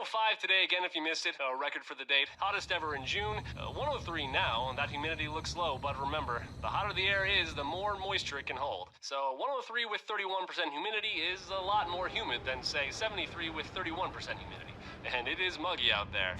105 today again if you missed it, a record for the date. Hottest ever in June. 103 now, and that humidity looks low, but remember, the hotter the air is, the more moisture it can hold. So 103 with 31% humidity is a lot more humid than, say, 73 with 31% humidity. And it is muggy out there.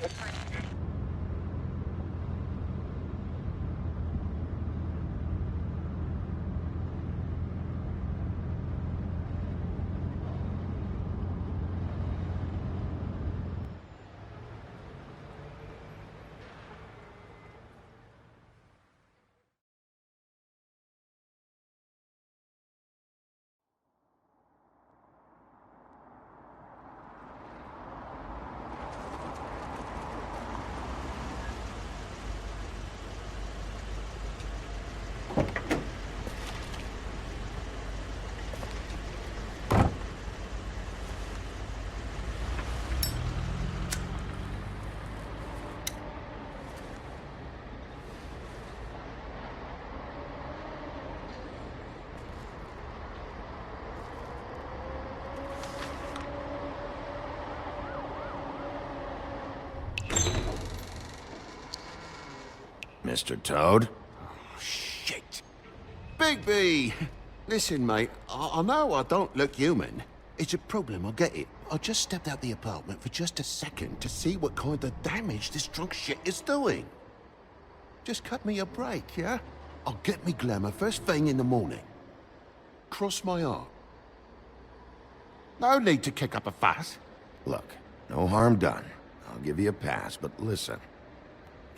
Mr. Toad? Oh, shit. Bigby! Listen, mate, I know I don't look human. It's a problem, I get it. I just stepped out the apartment for just a second to see what kind of damage this drunk shit is doing. Just cut me a break, yeah? I'll get me glamour first thing in the morning. Cross my heart. No need to kick up a fuss. Look, no harm done. I'll give you a pass, but listen.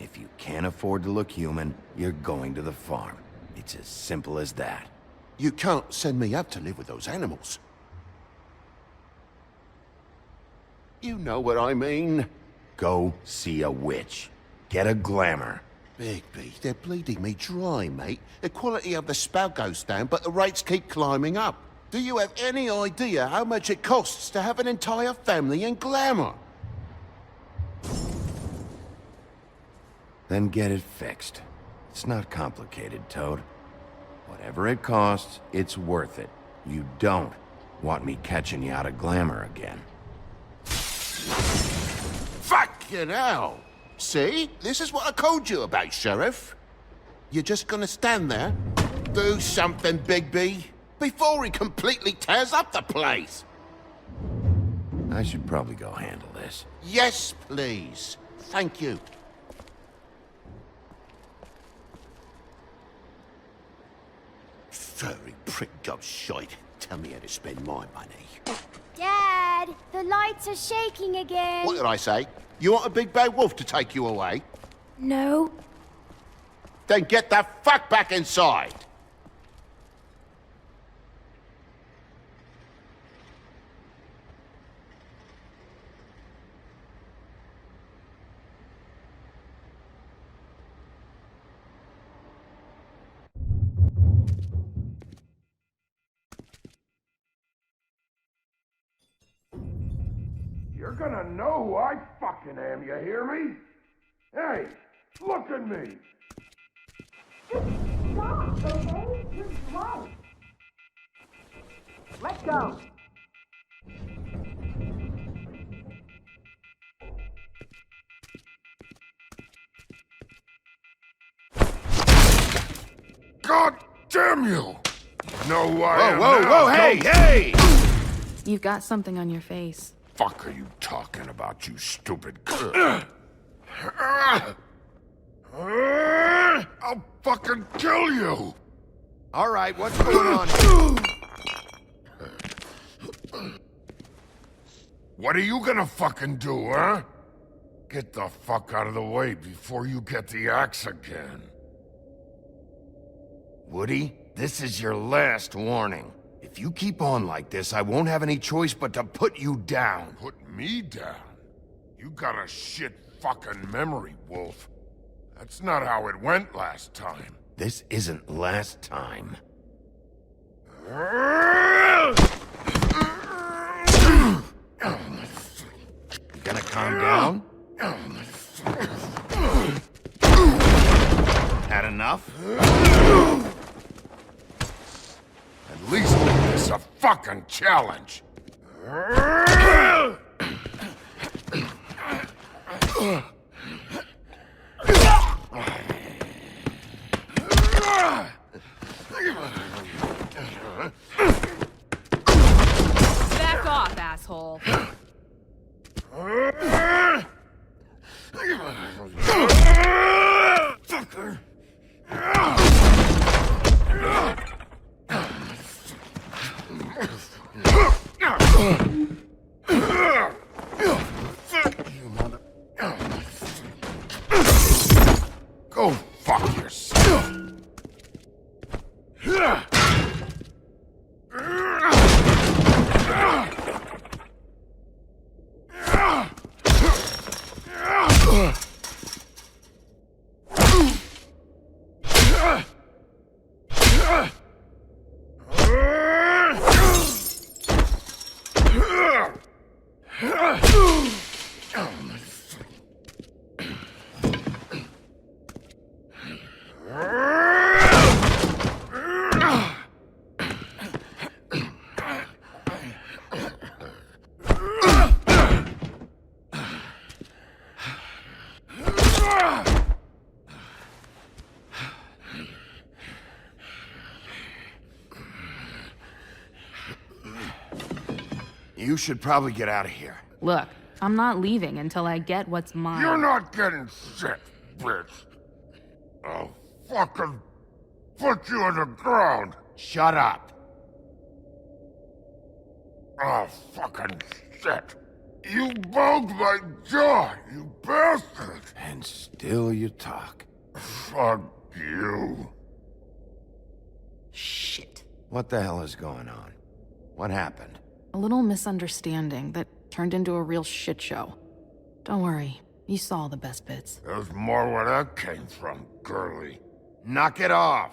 If you can't afford to look human, you're going to the farm. It's as simple as that. You can't send me up to live with those animals. You know what I mean. Go see a witch. Get a glamour. Bigby, they're bleeding me dry, mate. The quality of the spout goes down, but the rates keep climbing up. Do you have any idea how much it costs to have an entire family in glamour? Then get it fixed. It's not complicated, Toad. Whatever it costs, it's worth it. You don't want me catching you out of glamour again. Fucking hell! See? This is what I told you about, Sheriff. You're just gonna stand there, do something, Bigby, before he completely tears up the place. I should probably go handle this. Yes, please. Thank you. Furry prick gob shite. Tell me how to spend my money. Dad, the lights are shaking again. What did I say? You want a big bad wolf to take you away? No. Then get the fuck back inside! You're gonna know who I fucking am, you hear me? Hey, look at me! Just stop, okay? You're drunk. Let go. God damn you! You know who I am Whoa, now, hey, don't hey! You've got something on your face. fuck are you talking about, you stupid... I'll fucking kill you! All right, what's going on? What are you gonna fucking do, huh? Get the fuck out of the way before you get the axe again. Woody, this is your last warning. If you keep on like this, I won't have any choice but to put you down. Put me down? You got a shit fucking memory, Wolf. That's not how it went last time. This isn't last time. You gonna calm down? Had enough? At least make this a fucking challenge. Back off, asshole. Fucker. Go fuck yourself. You should probably get out of here. Look, I'm not leaving until I get what's mine. You're not getting shit, bitch. I'll fucking put you on the ground. Shut up. Oh, fucking shit. You bugged my jaw, you bastard. And still you talk. Fuck you. Shit. What the hell is going on? What happened? A little misunderstanding that turned into a real shit show. Don't worry, you saw the best bits. There's more where that came from, girlie. Knock it off.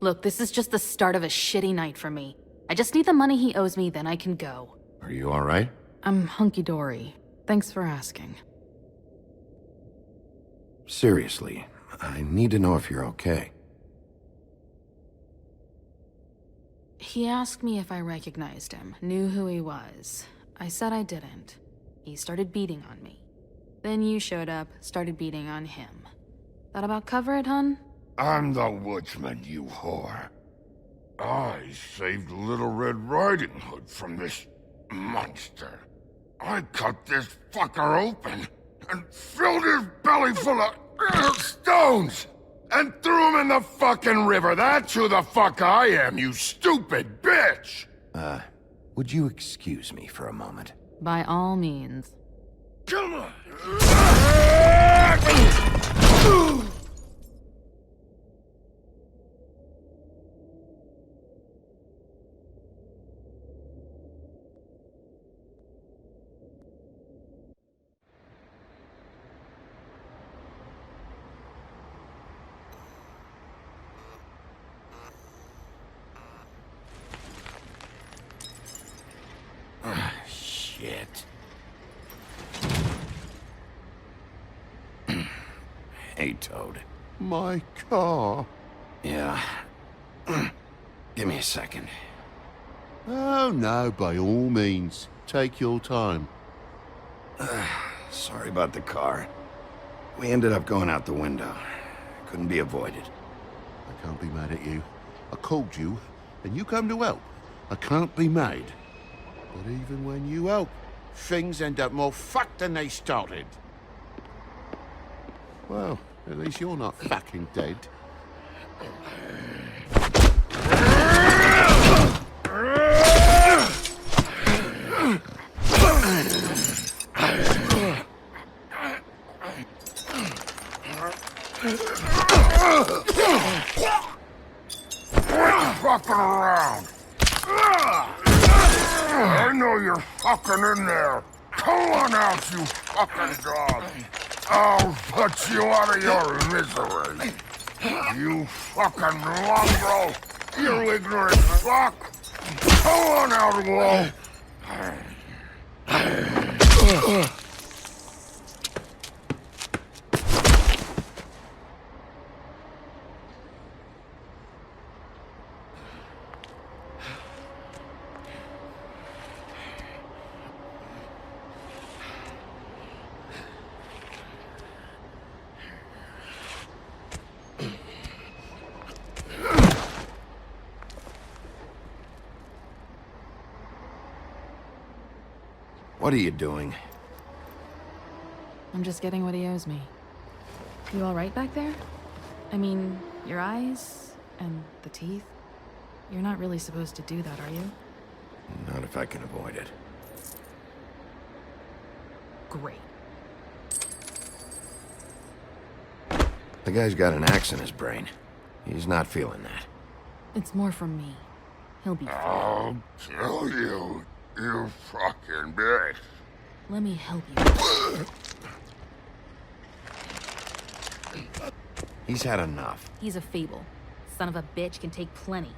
Look, this is just the start of a shitty night for me. I just need the money he owes me, then I can go. Are you all right? I'm hunky-dory. Thanks for asking. Seriously, I need to know if you're okay. He asked me if I recognized him, knew who he was. I said I didn't. He started beating on me. Then you showed up, started beating on him. That about cover it, hun? I'm the woodsman, you whore. I saved Little Red Riding Hood from this monster. I cut this fucker open and filled his belly full of stones and threw him in the fucking river. That's who the fuck I am, you stupid bitch! Would you excuse me for a moment? By all means. Come on! Shit. Hey, Toad. My car. Yeah. Give me a second. Oh, no, by all means. Take your time. Sorry about the car. We ended up going out the window. Couldn't be avoided. I can't be mad at you. I called you, and you come to help. I can't be mad. But even when you help, things end up more fucked than they started. Well, at least you're not fucking dead. Fucking around! I know you're fucking in there. Come on out, you fucking dog. I'll put you out of your misery. You fucking mongrel. You ignorant fuck. Come on out, Wolf. What are you doing? I'm just getting what he owes me. You all right back there? I mean, your eyes and the teeth? You're not really supposed to do that, are you? Not if I can avoid it. Great. The guy's got an axe in his brain. He's not feeling that. It's more from me. He'll be fine. I'll kill you, you fucking bitch. Let me help you. He's had enough. He's a fable. Son of a bitch can take plenty.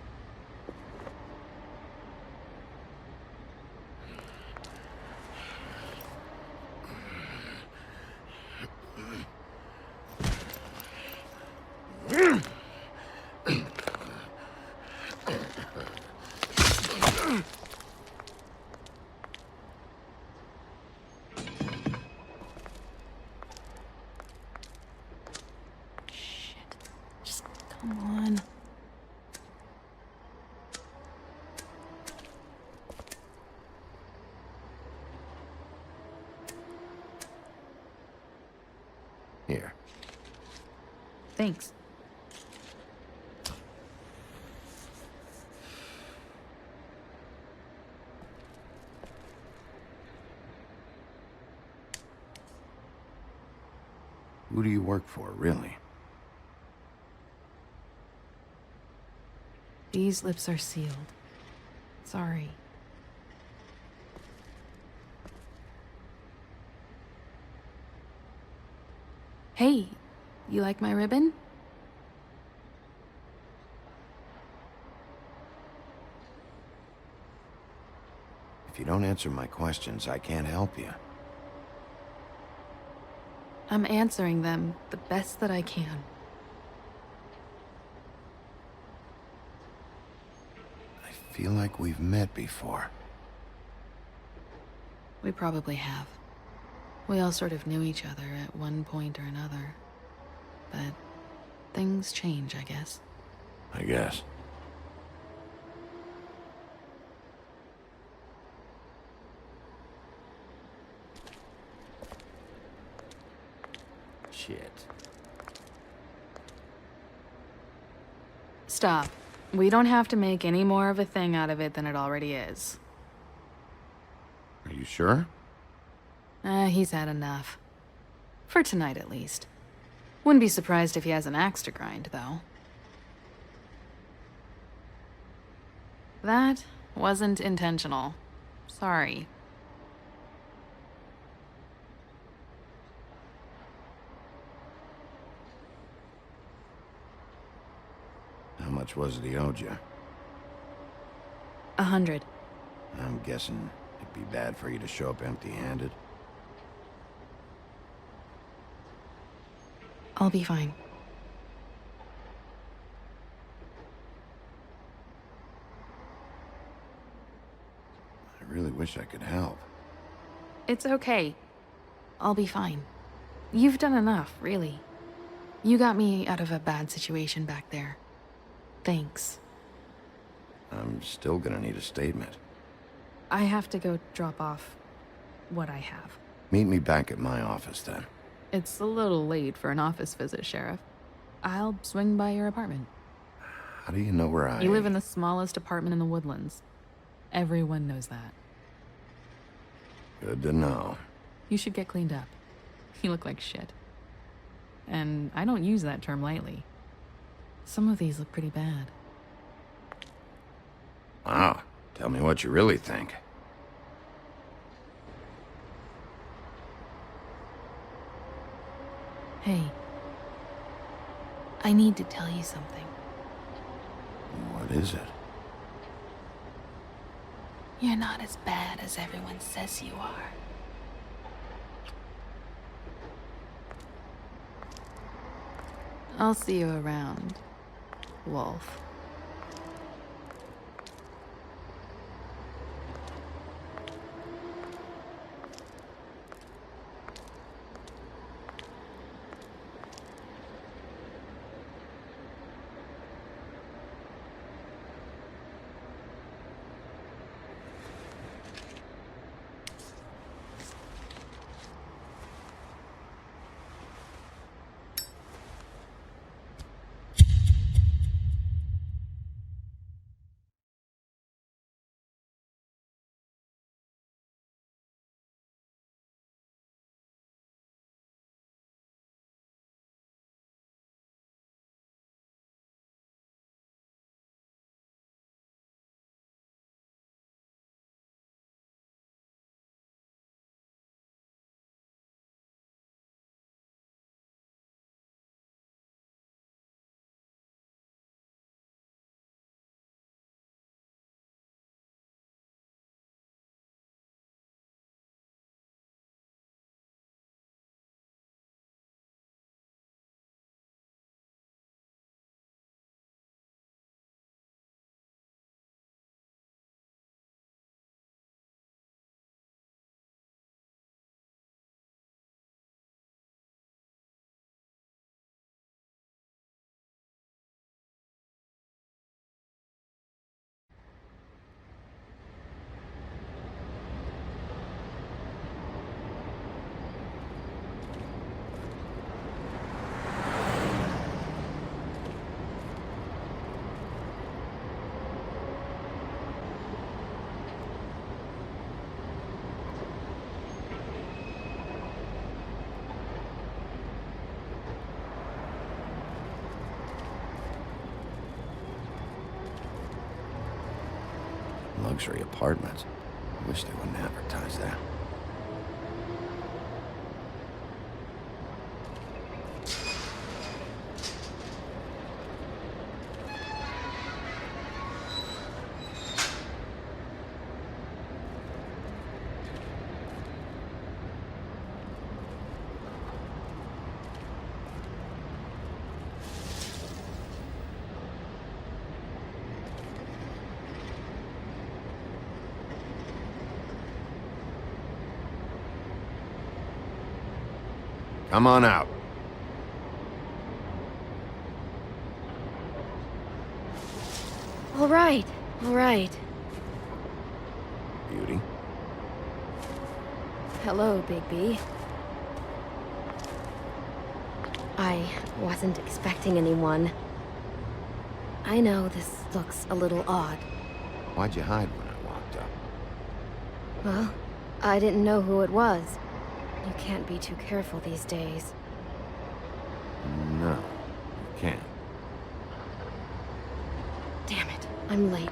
Just come on. Here. Thanks. Who do you work for, really? These lips are sealed. Sorry. Hey, you like my ribbon? If you don't answer my questions, I can't help you. I'm answering them the best that I can. I feel like we've met before. We probably have. We all sort of knew each other at one point or another. But things change, I guess. I guess. Shit. Stop. We don't have to make any more of a thing out of it than it already is. Are you sure? He's had enough. For tonight, at least. Wouldn't be surprised if he has an axe to grind, though. That wasn't intentional. Sorry. How much was it he owed you? 100. I'm guessing it'd be bad for you to show up empty-handed. I'll be fine. I really wish I could help. It's okay. I'll be fine. You've done enough, really. You got me out of a bad situation back there. Thanks. I'm still gonna need a statement. I have to go drop off what I have. Meet me back at my office, then. It's a little late for an office visit, Sheriff. I'll swing by your apartment. How do you know where I... You live in the smallest apartment in the Woodlands. Everyone knows that. Good to know. You should get cleaned up. You look like shit. And I don't use that term lightly. Some of these look pretty bad. Wow. Tell me what you really think. Hey. I need to tell you something. What is it? You're not as bad as everyone says you are. I'll see you around, Wolf. Luxury apartments. I wish they wouldn't advertise that. Come on out. All right, all right. Beauty. Hello, Bigby. I wasn't expecting anyone. I know this looks a little odd. Why'd you hide when I walked up? Well, I didn't know who it was. You can't be too careful these days. No, you can't. Damn it, I'm late.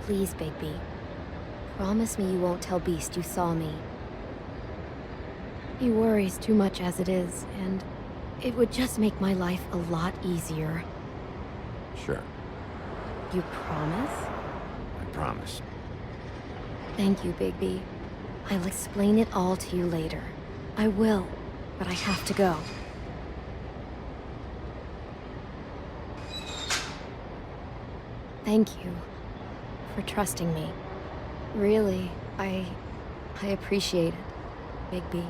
Please, Bigby. Promise me you won't tell Beast you saw me. He worries too much as it is, and it would just make my life a lot easier. Sure, You promise? I promise. Thank you, Bigby. I'll explain it all to you later. I will, but I have to go. Thank you for trusting me. Really, I appreciate it, Bigby.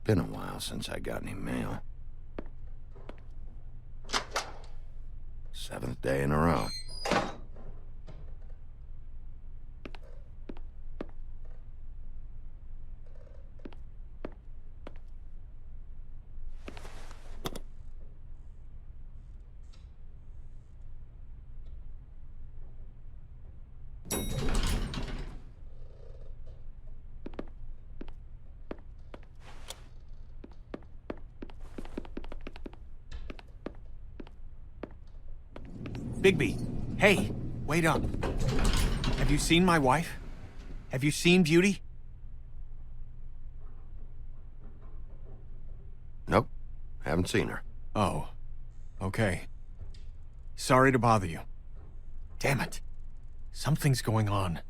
Been a while since I got any mail. 7th day in a row. Bigby, hey, wait up. Have you seen my wife? Have you seen Beauty? Nope, haven't seen her. Oh, okay. Sorry to bother you. Damn it. Something's going on.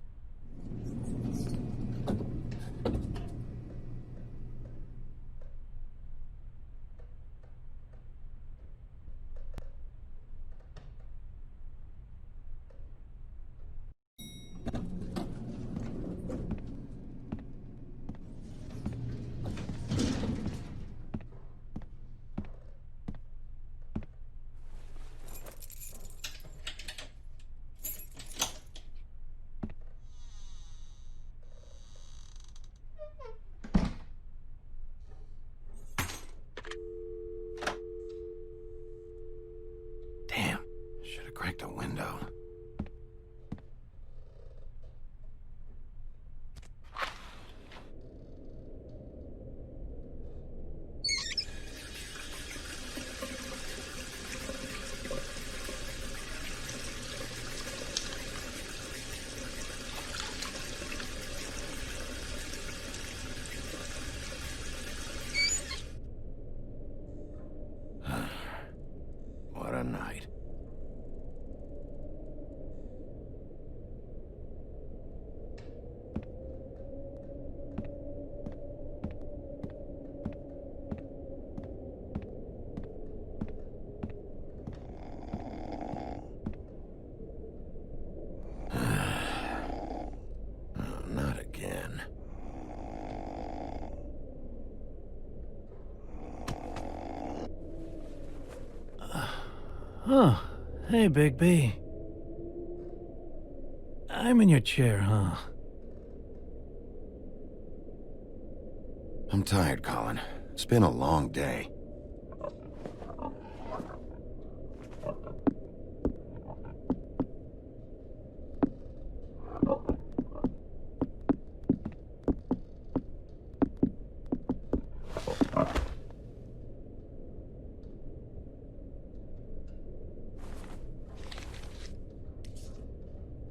Oh, hey, Big B. I'm in your chair, huh? I'm tired, Colin. It's been a long day.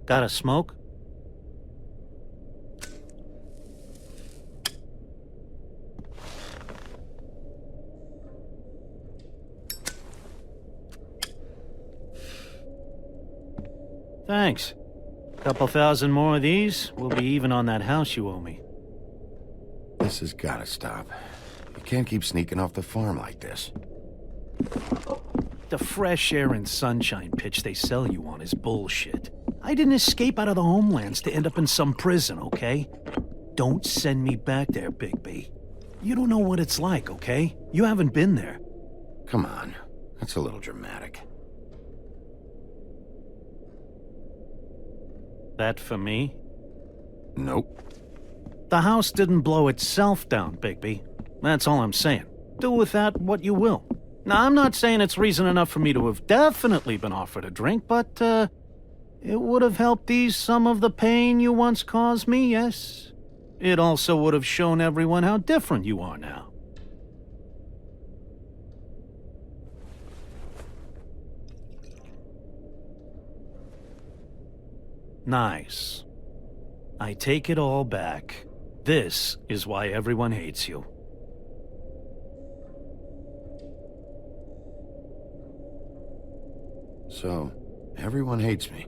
Got a smoke? Thanks. Couple thousand more of these, we'll be even on that house you owe me. This has gotta stop. You can't keep sneaking off the farm like this. The fresh air and sunshine pitch they sell you on is bullshit. I didn't escape out of the homelands to end up in some prison, okay? Don't send me back there, Big B. You don't know what it's like, okay? You haven't been there. Come on. That's a little dramatic. That for me? Nope. The house didn't blow itself down, Bigby. That's all I'm saying. Do with that what you will. Now, I'm not saying it's reason enough for me to have definitely been offered a drink, but, it would have helped ease some of the pain you once caused me, yes? It also would have shown everyone how different you are now. Nice. I take it all back. This is why everyone hates you. So, everyone hates me.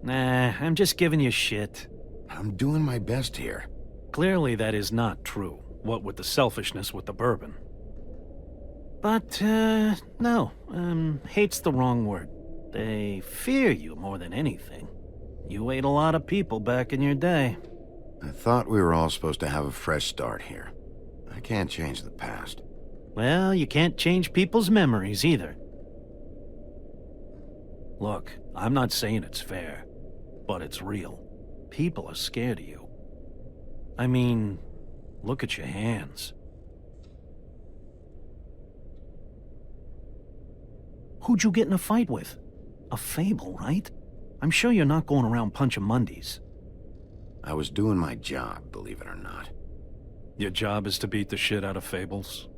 Nah, I'm just giving you shit. I'm doing my best here. Clearly that is not true, what with the selfishness with the bourbon. But, no, hate's the wrong word. They fear you more than anything. You ate a lot of people back in your day. I thought we were all supposed to have a fresh start here. I can't change the past. Well, you can't change people's memories either. Look, I'm not saying it's fair, but it's real. People are scared of you. I mean, look at your hands. Who'd you get in a fight with? A fable, right? I'm sure you're not going around punching Mondays. I was doing my job, believe it or not. Your job is to beat the shit out of fables?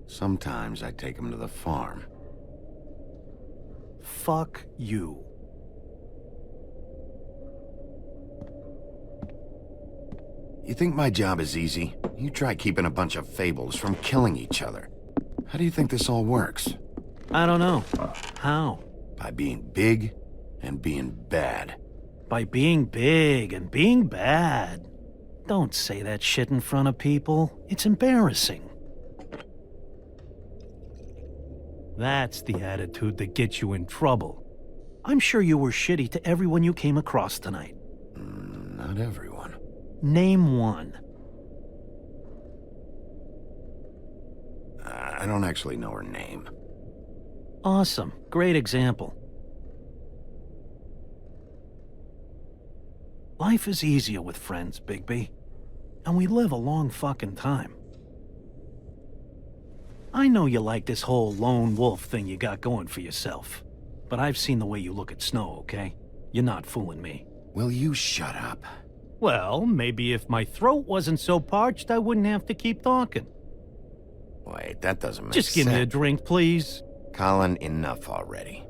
Sometimes I take them to the farm. Fuck you. You think my job is easy? You try keeping a bunch of fables from killing each other. How do you think this all works? I don't know. How? By being big and being bad. By being big and being bad. Don't say that shit in front of people. It's embarrassing. That's the attitude that gets you in trouble. I'm sure you were shitty to everyone you came across tonight. Not everyone. Name one. I don't actually know her name. Awesome. Great example. Life is easier with friends, Bigby. And we live a long fucking time. I know you like this whole lone wolf thing you got going for yourself. But I've seen the way you look at Snow, okay? You're not fooling me. Will you shut up? Well, maybe if my throat wasn't so parched, I wouldn't have to keep talking. Wait, that doesn't make sense. Just give me a drink, please. Colin, enough already.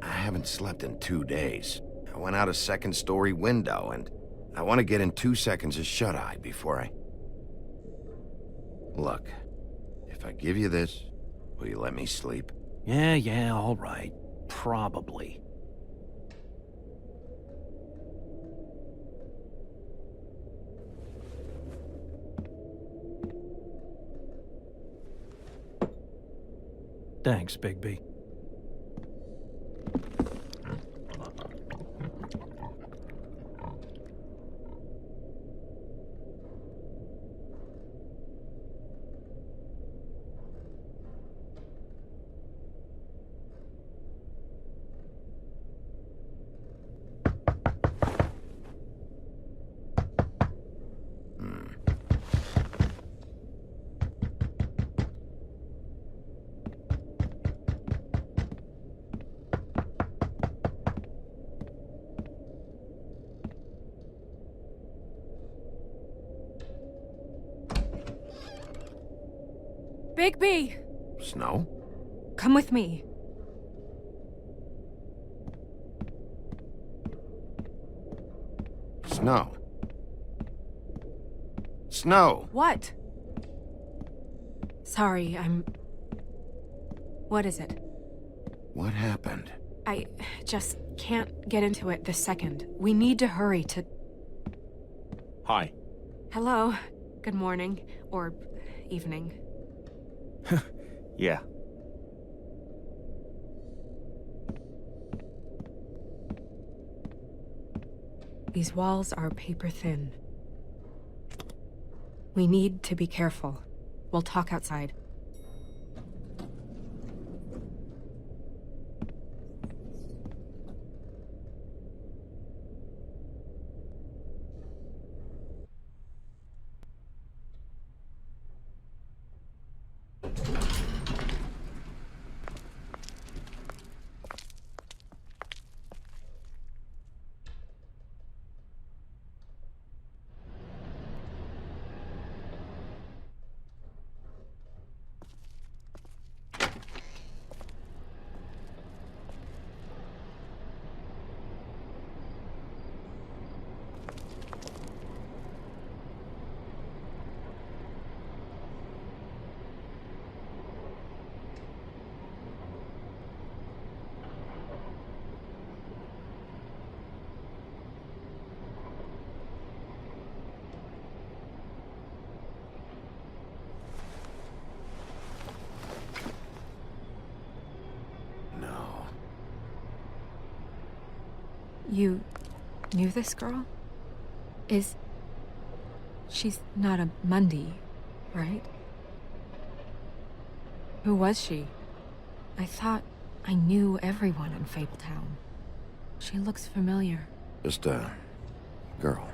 I haven't slept in 2 days. I went out a second-story window, and I want to get in 2 seconds of shut-eye before I... Look, if I give you this, will you let me sleep? Yeah, all right. Probably. Thanks, Bigby. Bigby! Snow? Come with me. Snow. Snow! What? Sorry, What is it? What happened? I just can't get into it this second. We need to hurry to... Hi. Hello. Good morning. Or evening. Yeah. These walls are paper thin. We need to be careful. We'll talk outside. No. You knew this girl? She's not a Mundy, right? Who was she? I thought I knew everyone in Fabletown. She looks familiar. Just a girl.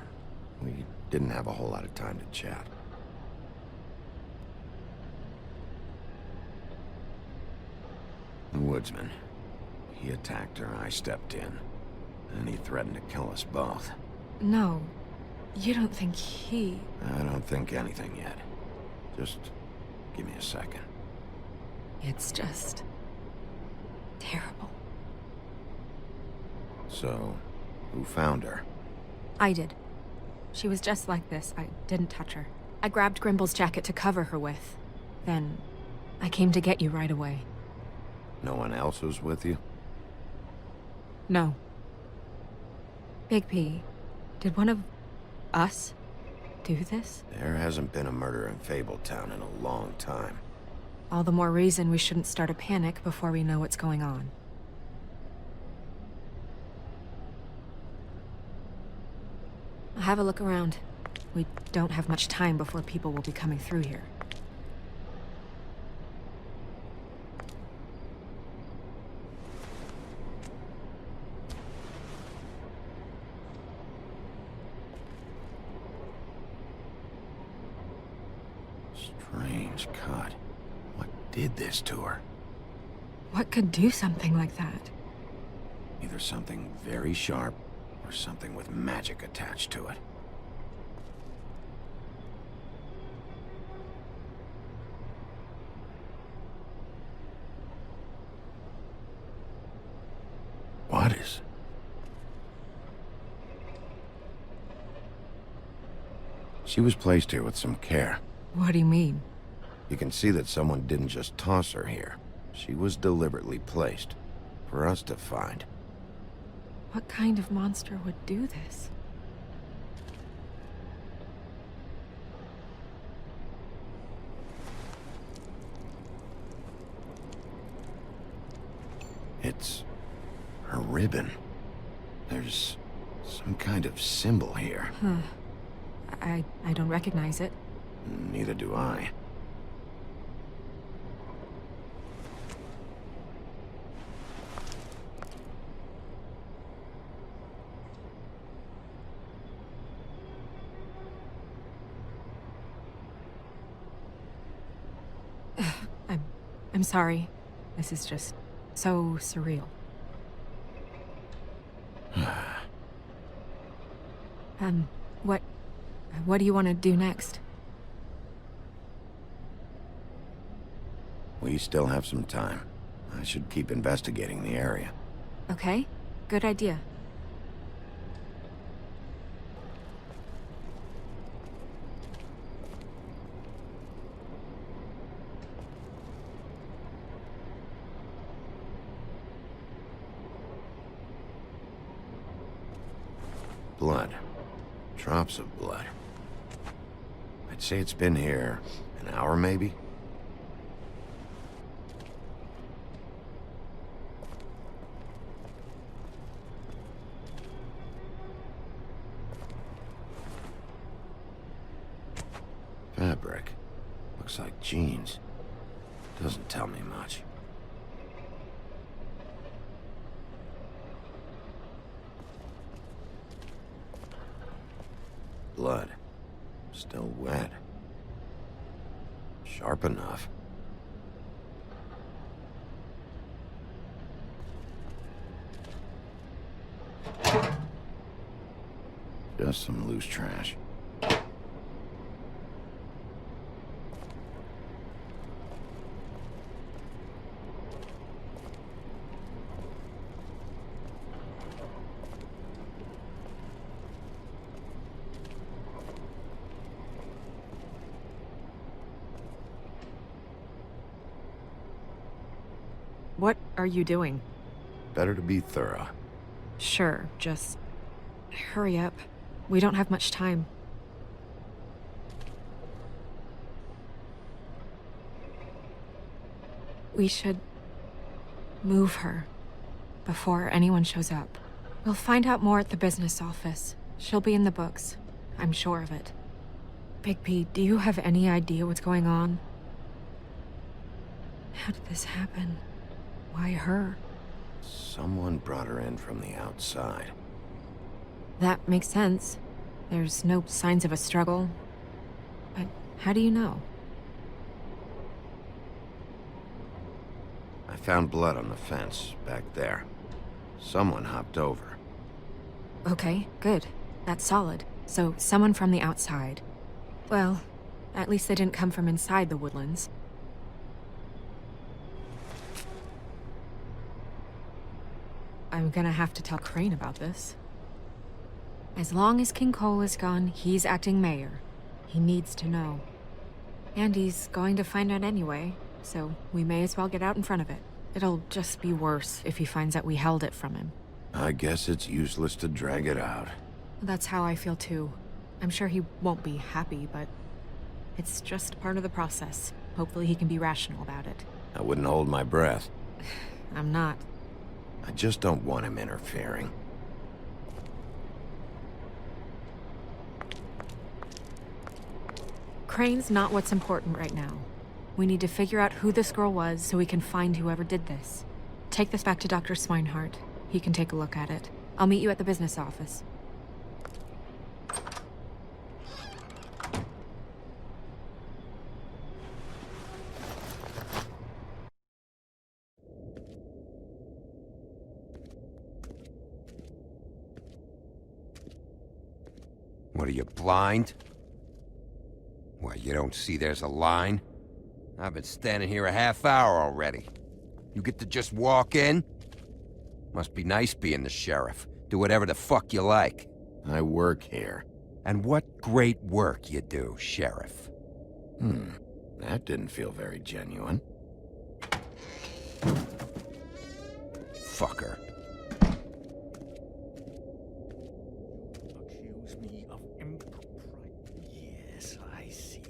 We didn't have a whole lot of time to chat. The woodsman. He attacked her, I stepped in. And he threatened to kill us both. No, you don't think he... I don't think anything yet. Just give me a second. It's just... terrible. So, who found her? I did. She was just like this. I didn't touch her. I grabbed Grimble's jacket to cover her with. Then, I came to get you right away. No one else was with you? No. Big P, did one of us do this? There hasn't been a murder in Fabletown in a long time. All the more reason we shouldn't start a panic before we know what's going on. I'll have a look around. We don't have much time before people will be coming through here. Strange cut. What did this to her? What could do something like that? Either something very sharp, or something with magic attached to it. What is... She was placed here with some care. What do you mean? You can see that someone didn't just toss her here. She was deliberately placed. For us to find. What kind of monster would do this? It's... her ribbon. There's some kind of symbol here. Huh. I don't recognize it. Neither do I. I'm sorry. This is just so surreal. What do you want to do next? We still have some time. I should keep investigating the area. Okay, good idea. Blood. Drops of blood. I'd say it's been here an hour, maybe? Fabric. Looks like jeans. Doesn't tell me much. Blood. Still wet. Sharp enough. Just some loose trash. What are you doing? Better to be thorough. Sure, just hurry up. We don't have much time. We should move her before anyone shows up. We'll find out more at the business office. She'll be in the books. I'm sure of it. Big P, do you have any idea what's going on? How did this happen? Why her? Someone brought her in from the outside. That makes sense. There's no signs of a struggle. But how do you know? I found blood on the fence, back there. Someone hopped over. Okay, good. That's solid. So, someone from the outside. Well, at least they didn't come from inside the woodlands. I'm gonna have to tell Crane about this. As long as King Cole is gone, he's acting mayor. He needs to know. And he's going to find out anyway, so we may as well get out in front of it. It'll just be worse if he finds out we held it from him. I guess it's useless to drag it out. That's how I feel too. I'm sure he won't be happy, but it's just part of the process. Hopefully he can be rational about it. I wouldn't hold my breath. I'm not. I just don't want him interfering. Crane's not what's important right now. We need to figure out who this girl was so we can find whoever did this. Take this back to Dr. Swinehart. He can take a look at it. I'll meet you at the business office. What are you, blind? What, you don't see there's a line? I've been standing here a half hour already. You get to just walk in? Must be nice being the sheriff. Do whatever the fuck you like. I work here. And what great work you do, Sheriff. That didn't feel very genuine. Fucker. Accuse me of impropriety. Yes, I see.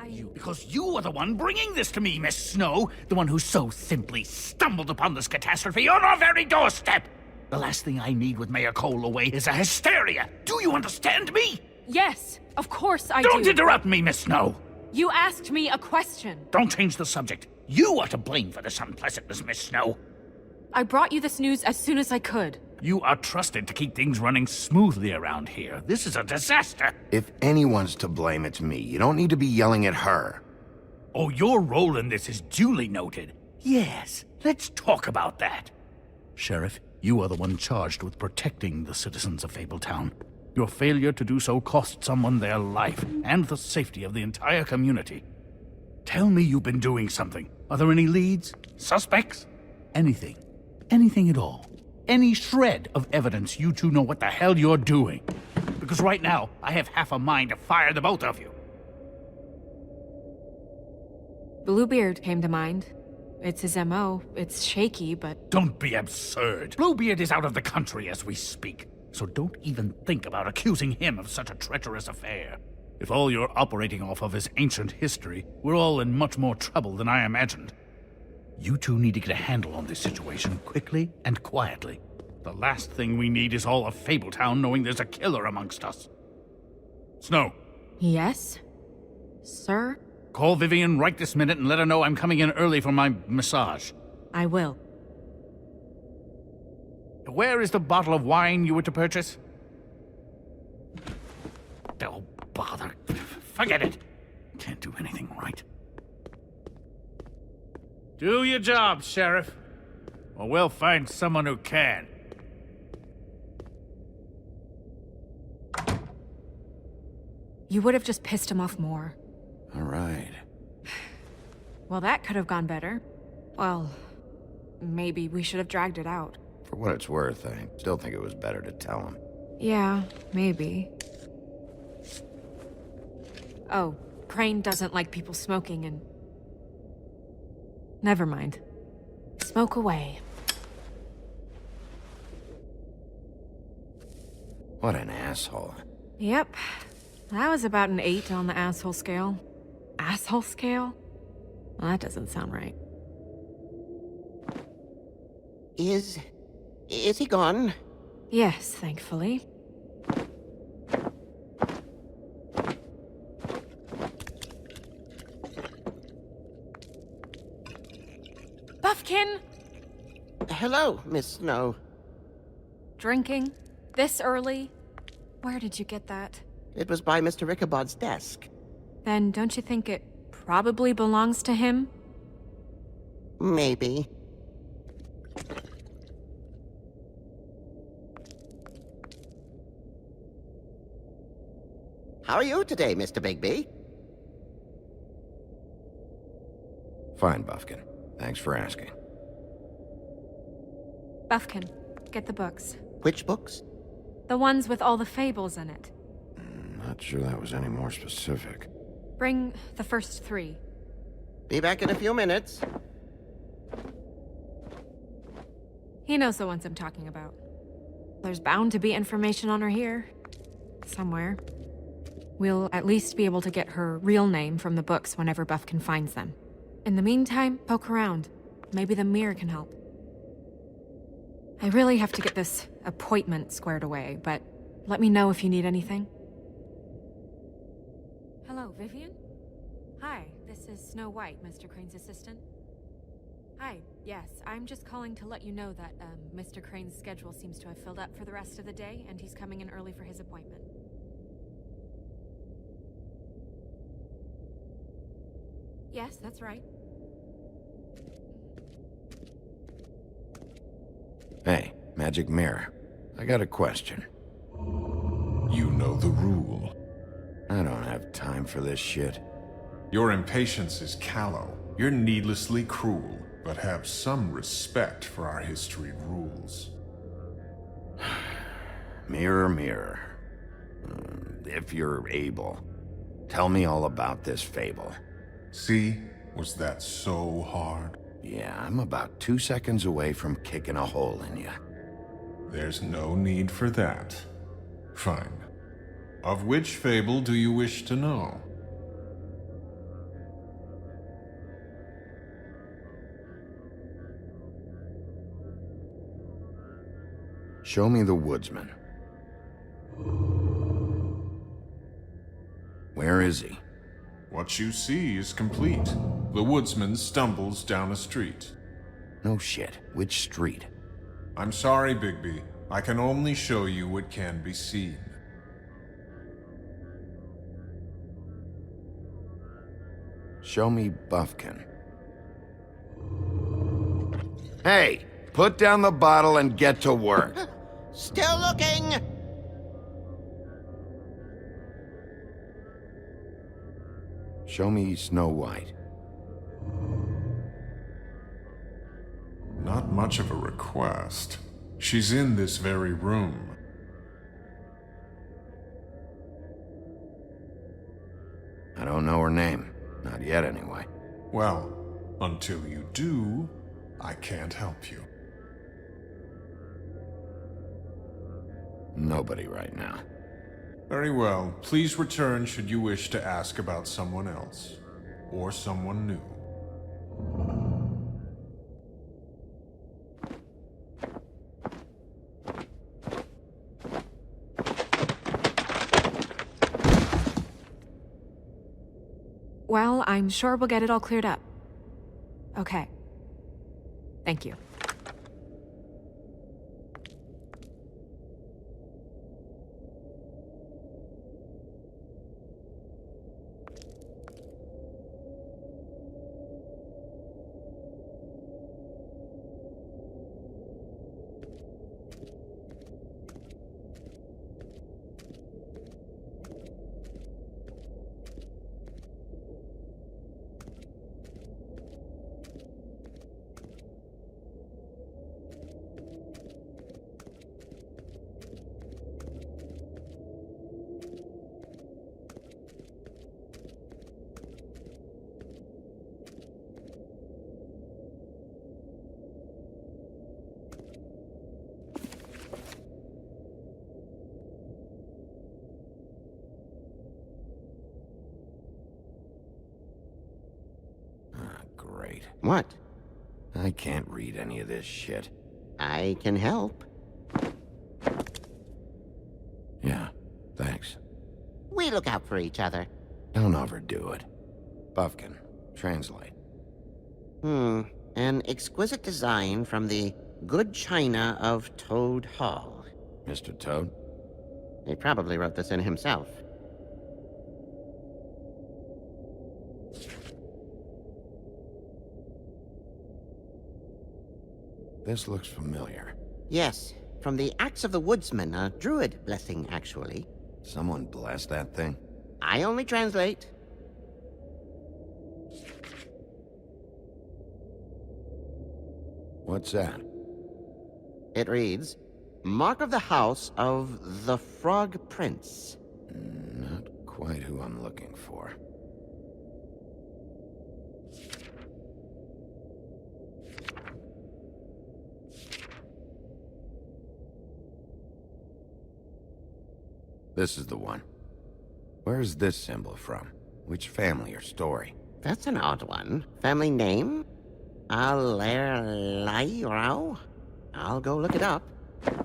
You, because you are the one bringing this to me, Miss Snow. The one who so simply stumbled upon this catastrophe on our very doorstep. The last thing I need with Mayor Cole away is a hysteria. Do you understand me? Yes, of course I do. Don't interrupt me, Miss Snow. You asked me a question. Don't change the subject. You are to blame for this unpleasantness, Miss Snow. I brought you this news as soon as I could. You are trusted to keep things running smoothly around here. This is a disaster. If anyone's to blame, it's me. You don't need to be yelling at her. Oh, your role in this is duly noted. Yes, let's talk about that. Sheriff, you are the one charged with protecting the citizens of Fabletown. Your failure to do so cost someone their life and the safety of the entire community. Tell me you've been doing something. Are there any leads? Suspects? Anything. Anything at all. Any shred of evidence you two know what the hell you're doing. Because right now, I have half a mind to fire the both of you. Bluebeard came to mind. It's his MO. It's shaky, but... Don't be absurd. Bluebeard is out of the country as we speak. So don't even think about accusing him of such a treacherous affair. If all you're operating off of is ancient history, we're all in much more trouble than I imagined. You two need to get a handle on this situation quickly and quietly. The last thing we need is all of Fabletown knowing there's a killer amongst us. Snow. Yes? Sir? Call Vivian right this minute and let her know I'm coming in early for my massage. I will. Where is the bottle of wine you were to purchase? Oh, bother. Forget it. Can't do anything right. Do your job, Sheriff. Or we'll find someone who can. You would have just pissed him off more. All right. Well, that could have gone better. Well, maybe we should have dragged it out. For what it's worth, I still think it was better to tell him. Yeah, maybe. Oh, Crane doesn't like people smoking and... Never mind. Smoke away. What an asshole. Yep. That was about an 8 on the asshole scale. Asshole scale? Well, that doesn't sound right. Is he gone? Yes, thankfully. Buffkin! Hello, Miss Snow. Drinking? This early? Where did you get that? It was by Mr. Ichabod's desk. Then don't you think it probably belongs to him? Maybe. How are you today, Mr. Bigby? Fine, Buffkin. Thanks for asking. Buffkin, get the books. Which books? The ones with all the fables in it. Not sure that was any more specific. Bring the first 3. Be back in a few minutes. He knows the ones I'm talking about. There's bound to be information on her here. Somewhere. We'll at least be able to get her real name from the books whenever Buffkin finds them. In the meantime, poke around. Maybe the mirror can help. I really have to get this appointment squared away, but let me know if you need anything. Hello, Vivian? Hi, this is Snow White, Mr. Crane's assistant. Hi, yes, I'm just calling to let you know that, Mr. Crane's schedule seems to have filled up for the rest of the day, and he's coming in early for his appointment. Yes, that's right. Hey, Magic Mirror. I got a question. You know the rule. I don't have time for this shit. Your impatience is callow. You're needlessly cruel, but have some respect for our history rules. Mirror, mirror. If you're able, tell me all about this fable. See? Was that so hard? Yeah, I'm about 2 seconds away from kicking a hole in you. There's no need for that. Fine. Of which fable do you wish to know? Show me the woodsman. Where is he? What you see is complete. The woodsman stumbles down a street. No shit. Which street? I'm sorry, Bigby. I can only show you what can be seen. Show me Buffkin. Hey! Put down the bottle and get to work. Still looking! Show me Snow White. Not much of a request. She's in this very room. I don't know her name. Not yet, anyway. Well, until you do, I can't help you. Nobody right now. Very well. Please return should you wish to ask about someone else. Or someone new. Well, I'm sure we'll get it all cleared up. Okay. Thank you. Great. What? I can't read any of this shit. I can help. Yeah, thanks. We look out for each other. Don't overdo it. Buffkin, translate. An exquisite design from the good china of Toad Hall. Mr. Toad? He probably wrote this in himself. This looks familiar. Yes, from the Axe of the Woodsman, a druid blessing, actually. Someone blessed that thing? I only translate. What's that? It reads, Mark of the House of the Frog Prince. Not quite who I'm looking for. This is the one. Where's this symbol from? Which family or story? That's an odd one. Family name? Allerleirauh? I'll go look it up.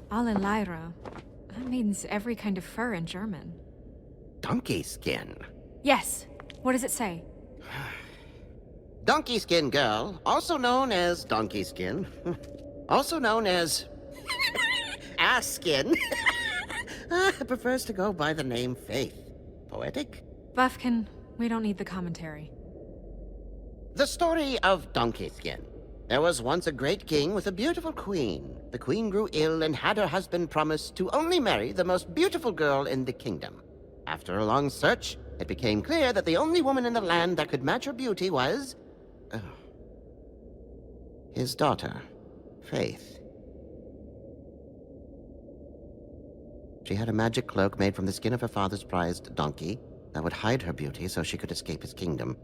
Allerleirauh. That means every kind of fur in German. Donkey skin. Yes. What does it say? Donkey skin girl, also known as donkey skin. Also known as ass skin. Prefers to go by the name Faith. Poetic? Buffkin, we don't need the commentary. The story of Donkey Skin. There was once a great king with a beautiful queen. The queen grew ill and had her husband promise to only marry the most beautiful girl in the kingdom. After a long search, it became clear that the only woman in the land that could match her beauty was... his daughter, Faith. She had a magic cloak made from the skin of her father's prized donkey that would hide her beauty so she could escape his kingdom.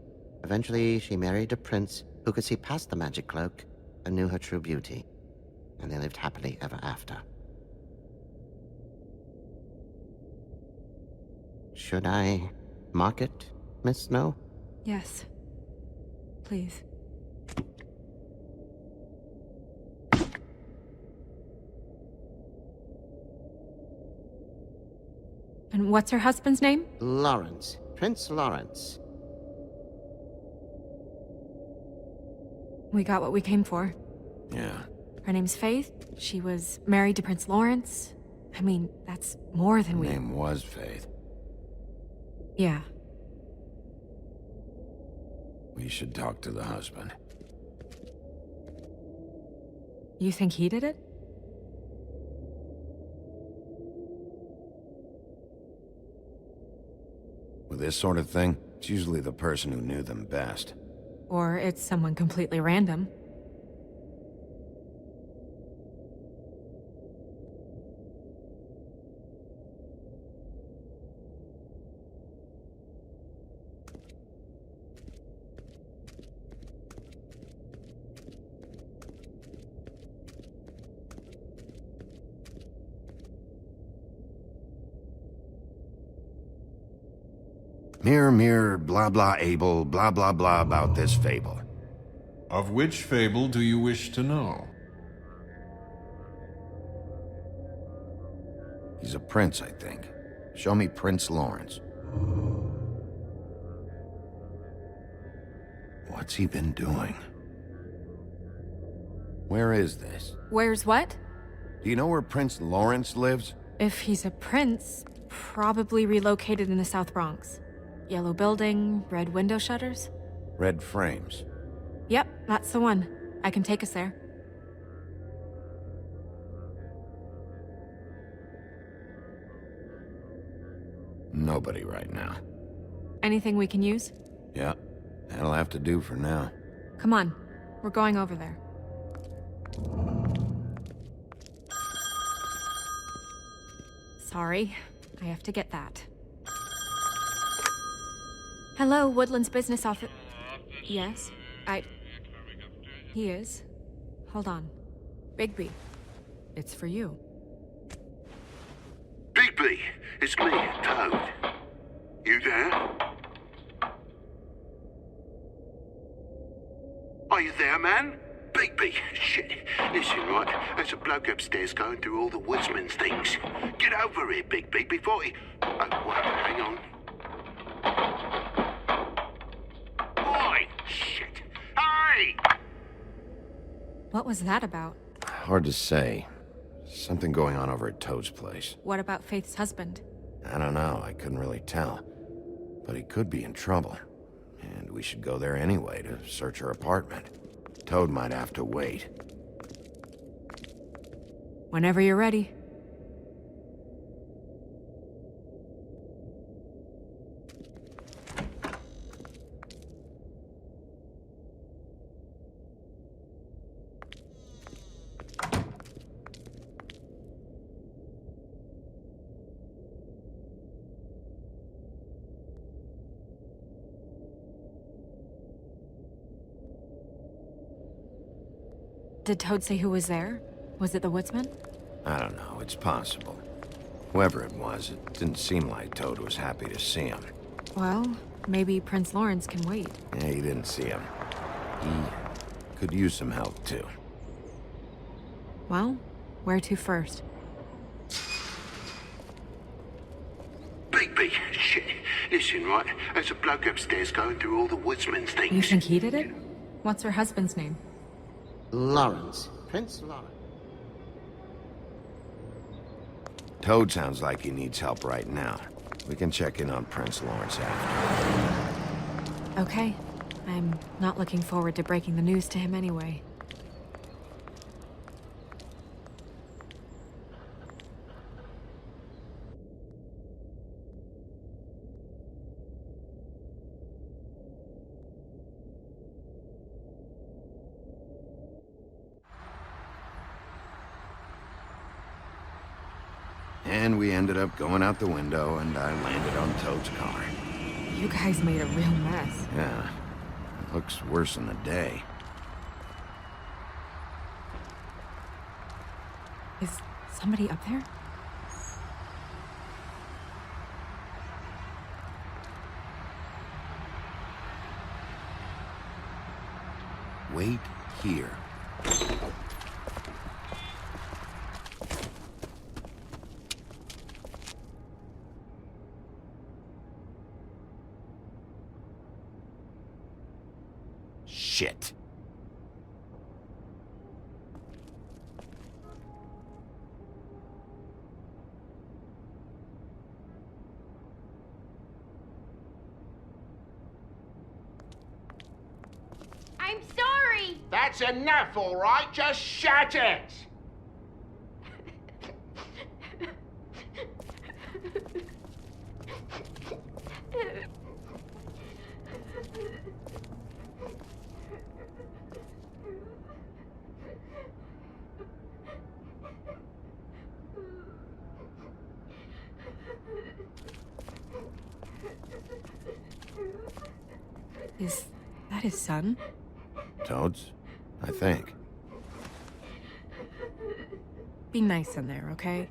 Eventually, she married a prince who could see past the magic cloak and knew her true beauty. And they lived happily ever after. Should I mark it, Miss Snow? Yes. Please. And what's her husband's name? Lawrence. Prince Lawrence. We got what we came for. Yeah. Her name's Faith. She was married to Prince Lawrence. I mean, that's more than Her we... name was Faith. Yeah. We should talk to the husband. You think he did it? With this sort of thing, it's usually the person who knew them best. Or it's someone completely random. Mirror, mirror, blah blah able, blah blah blah about this fable. Of which fable do you wish to know? He's a prince, I think. Show me Prince Lawrence. What's he been doing? Where is this? Where's what? Do you know where Prince Lawrence lives? If he's a prince, probably relocated in the South Bronx. Yellow building, red window shutters? Red frames. Yep, that's the one. I can take us there. Nobody right now. Anything we can use? Yeah, that'll have to do for now. Come on, we're going over there. Sorry, I have to get that. Hello, Woodland's business office. Yes, He is. Hold on. Bigby, it's for you. Bigby, it's me, Toad. You there? Are you there, man? Bigby, shit. Listen, right, there's a bloke upstairs going through all the woodsman's things. Get over here, Bigby, before he... Oh, wait, hang on. Oi! Shit! Hey! What was that about? Hard to say. Something going on over at Toad's place. What about Faith's husband? I don't know, I couldn't really tell. But he could be in trouble. And we should go there anyway to search her apartment. Toad might have to wait. Whenever you're ready. Did Toad say who was there? Was it the woodsman? I don't know, it's possible. Whoever it was, it didn't seem like Toad was happy to see him. Well, maybe Prince Lawrence can wait. Yeah, he didn't see him. He could use some help, too. Well, where to first? Bigby, shit. Listen, right, there's a bloke upstairs going through all the woodsman's things. You think he did it? What's her husband's name? Lawrence. Prince Lawrence. Toad sounds like he needs help right now. We can check in on Prince Lawrence after. Okay. I'm not looking forward to breaking the news to him anyway. And we ended up going out the window, and I landed on Toad's car. You guys made a real mess. Yeah, it looks worse in the day. Is somebody up there? Wait here. Shit. I'm sorry! That's enough, all right? Just shut it! Is that his son? Toad's? I think. Be nice in there, okay?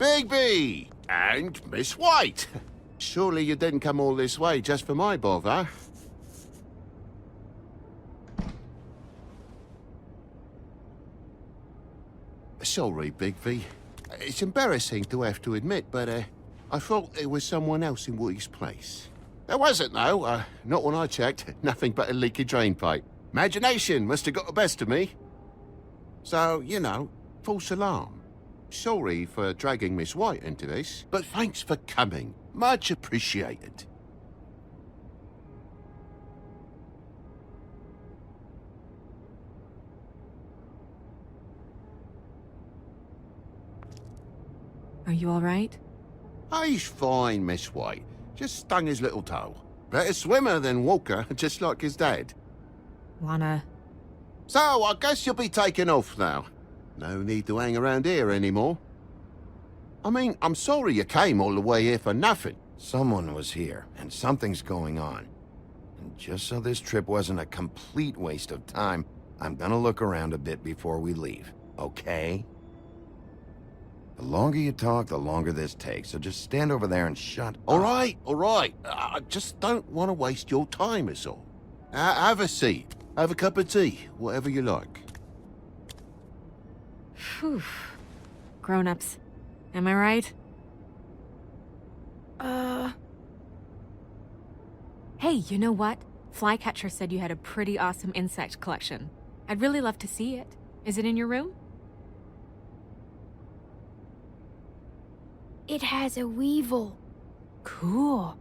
Bigby! And Miss White! Surely you didn't come all this way just for my bother? Sorry, Bigby. It's embarrassing to have to admit, but I thought there was someone else in Woody's place. There wasn't, though. Not when I checked. Nothing but a leaky drain pipe. Imagination must have got the best of me. So, you know, false alarm. Sorry for dragging Miss White into this, but thanks for coming. Much appreciated. Are you all right? He's fine, Miss White. Just stung his little toe. Better swimmer than Walker, just like his dad. Wanna... So, I guess you'll be taking off now. No need to hang around here anymore. I mean, I'm sorry you came all the way here for nothing. Someone was here, and something's going on. And just so this trip wasn't a complete waste of time, I'm gonna look around a bit before we leave, okay? The longer you talk, the longer this takes, so just stand over there and shut up. All right. I just don't want to waste your time, is all. Have a seat. Have a cup of tea, whatever you like. Phew. Grown-ups. Am I right? Hey, you know what? Flycatcher said you had a pretty awesome insect collection. I'd really love to see it. Is it in your room? It has a weevil. Cool.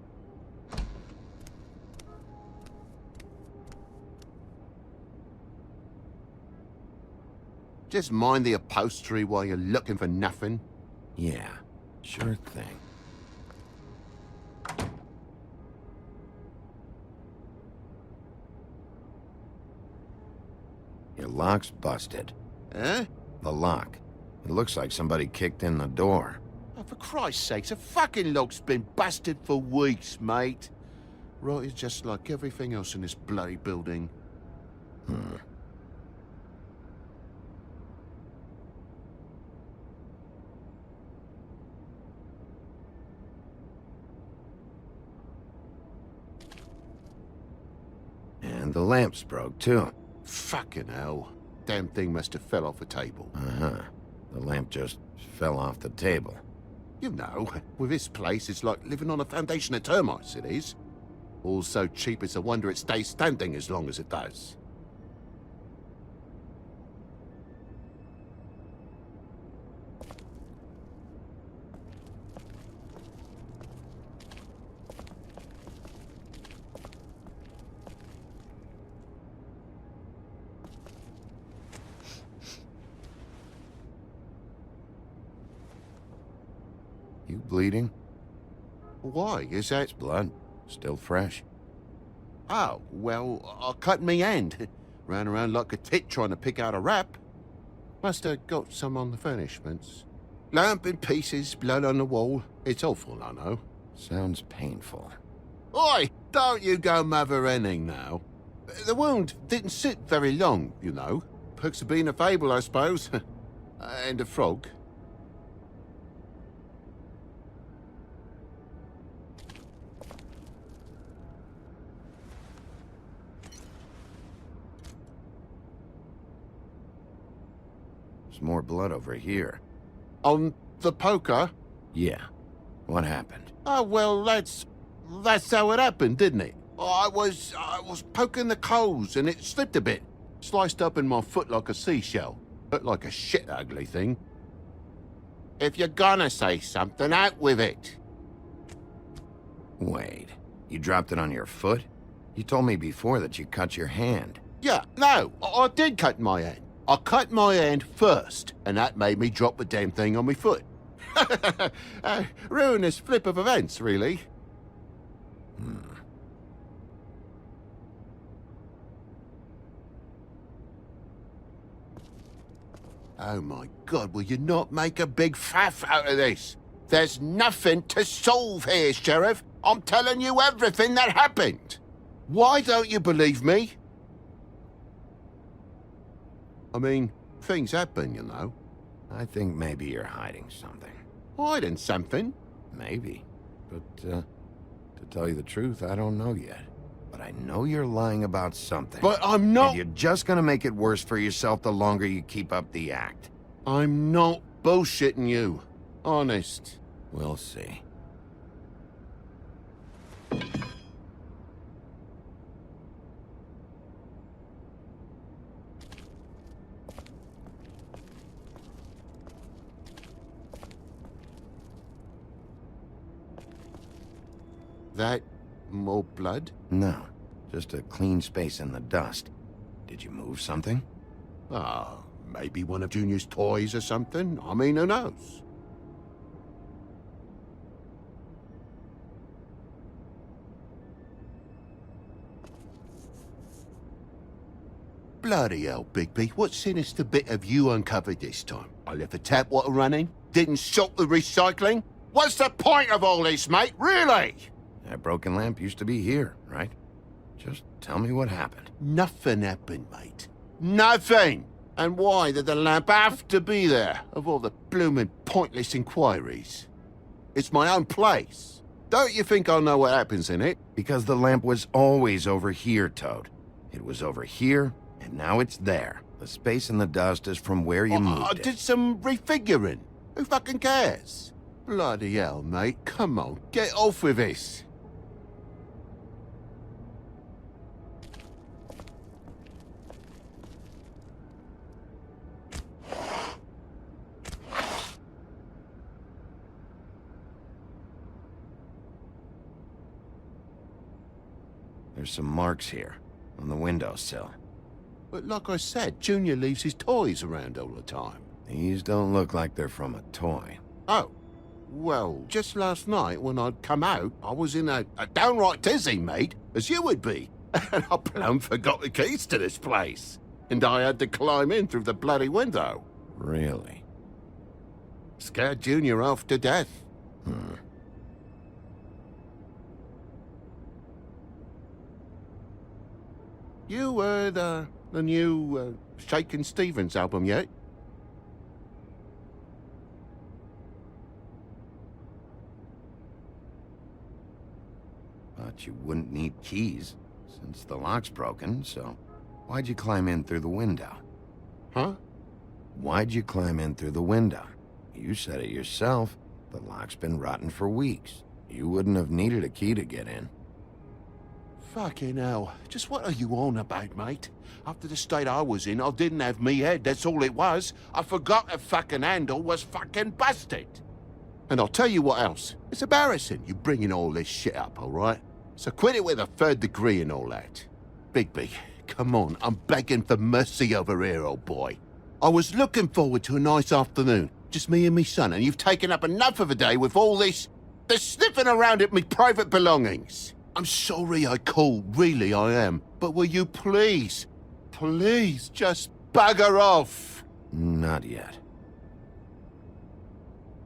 Just mind the upholstery while you're looking for nothing. Yeah, sure thing. Your lock's busted. Eh? The lock. It looks like somebody kicked in the door. Oh, for Christ's sakes, a fucking lock's been busted for weeks, mate. Right, it's just like everything else in this bloody building. And the lamp's broke, too. Fucking hell. Damn thing must have fell off a table. Uh-huh. The lamp just fell off the table. You know, with this place, it's like living on a foundation of termites, it is. All so cheap, it's a wonder it stays standing as long as it does. You bleeding? Why? Is that... It's blood. Still fresh. Oh, well, I cut me hand. Ran around like a tit trying to pick out a wrap. Must have got some on the furnishments. Lamp in pieces, blood on the wall. It's awful, I know. Sounds painful. Oi! Don't you go mother-henning now. The wound didn't sit very long, you know. Perks of being a fable, I suppose. And a frog. There's more blood over here. On the poker? Yeah. What happened? Oh, well, that's how it happened, didn't it? I was poking the coals and it slipped a bit. Sliced up in my foot like a seashell. Looked like a shit ugly thing. If you're gonna say something, out with it. Wait. You dropped it on your foot? You told me before that you cut your hand. Yeah, no, I did cut my hand. I cut my hand first, and that made me drop the damn thing on my foot. Ruinous flip of events, really. Oh my God, will you not make a big faff out of this? There's nothing to solve here, Sheriff. I'm telling you everything that happened. Why don't you believe me? I mean, things happen, you know. I think maybe you're hiding something. Hiding something? Maybe. But, to tell you the truth, I don't know yet. But I know you're lying about something. But I'm not... And you're just gonna make it worse for yourself the longer you keep up the act. I'm not bullshitting you. Honest. We'll see. That more blood? No, just a clean space in the dust. Did you move something? Ah, maybe one of Junior's toys or something. I mean, who knows? Bloody hell, Bigby. What sinister bit have you uncovered this time? I left the tap water running? Didn't stop the recycling? What's the point of all this, mate? Really? That broken lamp used to be here, right? Just tell me what happened. Nothing happened, mate. Nothing! And why did the lamp have to be there, of all the bloomin' pointless inquiries? It's my own place. Don't you think I know what happens in it? Because the lamp was always over here, Toad. It was over here, and now it's there. The space in the dust is from where you moved I it. did some refiguring. Who fucking cares? Bloody hell, mate. Come on, get off with this. There's some marks here, on the windowsill. But like I said, Junior leaves his toys around all the time. These don't look like they're from a toy. Oh. Well, just last night when I'd come out, I was in a downright tizzy, mate, as you would be. And I plumb forgot the keys to this place. And I had to climb in through the bloody window. Really? Scared Junior off to death. You heard the new Shakin' Stevens album yet? But you wouldn't need keys, since the lock's broken, so why'd you climb in through the window? Huh? Why'd you climb in through the window? You said it yourself. The lock's been rotten for weeks. You wouldn't have needed a key to get in. Fucking hell. Just what are you on about, mate? After the state I was in, I didn't have me head, that's all it was. I forgot the fucking handle was fucking busted. And I'll tell you what else. It's embarrassing you bringing all this shit up, all right? So quit it with a 3rd degree and all that. Bigby, come on, I'm begging for mercy over here, old boy. I was looking forward to a nice afternoon, just me and me son, and you've taken up enough of a day with all this sniffing around at me private belongings. I'm sorry I called, really I am. But will you please just bugger off? Not yet.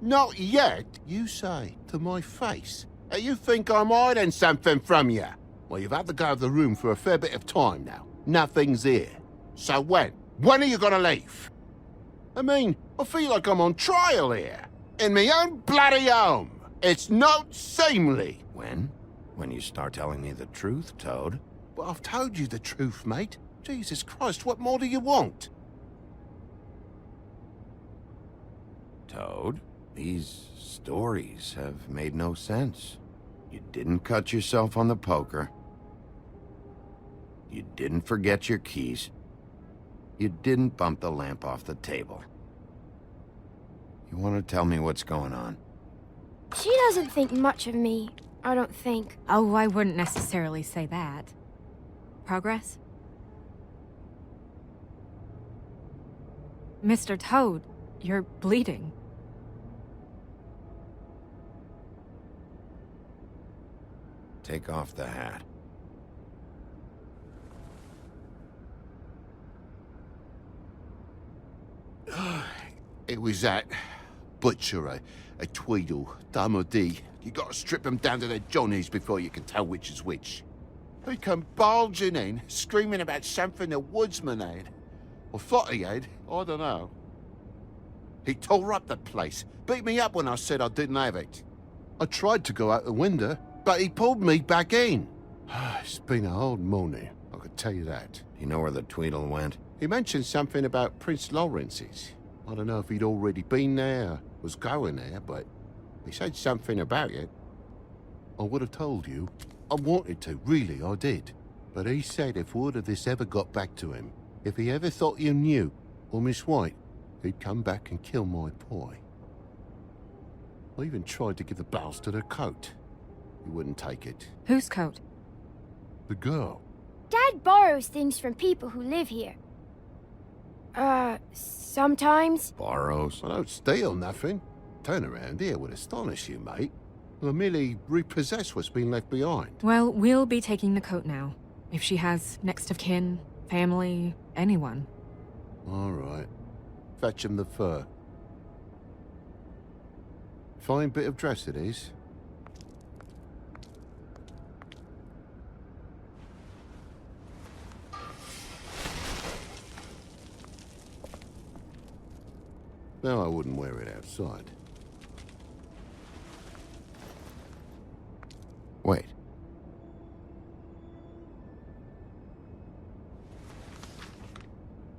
Not yet, you say, to my face. You think I'm hiding something from you? Well, you've had to go out of the room for a fair bit of time now. Nothing's here. So when? When are you gonna leave? I mean, I feel like I'm on trial here. In my own bloody home. It's not seemly. When? When you start telling me the truth, Toad? Well, I've told you the truth, mate. Jesus Christ, what more do you want? Toad, these stories have made no sense. You didn't cut yourself on the poker. You didn't forget your keys. You didn't bump the lamp off the table. You want to tell me what's going on? She doesn't think much of me, I don't think. Oh, I wouldn't necessarily say that. Progress? Mr. Toad, you're bleeding. Take off the hat. It was that butcher, a Tweedle, Dum or D. You gotta strip them down to their johnnies before you can tell which is which. He come bulging in, screaming about something the woodsman had. Or thought he had, I don't know. He tore up the place, beat me up when I said I didn't have it. I tried to go out the window, but he pulled me back in. It's been a hard morning, I could tell you that. You know where the Tweedle went? He mentioned something about Prince Lawrence's. I don't know if he'd already been there, or was going there, but he said something about it. I would have told you. I wanted to, really, I did. But he said if word of this ever got back to him, if he ever thought you knew, or Miss White, he'd come back and kill my boy. I even tried to give the bastard a coat. He wouldn't take it. Whose coat? The girl. Dad borrows things from people who live here. Sometimes. Borrows? I don't steal nothing. Turn around here would astonish you, mate. I merely repossess what's been left behind. Well, we'll be taking the coat now. If she has next of kin, family, anyone. All right. Fetch him the fur. Fine bit of dress it is. No, I wouldn't wear it outside. Wait.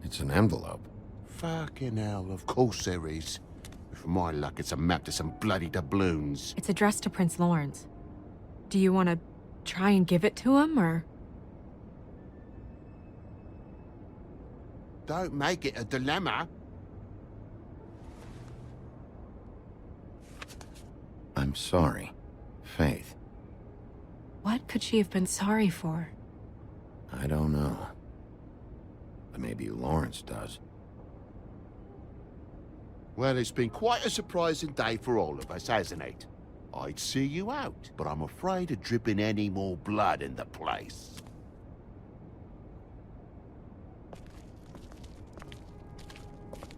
It's an envelope. Fucking hell, of course there is. For my luck, it's a map to some bloody doubloons. It's addressed to Prince Lawrence. Do you want to try and give it to him, or...? Don't make it a dilemma. I'm sorry, Faith. What could she have been sorry for? I don't know. But maybe Lawrence does. Well, it's been quite a surprising day for all of us, hasn't it? I'd see you out, but I'm afraid of dripping any more blood in the place.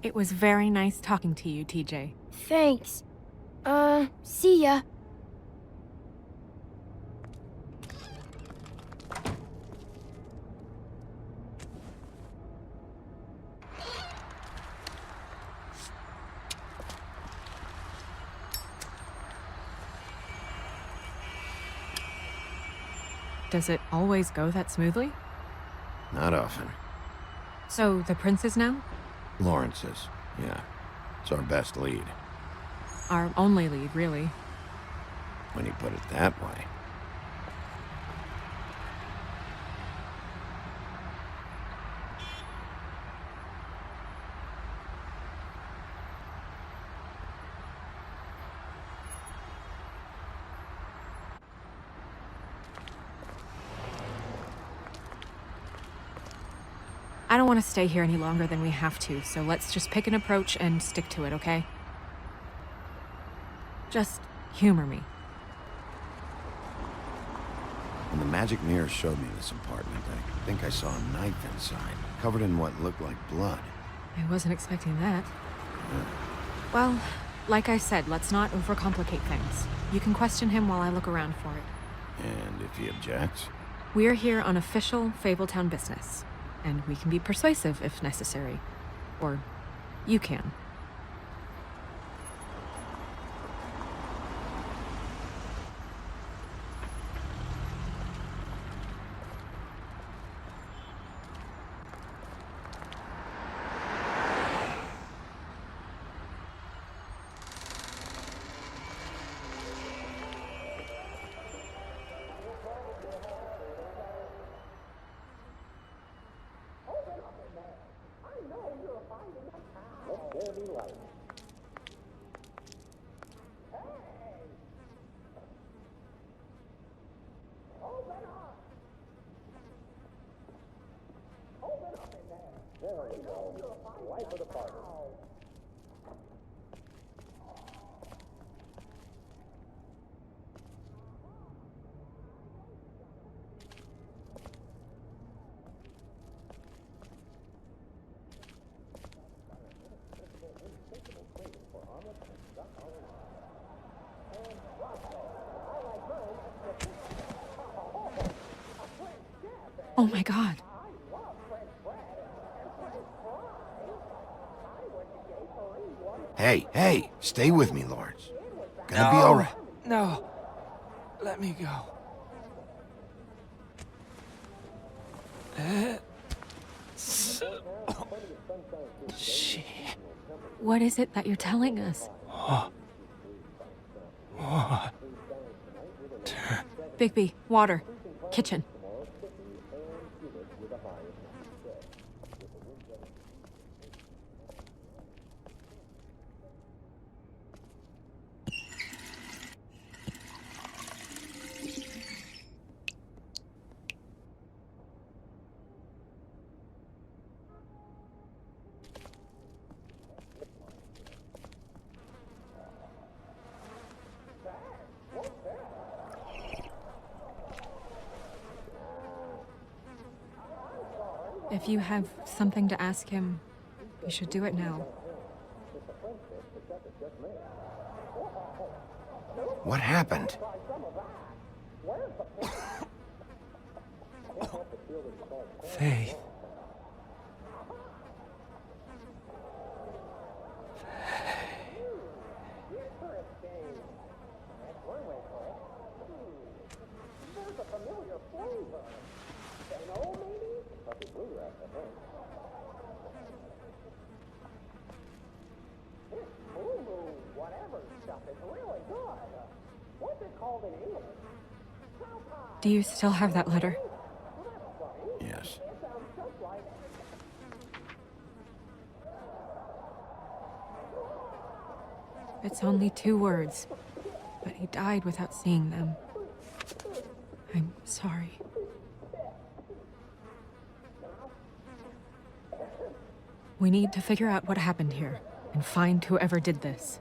It was very nice talking to you, TJ. Thanks. See ya. Does it always go that smoothly? Not often. So, the prince's now? Lawrence's, yeah. It's our best lead. Our only lead, really. When you put it that way. I don't want to stay here any longer than we have to, so let's just pick an approach and stick to it, okay? Just humor me. When the magic mirror showed me this apartment, I think I saw a knife inside, covered in what looked like blood. I wasn't expecting that. Well, like I said, let's not overcomplicate things. You can question him while I look around for it. And if he objects? We're here on official Fabletown business, and we can be persuasive if necessary. Or you can. Oh my God. Hey, stay with me, Lawrence. Gonna be all right. No. Let me go. She... What is it that you're telling us? Bigby, water. Kitchen. If you have something to ask him, you should do it now. What happened? Faith. Do you still have that letter? Yes. It's only 2 words, but he died without seeing them. I'm sorry. We need to figure out what happened here and find whoever did this.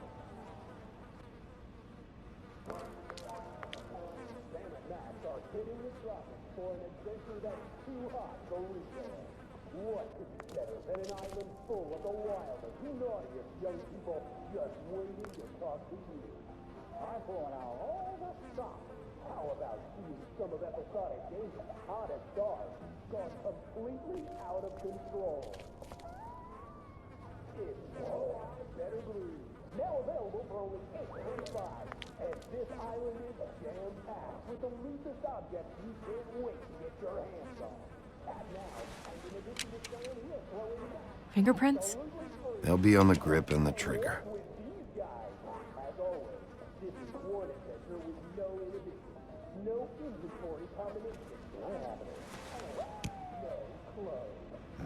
Fingerprints? They'll be on the grip and the trigger.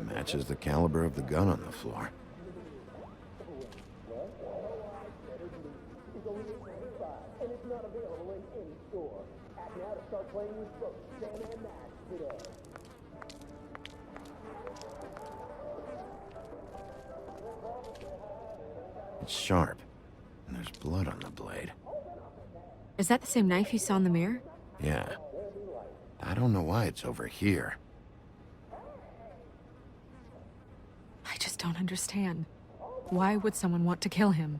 Matches the caliber of the gun on the floor. It's sharp, and there's blood on the blade. Is that the same knife you saw in the mirror? Yeah. I don't know why it's over here. I just don't understand. Why would someone want to kill him?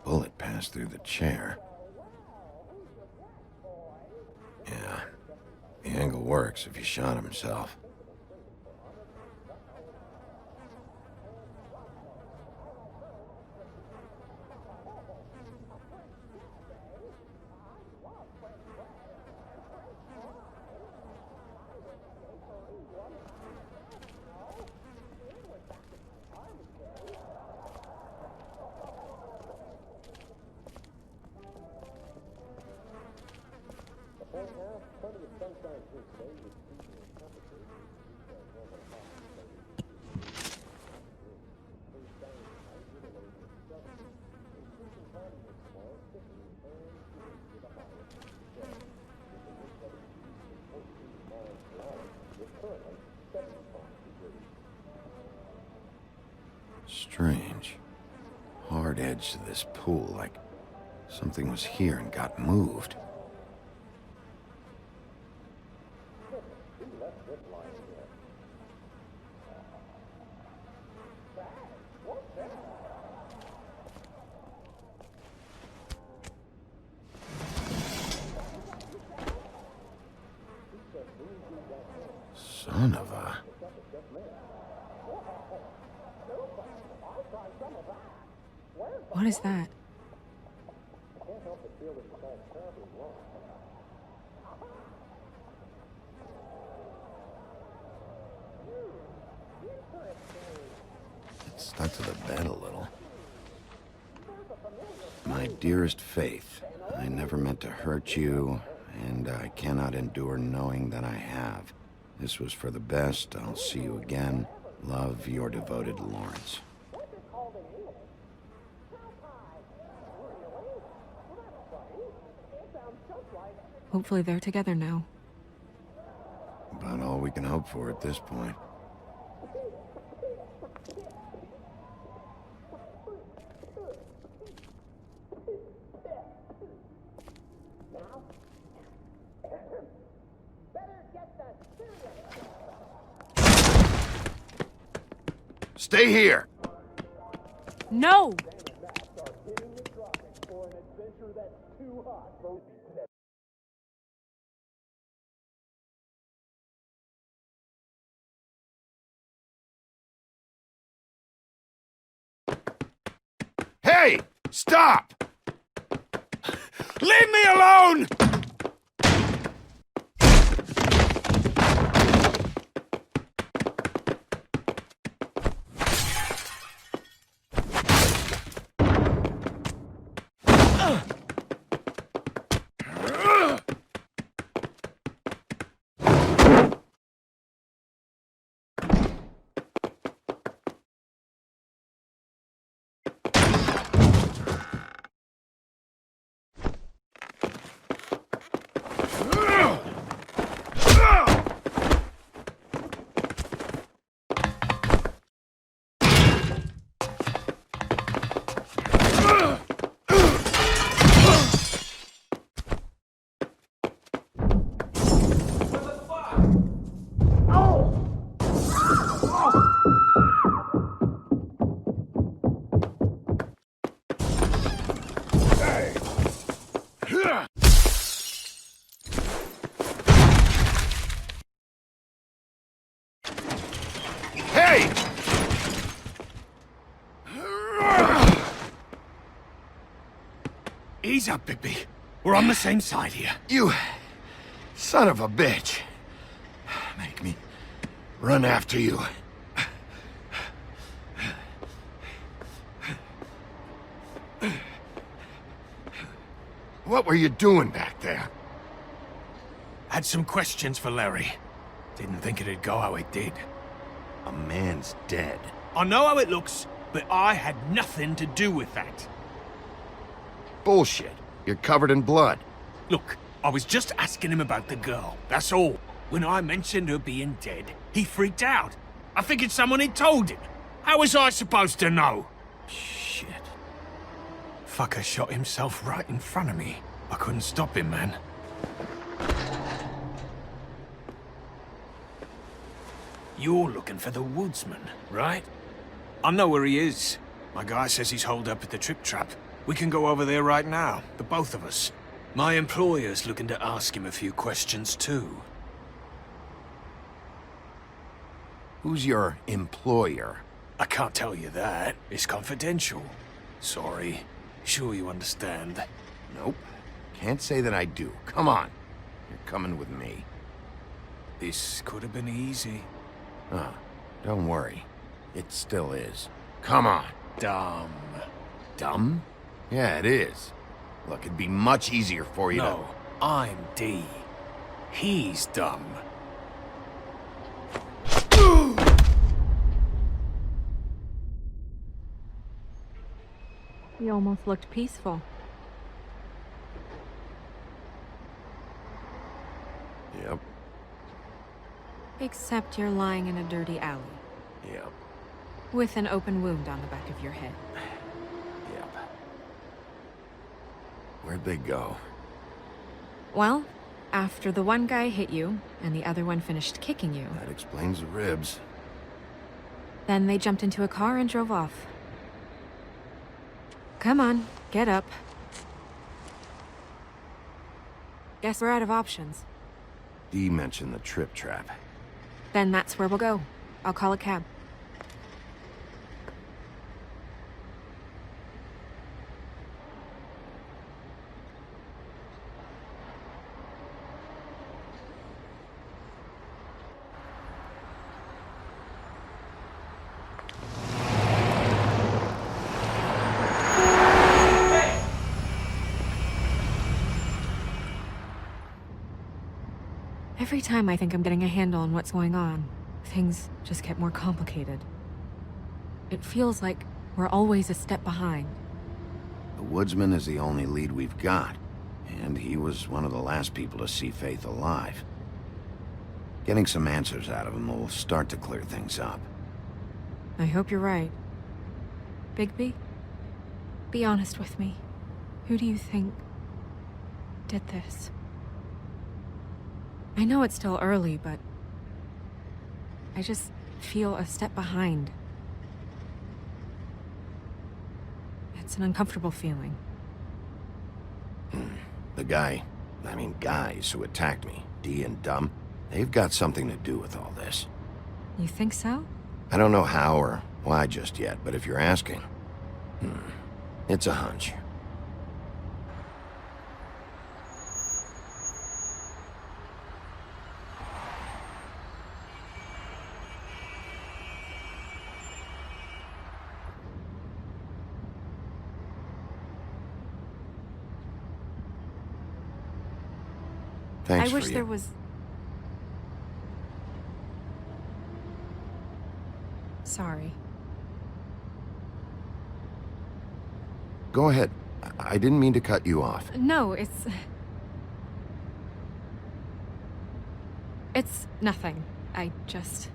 Bullet passed through the chair. Yeah. The angle works if he shot himself. Strange. Hard edge to this pool, like something was here and got moved. Son of a... What is that? It's stuck to the bed a little. My dearest Faith, I never meant to hurt you, and I cannot endure knowing that I have. This was for the best. I'll see you again. Love, your devoted Lawrence. Hopefully they're together now. About all we can hope for at this point. Stay here! No! Hey! Stop! Leave me alone! Hey! Ease up, Bigby. We're on the same side here. You son of a bitch. Make me run after you. What were you doing back there? Had some questions for Larry. Didn't think it'd go how it did. A man's dead. I know how it looks, but I had nothing to do with that. Bullshit. You're covered in blood. Look, I was just asking him about the girl, that's all. When I mentioned her being dead, he freaked out. I figured someone had told him. How was I supposed to know? Shit. Fucker shot himself right in front of me. I couldn't stop him, man. You're looking for the woodsman, right? I know where he is. My guy says he's holed up at the Trip Trap. We can go over there right now, the both of us. My employer's looking to ask him a few questions, too. Who's your employer? I can't tell you that. It's confidential. Sorry. Sure you understand. Nope. Can't say that I do. Come on. You're coming with me. This could have been easy. Oh, don't worry. It still is. Come on. Dumb. Dumb? Yeah, it is. Look, it'd be much easier for you No, I'm D. He's dumb. He almost looked peaceful. Yep. Except you're lying in a dirty alley. Yep. With an open wound on the back of your head. Yep. Where'd they go? Well, after the one guy hit you, and the other one finished kicking you, That explains the ribs. then they jumped into a car and drove off. Come on, get up. Guess we're out of options. Dee mentioned the Trip Trap. Then that's where we'll go. I'll call a cab. Every time I think I'm getting a handle on what's going on, things just get more complicated. It feels like we're always a step behind. The woodsman is the only lead we've got, and he was one of the last people to see Faith alive. Getting some answers out of him will start to clear things up. I hope you're right. Bigby, be honest with me. Who do you think did this? I know it's still early, but I just feel a step behind. It's an uncomfortable feeling. The guys who attacked me, Dee and Dumb, they've got something to do with all this. You think so? I don't know how or why just yet, but if you're asking, it's a hunch. Thanks I wish for you. there was... Sorry. Go ahead. I didn't mean to cut you off. No, it's... It's nothing. I just...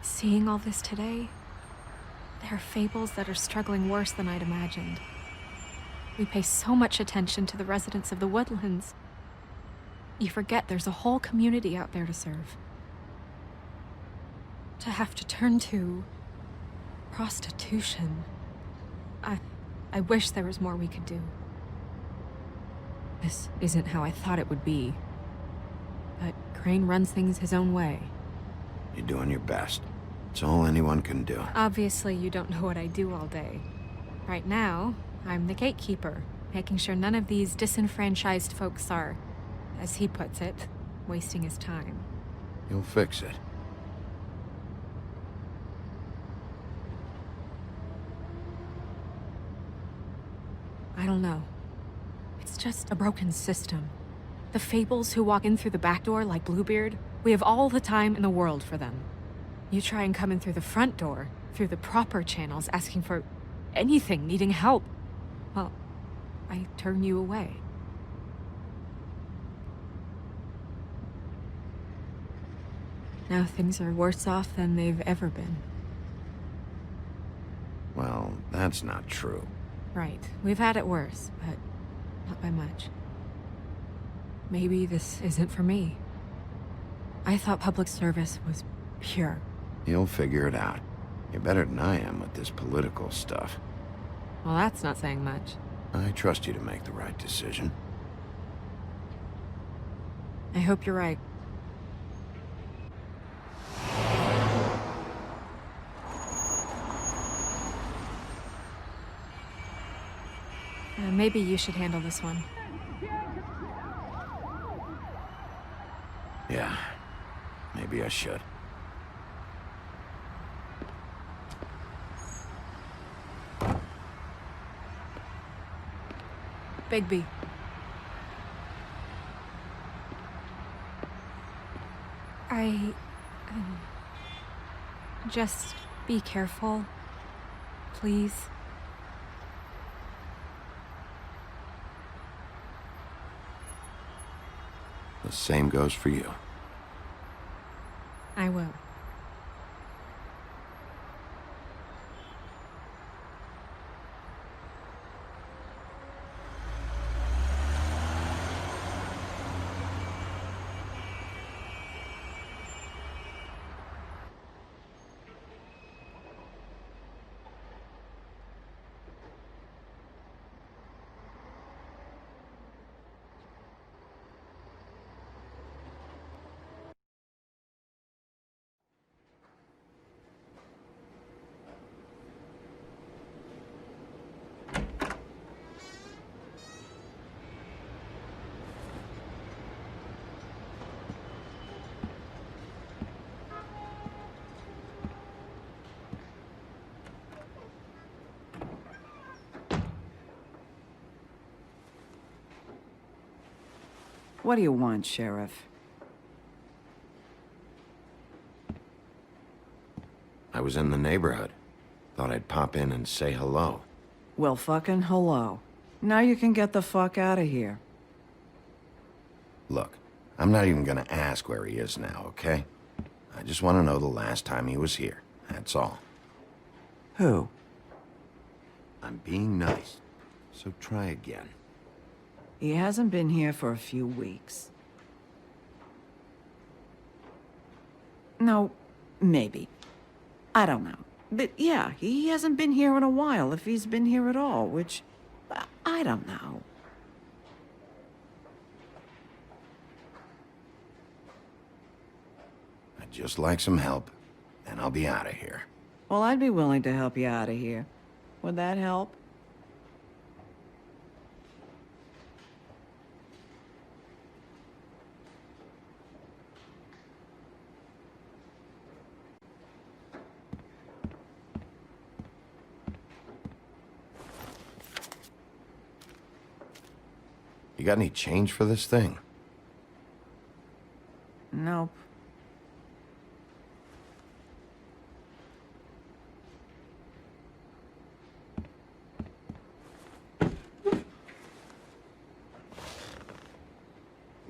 Seeing all this today, there are fables that are struggling worse than I'd imagined. We pay so much attention to the residents of the woodlands. You forget there's a whole community out there to serve. To have to turn to prostitution. I wish there was more we could do. This isn't how I thought it would be. But Crane runs things his own way. You're doing your best. It's all anyone can do. Obviously, you don't know what I do all day. Right now, I'm the gatekeeper, making sure none of these disenfranchised folks are, as he puts it, wasting his time. You'll fix it. I don't know. It's just a broken system. The fables who walk in through the back door like Bluebeard, we have all the time in the world for them. You try and come in through the front door, through the proper channels, asking for anything, needing help. Well, I turn you away. Now things are worse off than they've ever been. Well, that's not true. Right. We've had it worse, but not by much. Maybe this isn't for me. I thought public service was pure. You'll figure it out. You're better than I am with this political stuff. Well, that's not saying much. I trust you to make the right decision. I hope you're right. Maybe you should handle this one. Yeah, maybe I should. Bigby. Just be careful, please. The same goes for you. I will. What do you want, Sheriff? I was in the neighborhood. Thought I'd pop in and say hello. Well, fucking hello. Now you can get the fuck out of here. Look, I'm not even gonna ask where he is now, okay? I just want to know the last time he was here. That's all. Who? I'm being nice, so try again. He hasn't been here for a few weeks. No, maybe. I don't know. But yeah, he hasn't been here in a while, if he's been here at all, which... I don't know. I'd just like some help, and I'll be out of here. Well, I'd be willing to help you out of here. Would that help? You got any change for this thing? Nope. A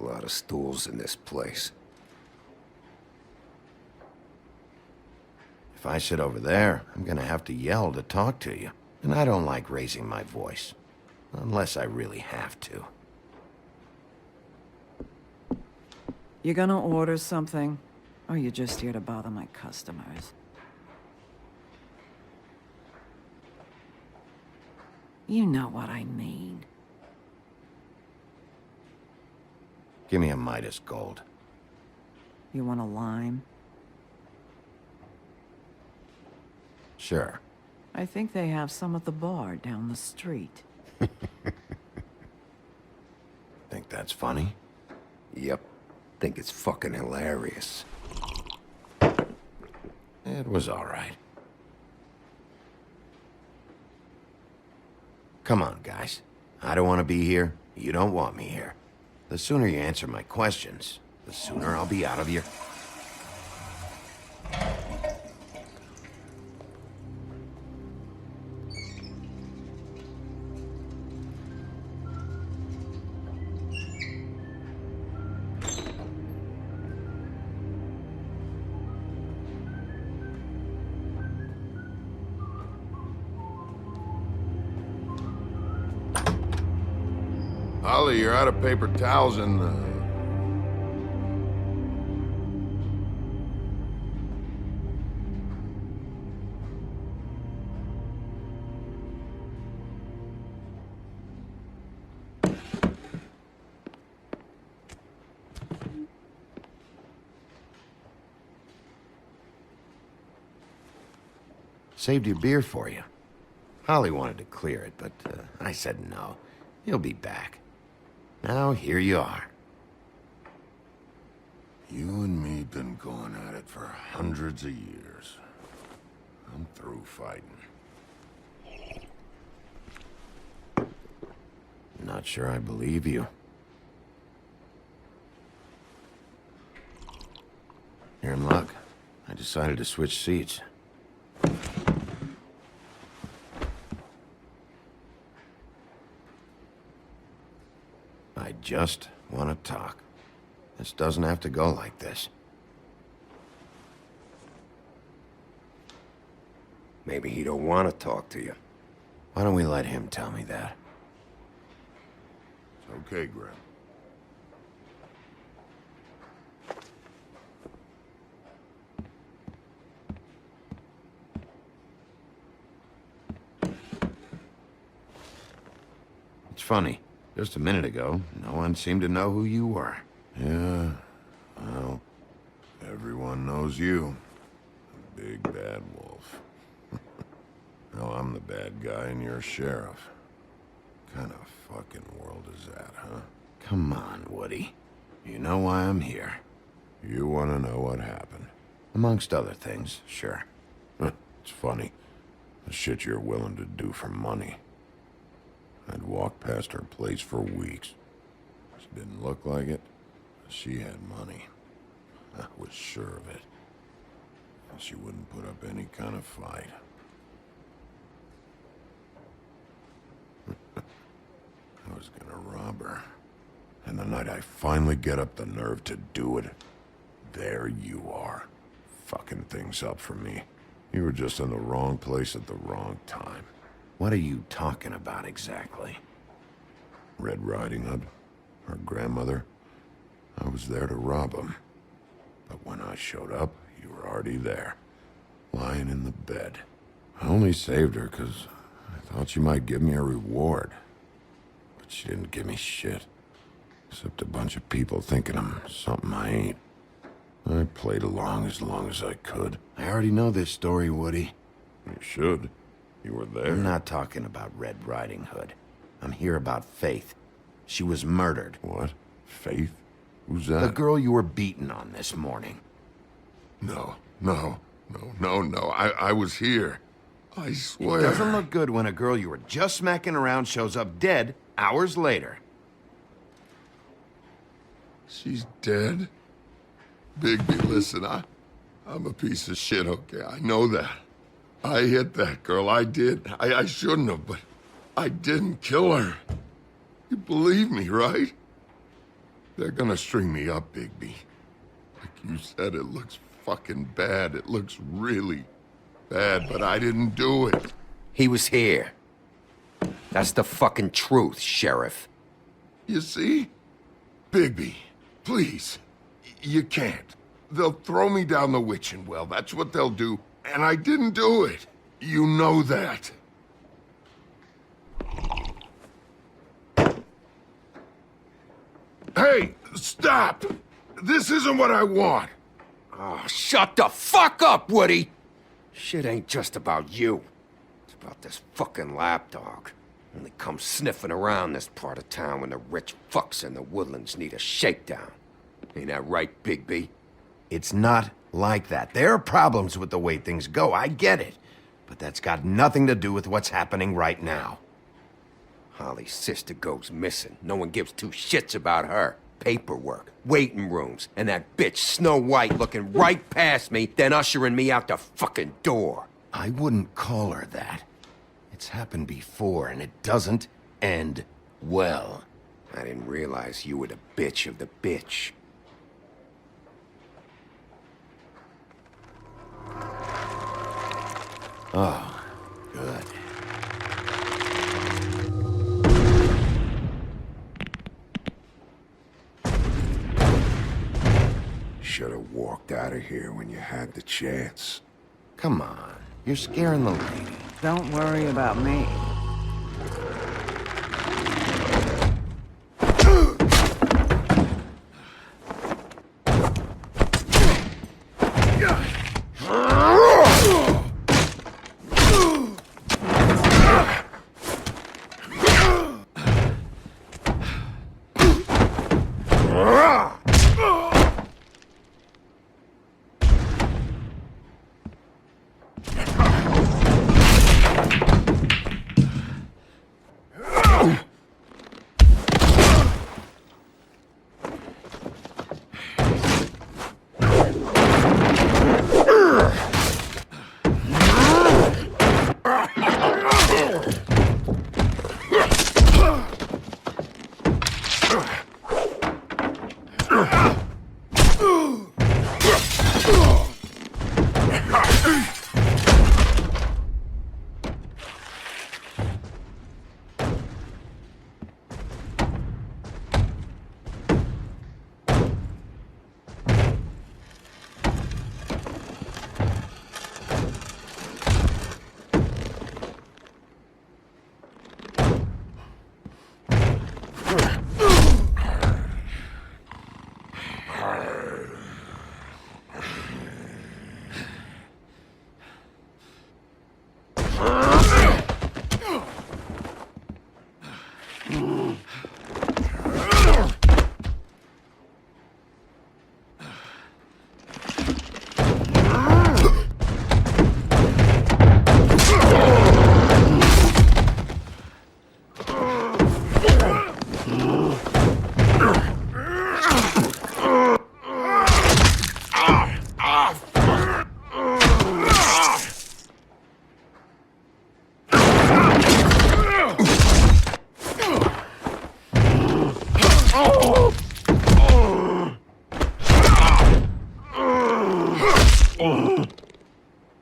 lot of stools in this place. If I sit over there, I'm gonna have to yell to talk to you. And I don't like raising my voice. Unless I really have to. You gonna order something? Or you just here to bother my customers? You know what I mean. Give me a Midas Gold. You want a lime? Sure. I think they have some at the bar down the street. Think that's funny? Yep. Think it's fucking hilarious. It was all right. Come on, guys. I don't want to be here. You don't want me here. The sooner you answer my questions, the sooner I'll be out of here. Holly, you're out of paper towels and, Saved your beer for you. Holly wanted to clear it, but I said no. He'll be back. Now, here you are. You and me been going at it for hundreds of years. I'm through fighting. Not sure I believe you. You're in luck. I decided to switch seats. I just want to talk. This doesn't have to go like this. Maybe he don't want to talk to you. Why don't we let him tell me that? It's okay, Graham. It's funny. Just a minute ago, no one seemed to know who you were. Yeah, well, everyone knows you. The big bad wolf. Now I'm the bad guy and you're sheriff. Kind of fucking world is that, huh? Come on, Woody. You know why I'm here. You want to know what happened? Amongst other things, sure. It's funny. The shit you're willing to do for money. I'd walk past her place for weeks. Just Didn't look like it. She had money. I was sure of it. She wouldn't put up any kind of fight. I was gonna rob her. And the night I finally get up the nerve to do it, there you are, fucking things up for me. You were just in the wrong place at the wrong time. What are you talking about exactly? Red Riding Hood, her grandmother. I was there to rob him. But when I showed up, you were already there, lying in the bed. I only saved her because I thought she might give me a reward. But she didn't give me shit. Except a bunch of people thinking I'm something I ain't. I played along as I could. I already know this story, Woody. You should. You were there. I'm not talking about Red Riding Hood. I'm here about Faith. She was murdered. What? Faith? Who's that? The girl you were beating on this morning. No. I was here. I swear. It doesn't look good when a girl you were just smacking around shows up dead hours later. She's dead? Bigby, listen, I'm a piece of shit, okay? I know that. I hit that girl, I did. I shouldn't have, but I didn't kill her. You believe me, right? They're gonna string me up, Bigby. Like you said, it looks fucking bad. It looks really bad, but I didn't do it. He was here. That's the fucking truth, Sheriff. You see? Bigby, please. You can't. They'll throw me down the witching well. That's what they'll do. And I didn't do it. You know that. Hey, stop! This isn't what I want. Oh, shut the fuck up, Woody! Shit ain't just about you. It's about this fucking lapdog. Only comes sniffing around this part of town when the rich fucks in the woodlands need a shakedown. Ain't that right, Bigby? It's not like that. There are problems with the way things go, I get it. But that's got nothing to do with what's happening right now. Holly's sister goes missing. No one gives two shits about her. Paperwork, waiting rooms, and that bitch Snow White looking right past me, then ushering me out the fucking door. I wouldn't call her that. It's happened before, and it doesn't end well. I didn't realize you were the bitch of the bitch. Oh, good. Should have walked out of here when you had the chance. Come on, you're scaring the lady. Don't worry about me.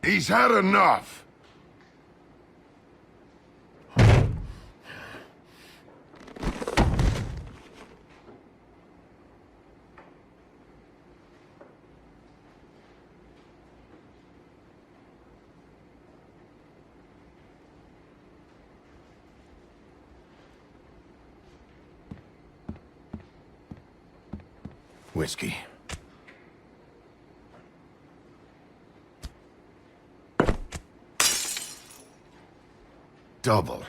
He's had enough. Whiskey. Double.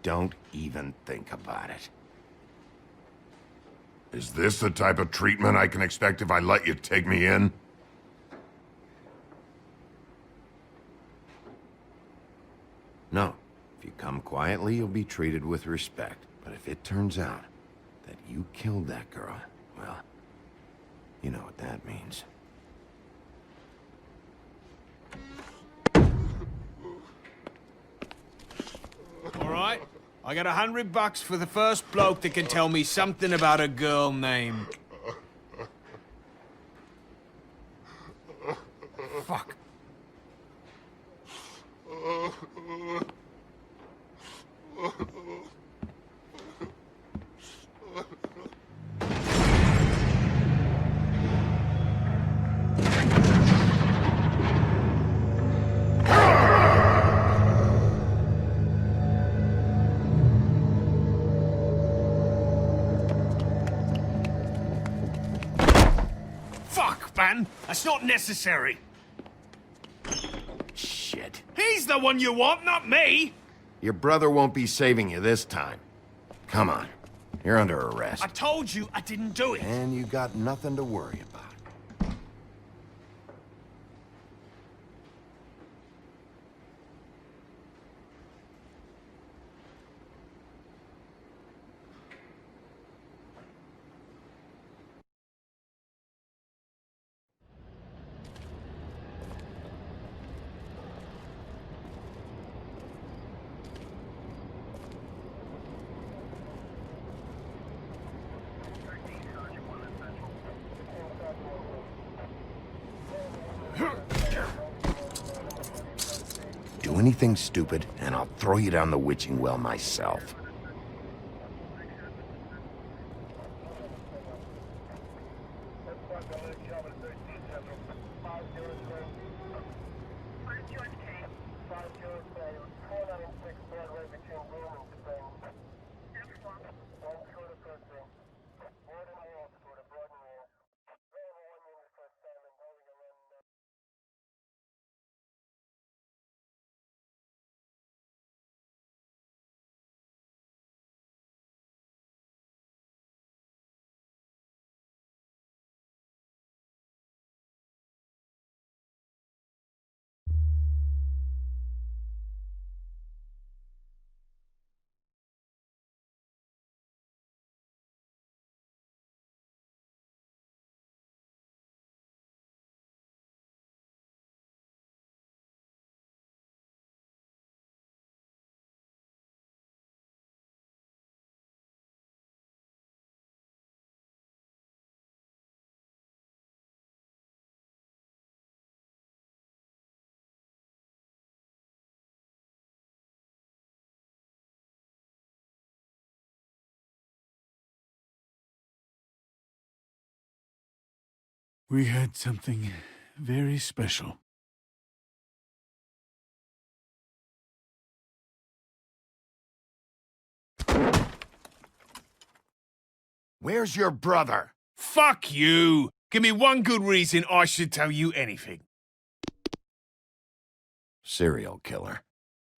Don't even think about it. Is this the type of treatment I can expect if I let you take me in? No. If you come quietly, you'll be treated with respect. But if it turns out that you killed that girl, well, you know what that means. All right. I got $100 for the first bloke that can tell me something about a girl named... Fuck. Fuck, man! That's not necessary! Shit. He's the one you want, not me! Your brother won't be saving you this time. Come on. You're under arrest. I told you I didn't do it! And you got nothing to worry about. Do anything stupid, and I'll throw you down the witching well myself. We had something very special. Where's your brother? Fuck you! Give me one good reason I should tell you anything. Serial killer.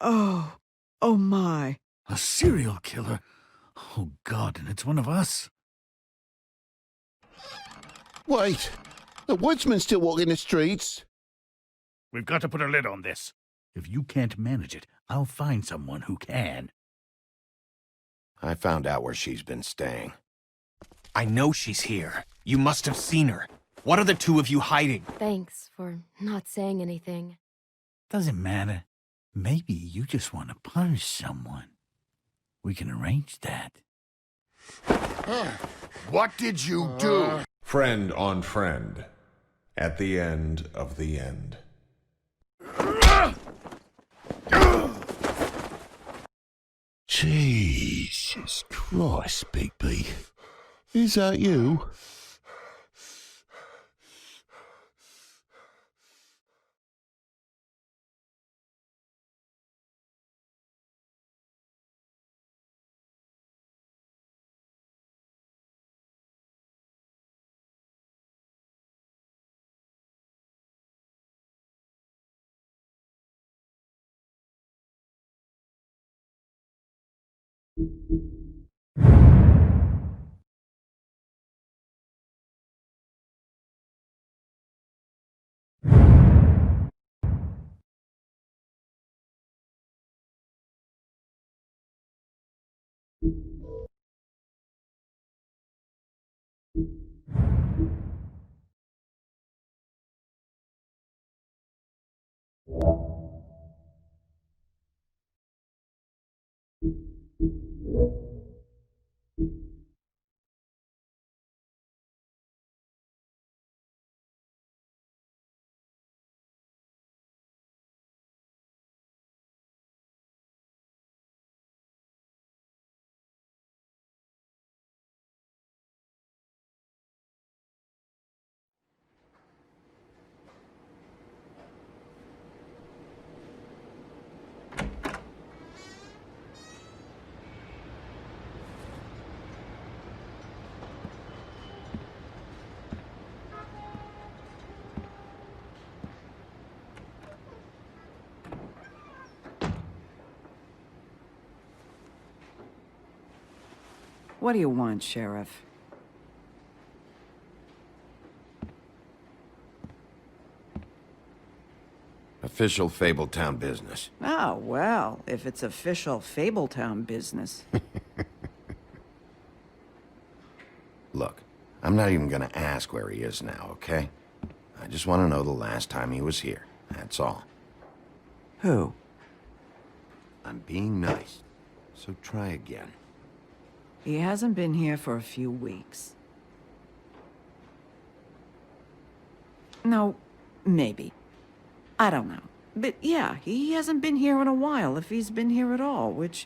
Oh, oh my. A serial killer? Oh God, and it's one of us. Wait. The woodsman's still walking the streets. We've got to put a lid on this. If you can't manage it, I'll find someone who can. I found out where she's been staying. I know she's here. You must have seen her. What are the two of you hiding? Thanks for not saying anything. Doesn't matter. Maybe you just want to punish someone. We can arrange that. What did you do? Friend on friend. At the end of the end. Jesus Christ, Bigby. Is that you? What do you want, Sheriff? Official Fabletown business. Oh, well, if it's official Fabletown business. Look, I'm not even gonna ask where he is now, okay? I just want to know the last time he was here. That's all. Who? I'm being nice, so try again. He hasn't been here for a few weeks. No, maybe. I don't know. But yeah, he hasn't been here in a while, if he's been here at all, which...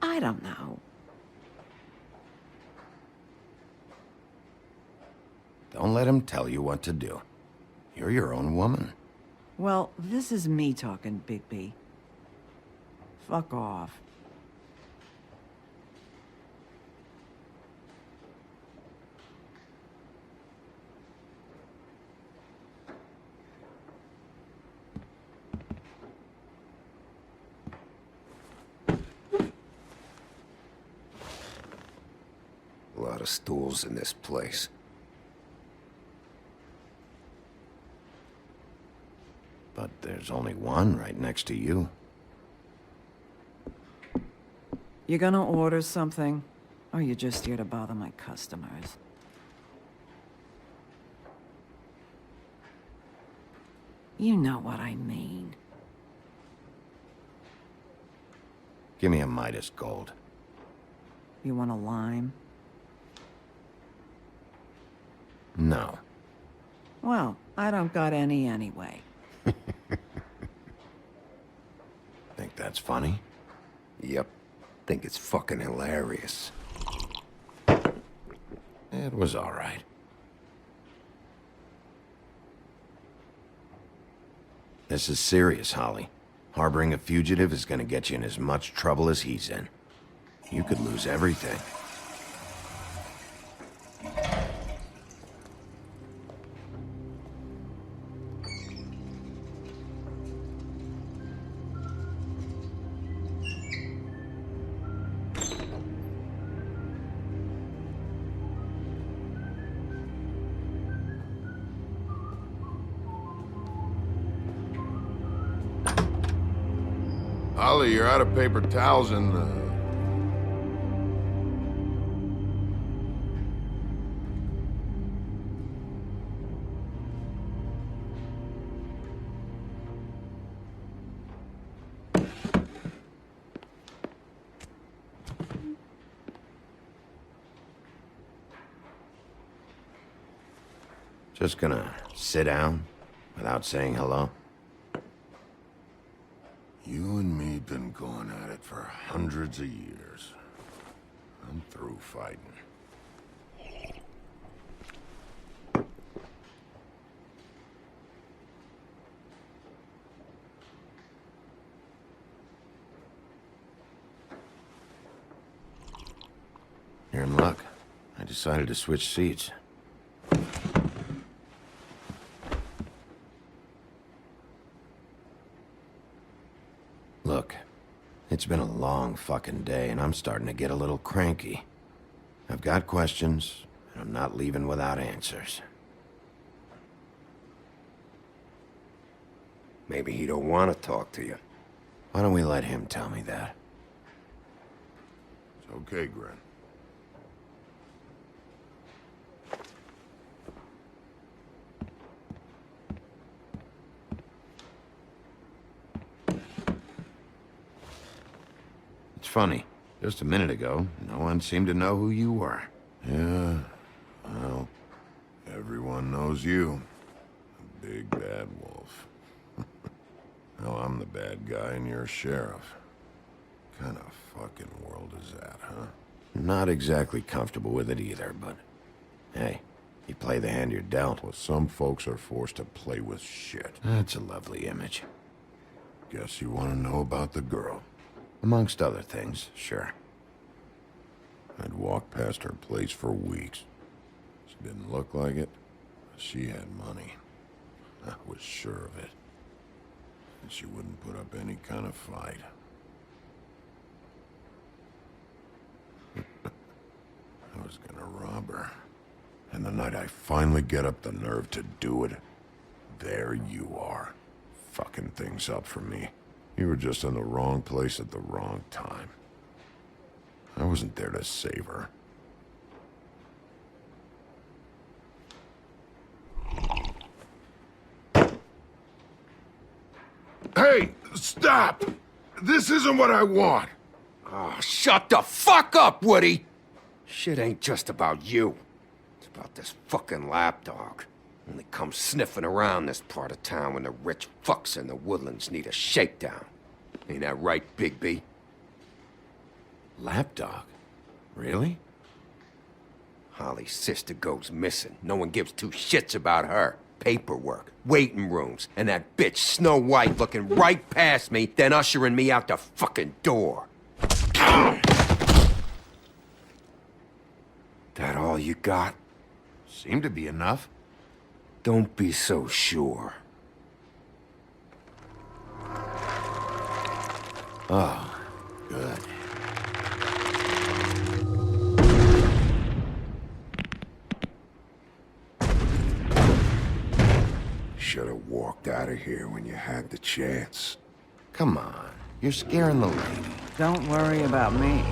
I don't know. Don't let him tell you what to do. You're your own woman. Well, this is me talking, Bigby. Fuck off. A lot of stools in this place. But there's only one right next to you. You gonna order something? Or you just here to bother my customers? You know what I mean. Give me a Midas Gold. You want a lime? No. Well, I don't got any anyway. Think that's funny? Yep. Think it's fucking hilarious. It was all right. This is serious, Holly. Harboring a fugitive is gonna get you in as much trouble as he's in. You could lose everything. Sully, you're out of paper towels in the... Just gonna sit down without saying hello? You and me been going at it for hundreds of years. I'm through fighting. You're in luck. I decided to switch seats. Look, it's been a long fucking day, and I'm starting to get a little cranky. I've got questions, and I'm not leaving without answers. Maybe he don't want to talk to you. Why don't we let him tell me that? It's okay, Gren. It's funny. Just a minute ago, no one seemed to know who you were. Yeah, well, everyone knows you. The big bad wolf. Now I'm the bad guy and you're a sheriff. What kind of fucking world is that, huh? Not exactly comfortable with it either, but... Hey, you play the hand you're dealt. Well, some folks are forced to play with shit. That's a lovely image. Guess you want to know about the girl. Amongst other things, sure. I'd walked past her place for weeks. She didn't look like it, but she had money. I was sure of it. And she wouldn't put up any kind of fight. I was gonna rob her. And the night I finally get up the nerve to do it, there you are, fucking things up for me. You were just in the wrong place at the wrong time. I wasn't there to save her. Hey, stop! This isn't what I want! Oh, shut the fuck up, Woody! Shit ain't just about you. It's about this fucking lapdog. Only comes sniffing around this part of town when the rich fucks in the woodlands need a shakedown. Ain't that right, Bigby? Lapdog? Really? Holly's sister goes missing. No one gives two shits about her. Paperwork, waiting rooms, and that bitch Snow White looking right past me, then ushering me out the fucking door. That all you got? Seemed to be enough. Don't be so sure. Oh, good. Should have walked out of here when you had the chance. Come on, you're scaring the lady. Don't worry about me.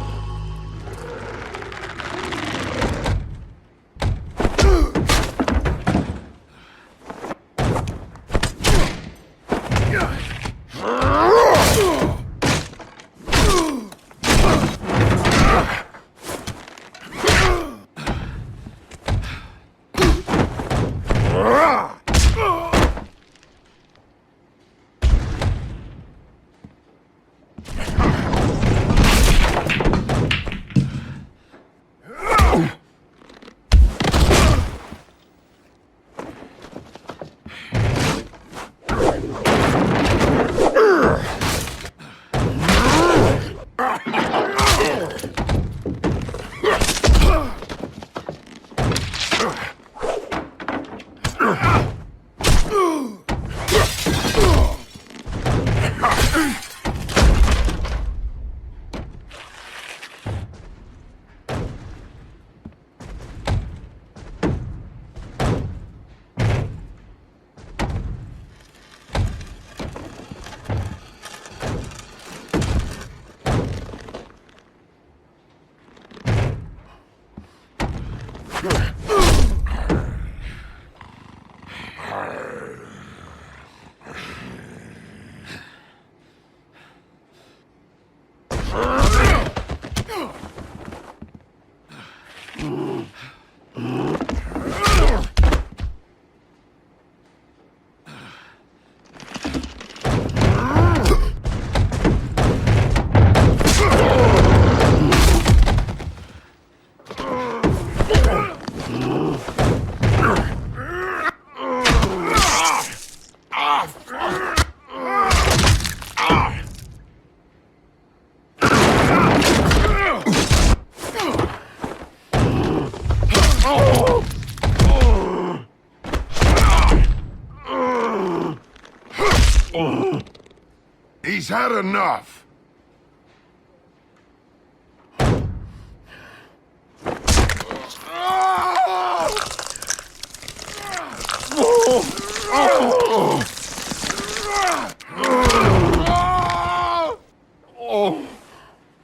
He's had enough.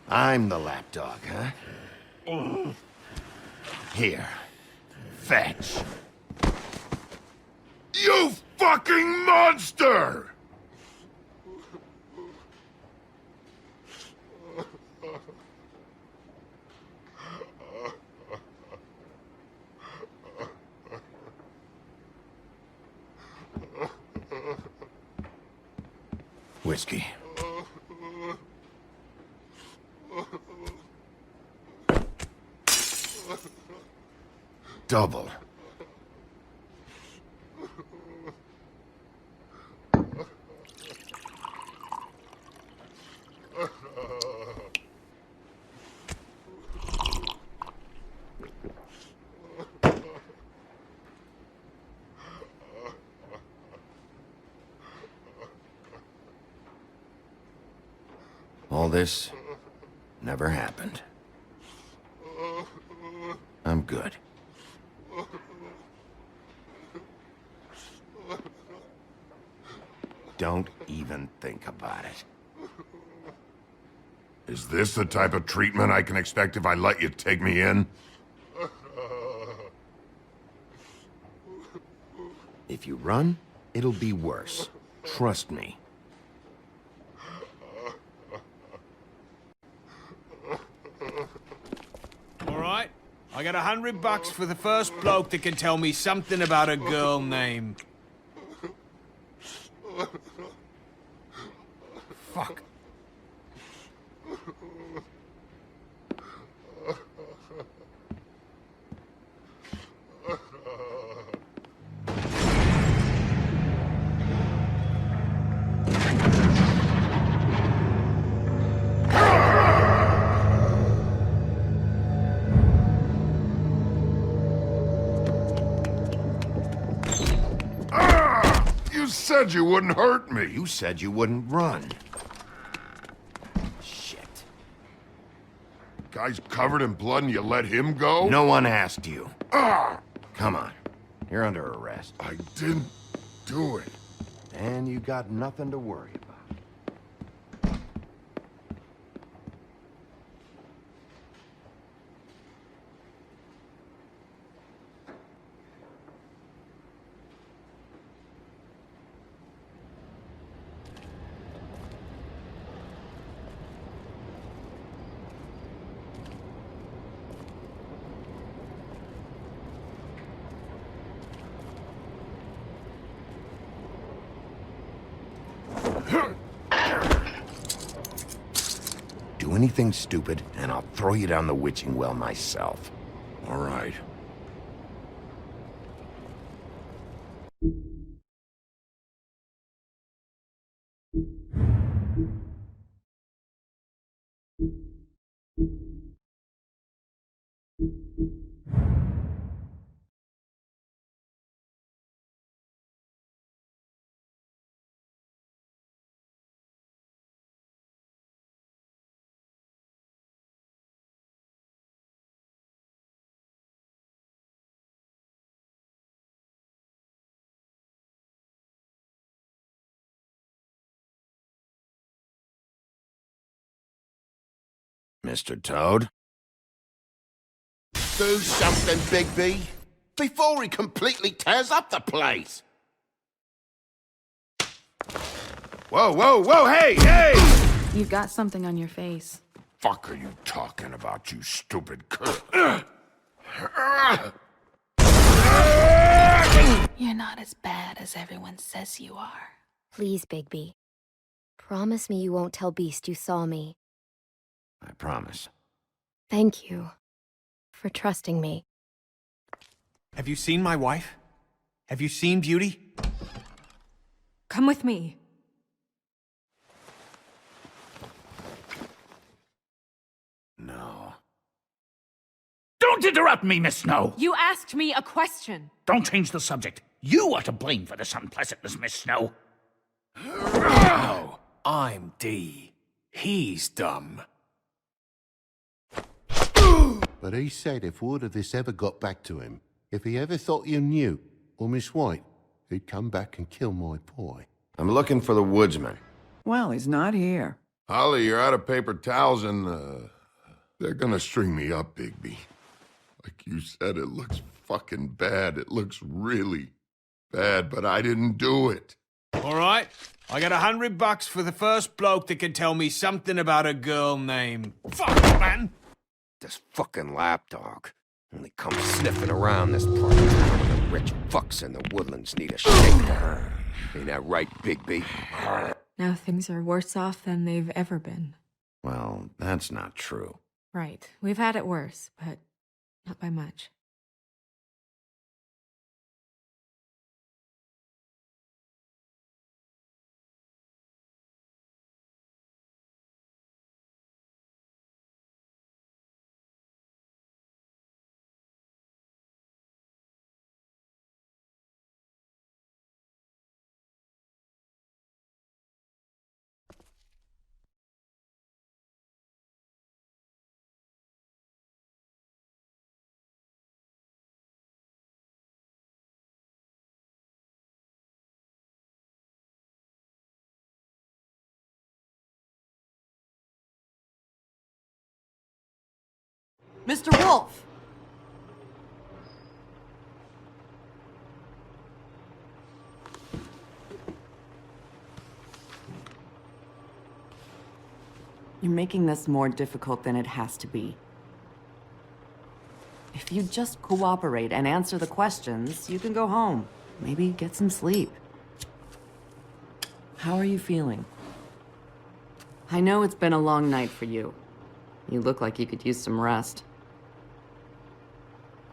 I'm the lapdog, huh? Here. Fetch. You fucking monster! Whiskey. Double. All this never happened. I'm good. Don't even think about it. Is this the type of treatment I can expect if I let you take me in? If you run, it'll be worse. Trust me. All right. I got $100 for the first bloke that can tell me something about a girl name. Fuck. You said you wouldn't hurt me. You said you wouldn't run. Shit. Guy's covered in blood and you let him go? No one asked you. Ah! Come on. You're under arrest. I didn't do it. And you got nothing to worry about. Do anything stupid, and I'll throw you down the witching well myself. All right. Mr. Toad? Do something, Bigby, before he completely tears up the place. Whoa, whoa, whoa, hey, hey! You've got something on your face. Fuck are you talking about, you stupid You're not as bad as everyone says you are. Please, Bigby. Promise me you won't tell Beast you saw me. I promise. Thank you for trusting me. Have you seen my wife? Have you seen Beauty? Come with me. No. Don't interrupt me, Miss Snow! You asked me a question. Don't change the subject. You are to blame for this unpleasantness, Miss Snow. No. I'm D. He's dumb. But he said if word of this ever got back to him, if he ever thought you knew, or Miss White, he'd come back and kill my boy. I'm looking for the woodsman. Well, he's not here. Holly, you're out of paper towels and, they're gonna string me up, Bigby. Like you said, it looks fucking bad. It looks really bad, but I didn't do it. All right, I got $100 for the first bloke that can tell me something about a girl named... Fuck, man! This fucking lapdog only comes sniffing around this part of town when the rich fucks in the woodlands need a shake to her. Ain't that right, Bigby? Now things are worse off than they've ever been. Well, that's not true. Right. We've had it worse, but not by much. Mr. Wolf! You're making this more difficult than it has to be. If you just cooperate and answer the questions, you can go home. Maybe get some sleep. How are you feeling? I know it's been a long night for you. You look like you could use some rest.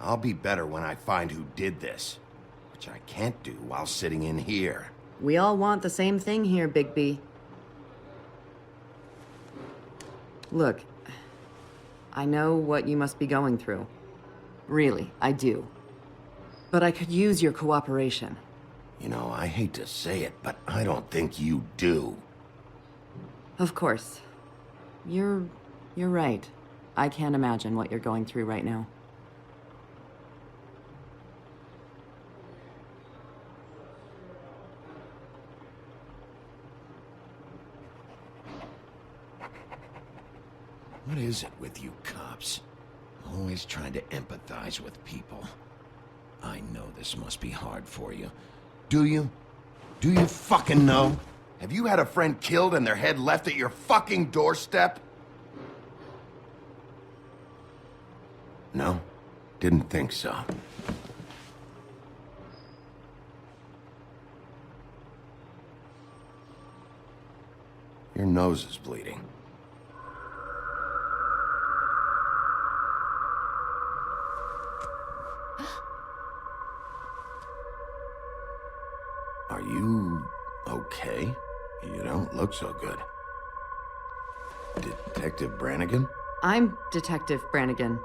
I'll be better when I find who did this, which I can't do while sitting in here. We all want the same thing here, Bigby. Look, I know what you must be going through. Really, I do. But I could use your cooperation. You know, I hate to say it, but I don't think you do. Of course. You're right. I can't imagine what you're going through right now. What is it with you cops? Always trying to empathize with people. I know this must be hard for you. Do you? Do you fucking know? Have you had a friend killed and their head left at your fucking doorstep? No? Didn't think so. Your nose is bleeding. Are you okay? You don't look so good. Detective Brannigan? I'm Detective Brannigan.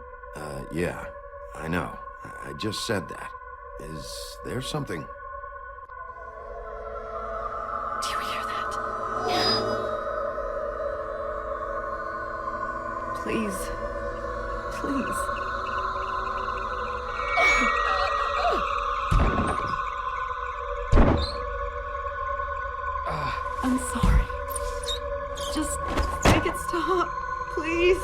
Yeah, I know. I just said that. Is there something? Do you hear that? Please. Please. I'm sorry. Just make it stop, please.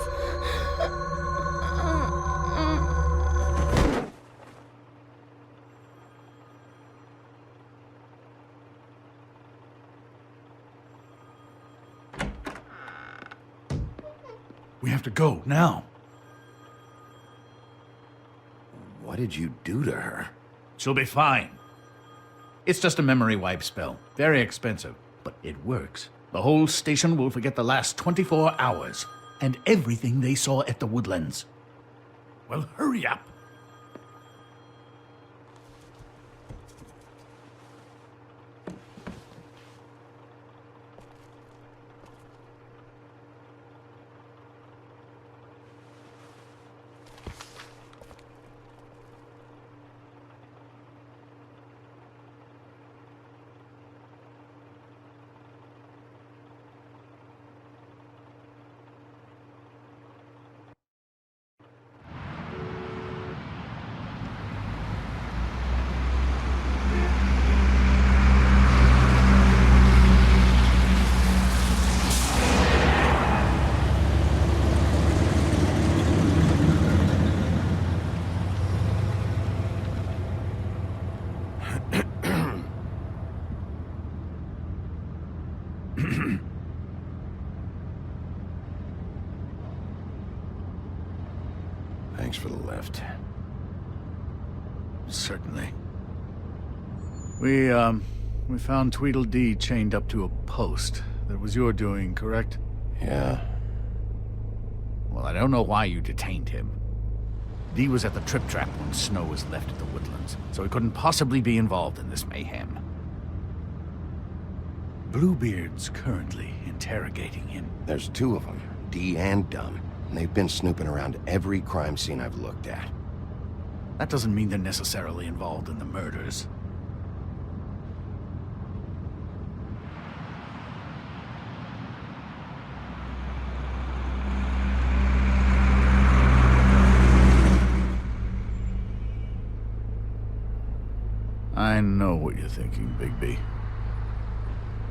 We have to go, now. What did you do to her? She'll be fine. It's just a memory wipe spell. Very expensive, but it works. The whole station will forget the last 24 hours and everything they saw at the Woodlands. Well, hurry up. Thanks for the lift. Certainly. We found Tweedledee chained up to a post. That was your doing, correct? Yeah. Well, I don't know why you detained him. Dee was at the Trip Trap when Snow was left at the Woodlands, so he couldn't possibly be involved in this mayhem. Bluebeard's currently interrogating him. There's two of them, Dee and Dumb. And they've been snooping around every crime scene I've looked at. That doesn't mean they're necessarily involved in the murders. I know what you're thinking, Bigby.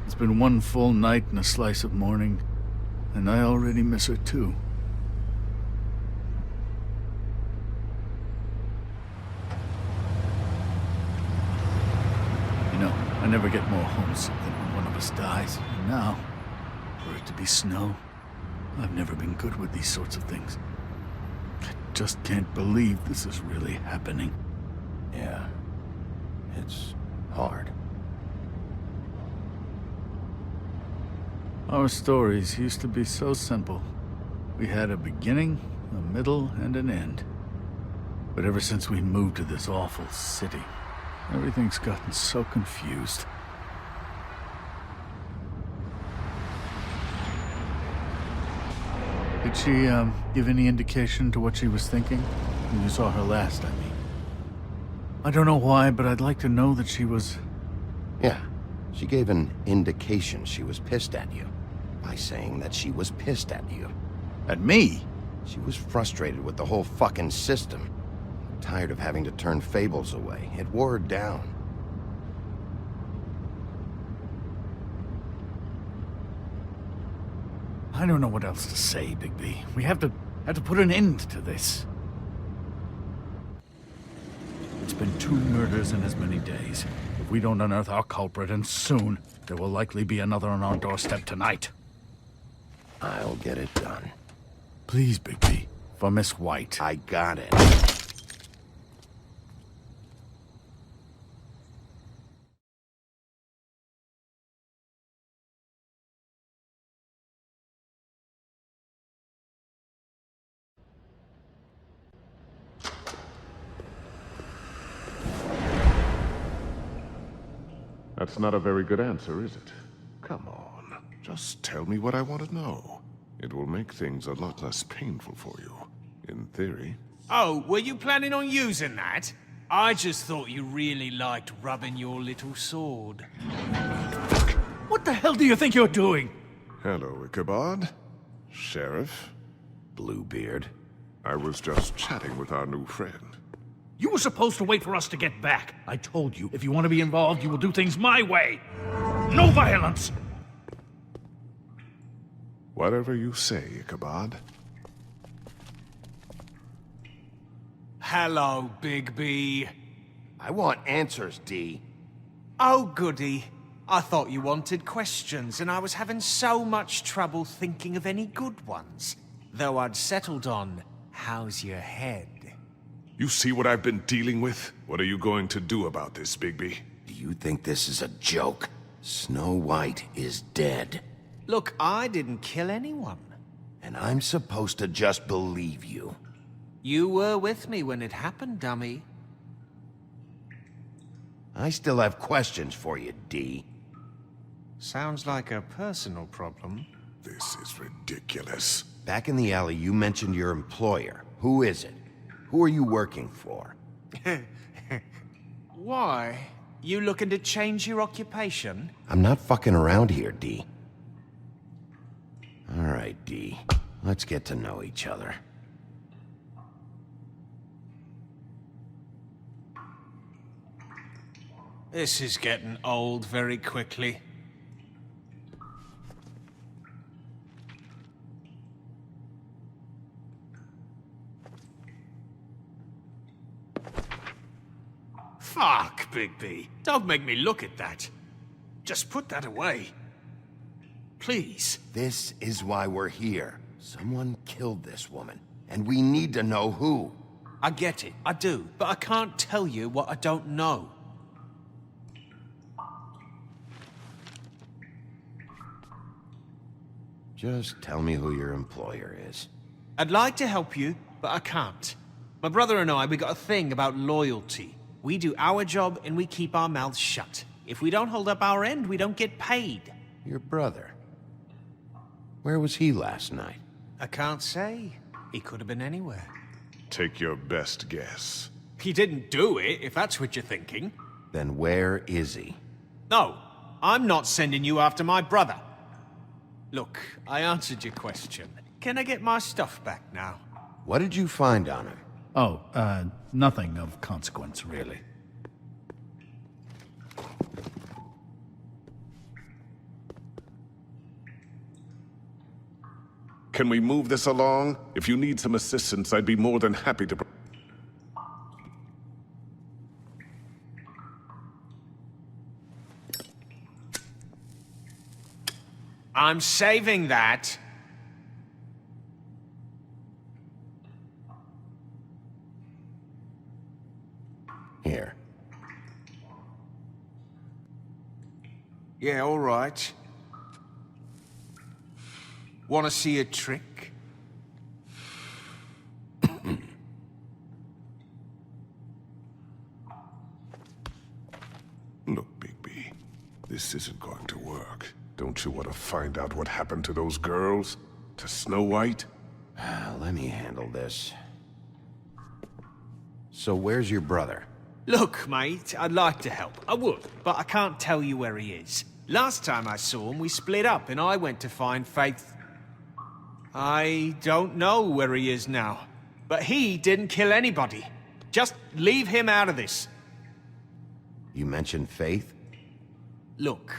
It's been one full night and a slice of morning, and I already miss her too. You know, I never get more homesick than when one of us dies. And now, for it to be Snow, I've never been good with these sorts of things. I just can't believe this is really happening. Yeah. It's hard. Our stories used to be so simple. We had a beginning, a middle, and an end. But ever since we moved to this awful city, everything's gotten so confused. Did she, give any indication to what she was thinking? When you saw her last, I mean. I don't know why, but I'd like to know that she was... Yeah. She gave an indication she was pissed at you. By saying that she was pissed at you. At me? She was frustrated with the whole fucking system. Tired of having to turn Fables away. It wore her down. I don't know what else to say, Bigby. We have to put an end to this. It's been 2 murders in as many days. If we don't unearth our culprit, and soon, there will likely be another on our doorstep tonight. I'll get it done. Please, Bigby. For Miss White. I got it. That's not a very good answer, is it? Come on, just tell me what I want to know. It will make things a lot less painful for you, in theory. Oh, were you planning on using that? I just thought you really liked rubbing your little sword. What the hell do you think you're doing? Hello, Ichabod. Sheriff. Bluebeard. I was just chatting with our new friend. You were supposed to wait for us to get back. I told you, if you want to be involved, you will do things my way. No violence! Whatever you say, Ichabod. Hello, Bigby. I want answers, Dee. Oh, goody. I thought you wanted questions, and I was having so much trouble thinking of any good ones. Though I'd settled on, how's your head? You see what I've been dealing with? What are you going to do about this, Bigby? Do you think this is a joke? Snow White is dead. Look, I didn't kill anyone. And I'm supposed to just believe you. You were with me when it happened, dummy. I still have questions for you, Dee. Sounds like a personal problem. This is ridiculous. Back in the alley, you mentioned your employer. Who is it? Who are you working for? Why? You looking to change your occupation? I'm not fucking around here, Dee. All right, Dee. Let's get to know each other. This is getting old very quickly. Fuck, Bigby. Don't make me look at that. Just put that away. Please. This is why we're here. Someone killed this woman, and we need to know who. I get it, I do. But I can't tell you what I don't know. Just tell me who your employer is. I'd like to help you, but I can't. My brother and I, we got a thing about loyalty. We do our job and we keep our mouths shut. If we don't hold up our end, we don't get paid. Your brother? Where was he last night? I can't say. He could have been anywhere. Take your best guess. He didn't do it, if that's what you're thinking. Then where is he? No, I'm not sending you after my brother. Look, I answered your question. Can I get my stuff back now? What did you find on him? Oh, nothing of consequence, really. Can we move this along? If you need some assistance, I'd be more than happy to... I'm saving that. Here. Yeah, all right. Want to see a trick? Look, Bigby, this isn't going to work. Don't you want to find out what happened to those girls? To Snow White? Let me handle this. So where's your brother? Look, mate, I'd like to help. I would, but I can't tell you where he is. Last time I saw him, we split up and I went to find Faith. I don't know where he is now, but he didn't kill anybody. Just leave him out of this. You mentioned Faith? Look,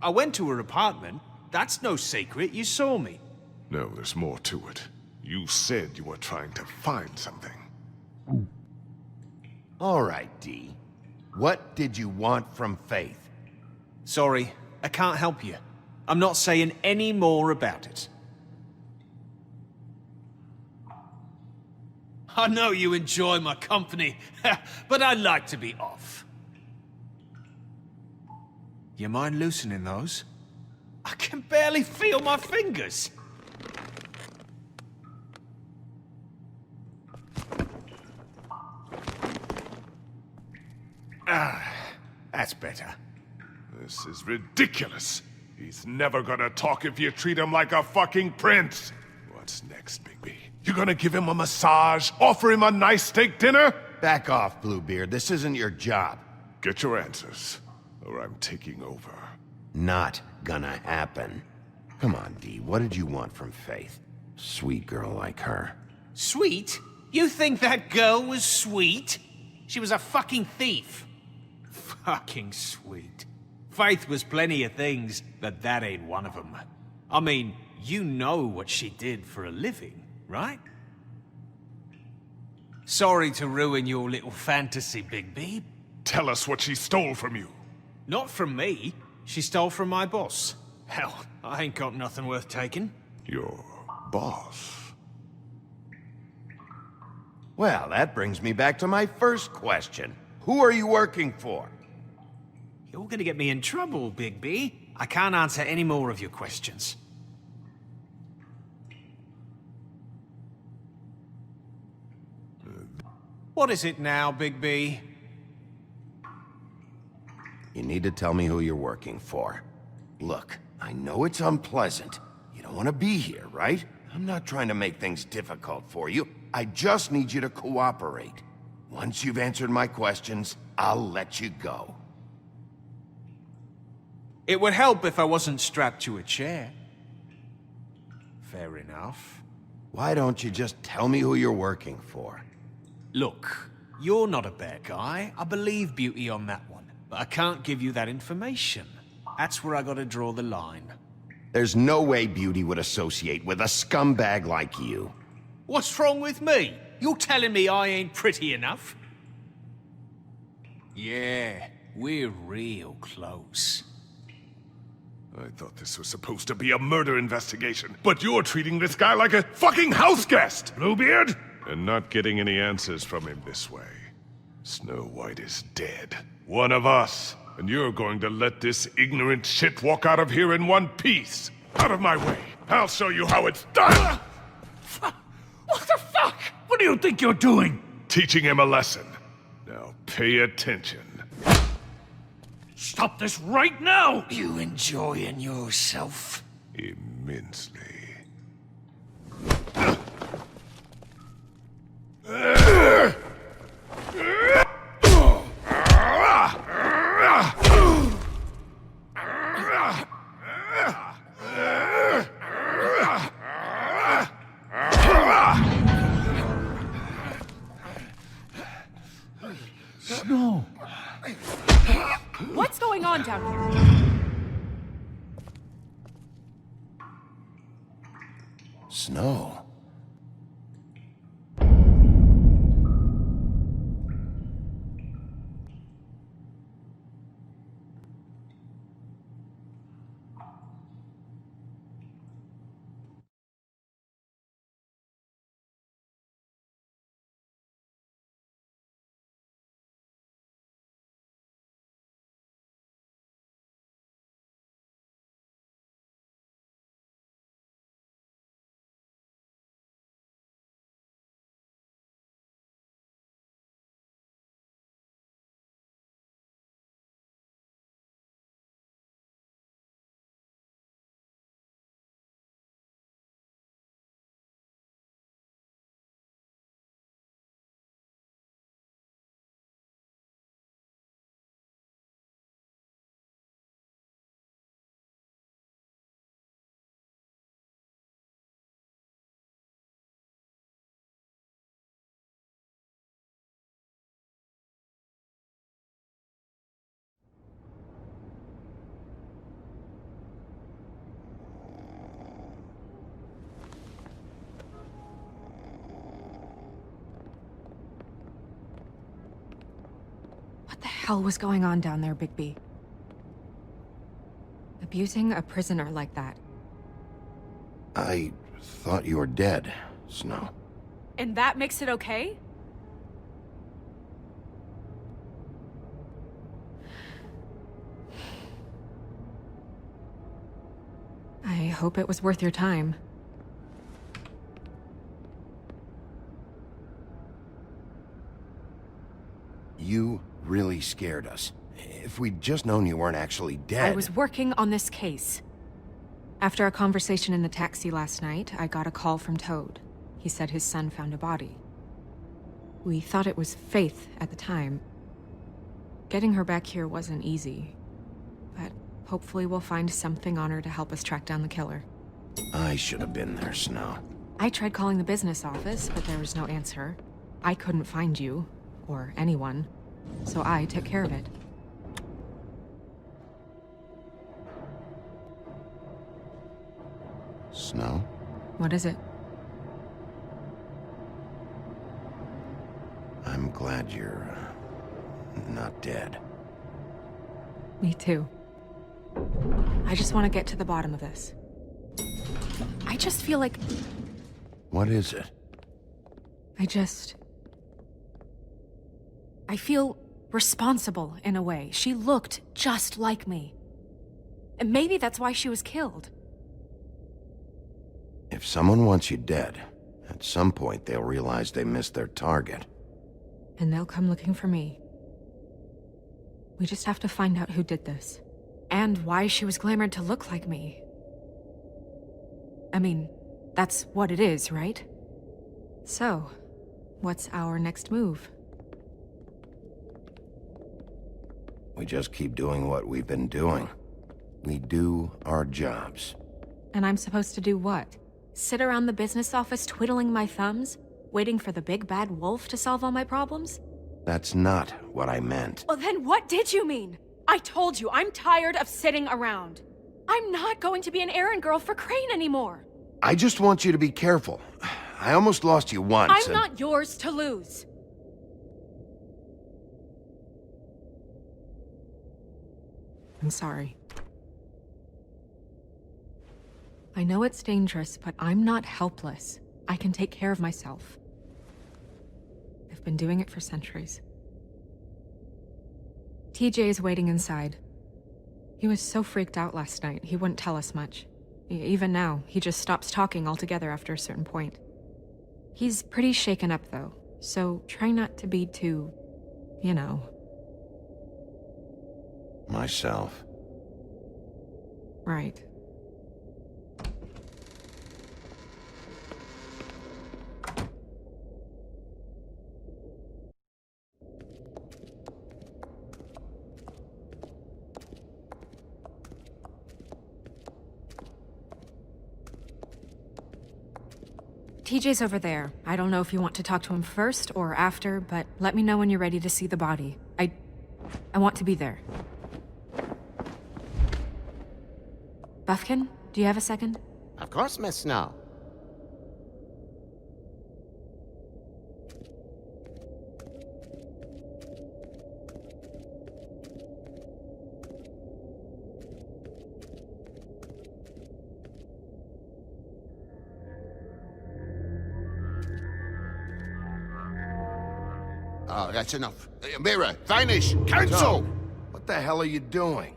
I went to her apartment. That's no secret. You saw me. No, there's more to it. You said you were trying to find something. All right, D. What did you want from Faith? Sorry, I can't help you. I'm not saying any more about it. I know you enjoy my company, but I'd like to be off. You mind loosening those? I can barely feel my fingers. Ah, that's better. This is ridiculous. He's never gonna talk if you treat him like a fucking prince. What's next, Bigby? You gonna give him a massage? Offer him a nice steak dinner? Back off, Bluebeard. This isn't your job. Get your answers, or I'm taking over. Not gonna happen. Come on, D. What did you want from Faith? Sweet girl like her. Sweet? You think that girl was sweet? She was a fucking thief. Fucking sweet. Faith was plenty of things, but that ain't one of them. I mean, you know what she did for a living, right? Sorry to ruin your little fantasy, Bigby. Tell us what she stole from you. Not from me. She stole from my boss. Hell, I ain't got nothing worth taking. Your boss? Well, that brings me back to my first question. Who are you working for? You're gonna get me in trouble, Bigby. I can't answer any more of your questions. What is it now, Bigby? You need to tell me who you're working for. Look, I know it's unpleasant. You don't want to be here, right? I'm not trying to make things difficult for you. I just need you to cooperate. Once you've answered my questions, I'll let you go. It would help if I wasn't strapped to a chair. Fair enough. Why don't you just tell me who you're working for? Look, you're not a bad guy. I believe Beauty on that one. But I can't give you that information. That's where I gotta draw the line. There's no way Beauty would associate with a scumbag like you. What's wrong with me? You're telling me I ain't pretty enough? Yeah, we're real close. I thought this was supposed to be a murder investigation, but you're treating this guy like a fucking house guest, Bluebeard! and not getting any answers from him this way. Snow White is dead. One of us. And you're going to let this ignorant shit walk out of here in one piece. Out of my way. I'll show you how it's done. What the fuck? What do you think you're doing? Teaching him a lesson. Now pay attention. Stop this right now! You enjoying yourself? Immensely. Snow! What's going on down here? Snow? What the hell was going on down there, Bigby? Abusing a prisoner like that. I thought you were dead, Snow. And that makes it okay? I hope it was worth your time. You really scared us. If we'd just known you weren't actually dead... I was working on this case. After a conversation in the taxi last night, I got a call from Toad. He said his son found a body. We thought it was Faith at the time. Getting her back here wasn't easy. But hopefully we'll find something on her to help us track down the killer. I should have been there, Snow. I tried calling the business office, but there was no answer. I couldn't find you, or anyone, so I took care of it. Snow? What is it? I'm glad you're... not dead. Me too. I just want to get to the bottom of this. I just feel like... What is it? I feel responsible in a way. She looked just like me. And maybe that's why she was killed. If someone wants you dead, at some point they'll realize they missed their target. And they'll come looking for me. We just have to find out who did this. And why she was glamored to look like me. I mean, that's what it is, right? So, what's our next move? We just keep doing what we've been doing. We do our jobs. And I'm supposed to do what? Sit around the business office twiddling my thumbs? Waiting for the big bad wolf to solve all my problems? That's not what I meant. Well, then what did you mean? I told you, I'm tired of sitting around. I'm not going to be an errand girl for Crane anymore. I just want you to be careful. I almost lost you once. I'm not yours to lose. I'm sorry. I know it's dangerous, but I'm not helpless. I can take care of myself. They've been doing it for centuries. TJ is waiting inside. He was so freaked out last night, he wouldn't tell us much. Even now, he just stops talking altogether after a certain point. He's pretty shaken up, though, so try not to be too, you know. Myself. Right. TJ's over there. I don't know if you want to talk to him first or after, but let me know when you're ready to see the body. I want to be there. Buffkin, do you have a second? Of course, Miss Snow. Oh, that's enough. Mirror, vanish, cancel! Toad, what the hell are you doing?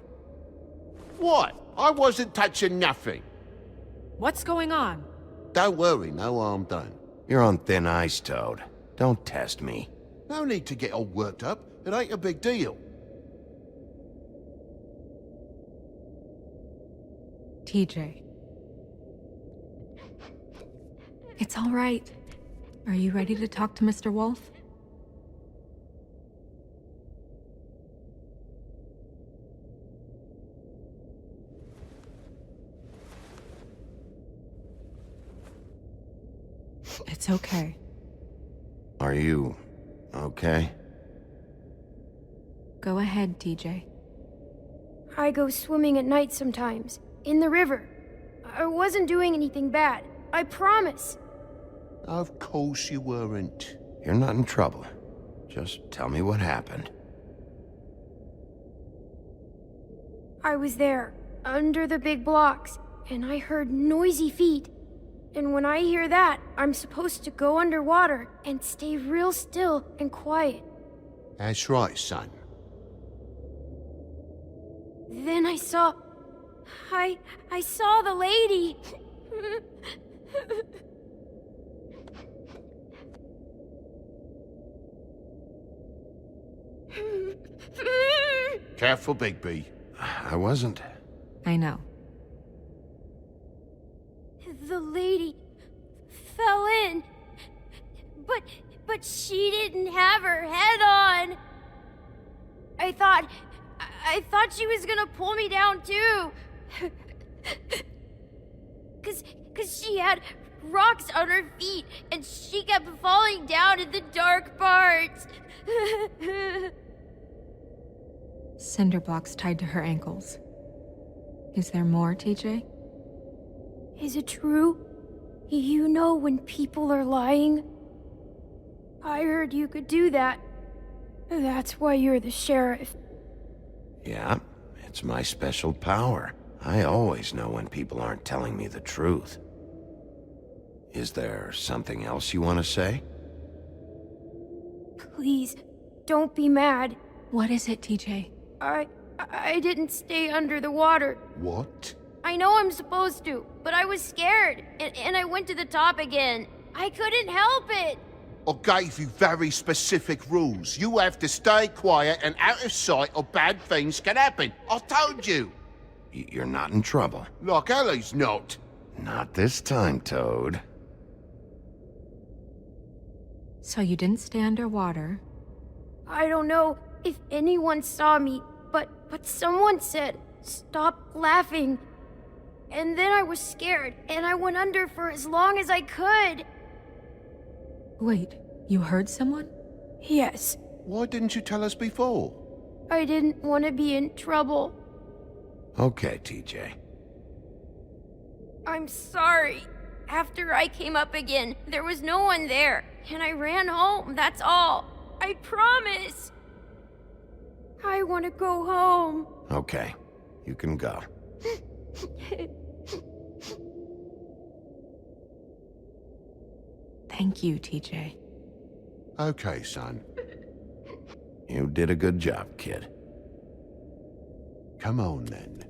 What? I wasn't touching nothing. What's going on? Don't worry, no harm done. You're on thin ice, Toad. Don't test me. No need to get all worked up. It ain't a big deal. TJ. It's all right. Are you ready to talk to Mr. Wolf? It's okay. Are you okay? Go ahead, TJ. I go swimming at night sometimes, in the river. I wasn't doing anything bad. I promise. Of course you weren't. You're not in trouble. Just tell me what happened. I was there, under the big blocks, and I heard noisy feet. And when I hear that, I'm supposed to go underwater and stay real still and quiet. That's right, son. Then I saw... I saw the lady. Careful, Bigby. I wasn't. I know. The lady fell in. But she didn't have her head on. I thought she was gonna pull me down too. Cause she had rocks on her feet and she kept falling down in the dark parts. Cinder blocks tied to her ankles. Is there more, TJ? Is it true? You know when people are lying? I heard you could do that. That's why you're the sheriff. Yeah, it's my special power. I always know when people aren't telling me the truth. Is there something else you want to say? Please, don't be mad. What is it, TJ? I didn't stay under the water. What? I know I'm supposed to, but I was scared, and I went to the top again. I couldn't help it. I gave you very specific rules. You have to stay quiet and out of sight or bad things can happen. I told you. You're not in trouble. Like Ellie's not. Not this time, Toad. So you didn't stay underwater? I don't know if anyone saw me, but someone said, "Stop laughing." And then I was scared, and I went under for as long as I could. Wait, you heard someone? Yes. Why didn't you tell us before? I didn't want to be in trouble. Okay, TJ. I'm sorry. After I came up again, there was no one there, and I ran home, that's all. I promise. I want to go home. Okay, you can go. Thank you, TJ. Okay, son. You did a good job, kid. Come on, then.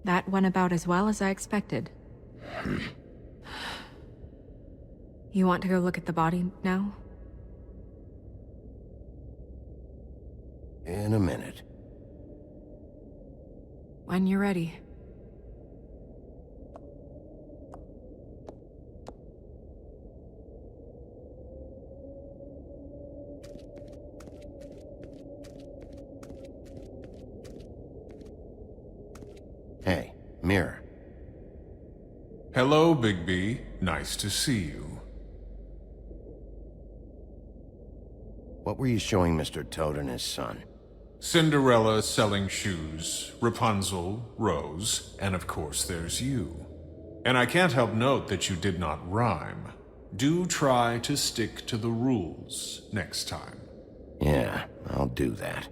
That went about as well as I expected. You want to go look at the body now? In a minute. When you're ready. Hey, Mirror. Hello, Bigby. Nice to see you. What were you showing Mr. Toad and his son? Cinderella selling shoes, Rapunzel, Rose, and of course there's you. And I can't help note that you did not rhyme. Do try to stick to the rules next time. Yeah, I'll do that.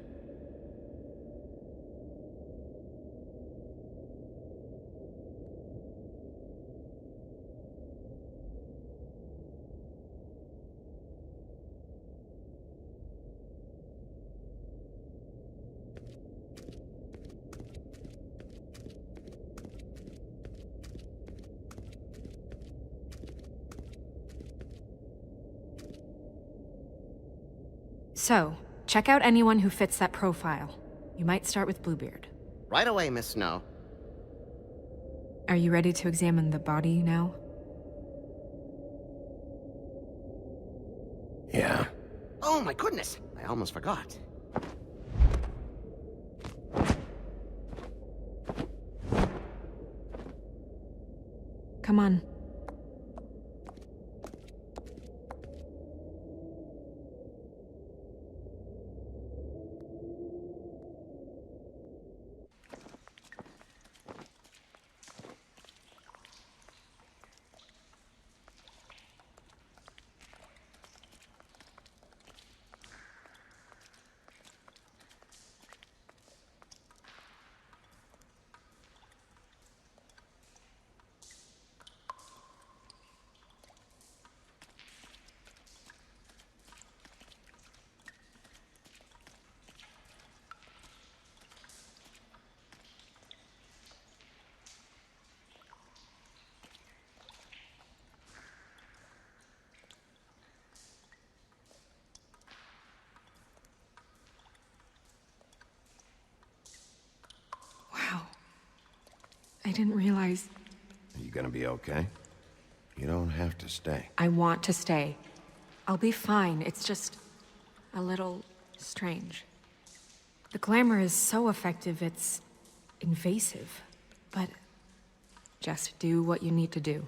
So, check out anyone who fits that profile. You might start with Bluebeard. Right away, Miss Snow. Are you ready to examine the body now? Yeah. Oh my goodness! I almost forgot. Come on. Wow. I didn't realize... Are you gonna be okay? You don't have to stay. I want to stay. I'll be fine. It's just... a little... strange. The glamour is so effective, it's... invasive. But... just do what you need to do.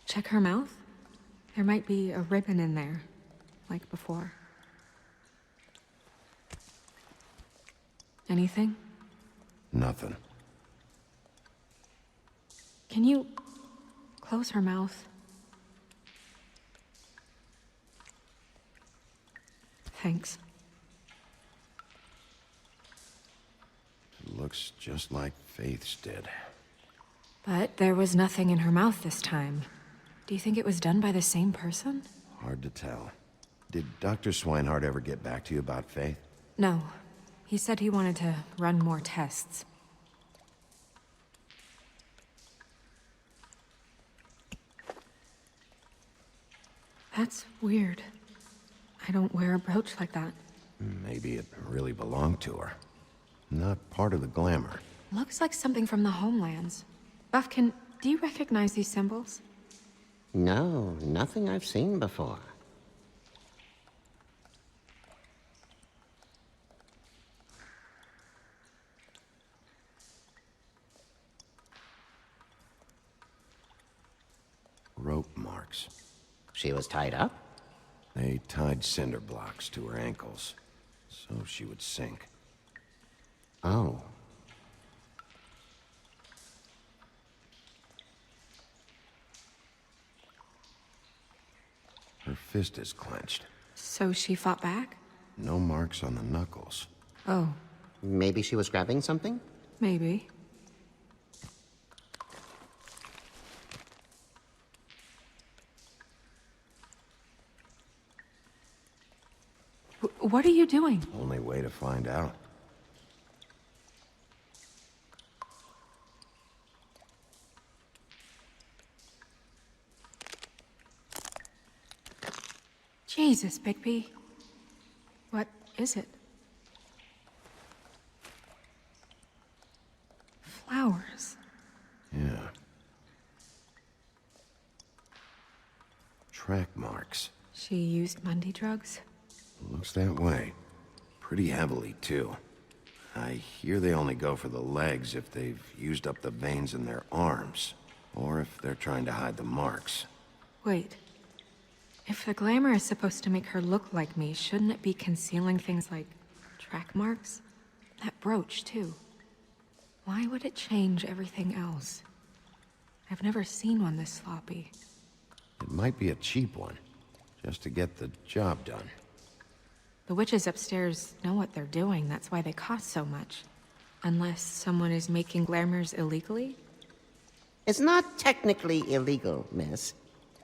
Check her mouth. There might be a ribbon in there, like before. Anything? Nothing. Can you close her mouth? Thanks. It looks just like Faith's did. But there was nothing in her mouth this time. Do you think it was done by the same person? Hard to tell. Did Dr. Swinehart ever get back to you about Faith? No. He said he wanted to run more tests. That's weird. I don't wear a brooch like that. Maybe it really belonged to her. Not part of the glamour. Looks like something from the homelands. Buffkin, do you recognize these symbols? No, nothing I've seen before. Rope marks. She was tied up? They tied cinder blocks to her ankles, so she would sink. Oh. Her fist is clenched. So she fought back? No marks on the knuckles. Oh, Maybe she was grabbing something? maybe. What are you doing? Only way to find out. Jesus, Bigby. What is it? Flowers. Yeah. Track marks. She used Mundy drugs? Looks that way. Pretty heavily, too. I hear they only go for the legs if they've used up the veins in their arms, or if they're trying to hide the marks. Wait. If the glamour is supposed to make her look like me, shouldn't it be concealing things like track marks? That brooch, too. Why would it change everything else? I've never seen one this sloppy. It might be a cheap one, just to get the job done. The witches upstairs know what they're doing, that's why they cost so much. Unless someone is making glamours illegally? It's not technically illegal, miss.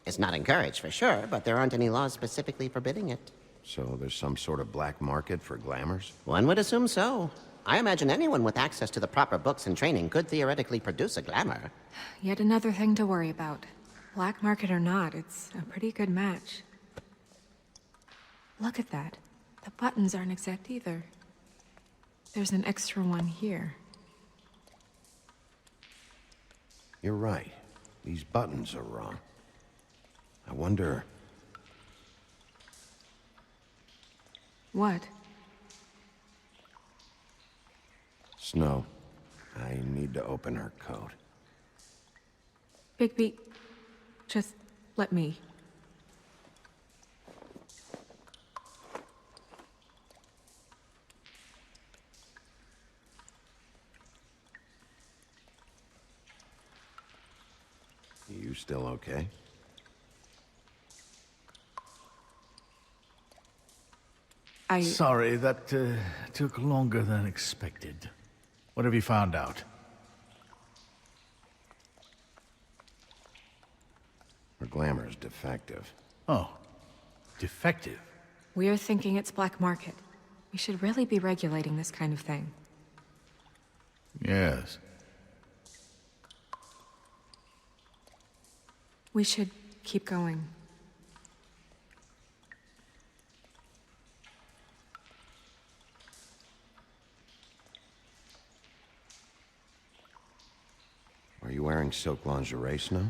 It's not encouraged for sure, but there aren't any laws specifically forbidding it. So there's some sort of black market for glamours? One would assume so. I imagine anyone with access to the proper books and training could theoretically produce a glamour. Yet another thing to worry about. Black market or not, it's a pretty good match. Look at that. The buttons aren't exact either. There's an extra one here. You're right. These buttons are wrong. I wonder... What? Snow, I need to open her coat. Bigby, just let me. You still okay? Sorry, that took longer than expected. What have you found out? Her glamour's defective. Oh, defective? We're thinking it's black market. We should really be regulating this kind of thing. Yes. We should keep going. Are you wearing silk lingerie, Snow?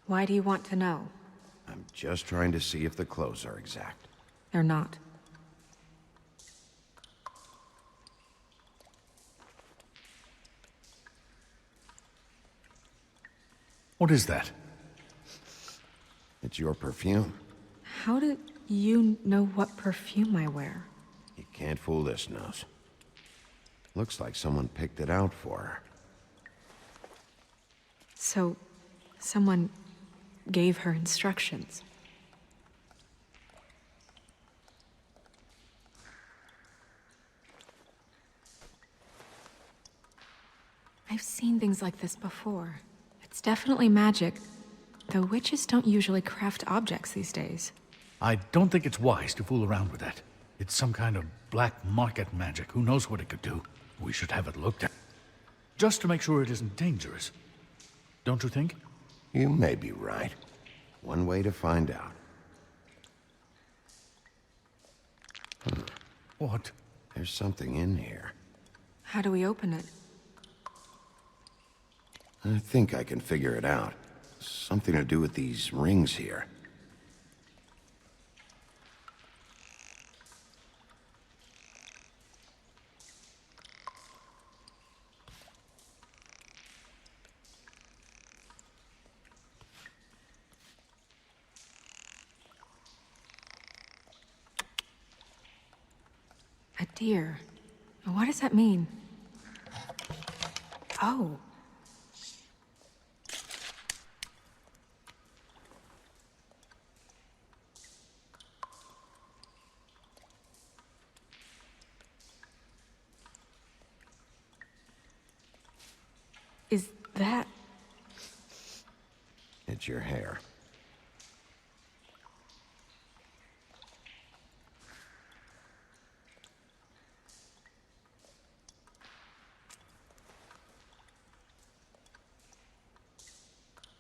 Why do you want to know? I'm just trying to see if the clothes are exact. They're not. What is that? It's your perfume. How do you know what perfume I wear? You can't fool this nose. Looks like someone picked it out for her. So, someone gave her instructions. I've seen things like this before. It's definitely magic, though witches don't usually craft objects these days. I don't think it's wise to fool around with that. It's some kind of black market magic. Who knows what it could do? We should have it looked at. Just to make sure it isn't dangerous. Don't you think? You may be right. One way to find out. What? There's something in here. How do we open it? I think I can figure it out. Something to do with these rings here. A deer. What does that mean? Oh. is that? It's your hair.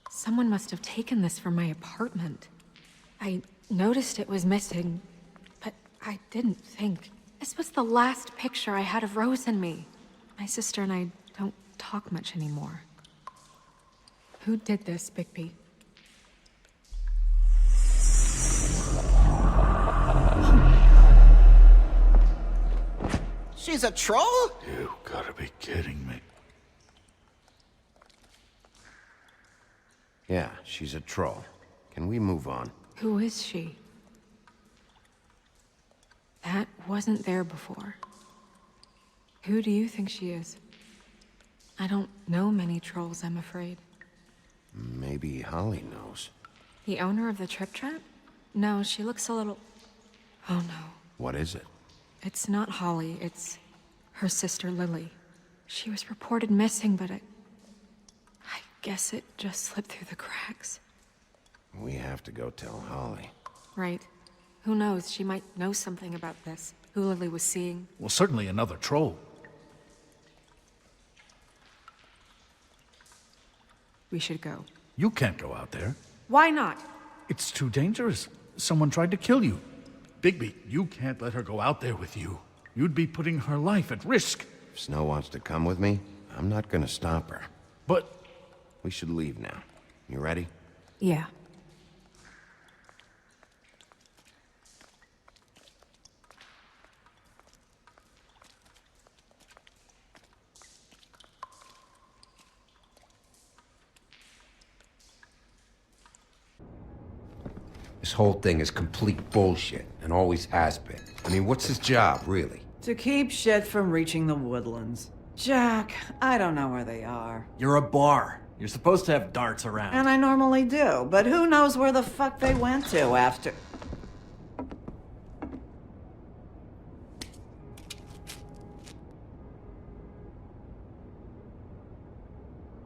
Someone must have taken this from my apartment. I noticed it was missing, but I didn't think. This was the last picture I had of Rose and me. My sister and I don't talk much anymore. Who did this, Bigby? She's a troll? You gotta be kidding me. Yeah, she's a troll. Can we move on? Who is she? That wasn't there before. Who do you think she is? I don't know many trolls, I'm afraid. Maybe Holly knows. The owner of the Trip Trap? No, she looks a little... Oh no. What is it? It's not Holly, it's her sister Lily. She was reported missing, but I guess it just slipped through the cracks. We have to go tell Holly. Right. Who knows, she might know something about this. Who Lily was seeing. Well, certainly another troll. We should go. You can't go out there. Why not? It's too dangerous. Someone tried to kill you. Bigby, you can't let her go out there with you. You'd be putting her life at risk. If Snow wants to come with me, I'm not gonna stop her. But... We should leave now. You ready? Yeah. This whole thing is complete bullshit, and always has been. I mean, what's his job, really? To keep shit from reaching the woodlands. Jack, I don't know where they are. You're a bar. You're supposed to have darts around. And I normally do, but who knows where the fuck they went to after...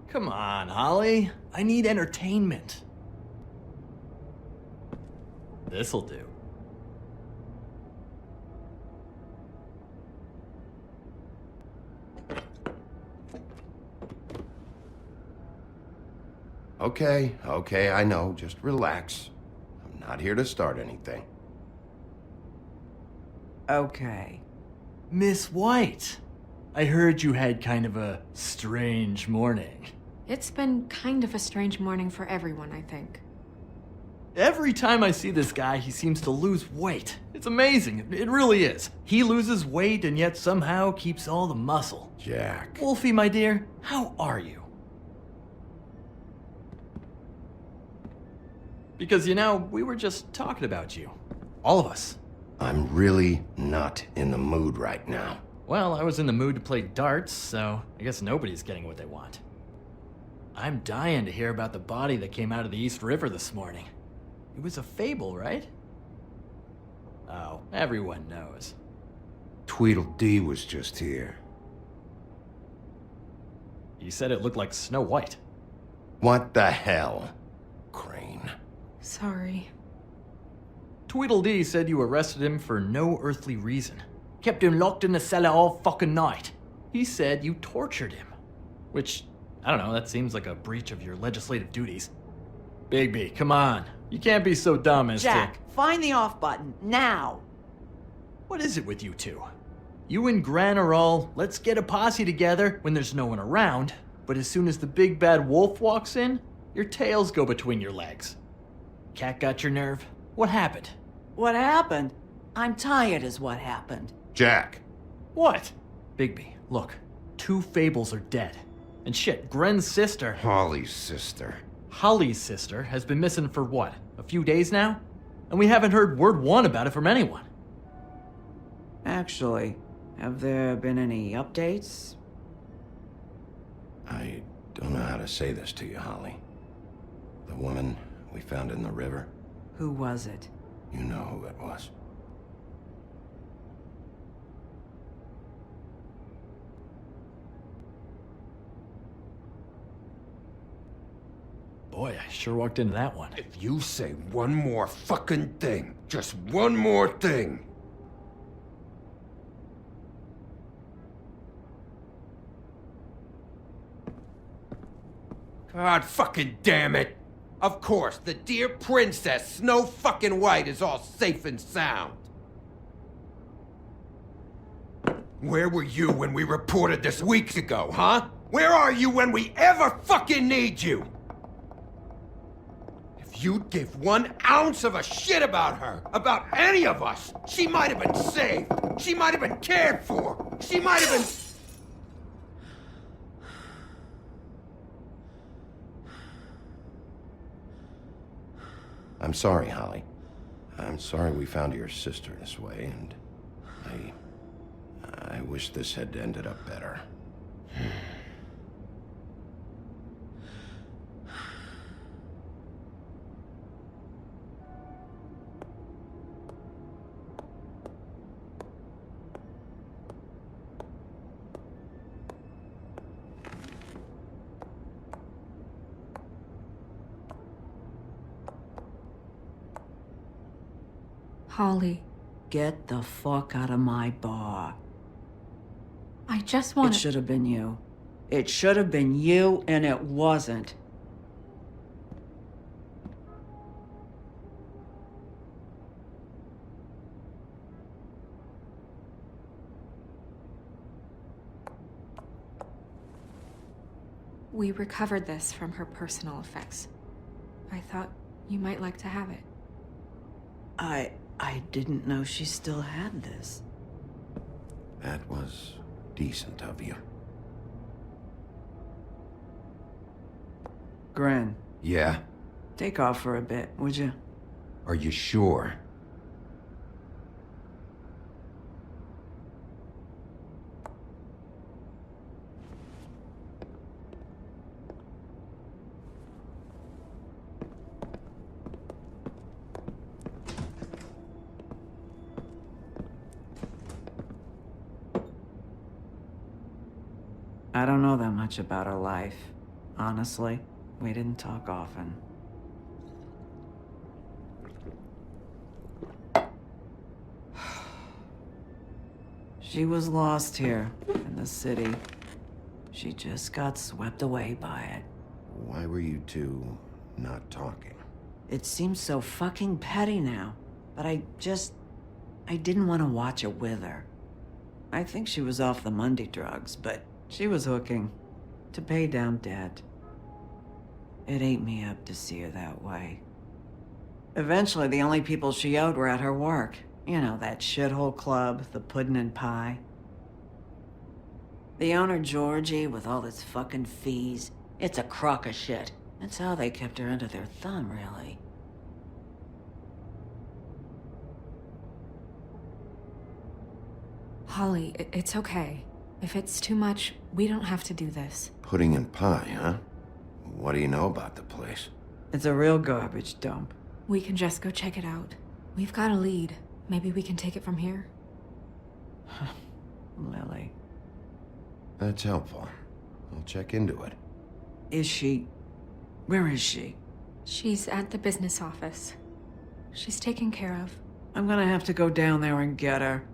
Come on, Holly. I need entertainment. This'll do. Okay, I know. Just relax. I'm not here to start anything. Okay. Miss White, I heard you had kind of a strange morning. It's been kind of a strange morning for everyone, I think. Every time I see this guy, he seems to lose weight. It's amazing. It really is. He loses weight and yet somehow keeps all the muscle. Jack. Wolfie, my dear, how are you? Because, you know, we were just talking about you. All of us. I'm really not in the mood right now. Well, I was in the mood to play darts, so I guess nobody's getting what they want. I'm dying to hear about the body that came out of the East River this morning. It was a fable, right? Oh, everyone knows. Tweedledee was just here. He said it looked like Snow White. What the hell, Crane? Sorry. Tweedledee said you arrested him for no earthly reason. Kept him locked in the cellar all fucking night. He said you tortured him. Which, I don't know, that seems like a breach of your legislative duties. Bigby, come on. You can't be so dumb as Jack, find the off button, now! What is it with you two? You and Gran are all, let's get a posse together when there's no one around, but as soon as the big bad wolf walks in, your tails go between your legs. Cat got your nerve? What happened? What happened? I'm tired is what happened. Jack. What? Bigby, look. 2 fables are dead. And shit, Gren's sister... Holly's sister. Holly's sister has been missing for what? A few days now? And we haven't heard word one about it from anyone. Actually, have there been any updates? I don't know how to say this to you, Holly. The woman we found in the river. Who was it? You know who it was. boy, I sure walked into that one. If you say one more fucking thing, just one more thing. God fucking damn it! Of course, the dear Princess Snow fucking White is all safe and sound. Where were you when we reported this weeks ago, huh? Where are you when we ever fucking need you? If you'd give 1 ounce of a shit about her, about any of us, she might have been saved. She might have been cared for. She might have been... I'm sorry, Holly. I'm sorry we found your sister this way, and I wish this had ended up better. Holly, get the fuck out of my bar. I just want It should have been you. It should have been you, and it wasn't. We recovered this from her personal effects. I thought you might like to have it. I didn't know she still had this. That was decent of you. Gren. Yeah? Take off for a bit, would you? Are you sure? I don't know that much about her life. Honestly, we didn't talk often. She was lost here, in the city. She just got swept away by it. Why were you two not talking? It seems so fucking petty now, but I didn't want to watch it with her. I think she was off the Monday drugs, but she was hooking to pay down debt. It ate me up to see her that way. Eventually, the only people she owed were at her work. You know, that shithole club, the Puddin' and Pie. The owner, Georgie, with all his fucking fees, it's a crock of shit. That's how they kept her under their thumb, really. Holly, it's okay. If it's too much, we don't have to do this. Pudding and pie, huh? What do you know about the place? It's a real garbage dump. We can just go check it out. We've got a lead. Maybe we can take it from here. Lily. That's helpful. I'll check into it. Is she... Where is she? She's at the business office. She's taken care of. I'm gonna have to go down there and get her.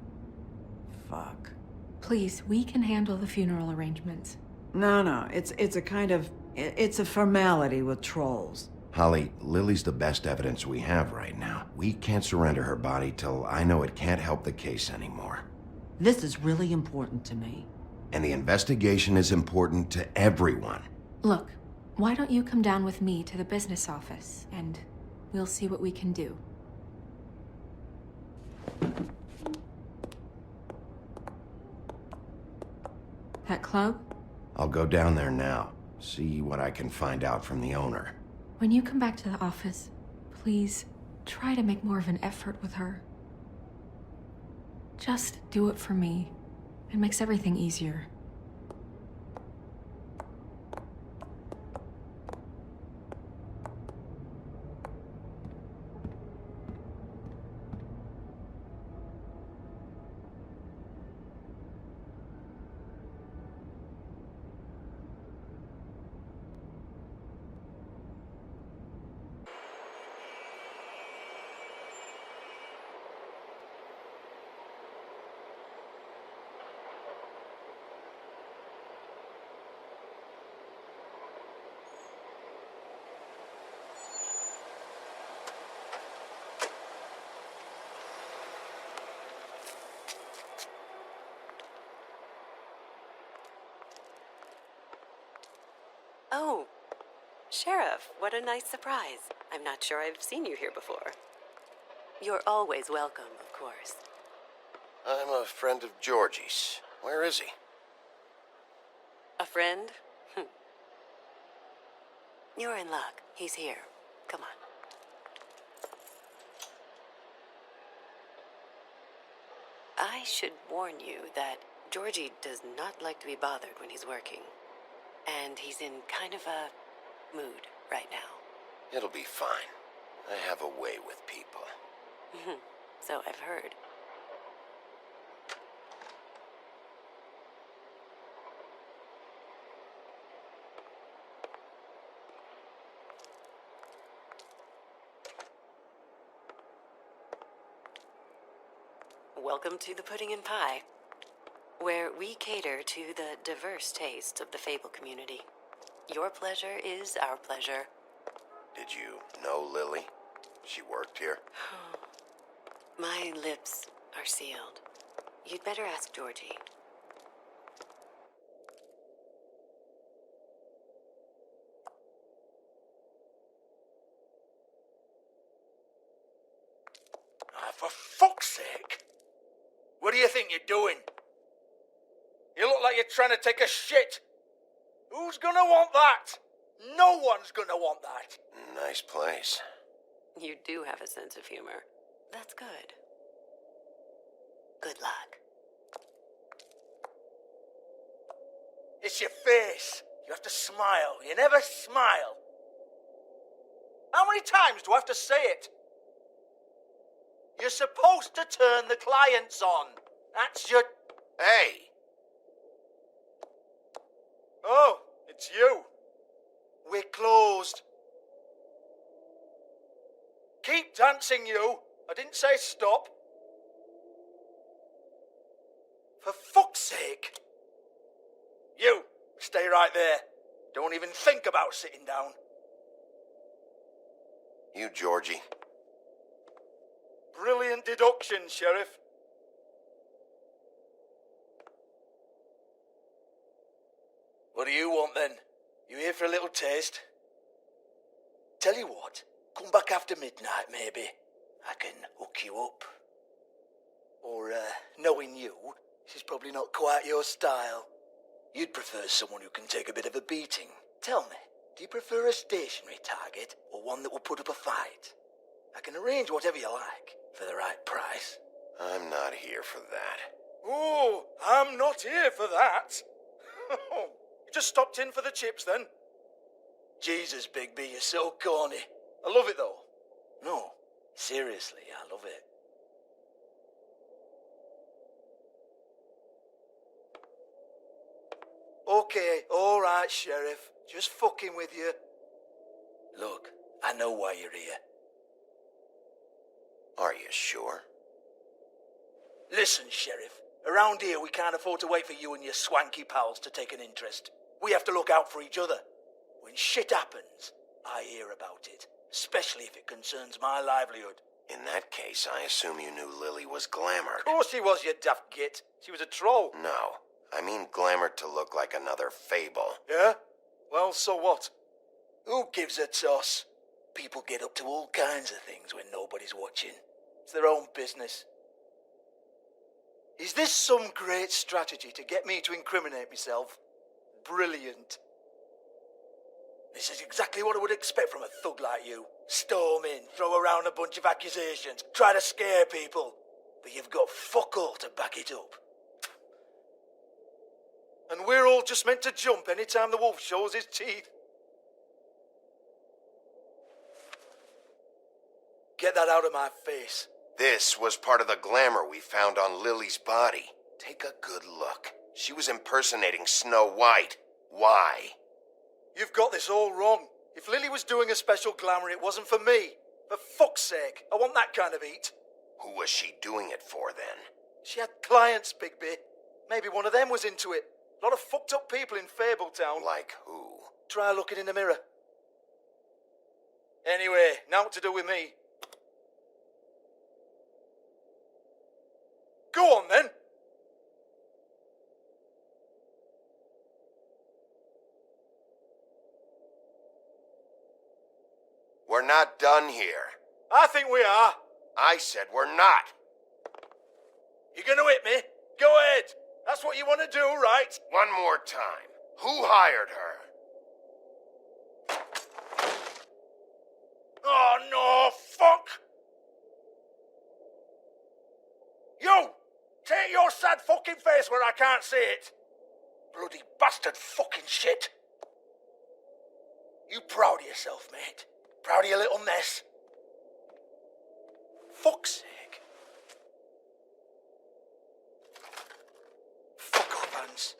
Fuck. Please, we can handle the funeral arrangements. No, it's a kind of... It's a formality with trolls. Holly, Lily's the best evidence we have right now. We can't surrender her body till I know it can't help the case anymore. This is really important to me. And the investigation is important to everyone. Look, why don't you come down with me to the business office, and we'll see what we can do. That club? I'll go down there now, see what I can find out from the owner. When you come back to the office, please try to make more of an effort with her. Just do it for me. It makes everything easier. Oh, Sheriff, what a nice surprise. I'm not sure I've seen you here before. You're always welcome, of course. I'm a friend of Georgie's. Where is he? A friend? You're in luck. He's here. Come on. I should warn you that Georgie does not like to be bothered when he's working. And he's in kind of a mood right now. It'll be fine. I have a way with people. So I've heard. Welcome to the Pudding and Pie, where we cater to the diverse tastes of the Fable community. Your pleasure is our pleasure. Did you know Lily? She worked here? My lips are sealed. You'd better ask Georgie. For fuck's sake! What do you think you're doing? You look like you're trying to take a shit. Who's gonna want that? No one's gonna want that. Nice place. You do have a sense of humor. That's good. Good luck. It's your face. You have to smile. You never smile. How many times do I have to say it? You're supposed to turn the clients on. That's your... Hey! Oh, it's you. We're closed. Keep dancing, you. I didn't say stop. For fuck's sake. You, stay right there. Don't even think about sitting down. You, Georgie. Brilliant deduction, Sheriff. What do you want, then? You here for a little taste? Tell you what, come back after midnight, maybe. I can hook you up. Or, knowing you, this is probably not quite your style. You'd prefer someone who can take a bit of a beating. Tell me, do you prefer a stationary target, or one that will put up a fight? I can arrange whatever you like, for the right price. I'm not here for that. Oh, I'm not here for that. You just stopped in for the chips, then? Jesus, Bigby, you're so corny. I love it, though. No, seriously, I love it. Okay, all right, Sheriff. Just fucking with you. Look, I know why you're here. Are you sure? Listen, Sheriff. Around here, we can't afford to wait for you and your swanky pals to take an interest. We have to look out for each other. When shit happens, I hear about it. Especially if it concerns my livelihood. In that case, I assume you knew Lily was glamored. Of course she was, you daft git. She was a troll. No, I mean glamored to look like another fable. Yeah? Well, so what? Who gives a toss? People get up to all kinds of things when nobody's watching. It's their own business. Is this some great strategy to get me to incriminate myself? Brilliant. This is exactly what I would expect from a thug like you. Storm in, throw around a bunch of accusations, try to scare people. But you've got fuck all to back it up. And we're all just meant to jump any time the wolf shows his teeth. Get that out of my face. This was part of the glamour we found on Lily's body. Take a good look. She was impersonating Snow White. Why? You've got this all wrong. If Lily was doing a special glamour, it wasn't for me. For fuck's sake, I want that kind of eat. Who was she doing it for, then? She had clients, Bigby. Maybe one of them was into it. A lot of fucked up people in Fabletown. Like who? Try looking in the mirror. Anyway, now what to do with me? Go on, then. We're not done here. I think we are. I said we're not. You're gonna hit me? Go ahead. That's what you want to do, right? One more time. Who hired her? Oh, no, fuck! You! Take your sad fucking face where I can't see it! Bloody bastard fucking shit! You proud of yourself, mate? Proud of your little mess? Fuck's sake. Fuck off, Hans.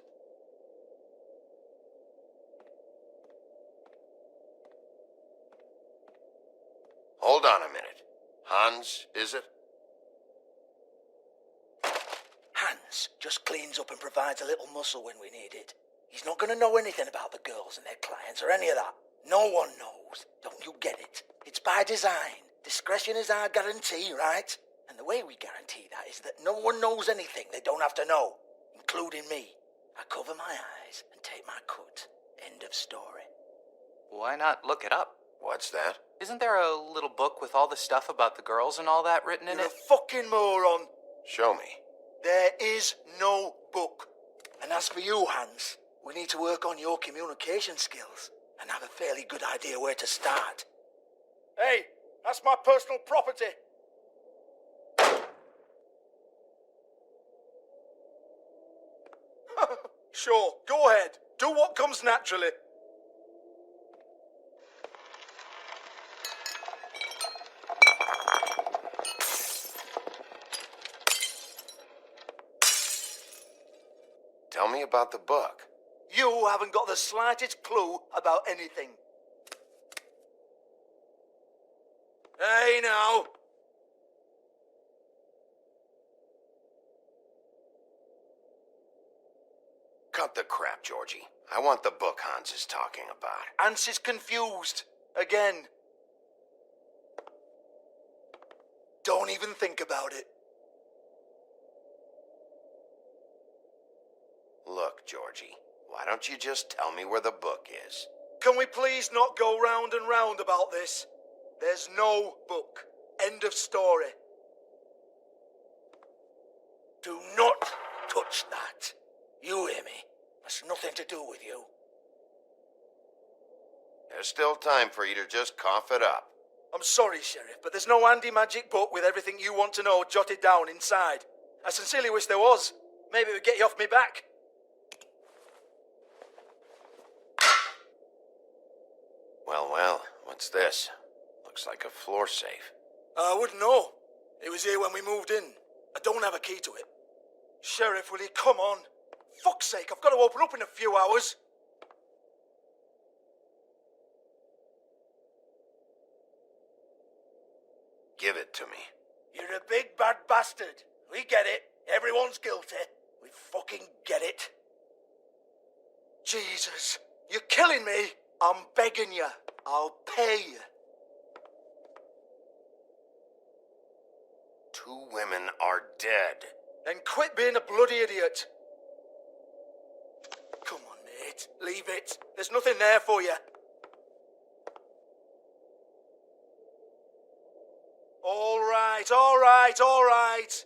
Hold on a minute. Hans, is it? Hans just cleans up and provides a little muscle when we need it. He's not going to know anything about the girls and their clients or any of that. No one knows. Don't you get it? It's by design. Discretion is our guarantee, right? And the way we guarantee that is that no one knows anything they don't have to know, including me. I cover my eyes and take my cut. End of story. Why not look it up? What's that? Isn't there a little book with all the stuff about the girls and all that written in You're it? a fucking moron. Show me. There is no book. And as for you, Hans, we need to work on your communication skills and have a fairly good idea where to start. Hey, that's my personal property. Sure, go ahead. Do what comes naturally. Tell me about the book. You haven't got the slightest clue about anything. Hey, now. Cut the crap, Georgie. I want the book Hans is talking about. Hans is confused. Again. Don't even think about it. Look, Georgie, why don't you just tell me where the book is? Can we please not go round and round about this? There's no book. End of story. Do not touch that. You hear me? That's nothing to do with you. There's still time for you to just cough it up. I'm sorry, Sheriff, but there's no handy magic book with everything you want to know jotted down inside. I sincerely wish there was. Maybe it would get you off me back. Well, what's this? Looks like a floor safe. I wouldn't know. It was here when we moved in. I don't have a key to it. Sheriff, will you come on? Fuck's sake, I've got to open up in a few hours. Give it to me. You're a big bad bastard. We get it. Everyone's guilty. We fucking get it. Jesus, you're killing me. I'm begging you. I'll pay you. 2 women are dead. Then quit being a bloody idiot. Come on, mate. Leave it. There's nothing there for you. All right, all right, all right.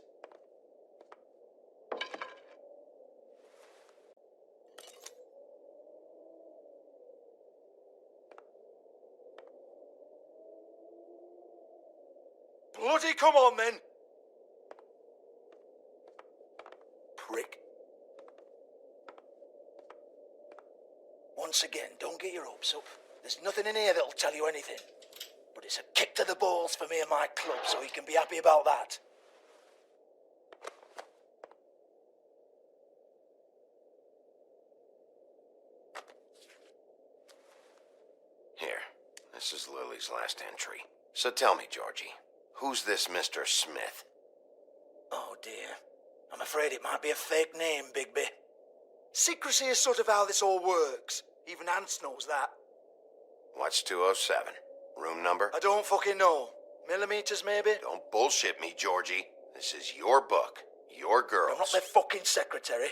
Bloody come on, then. Prick. Once again, don't get your hopes up. There's nothing in here that'll tell you anything. But it's a kick to the balls for me and my club, so he can be happy about that. Here, this is Lily's last entry. So tell me, Georgie, who's this Mr. Smith? Oh dear. I'm afraid it might be a fake name, Bigby. Secrecy is sort of how this all works. Even Hans knows that. What's 207? Room number? I don't fucking know. Millimeters, maybe? Don't bullshit me, Georgie. This is your book. Your girls. I'm not their fucking secretary.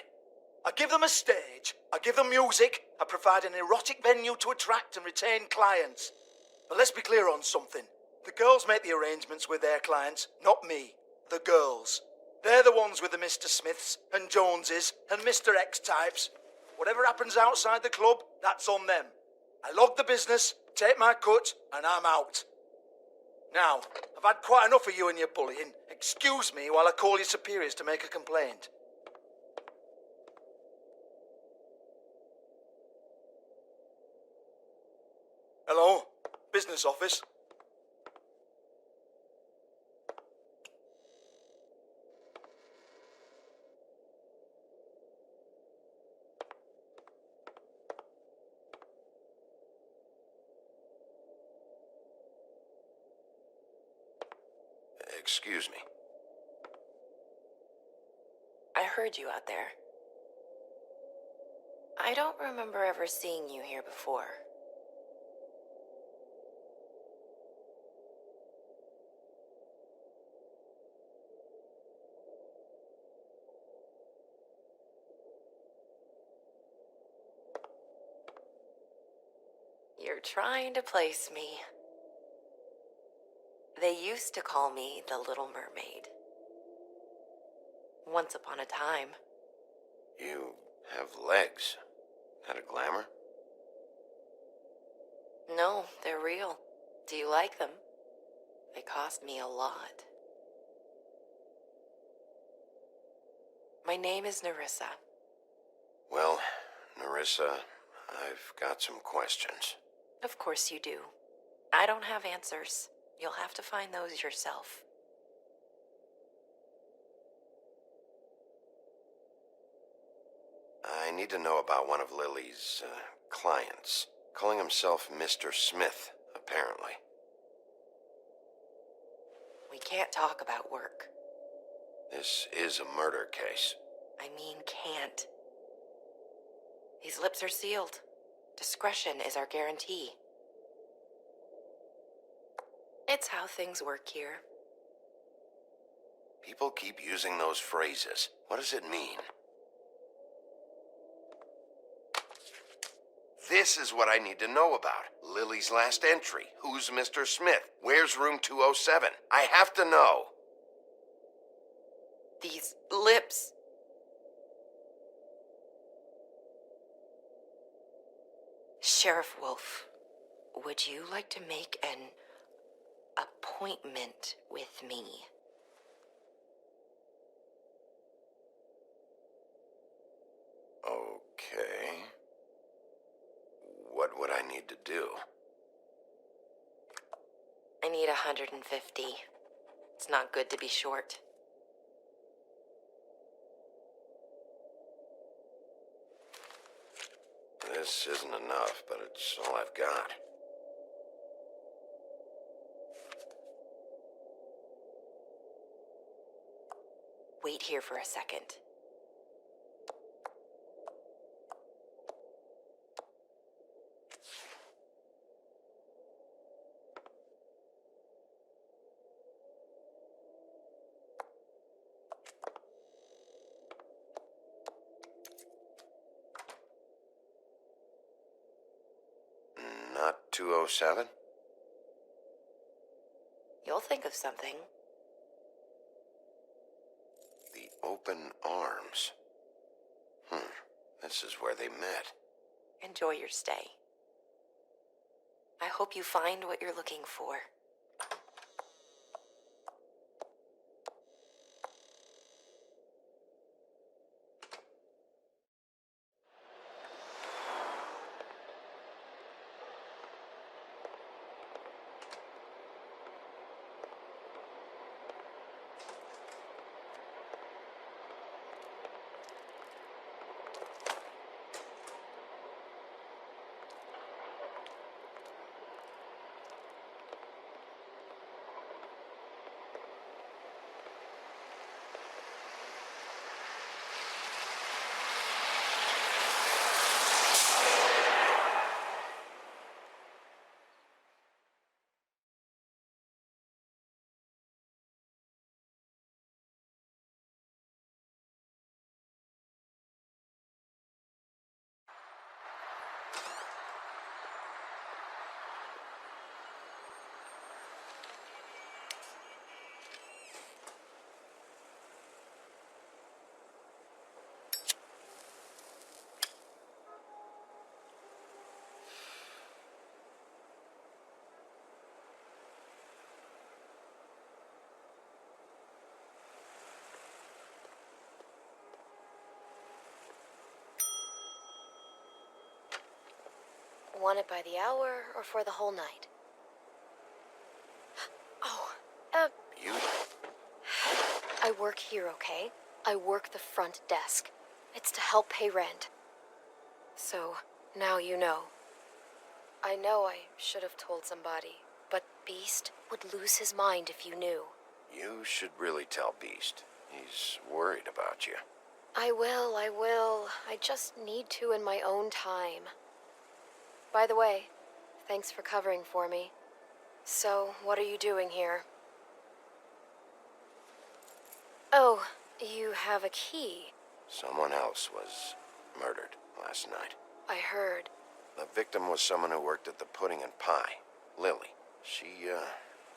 I give them a stage. I give them music. I provide an erotic venue to attract and retain clients. But let's be clear on something. The girls make the arrangements with their clients, not me. The girls. They're the ones with the Mr. Smiths and Joneses and Mr. X types. Whatever happens outside the club, that's on them. I log the business, take my cut, and I'm out. Now, I've had quite enough of you and your bullying. Excuse me while I call your superiors to make a complaint. Hello? Business office? Excuse me. I heard you out there. I don't remember ever seeing you here before. You're trying to place me. They used to call me the Little Mermaid. Once upon a time. You have legs. Had a glamour? No, they're real. Do you like them? They cost me a lot. My name is Nerissa. Well, Nerissa, I've got some questions. Of course you do. I don't have answers. You'll have to find those yourself. I need to know about one of Lily's clients. Calling himself Mr. Smith, apparently. We can't talk about work. This is a murder case. I mean can't. These lips are sealed. Discretion is our guarantee. It's how things work here. People keep using those phrases. What does it mean? This is what I need to know about. Lily's last entry. Who's Mr. Smith? Where's room 207? I have to know. These lips. Sheriff Wolf, would you like to make an appointment with me? Okay. What would I need to do? I need 150. It's not good to be short. This isn't enough, but it's all I've got. Wait here for a second. Not 207? You'll think of something. The open arms. This is where they met. Enjoy your stay. I hope you find what you're looking for. want it by the hour or for the whole night? Oh, You? I work here, okay? I work the front desk. It's to help pay rent. So, now you know. I know I should have told somebody, but Beast would lose his mind if you knew. You should really tell Beast. He's worried about you. I will. I just need to in my own time. By the way, thanks for covering for me. So, what are you doing here? Oh, you have a key. Someone else was murdered last night. I heard. The victim was someone who worked at the Pudding and Pie, Lily. She,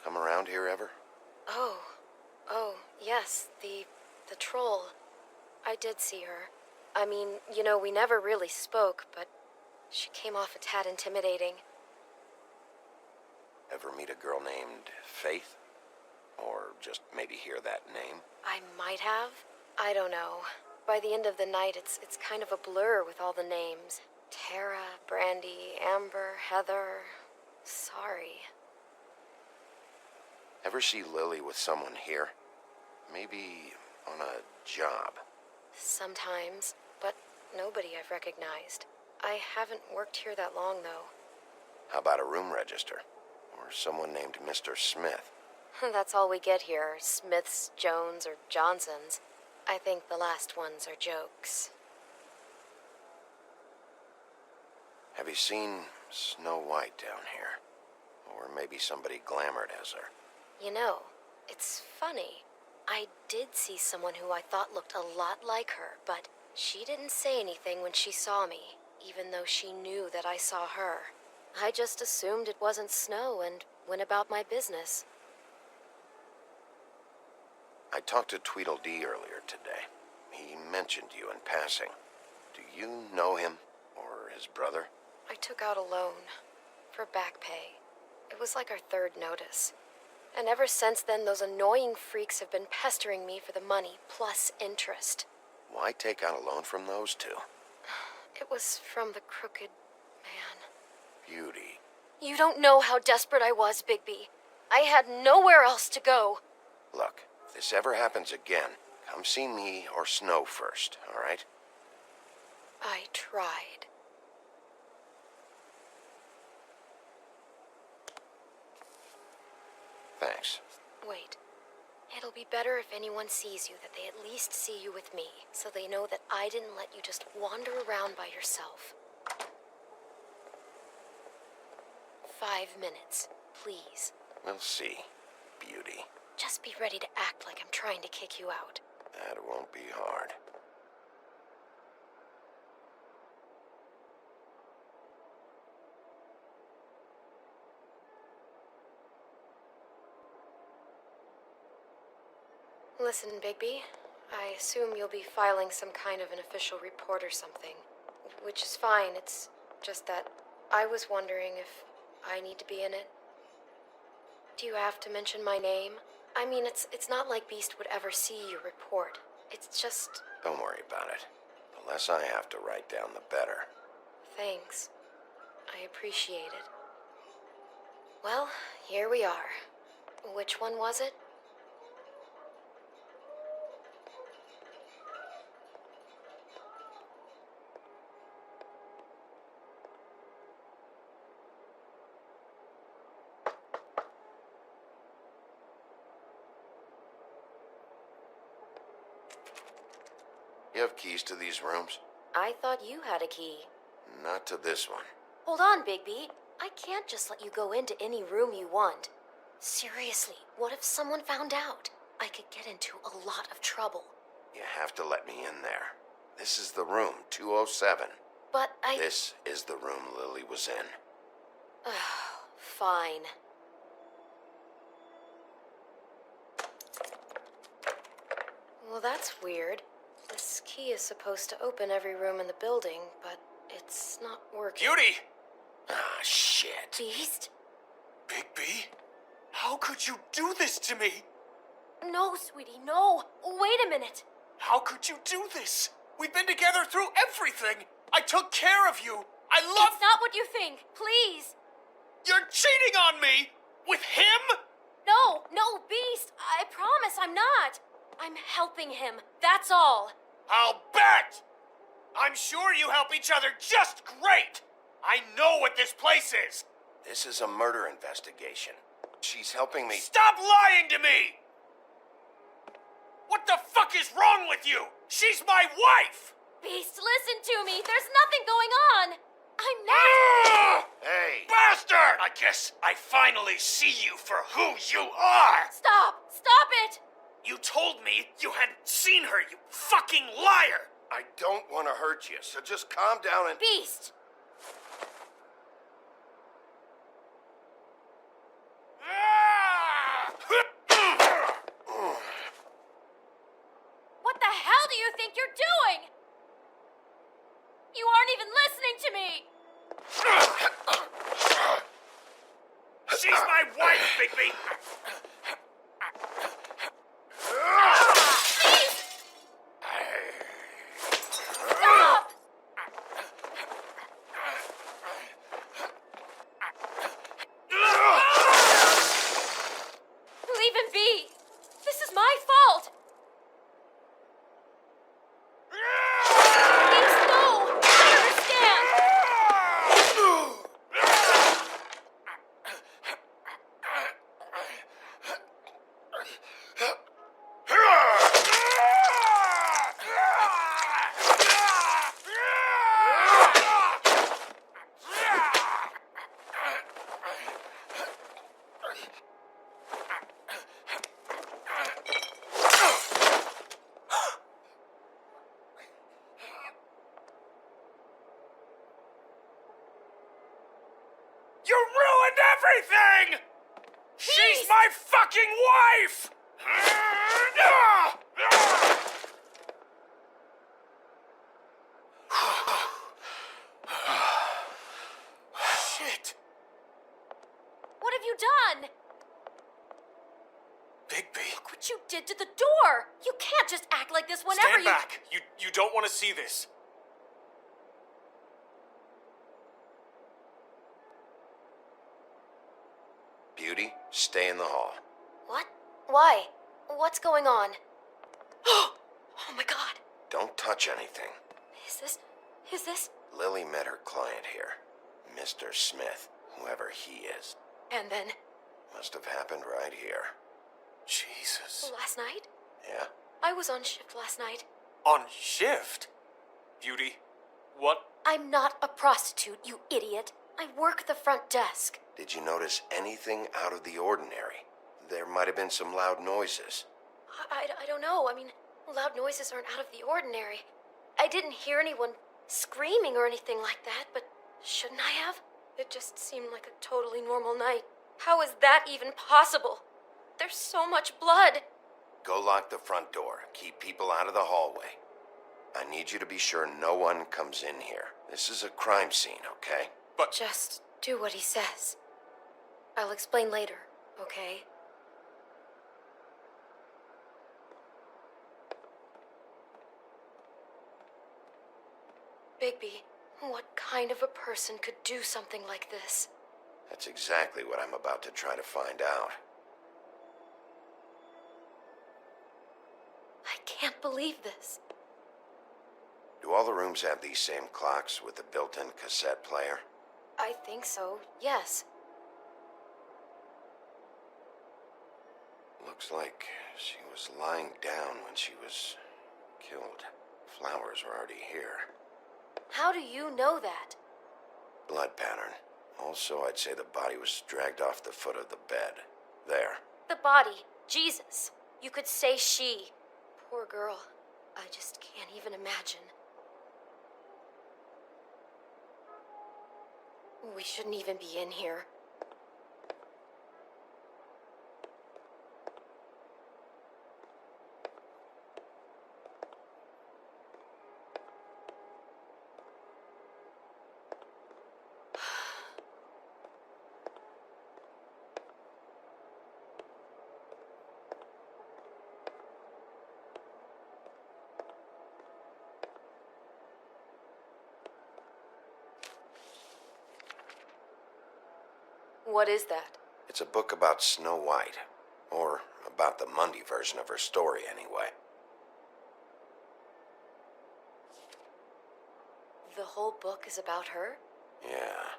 come around here ever? Oh, yes, the troll. I did see her. I mean, you know, we never really spoke, but she came off a tad intimidating. Ever meet a girl named Faith? Or just maybe hear that name? I might have. I don't know. By the end of the night, it's kind of a blur with all the names. Tara, Brandy, Amber, Heather. Sorry. Ever see Lily with someone here? Maybe on a job? Sometimes, but nobody I've recognized. I haven't worked here that long, though. How about a room register? Or someone named Mr. Smith? That's all we get here, Smiths, Jones, or Johnsons. I think the last ones are jokes. Have you seen Snow White down here? Or maybe somebody glamored as her? You know, it's funny. I did see someone who I thought looked a lot like her, but she didn't say anything when she saw me, even though she knew that I saw her. I just assumed it wasn't Snow and went about my business. I talked to Tweedledee earlier today. He mentioned you in passing. Do you know him? Or his brother? I took out a loan for back pay. It was like our third notice. And ever since then, those annoying freaks have been pestering me for the money, plus interest. Why take out a loan from those two? It was from the crooked man. Beauty. You don't know how desperate I was, Bigby. I had nowhere else to go. Look, if this ever happens again, come see me or Snow first, all right? I tried. Thanks. Wait. It'll be better if anyone sees you that they at least see you with me, so they know that I didn't let you just wander around by yourself. 5 minutes, please. We'll see, Beauty. Just be ready to act like I'm trying to kick you out. That won't be hard. Listen, Bigby, I assume you'll be filing some kind of an official report or something. Which is fine, it's just that I was wondering if I need to be in it. Do you have to mention my name? I mean, it's not like Beast would ever see your report. It's just... Don't worry about it. The less I have to write down, the better. Thanks. I appreciate it. Well, here we are. Which one was it? You have keys to these rooms? I thought you had a key. Not to this one. Hold on, Bigby. I can't just let you go into any room you want. Seriously, what if someone found out? I could get into a lot of trouble. You have to let me in there. This is the room, 207. But This is the room Lily was in. Fine. Well, that's weird. This key is supposed to open every room in the building, but it's not working. Beauty! Ah, shit. Beast? Bigby? How could you do this to me? No, sweetie, no. Wait a minute. How could you do this? We've been together through everything. I took care of you. I love... It's not what you think. Please. You're cheating on me! With him? No, Beast. I promise I'm not. I'm helping him. That's all. I'll bet! I'm sure you help each other just great! I know what this place is! This is a murder investigation. She's helping me... Stop lying to me! What the fuck is wrong with you? She's my wife! Beast, listen to me. There's nothing going on. I'm not... Hey! Bastard! I guess I finally see you for who you are! Stop it! You told me you had seen her, you fucking liar! I don't want to hurt you, so just calm down and... Beast! What the hell do you think you're doing? You aren't even listening to me! She's my wife, Bigby! Stop! Leave him be! This is my fault! Beast, no! I understand! You ruined everything! She's my fucking wife! Shit! What have you done? Bigby. Look what you did to the door! You can't just act like this whenever Stand back! You don't want to see this. Beauty, stay in the hall. What? Why? What's going on? Oh my god. Don't touch anything. Is this? Lily met her client here. Mr. Smith, whoever he is. And then? Must have happened right here. Jesus. Last night? Yeah? I was on shift last night. On shift? Beauty, what? I'm not a prostitute, you idiot. I work the front desk. Did you notice anything out of the ordinary? There might have been some loud noises. I don't know. I mean, loud noises aren't out of the ordinary. I didn't hear anyone screaming or anything like that, but shouldn't I have? It just seemed like a totally normal night. How is that even possible? There's so much blood. Go lock the front door. Keep people out of the hallway. I need you to be sure no one comes in here. This is a crime scene, okay? But just do what he says. I'll explain later, okay? Bigby, what kind of a person could do something like this? That's exactly what I'm about to try to find out. I can't believe this. Do all the rooms have these same clocks with the built-in cassette player? I think so, yes. Looks like she was lying down when she was killed. Flowers were already here. How do you know that? Blood pattern. Also, I'd say the body was dragged off the foot of the bed. There. The body. Jesus. You could say she. Poor girl. I just can't even imagine. We shouldn't even be in here. What is that? It's a book about Snow White. Or about the Mundy version of her story, anyway. The whole book is about her? Yeah.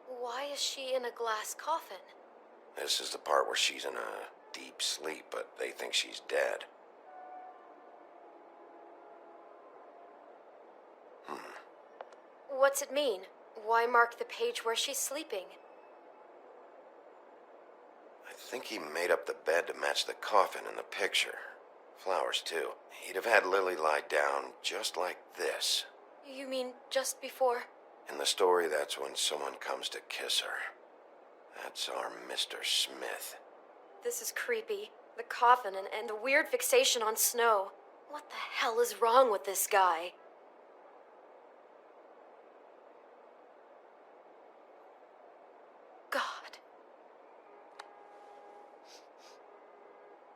Why is she in a glass coffin? This is the part where she's in a deep sleep, but they think she's dead. What's it mean? Why mark the page where she's sleeping? I think he made up the bed to match the coffin in the picture. Flowers, too. He'd have had Lily lie down just like this. You mean just before? In the story, that's when someone comes to kiss her. That's our Mr. Smith. This is creepy. The coffin and the weird fixation on Snow. What the hell is wrong with this guy? God.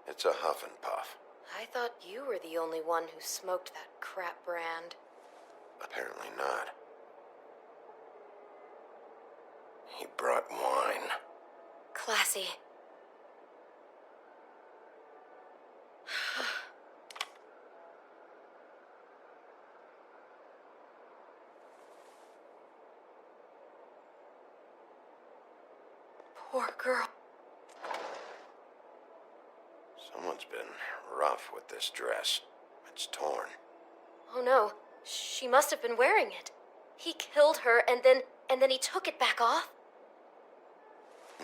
It's a huff and puff. I thought you were the only one who smoked that crap brand. Apparently not. He brought wine. Classy. Poor girl. Someone's been rough with this dress. It's torn. Oh no, she must have been wearing it. He killed her and then he took it back off?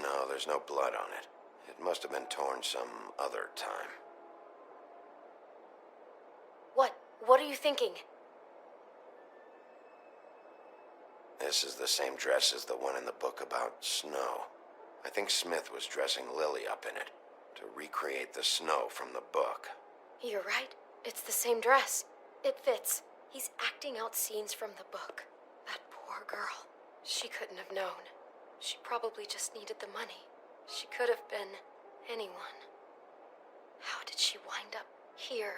No, there's no blood on it. It must have been torn some other time. What are you thinking? This is the same dress as the one in the book about Snow. I think Smith was dressing Lily up in it to recreate the Snow from the book. You're right. It's the same dress. It fits. He's acting out scenes from the book. That poor girl. She couldn't have known. She probably just needed the money. She could have been anyone. How did she wind up here?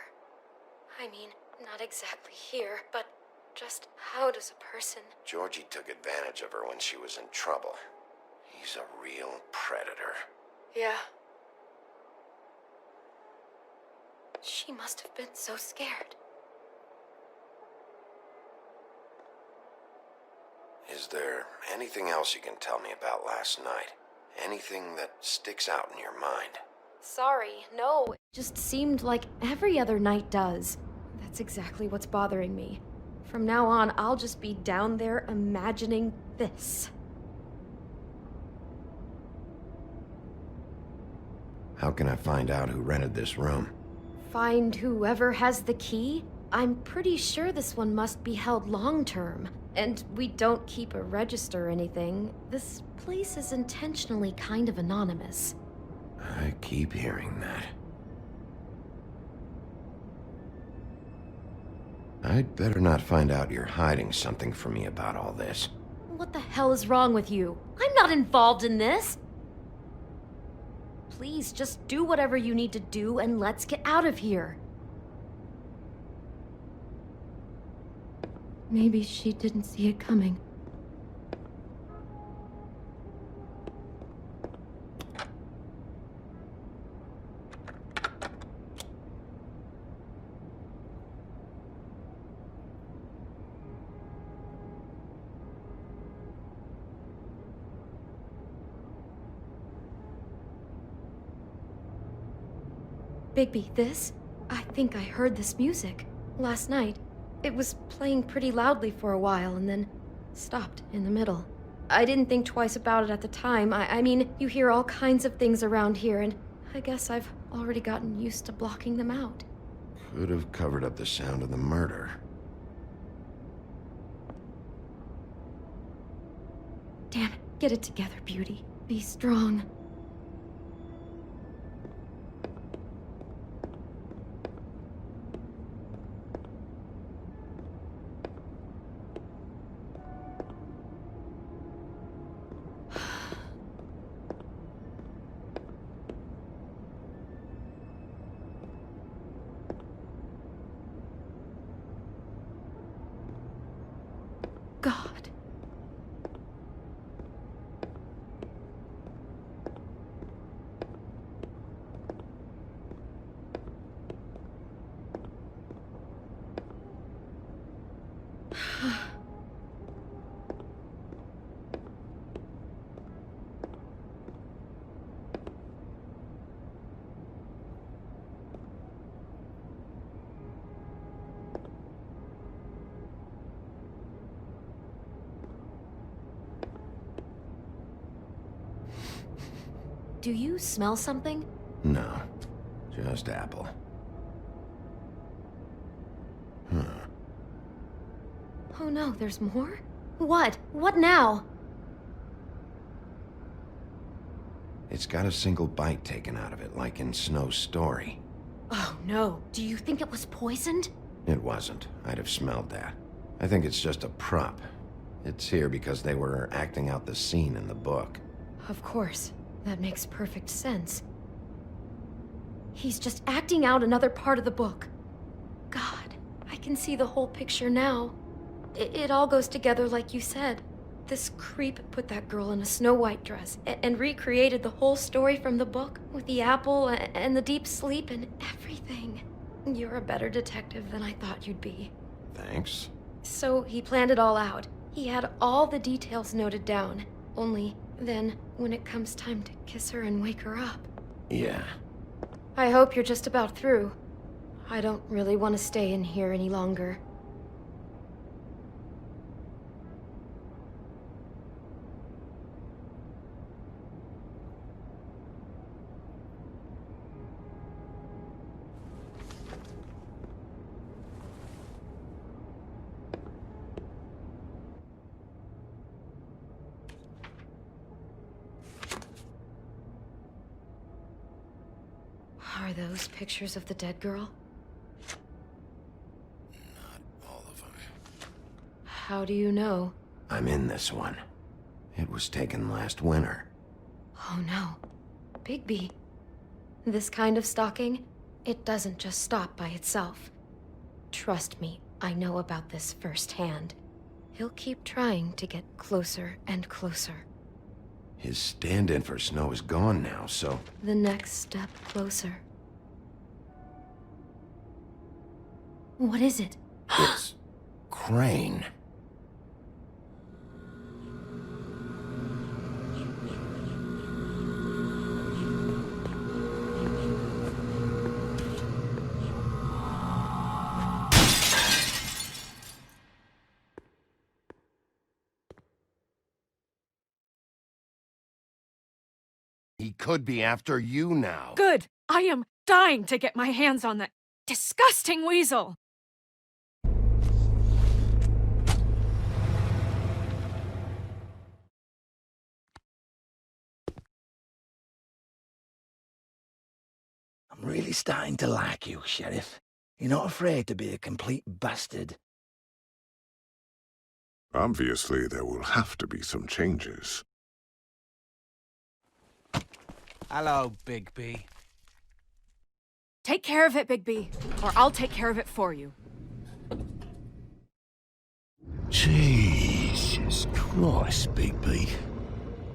I mean, not exactly here, but just how does a person... Georgie took advantage of her when she was in trouble. He's a real predator. Yeah. She must have been so scared. Is there anything else you can tell me about last night? Anything that sticks out in your mind? Sorry, no. It just seemed like every other night does. That's exactly what's bothering me. From now on, I'll just be down there imagining this. How can I find out who rented this room? Find whoever has the key? I'm pretty sure this one must be held long-term. And we don't keep a register or anything. This place is intentionally kind of anonymous. I keep hearing that. I'd better not find out you're hiding something from me about all this. What the hell is wrong with you? I'm not involved in this! Please, just do whatever you need to do and let's get out of here. Maybe she didn't see it coming. Bigby, this? I think I heard this music last night. It was playing pretty loudly for a while and then stopped in the middle. I didn't think twice about it at the time. I mean, you hear all kinds of things around here, and I guess I've already gotten used to blocking them out. Could have covered up the sound of the murder. Damn it, get it together, Beauty. Be strong. Do you smell something? No, just apple. Huh. Oh no, there's more? What? What now? It's got a single bite taken out of it, like in Snow's story. Oh no, do you think it was poisoned? It wasn't. I'd have smelled that. I think it's just a prop. It's here because they were acting out the scene in the book. Of course. That makes perfect sense. He's just acting out another part of the book. God, I can see the whole picture now. It all goes together like you said. This creep put that girl in a Snow White dress and recreated the whole story from the book with the apple and the deep sleep and everything. You're a better detective than I thought you'd be. Thanks. So he planned it all out. He had all the details noted down. Only then, when it comes time to kiss her and wake her up. Yeah. I hope you're just about through. I don't really want to stay in here any longer. Are those pictures of the dead girl? Not all of them. How do you know? I'm in this one. It was taken last winter. Oh no. Bigby. This kind of stalking, it doesn't just stop by itself. Trust me, I know about this firsthand. He'll keep trying to get closer and closer. His stand-in for Snow is gone now, so... The next step closer. What is it? It's... Crane. He could be after you now. Good! I am dying to get my hands on that disgusting weasel! I'm really starting to like you, Sheriff. You're not afraid to be a complete bastard. Obviously, there will have to be some changes. Hello, Bigby. Take care of it, Bigby, or I'll take care of it for you. Jesus Christ, Bigby.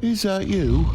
Is that you?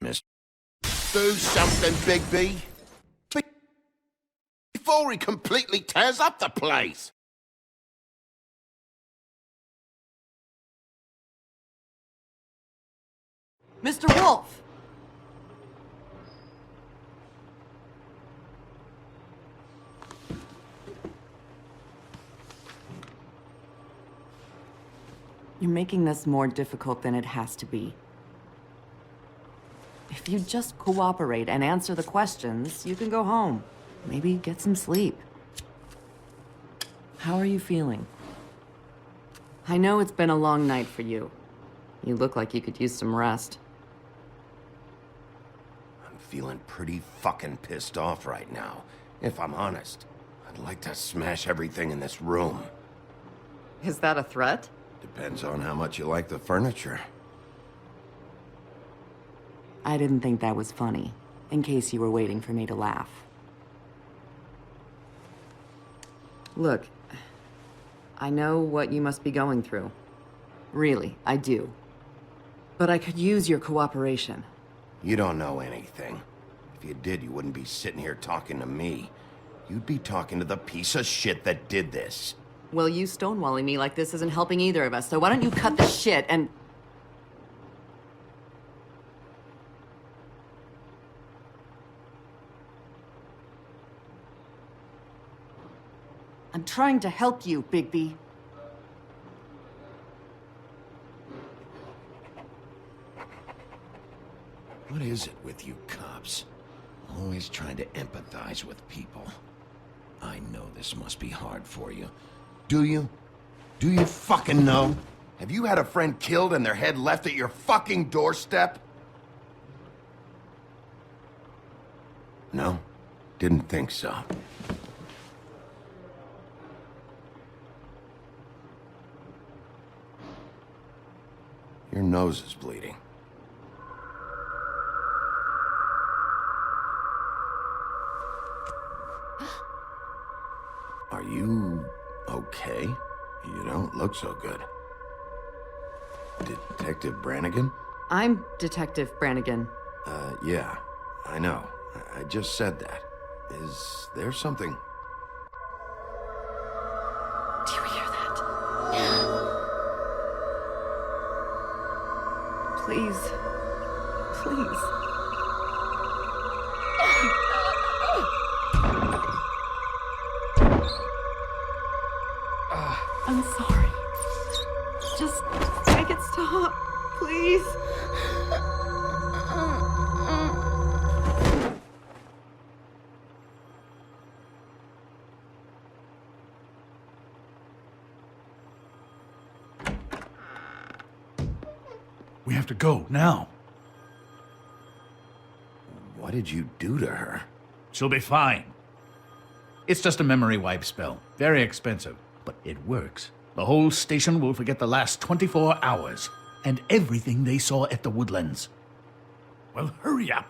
Miss. Do something, Bigby. Before he completely tears up the place. Mr. Wolf! You're making this more difficult than it has to be. If you just cooperate and answer the questions, you can go home. Maybe get some sleep. How are you feeling? I know it's been a long night for you. You look like you could use some rest. I'm feeling pretty fucking pissed off right now, if I'm honest. I'd like to smash everything in this room. Is that a threat? Depends on how much you like the furniture. I didn't think that was funny, in case you were waiting for me to laugh. Look, I know what you must be going through. Really, I do. But I could use your cooperation. You don't know anything. If you did, you wouldn't be sitting here talking to me. You'd be talking to the piece of shit that did this. Well, you stonewalling me like this isn't helping either of us, so why don't you cut the shit and... I'm trying to help you, Bigby. What is it with you cops? Always trying to empathize with people. I know this must be hard for you. Do you? Do you fucking know? Have you had a friend killed and their head left at your fucking doorstep? No? Didn't think so. Your nose is bleeding. Are you okay? You don't look so good. Detective Brannigan? I'm Detective Brannigan. Yeah, I know. I just said that. Is there something? Do you hear that? Please. Please. I'm sorry. Just make it stop, please. We have to go, now. What did you do to her? She'll be fine. It's just a memory wipe spell. Very expensive, but it works. The whole station will forget the last 24 hours and everything they saw at the Woodlands. Well, hurry up.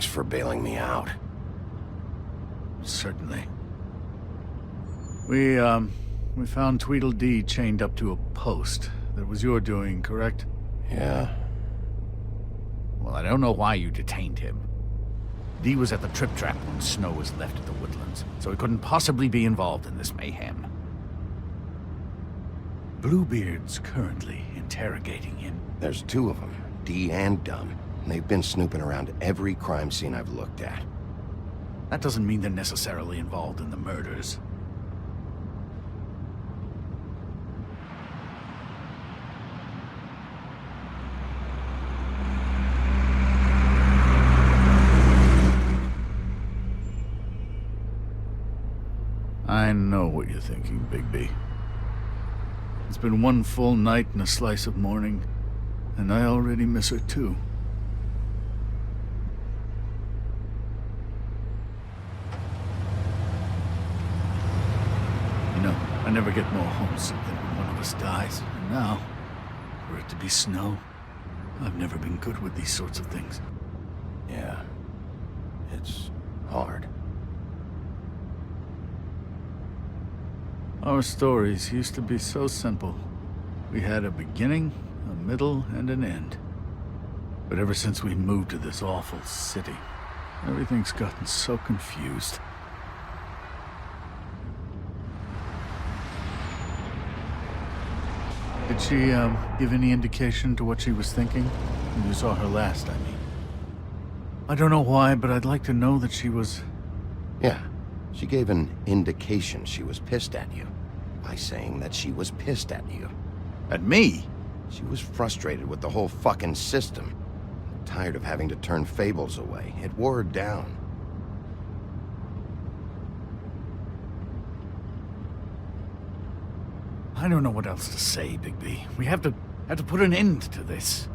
Thanks for bailing me out. Certainly. We found Tweedledee chained up to a post. That was your doing, correct? Yeah. Well, I don't know why you detained him. Dee was at the trip trap when Snow was left at the woodlands, so he couldn't possibly be involved in this mayhem. Bluebeard's currently interrogating him. There's two of them, Dee and Dumb. They've been snooping around every crime scene I've looked at. That doesn't mean they're necessarily involved in the murders. I know what you're thinking, Bigby. It's been one full night and a slice of morning, and I already miss her too. You know, I never get more homesick than when one of us dies. And now, for it to be Snow, I've never been good with these sorts of things. Yeah. It's hard. Our stories used to be so simple. We had a beginning, a middle, and an end. But ever since we moved to this awful city, everything's gotten so confused. Did she, give any indication to what she was thinking? When you saw her last, I mean. I don't know why, but I'd like to know that she was... Yeah. She gave an indication she was pissed at you. By saying that she was pissed at you. At me? She was frustrated with the whole fucking system. Tired of having to turn Fables away. It wore her down. I don't know what else to say, Bigby. We have to put an end to this.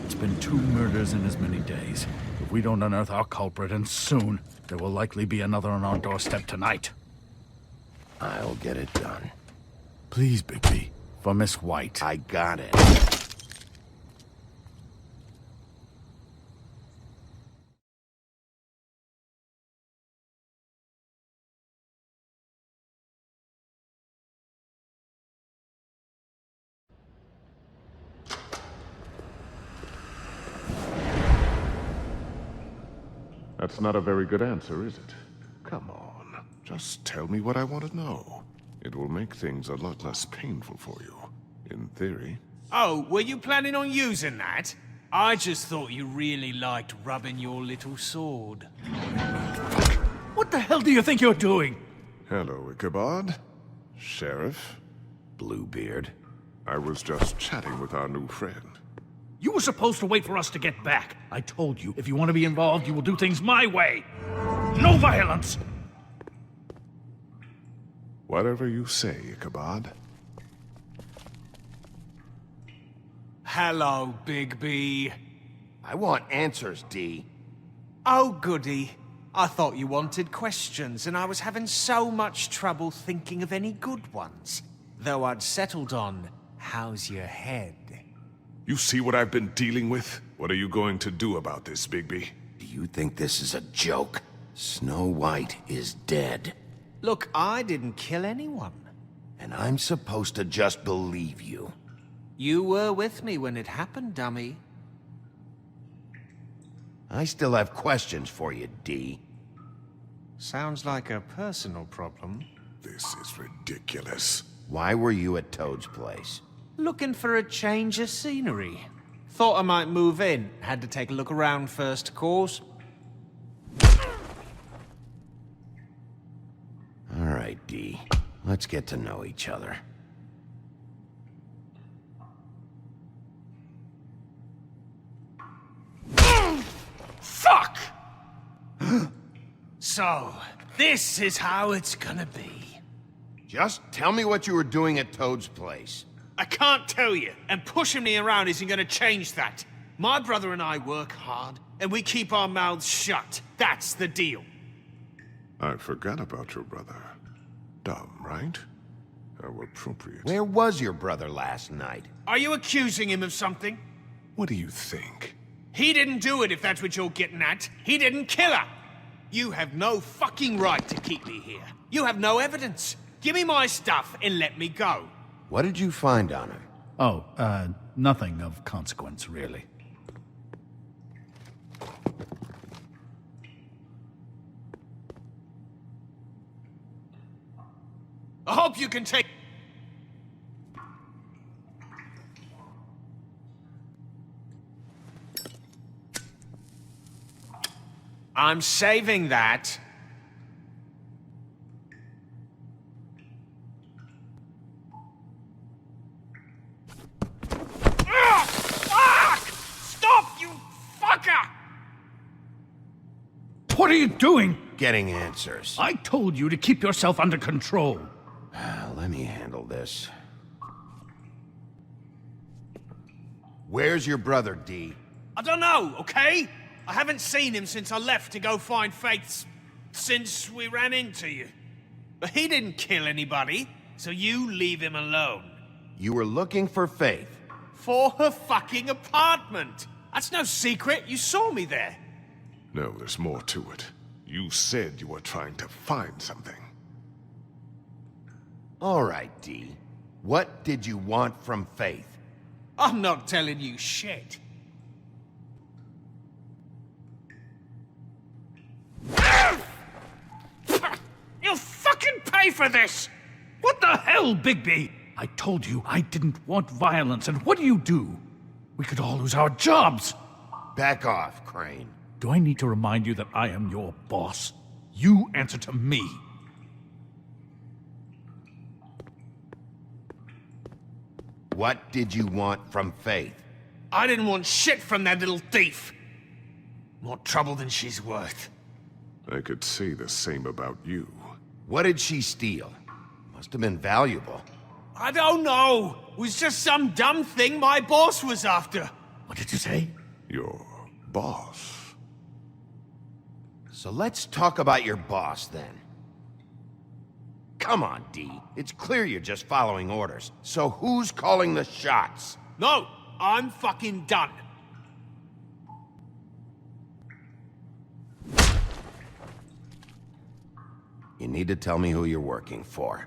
It's been 2 murders in as many days. If we don't unearth our culprit, and soon, there will likely be another on our doorstep tonight. I'll get it done. Please, Bigby. For Miss White. I got it. That's not a very good answer, is it? Come on, just tell me what I want to know. It will make things a lot less painful for you, in theory. Oh, were you planning on using that? I just thought you really liked rubbing your little sword. What the hell do you think you're doing? Hello, Ichabod. Sheriff. Bluebeard. I was just chatting with our new friend. You were supposed to wait for us to get back. I told you, if you want to be involved, you will do things my way. No violence! Whatever you say, Ichabod. Hello, Bigby. I want answers, Dee. Oh, goody. I thought you wanted questions, and I was having so much trouble thinking of any good ones. Though I'd settled on, how's your head? You see what I've been dealing with? What are you going to do about this, Bigby? Do you think this is a joke? Snow White is dead. Look, I didn't kill anyone. And I'm supposed to just believe you. You were with me when it happened, dummy. I still have questions for you, Dee. Sounds like a personal problem. This is ridiculous. Why were you at Toad's place? Looking for a change of scenery. Thought I might move in. Had to take a look around first, of course. All right, Dee. Let's get to know each other. Fuck! So, this is how it's gonna be. Just tell me what you were doing at Toad's place. I can't tell you, and pushing me around isn't gonna change that. My brother and I work hard, and we keep our mouths shut. That's the deal. I forgot about your brother. Dumb, right? How appropriate. Where was your brother last night? Are you accusing him of something? What do you think? He didn't do it, if that's what you're getting at. He didn't kill her. You have no fucking right to keep me here. You have no evidence. Give me my stuff and let me go. What did you find on him? Oh, nothing of consequence, really. I hope you can take... I'm saving that. Stop, you fucker! What are you doing? Getting answers. I told you to keep yourself under control. Let me handle this. Where's your brother, D? I don't know, okay? I haven't seen him since I left to go find Faith's... since we ran into you. But he didn't kill anybody, so you leave him alone. You were looking for Faith. For her fucking apartment! That's no secret, you saw me there. No, there's more to it. You said you were trying to find something. All right, D. What did you want from Faith? I'm not telling you shit. You'll fucking pay for this! What the hell, Bigby? I told you I didn't want violence, and what do? We could all lose our jobs. Back off, Crane. Do I need to remind you that I am your boss? You answer to me. What did you want from Faith? I didn't want shit from that little thief. More trouble than she's worth. I could say the same about you. What did she steal? Must have been valuable. I don't know. It was just some dumb thing my boss was after. What did you say? Your boss. So let's talk about your boss, then. Come on, D. It's clear you're just following orders. So who's calling the shots? No, I'm fucking done. You need to tell me who you're working for.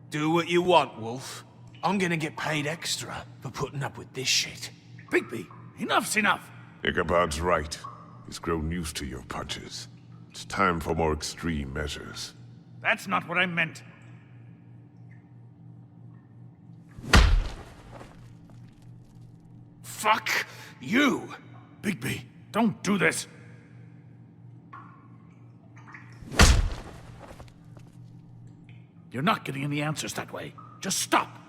Do what you want, Wolf. I'm gonna get paid extra for putting up with this shit. Bigby, enough's enough. Ichabod's right. He's grown used to your punches. It's time for more extreme measures. That's not what I meant. Fuck you! Bigby, don't do this. You're not getting any answers that way. Just stop.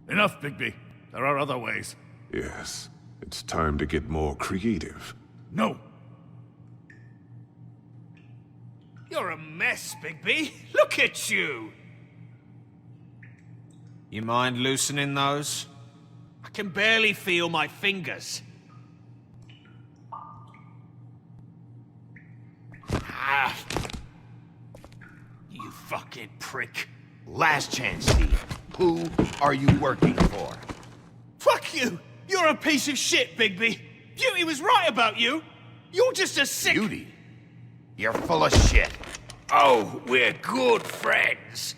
Enough, Bigby. There are other ways. Yes, it's time to get more creative. No. You're a mess, Bigby. Look at you! You mind loosening those? I can barely feel my fingers. Ah. You fucking prick. Last chance, Steve. Who are you working for? Fuck you! You're a piece of shit, Bigby. Beauty was right about you. You're just a sick... Beauty? You're full of shit. Oh, we're good friends.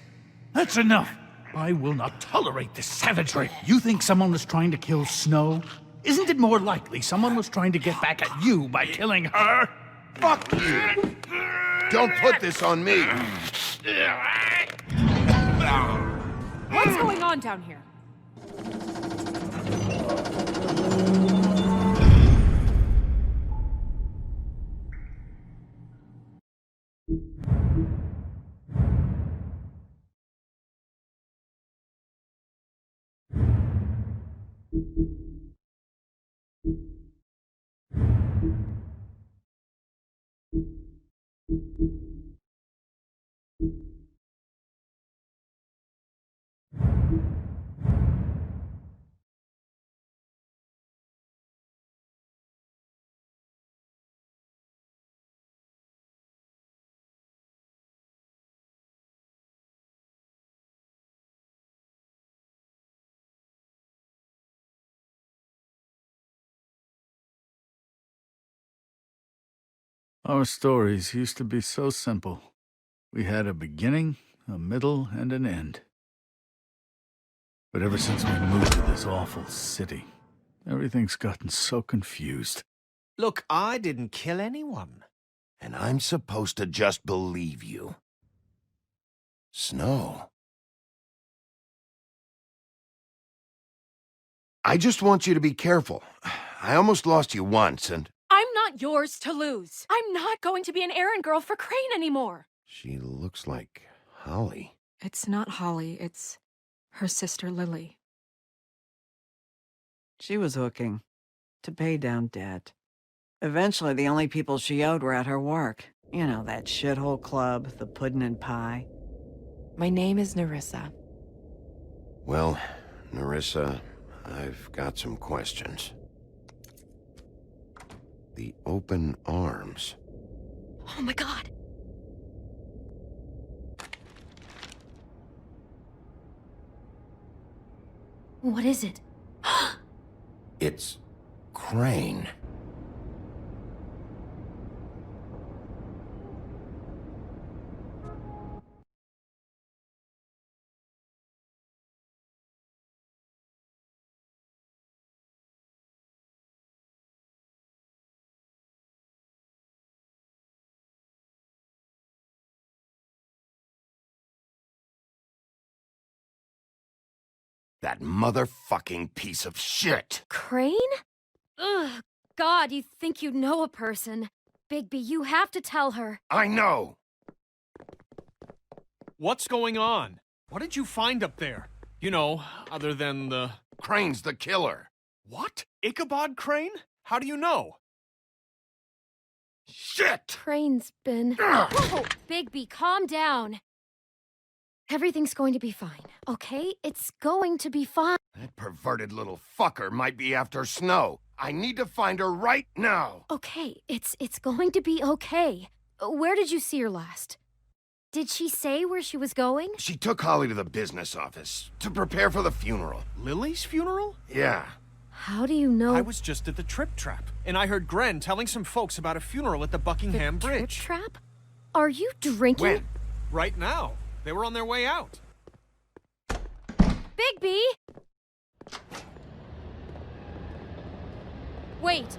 That's enough. I will not tolerate this savagery. You think someone was trying to kill Snow? Isn't it more likely someone was trying to get back at you by killing her? Fuck you! Don't put this on me! What's going on down here? Our stories used to be so simple. We had a beginning, a middle, and an end. But ever since we moved to this awful city, everything's gotten so confused. Look, I didn't kill anyone. And I'm supposed to just believe you. Snow. I just want you to be careful. I almost lost you once, and... I'm not yours to lose. I'm not going to be an errand girl for Crane anymore. She looks like Holly. It's not Holly, it's her sister Lily. She was hooking to pay down debt. Eventually, the only people she owed were at her work. You know, that shithole club, the puddin' and pie. My name is Nerissa. Well, Nerissa, I've got some questions. The open arms. Oh my god. What is it? It's Crane. That motherfucking piece of shit! Crane? Ugh, God, you think you know a person. Bigby, you have to tell her. I know! What's going on? What did you find up there? You know, other than the... Crane's the killer. What? Ichabod Crane? How do you know? Shit! Crane's been... Whoa, Bigby, calm down. Everything's going to be fine, okay? It's going to be fine. That perverted little fucker might be after Snow. I need to find her right now. Okay, it's going to be okay. Where did you see her last? Did she say where she was going? She took Holly to the business office to prepare for the funeral. Lily's funeral? Yeah. How do you know? I was just at the Trip Trap, and I heard Gren telling some folks about a funeral at the Buckingham Bridge. Trip Trap? Are you drinking? When? Right now. They were on their way out. Bigby! Wait.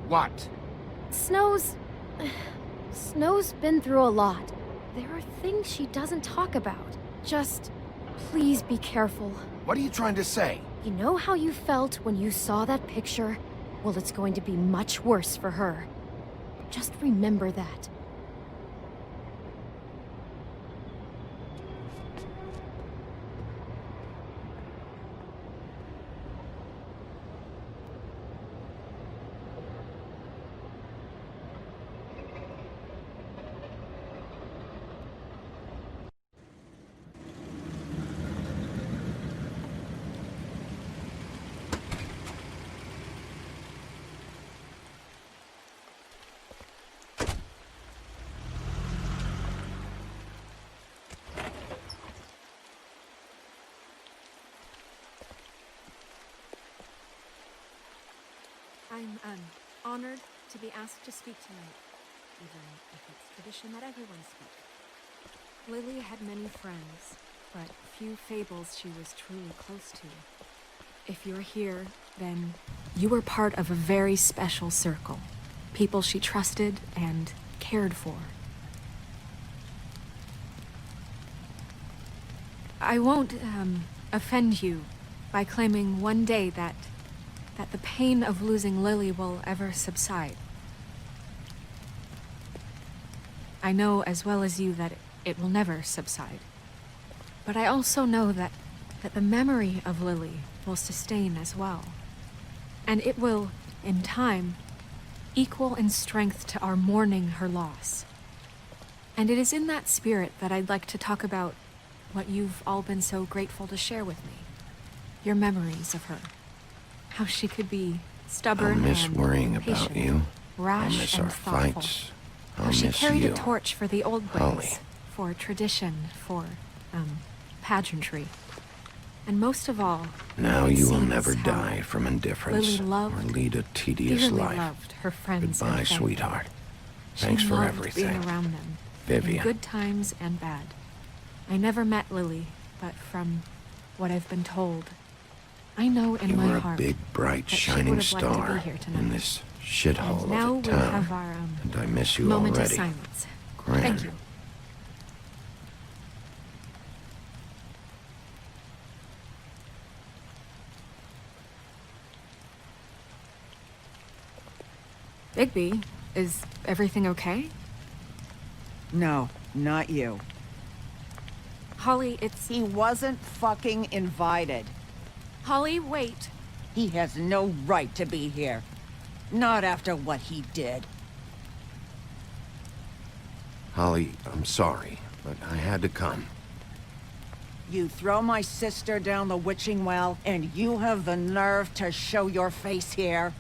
What? Snow's been through a lot. There are things she doesn't talk about. Just, please be careful. What are you trying to say? You know how you felt when you saw that picture? Well, it's going to be much worse for her. Just remember that. I'm honored to be asked to speak tonight, even if it's tradition that everyone speak. Lily had many friends, but few fables she was truly close to. If you're here, then you were part of a very special circle. People she trusted and cared for. I won't, offend you by claiming one day that the pain of losing Lily will ever subside. I know as well as you that it will never subside. But I also know that the memory of Lily will sustain as well. And it will, in time, equal in strength to our mourning her loss. And it is in that spirit that I'd like to talk about what you've all been so grateful to share with me. Your memories of her. How she could be stubborn I'll miss and worrying patient, about you. rash I'll miss and our thoughtful. fights. How I'll she miss carried you. a torch for the old ways, Holly. for tradition, for, pageantry. And most of all, Now it you will seems never how die from indifference Lily loved, or lead a tedious dearly life. loved her friends Goodbye, and family. sweetheart. She Thanks for loved everything. being around them, Vivian. in good times and bad. I never met Lily, but from what I've been told, I know in You my were a heart big, bright, that she shining would have liked to star be here tonight. in this shithole And now of a we'll town. have our And I miss you moment already. of silence. Gran. Thank you. Bigby, is everything okay? No, not you. Holly, it's... He wasn't fucking invited. Holly, wait. He has no right to be here. Not after what he did. Holly, I'm sorry, but I had to come. You throw my sister down the witching well, and you have the nerve to show your face here?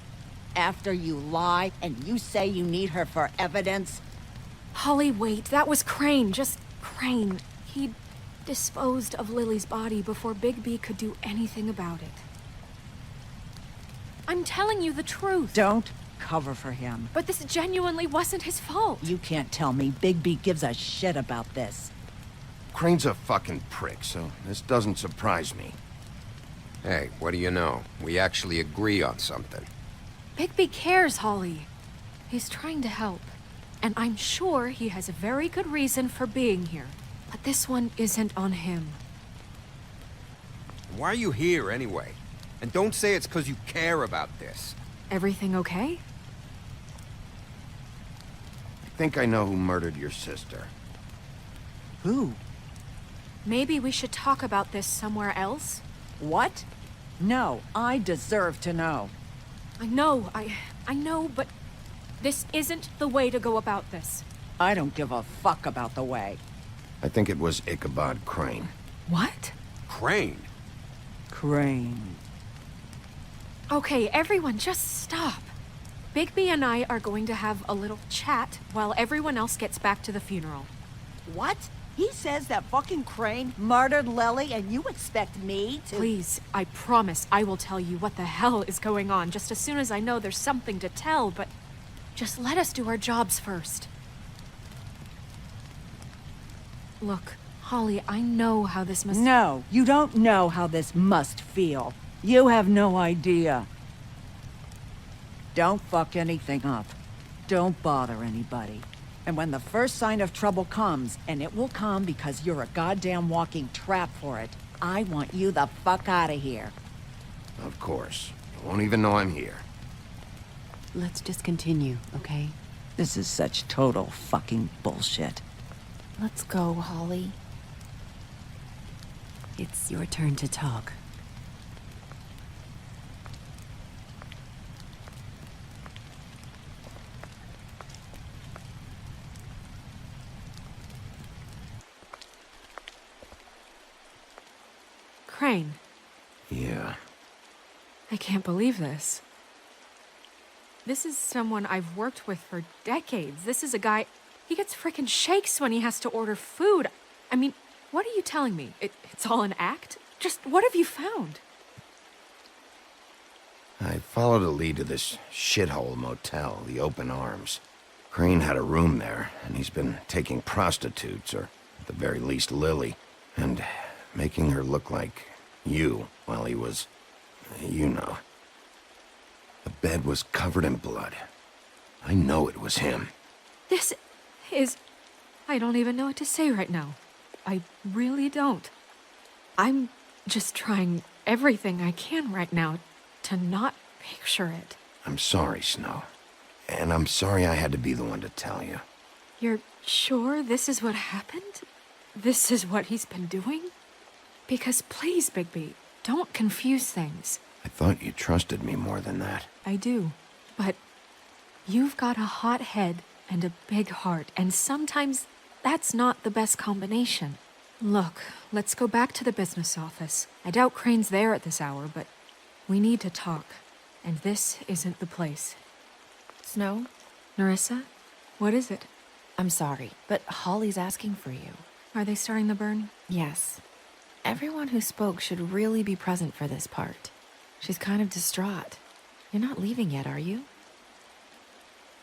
After you lie, and you say you need her for evidence? Holly, wait. That was Crane. Just Crane. He disposed of Lily's body before Bigby could do anything about it. I'm telling you the truth. Don't cover for him. But this genuinely wasn't his fault. You can't tell me Bigby gives a shit about this. Crane's a fucking prick, so this doesn't surprise me. Hey, what do you know? We actually agree on something. Bigby cares, Holly. He's trying to help. And I'm sure he has a very good reason for being here. But this one isn't on him. Why are you here, anyway? And don't say it's because you care about this. Everything okay? I think I know who murdered your sister. Who? Maybe we should talk about this somewhere else? What? No, I deserve to know. I know, but this isn't the way to go about this. I don't give a fuck about the way. I think it was Ichabod Crane. What? Crane? Crane. Okay, everyone, just stop. Bigby and I are going to have a little chat while everyone else gets back to the funeral. What? He says that fucking Crane murdered Lily and you expect me to— Please, I promise I will tell you what the hell is going on just as soon as I know there's something to tell, but just let us do our jobs first. Look, Holly, I know how this must— No, you don't know how this must feel. You have no idea. Don't fuck anything up. Don't bother anybody. And when the first sign of trouble comes, and it will come because you're a goddamn walking trap for it, I want you the fuck out of here. Of course. You won't even know I'm here. Let's just continue, okay? This is such total fucking bullshit. Let's go, Holly. It's your turn to talk. Crane. Yeah. I can't believe this. This is someone I've worked with for decades. This is a guy... He gets frickin' shakes when he has to order food. I mean, what are you telling me? It's all an act? Just what have you found? I followed a lead to this shithole motel, the Open Arms. Crane had a room there, and he's been taking prostitutes, or at the very least Lily, and making her look like you while he was... you know. The bed was covered in blood. I know it was him. This is... I don't even know what to say right now. I really don't. I'm just trying everything I can right now to not picture it. I'm sorry, Snow. And I'm sorry I had to be the one to tell you. You're sure this is what happened? This is what he's been doing? Because please, Bigby, don't confuse things. I thought you trusted me more than that. I do, but you've got a hot head and a big heart, and sometimes that's not the best combination. Look, let's go back to the business office. I doubt Crane's there at this hour, but we need to talk, and this isn't the place. Snow? Nerissa? What is it? I'm sorry, but Holly's asking for you. Are they starting the burn? Yes. Everyone who spoke should really be present for this part. She's kind of distraught. You're not leaving yet, are you?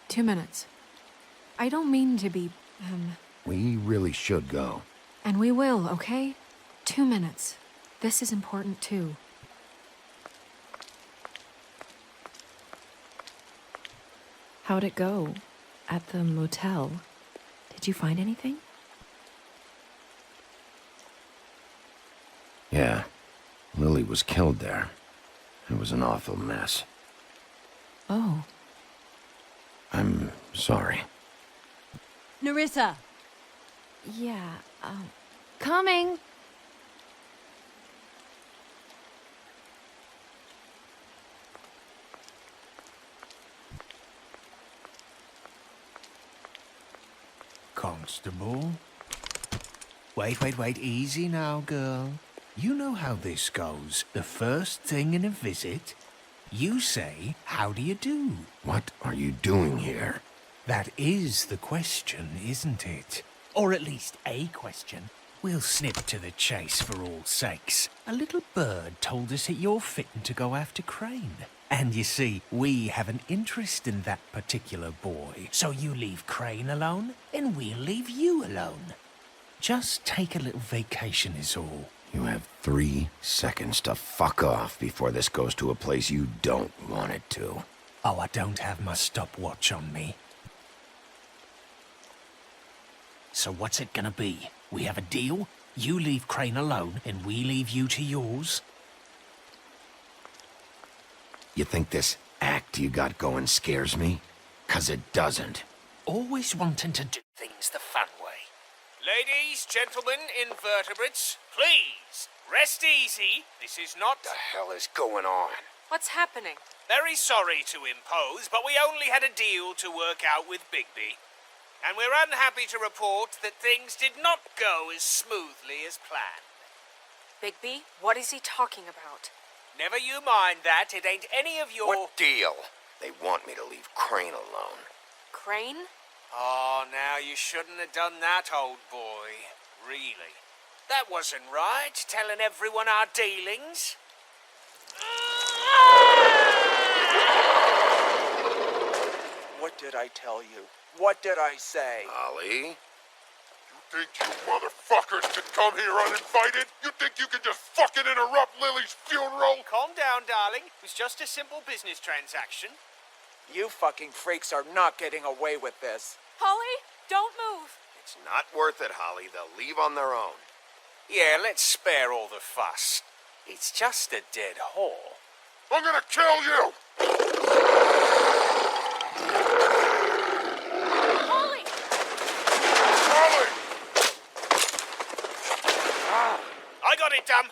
2 minutes. I don't mean to be, We really should go. And we will, okay? 2 minutes. This is important too. How'd it go? At the motel? Did you find anything? Yeah. Lily was killed there. It was an awful mess. Oh. I'm sorry. Nerissa! Yeah, Coming! Constable? Wait, easy now, girl. You know how this goes. The first thing in a visit, you say, "How do you do?" What are you doing here? That is the question, isn't it? Or at least a question. We'll snip to the chase for all sakes. A little bird told us that you're fitting to go after Crane. And you see, we have an interest in that particular boy. So you leave Crane alone, and we'll leave you alone. Just take a little vacation is all. You have 3 seconds to fuck off before this goes to a place you don't want it to. Oh, I don't have my stopwatch on me. So what's it gonna be? We have a deal? You leave Crane alone, and we leave you to yours? You think this act you got going scares me? 'Cause it doesn't. Always wanting to do things the fun way. Ladies, gentlemen, invertebrates, please, rest easy. This is not... The hell is going on? What's happening? Very sorry to impose, but we only had a deal to work out with Bigby. And we're unhappy to report that things did not go as smoothly as planned. Bigby, what is he talking about? Never you mind that, it ain't any of your... What deal? They want me to leave Crane alone. Crane? Oh, now you shouldn't have done that, old boy. Really. That wasn't right, telling everyone our dealings. What did I tell you? What did I say? Ollie? You think you motherfuckers can come here uninvited? You think you can just fucking interrupt Lily's funeral? Calm down, darling. It was just a simple business transaction. You fucking freaks are not getting away with this. Holly, don't move! It's not worth it, Holly. They'll leave on their own. Yeah, let's spare all the fuss. It's just a dead whore. I'm gonna kill you! Holly! Holly! I got it, Dum.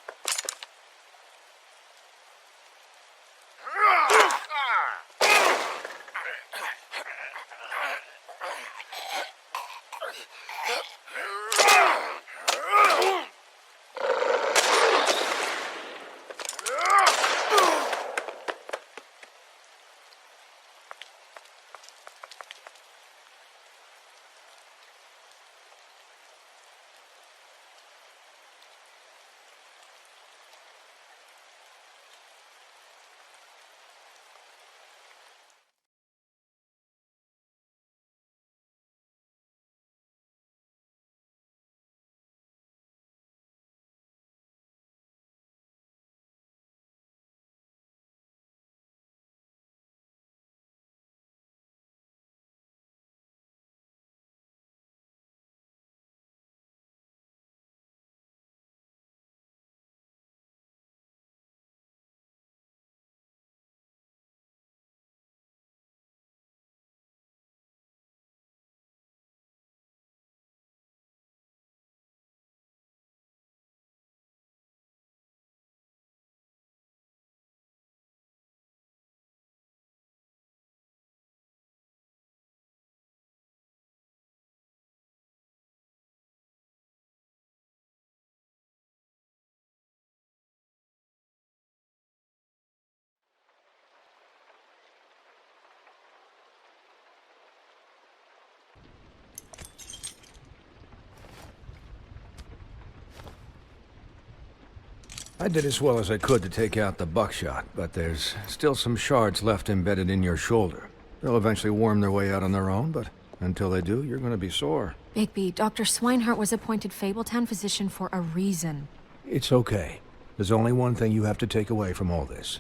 I did as well as I could to take out the buckshot, but there's still some shards left embedded in your shoulder. They'll eventually worm their way out on their own, but until they do, you're gonna be sore. Bigby, Dr. Swinehart was appointed Fabletown physician for a reason. It's okay. There's only one thing you have to take away from all this.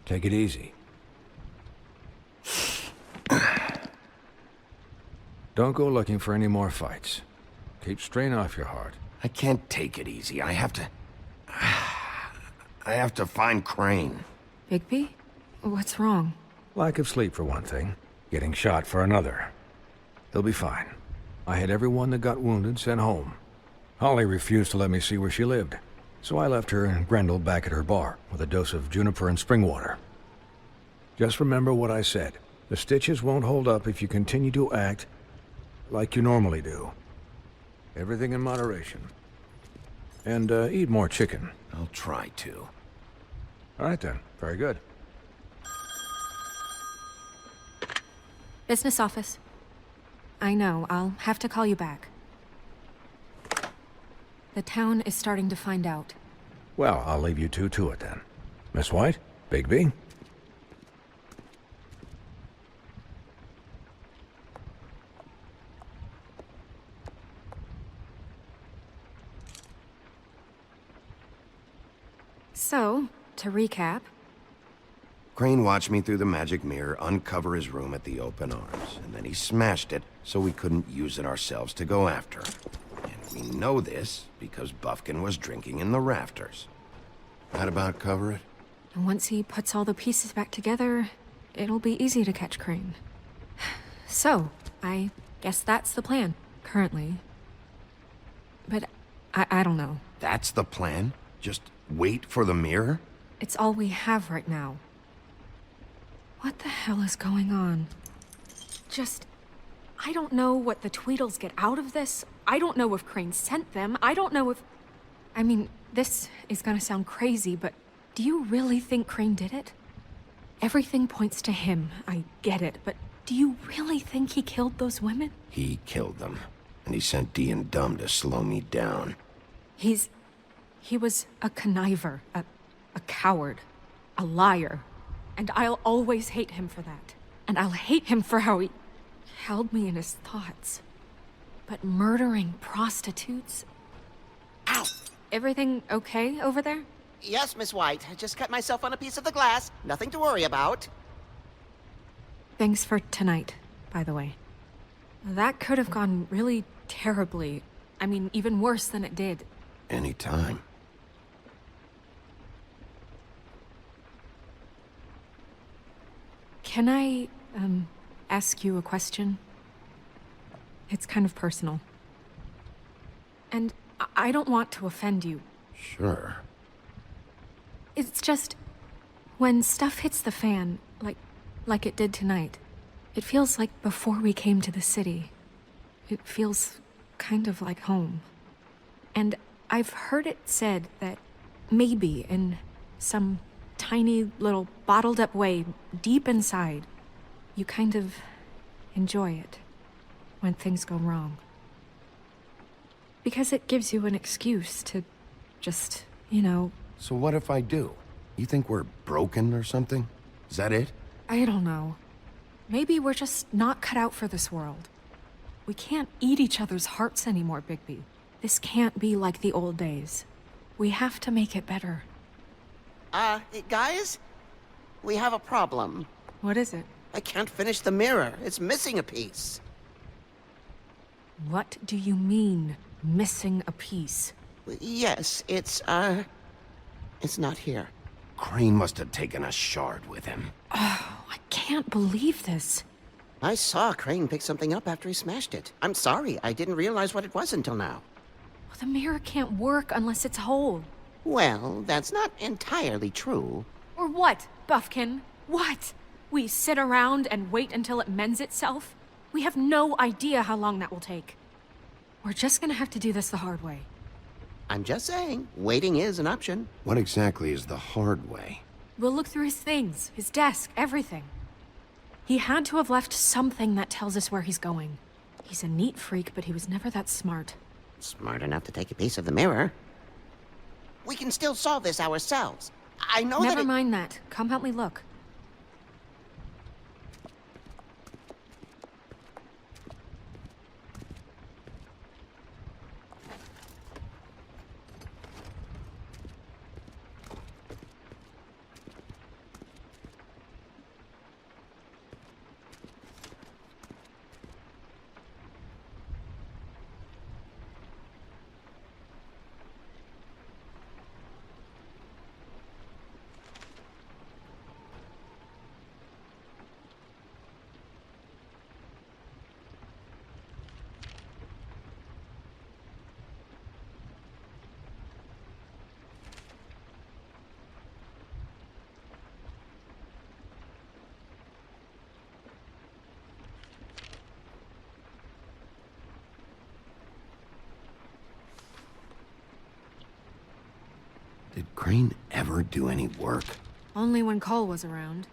Take it easy. Don't go looking for any more fights. Keep strain off your heart. I can't take it easy. I have to find Crane. Bigby? What's wrong? Lack of sleep for one thing. Getting shot for another. He'll be fine. I had everyone that got wounded sent home. Holly refused to let me see where she lived, so I left her and Grendel back at her bar with a dose of juniper and spring water. Just remember what I said. The stitches won't hold up if you continue to act like you normally do. Everything in moderation. And eat more chicken. I'll try to. All right then. Very good. Business office. I know, I'll have to call you back. The town is starting to find out. Well, I'll leave you two to it then. Miss White? Bigby? So, to recap... Crane watched me through the magic mirror uncover his room at the open arms, and then he smashed it so we couldn't use it ourselves to go after him. And we know this because Buffkin was drinking in the rafters. That about cover it? And once he puts all the pieces back together, it'll be easy to catch Crane. So, I guess that's the plan, currently. But I don't know. That's the plan? Just wait for the mirror? It's all we have right now. What the hell is going on? I don't know what the Tweedles get out of this. I don't know if Crane sent them. I don't know if... I mean, this is gonna sound crazy, but do you really think Crane did it? Everything points to him, I get it, but do you really think he killed those women? He killed them, and he sent Dee and Dumb to slow me down. He was a conniver, a coward, a liar. And I'll always hate him for that. And I'll hate him for how he held me in his thoughts. But murdering prostitutes? Ow! Everything okay over there? Yes, Miss White. I just cut myself on a piece of the glass. Nothing to worry about. Thanks for tonight, by the way. That could have gone really terribly. I mean, even worse than it did. Anytime. Can I, ask you a question? It's kind of personal. And I don't want to offend you. Sure. It's just... when stuff hits the fan, like it did tonight, it feels like before we came to the city. It feels kind of like home. And I've heard it said that maybe in some tiny little bottled up way deep inside, you kind of enjoy it when things go wrong. Because it gives you an excuse to just, you know... So what if I do? You think we're broken or something? Is that it? I don't know. Maybe we're just not cut out for this world. We can't eat each other's hearts anymore, Bigby. This can't be like the old days. We have to make it better. Guys? We have a problem. What is it? I can't finish the mirror. It's missing a piece. What do you mean, missing a piece? Yes, it's not here. Crane must have taken a shard with him. Oh, I can't believe this. I saw Crane pick something up after he smashed it. I'm sorry, I didn't realize what it was until now. Well, the mirror can't work unless it's whole. Well, that's not entirely true. Or what, Buffkin? What? We sit around and wait until it mends itself? We have no idea how long that will take. We're just gonna have to do this the hard way. I'm just saying, waiting is an option. What exactly is the hard way? We'll look through his things, his desk, everything. He had to have left something that tells us where he's going. He's a neat freak, but he was never that smart. Smart enough to take a piece of the mirror. We can still solve this ourselves. I know Never that mind that. Come help me look. Did Crane ever do any work? Only when Cole was around.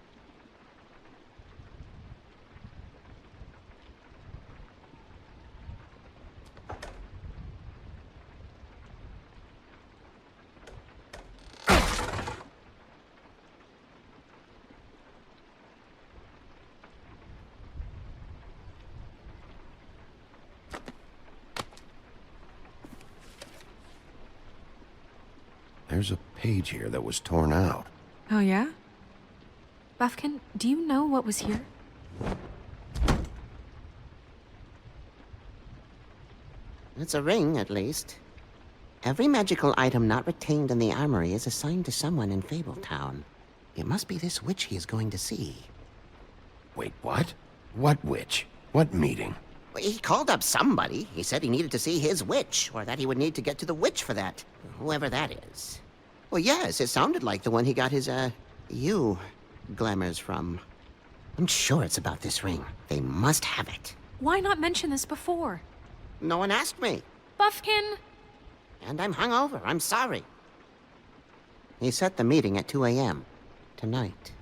There's a page here that was torn out. Oh, yeah? Buffkin, do you know what was here? it's a ring, at least. Every magical item not retained in the armory is assigned to someone in Fabletown. It must be this witch he is going to see. Wait, what? What witch? What meeting? Well, he called up somebody. He said he needed to see his witch, or that he would need to get to the witch for that. Whoever that is. Well, yes, it sounded like the one he got his, glamours from. I'm sure it's about this ring. They must have it. Why not mention this before? No one asked me. Buffkin! And I'm hungover. I'm sorry. He set the meeting at 2 a.m. tonight.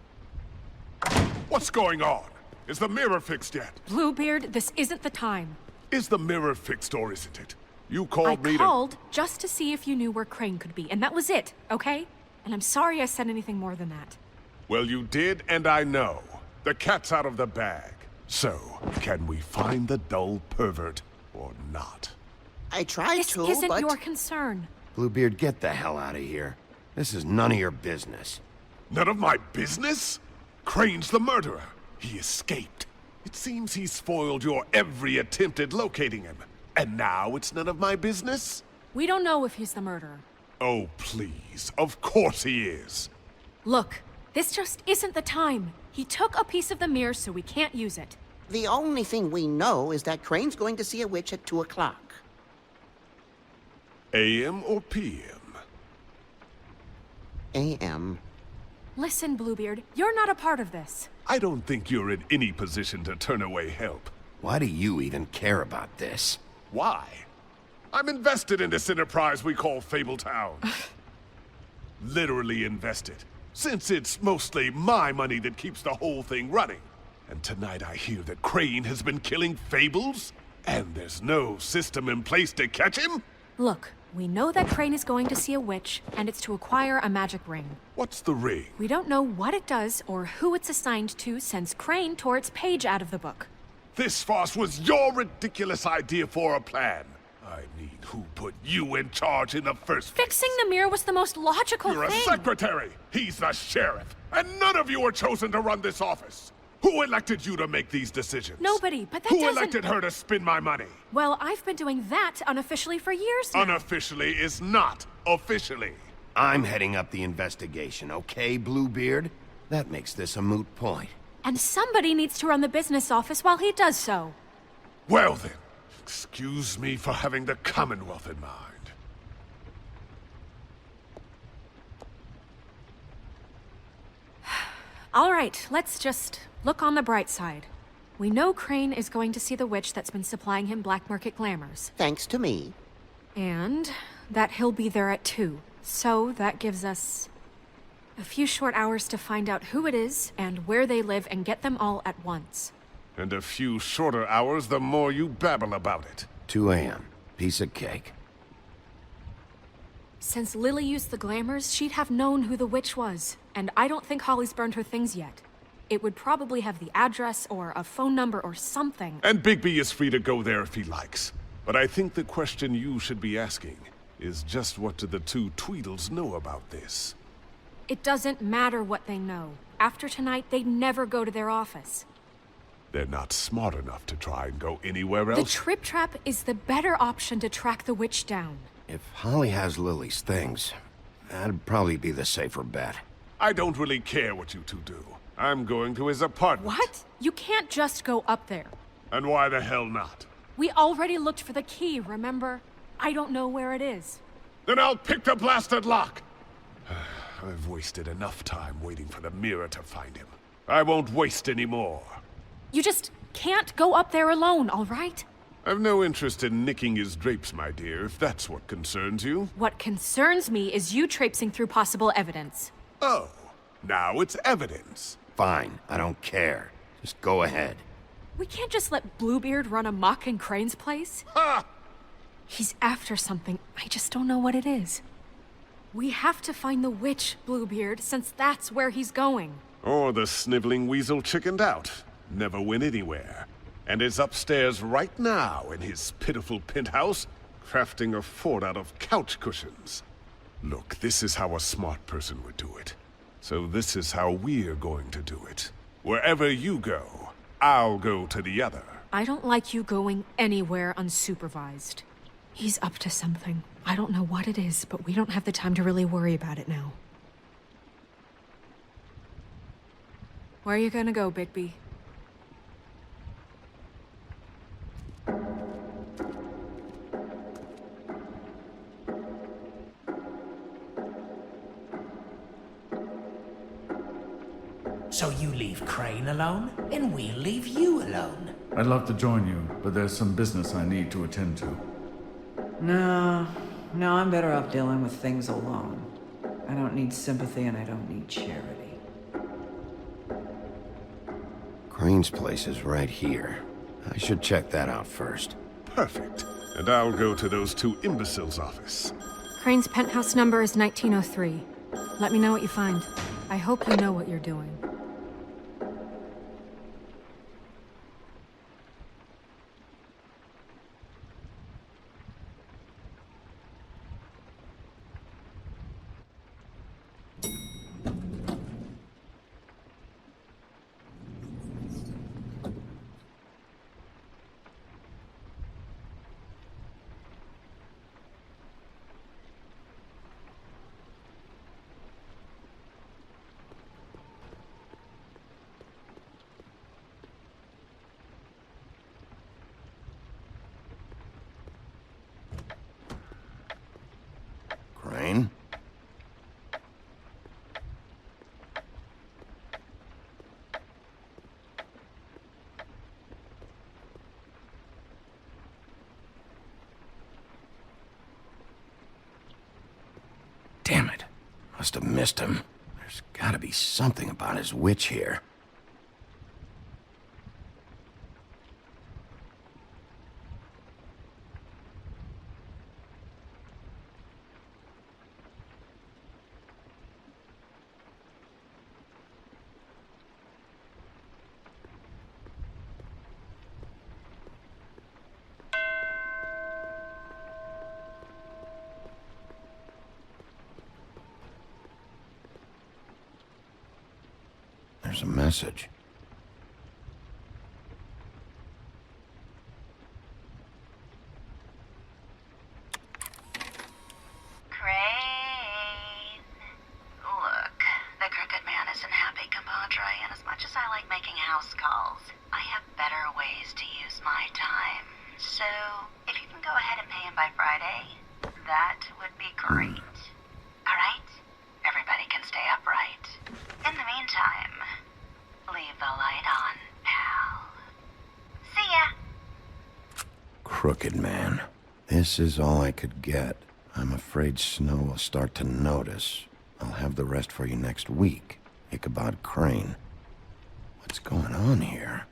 What's going on? Is the mirror fixed yet? Bluebeard, this isn't the time. Is the mirror fixed or isn't it? You called me I called just to see if you knew where Crane could be, and that was it, okay? And I'm sorry I said anything more than that. Well, you did, and I know. The cat's out of the bag. So, can we find the dull pervert or not? I tried to, This isn't but... your concern. Bluebeard, get the hell out of here. This is none of your business. None of my business? Crane's the murderer. He escaped. It seems he spoiled your every attempt at locating him. And now it's none of my business? We don't know if he's the murderer. Oh, please. Of course he is. Look, this just isn't the time. He took a piece of the mirror, so we can't use it. The only thing we know is that Crane's going to see a witch at 2 o'clock. AM or PM? AM. Listen, Bluebeard, you're not a part of this. I don't think you're in any position to turn away help. Why do you even care about this? Why? I'm invested in this enterprise we call Fabletown. Literally invested. Since it's mostly my money that keeps the whole thing running. And tonight I hear that Crane has been killing Fables? And there's no system in place to catch him? Look, we know that Crane is going to see a witch, and it's to acquire a magic ring. What's the ring? We don't know what it does or who it's assigned to since Crane tore its page out of the book. This farce was your ridiculous idea for a plan. I mean, who put you in charge in the first place? Fixing the mirror was the most logical You're thing. a secretary. He's the sheriff. And none of you were chosen to run this office. Who elected you to make these decisions? Nobody, but that Who doesn't... elected her to spend my money? Well, I've been doing that unofficially for years now. Unofficially is not officially. I'm heading up the investigation, okay, Bluebeard? That makes this a moot point. And somebody needs to run the business office while he does so. Well then, excuse me for having the Commonwealth in mind. All right, let's just look on the bright side. We know Crane is going to see the witch that's been supplying him black market glamours. Thanks to me. And that he'll be there at 2. So that gives us a few short hours to find out who it is and where they live and get them all at once. And a few shorter hours the more you babble about it. 2 a.m. Piece of cake. Since Lily used the glamours, she'd have known who the witch was. And I don't think Holly's burned her things yet. It would probably have the address or a phone number or something. And Bigby is free to go there if he likes. But I think the question you should be asking is just what do the two Tweedles know about this? It doesn't matter what they know. After tonight, they'd never go to their office. They're not smart enough to try and go anywhere else. The Trip Trap is the better option to track the witch down. If Holly has Lily's things, that'd probably be the safer bet. I don't really care what you two do. I'm going to his apartment. What? You can't just go up there. And why the hell not? We already looked for the key, remember? I don't know where it is. Then I'll pick the blasted lock! I've wasted enough time waiting for the mirror to find him. I won't waste any more. You just can't go up there alone, all right? I've no interest in nicking his drapes, my dear, if that's what concerns you. What concerns me is you traipsing through possible evidence. Oh, now it's evidence. Fine, I don't care. Just go ahead. We can't just let Bluebeard run amok in Crane's place. Ha! He's after something. I just don't know what it is. We have to find the witch, Bluebeard, since that's where he's going. Or the sniveling weasel chickened out. Never went anywhere. And is upstairs right now in his pitiful penthouse, crafting a fort out of couch cushions. Look, this is how a smart person would do it. So this is how we're going to do it. Wherever you go, I'll go to the other. I don't like you going anywhere unsupervised. He's up to something. I don't know what it is, but we don't have the time to really worry about it now. Where are you gonna go, Bigby? So you leave Crane alone, and we'll leave you alone. I'd love to join you, but there's some business I need to attend to. No, I'm better off dealing with things alone. I don't need sympathy and I don't need charity. Crane's place is right here. I should check that out first. Perfect. And I'll go to those two imbeciles' office. Crane's penthouse number is 1903. Let me know what you find. I hope you know what you're doing. Crane? Damn it. Must have missed him. There's gotta be something about his witch here. There's a message. Crane. Look, the Crooked Man isn't happy, compadre, and as much as I like making house calls, I have better ways to use my time. So, if you can go ahead and pay him by Friday, that would be great. Alright? Everybody can stay upright. In the meantime, leave the light on, pal. See ya! Crooked Man. This is all I could get. I'm afraid Snow will start to notice. I'll have the rest for you next week. Ichabod Crane. What's going on here?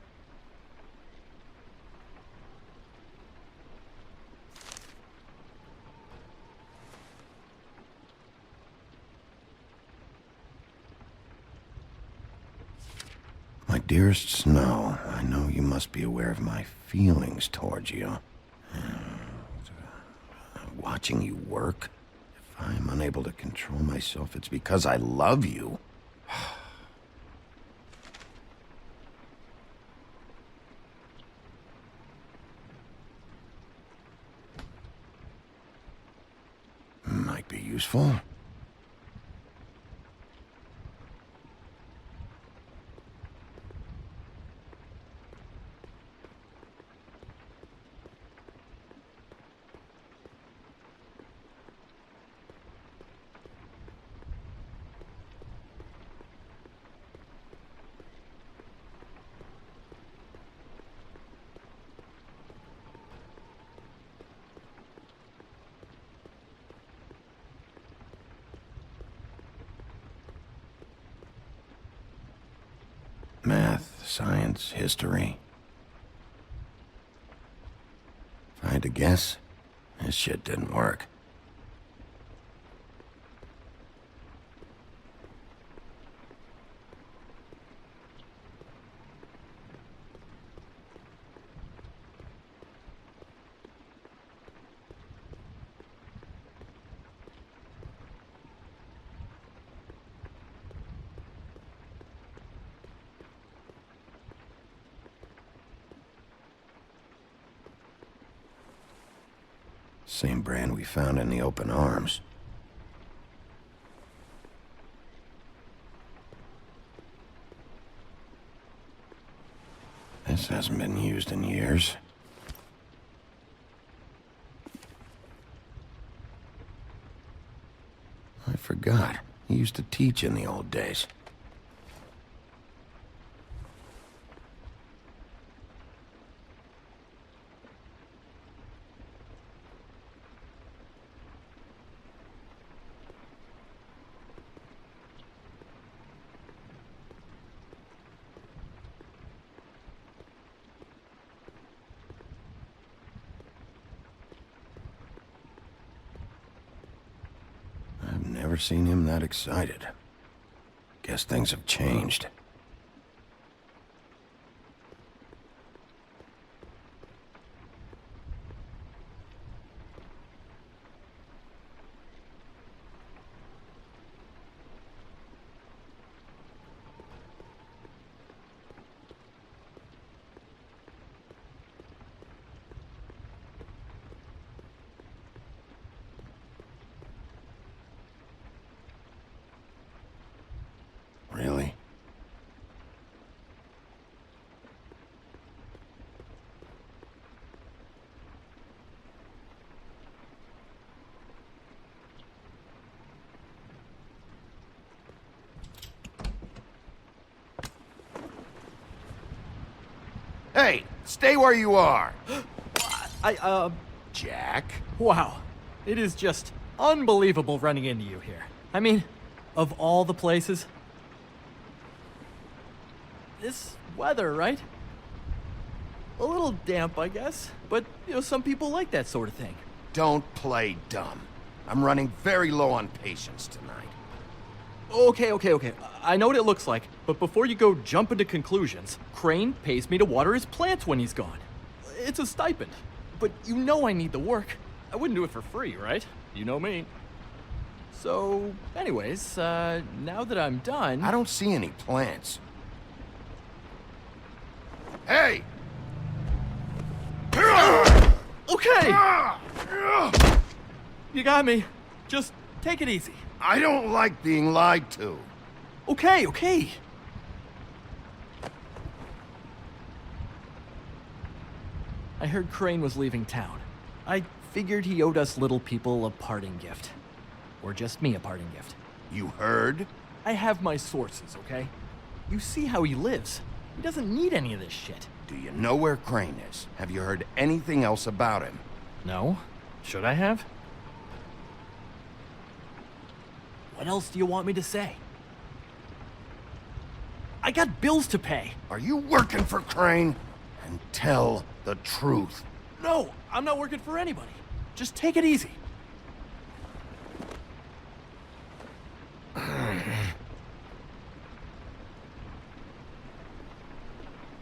dearest Snow, I know you must be aware of my feelings towards you. Watching you work, if I'm unable to control myself, it's because I love you. Might be useful. Math, science, history. If I had to guess, this shit didn't work. Same brand we found in the open arms. This hasn't been used in years. I forgot. He used to teach in the old days. Never seen him that excited. Guess things have changed. Really? Hey, stay where you are. Jack? Wow. It is just unbelievable running into you here. I mean, of all the places. This weather, right? A little damp, I guess. But, you know, some people like that sort of thing. Don't play dumb. I'm running very low on patience tonight. Okay. I know what it looks like, but before you go jump into conclusions, Crane pays me to water his plants when he's gone. It's a stipend. But you know I need the work. I wouldn't do it for free, right? You know me. So, anyways, now that I'm done... I don't see any plants. Hey! Okay! You got me. Just take it easy. I don't like being lied to. Okay. I heard Crane was leaving town. I figured he owed us little people a parting gift. Or just me a parting gift. You heard? I have my sources, okay? You see how he lives. He doesn't need any of this shit. Do you know where Crane is? Have you heard anything else about him? No. Should I have? What else do you want me to say? I got bills to pay. Are you working for Crane? And tell the truth. No, I'm not working for anybody. Just take it easy.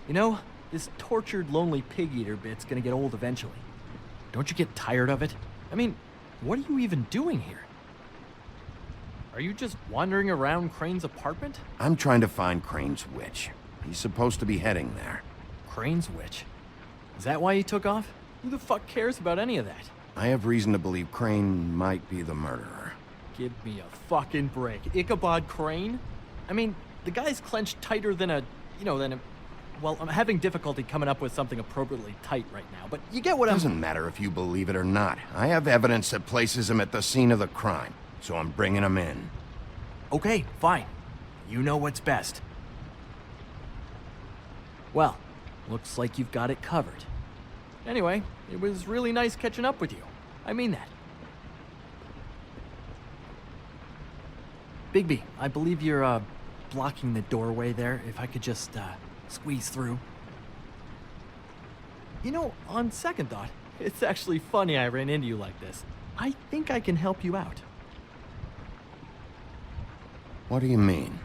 You know, this tortured, lonely pig-eater bit's gonna get old eventually. Don't you get tired of it? I mean, what are you even doing here? Are you just wandering around Crane's apartment? I'm trying to find Crane's witch. He's supposed to be heading there. Crane's witch? Is that why he took off? Who the fuck cares about any of that? I have reason to believe Crane might be the murderer. Give me a fucking break. Ichabod Crane? I mean, the guy's clenched tighter than a... Well, I'm having difficulty coming up with something appropriately tight right now, but you get what I'm... Doesn't matter if you believe it or not. I have evidence that places him at the scene of the crime, so I'm bringing him in. Okay, fine. You know what's best. Well, looks like you've got it covered. Anyway, it was really nice catching up with you. I mean that. Bigby, I believe you're, blocking the doorway there. If I could just, squeeze through. You know, on second thought, it's actually funny I ran into you like this. I think I can help you out. What do you mean?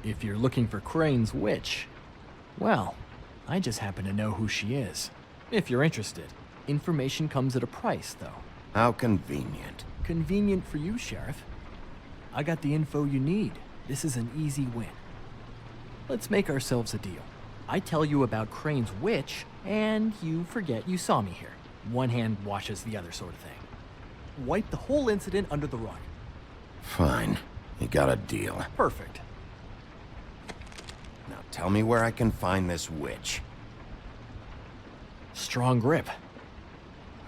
If you're looking for Crane's witch, well, I just happen to know who she is. If you're interested. Information comes at a price, though. How convenient. Convenient for you, Sheriff. I got the info you need. This is an easy win. Let's make ourselves a deal. I tell you about Crane's witch, and you forget you saw me here. One hand washes the other sort of thing. Wipe the whole incident under the rug. Fine. You got a deal. Perfect. Now tell me where I can find this witch. Strong grip.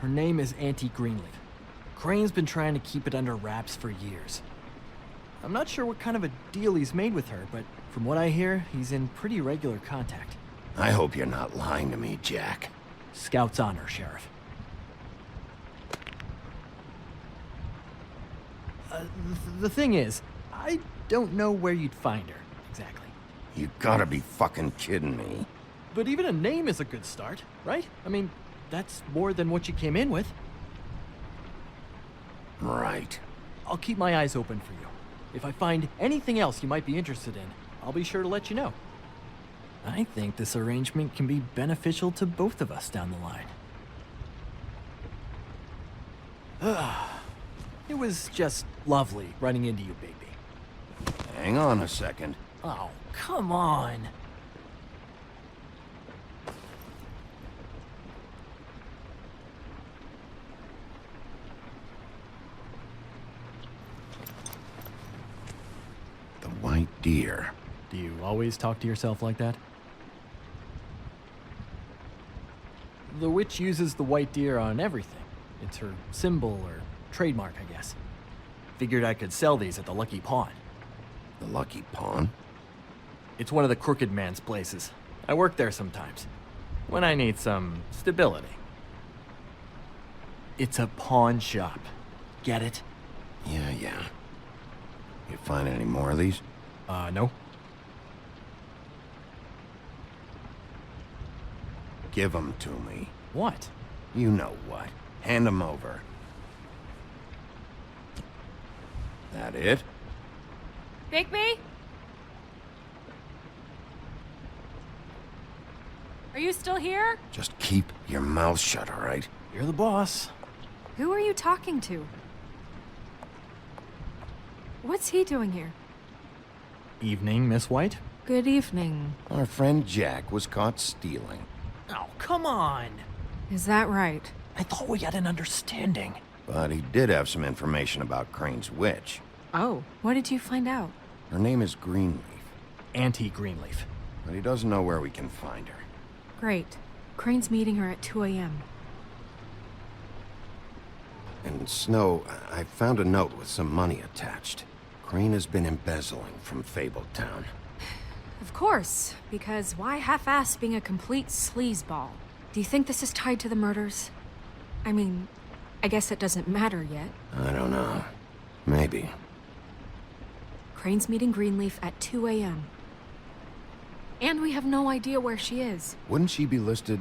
Her name is Auntie Greenleaf. Crane's been trying to keep it under wraps for years. I'm not sure what kind of a deal he's made with her, but from what I hear, he's in pretty regular contact. I hope you're not lying to me, Jack. Scout's honor, Sheriff. The thing is, I don't know where you'd find her, exactly. You gotta be fucking kidding me. But even a name is a good start, right? I mean, that's more than what you came in with. Right. I'll keep my eyes open for you. If I find anything else you might be interested in, I'll be sure to let you know. I think this arrangement can be beneficial to both of us down the line. It was just lovely running into you, Bigby. Hang on a second. Oh, come on. The white deer. Do you always talk to yourself like that? The witch uses the white deer on everything. It's her symbol or trademark, I guess. Figured I could sell these at the Lucky Pawn. The Lucky Pawn? It's one of the crooked man's places. I work there sometimes. When I need some stability. It's a pawn shop. Get it? Yeah. You find any more of these? No. Give them to me. What? You know what. Hand them over. That it? Bigby? Are you still here? Just keep your mouth shut, all right? You're the boss. Who are you talking to? What's he doing here? Evening, Miss White. Good evening. Our friend Jack was caught stealing. Oh, come on. Is that right? I thought we had an understanding. But he did have some information about Crane's witch. Oh, what did you find out? Her name is Greenleaf. Auntie Greenleaf. But he doesn't know where we can find her. Great. Crane's meeting her at 2 a.m. And Snow, I found a note with some money attached. Crane has been embezzling from Fabletown. Of course, because why half-ass being a complete sleazeball? Do you think this is tied to the murders? I mean, I guess it doesn't matter yet. I don't know. Maybe. Crane's meeting Greenleaf at 2 a.m. And we have no idea where she is. Wouldn't she be listed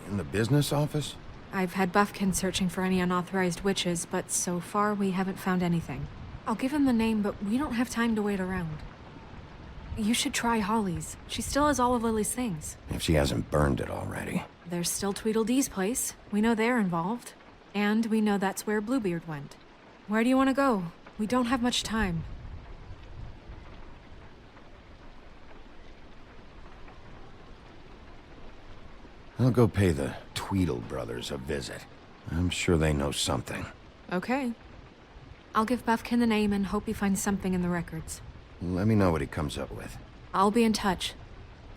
in the business office? I've had Buffkin searching for any unauthorized witches, but so far we haven't found anything. I'll give him the name, but we don't have time to wait around. You should try Holly's. She still has all of Lily's things. If she hasn't burned it already. There's still Tweedledee's place. We know they're involved. And we know that's where Bluebeard went. Where do you want to go? We don't have much time. I'll go pay the Tweedle brothers a visit. I'm sure they know something. Okay. I'll give Buffkin the name and hope he finds something in the records. Let me know what he comes up with. I'll be in touch.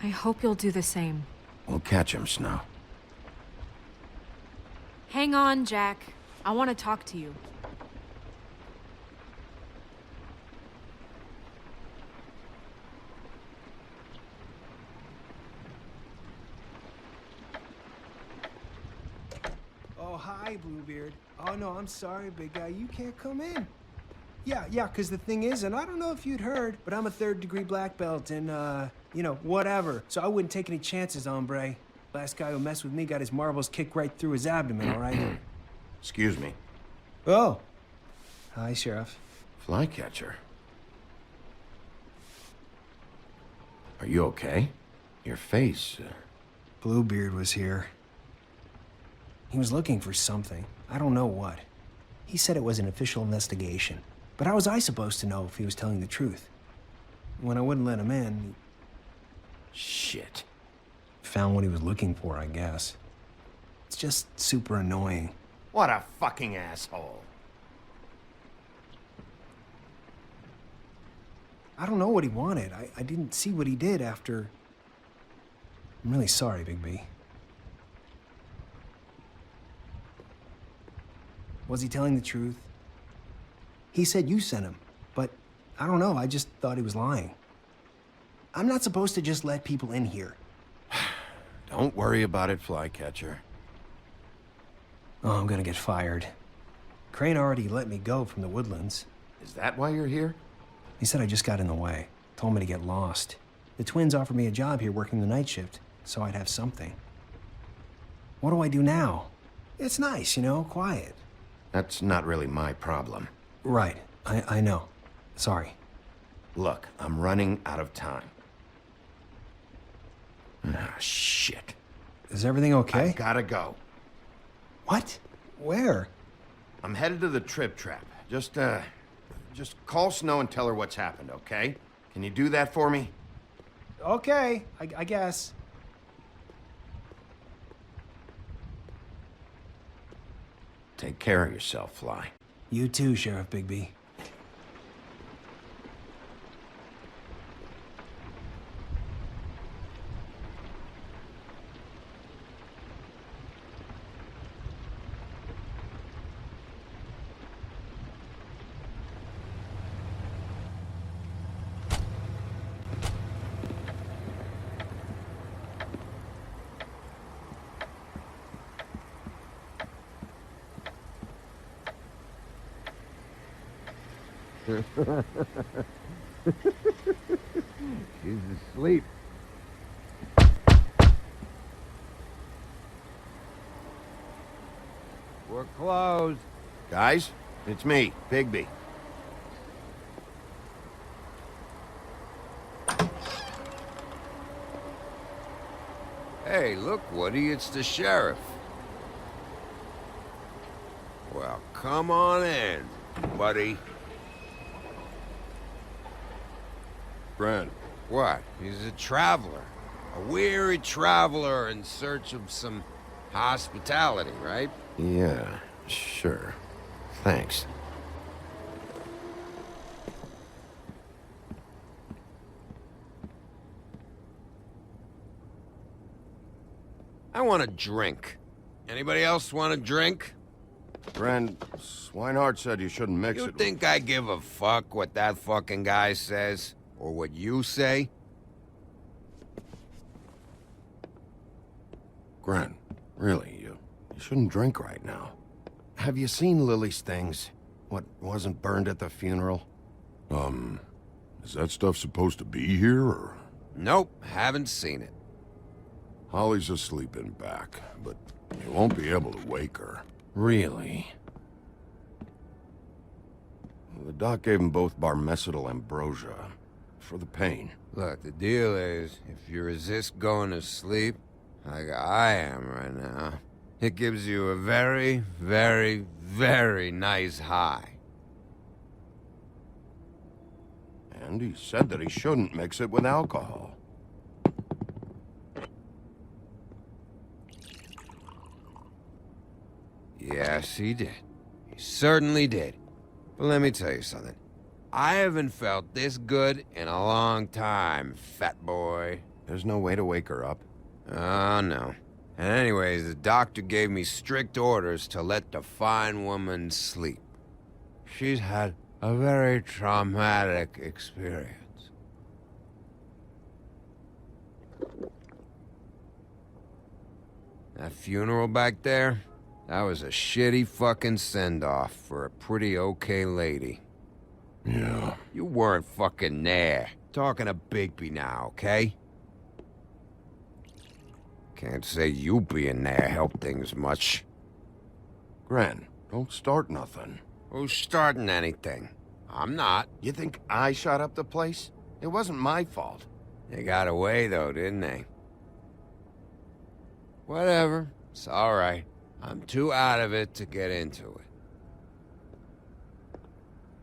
I hope you'll do the same. We'll catch him, Snow. Hang on, Jack. I want to talk to you. Oh, hi, Bluebeard. Oh, no, I'm sorry, big guy. You can't come in. Yeah, because the thing is, and I don't know if you'd heard, but I'm a third-degree black belt and, you know, whatever. So I wouldn't take any chances, hombre. Last guy who messed with me got his marbles kicked right through his abdomen, all right? Excuse me. Oh. Hi, Sheriff. Flycatcher. Are you okay? Your face... Bluebeard was here. He was looking for something. I don't know what. He said it was an official investigation. But how was I supposed to know if he was telling the truth? When I wouldn't let him in... Shit. Found what he was looking for, I guess. It's just super annoying. What a fucking asshole. I don't know what he wanted. I didn't see what he did after... I'm really sorry, Big B. Was he telling the truth? He said you sent him, but I don't know, I just thought he was lying. I'm not supposed to just let people in here. Don't worry about it, Flycatcher. Oh, I'm gonna get fired. Crane already let me go from the Woodlands. Is that why you're here? He said I just got in the way. Told me to get lost. The twins offered me a job here working the night shift, so I'd have something. What do I do now? It's nice, you know, quiet. That's not really my problem. Right. I know. Sorry. Look, I'm running out of time. Ah, shit. Is everything okay? I gotta go. What? Where? I'm headed to the Trip Trap. Just call Snow and tell her what's happened, okay? Can you do that for me? Okay, I guess. Take care of yourself, Fly. You too, Sheriff Bigby. She's asleep. We're closed. Guys, it's me, Bigby. Hey, look, Woody, it's the sheriff. Well, come on in, buddy. Brent. What? He's a traveler. A weary traveler in search of some hospitality, right? Yeah, sure. Thanks. I want a drink. Anybody else want a drink? Brent, Swinehart said you shouldn't mix You it. think I give a fuck what that fucking guy says? Or what you say? Gren, really, you shouldn't drink right now. Have you seen Lily's things? What wasn't burned at the funeral? Is that stuff supposed to be here, or...? Nope, haven't seen it. Holly's asleep in back, but you won't be able to wake her. Really? The doc gave them both barmecidal ambrosia. for the pain. Look, the deal is, if you resist going to sleep, like I am right now, it gives you a very, very, very nice high. And he said that he shouldn't mix it with alcohol. Yes, he did. He certainly did. But let me tell you something. I haven't felt this good in a long time, fat boy. There's no way to wake her up. Oh, no. And anyways, the doctor gave me strict orders to let the fine woman sleep. She's had a very traumatic experience. That funeral back there, that was a shitty fucking send-off for a pretty okay lady. Yeah. You weren't fucking there. Talking to Bigby now, okay? Can't say you being there helped things much. Gren, don't start nothing. Who's starting anything? I'm not. You think I shot up the place? It wasn't my fault. They got away, though, didn't they? Whatever. It's all right. I'm too out of it to get into it.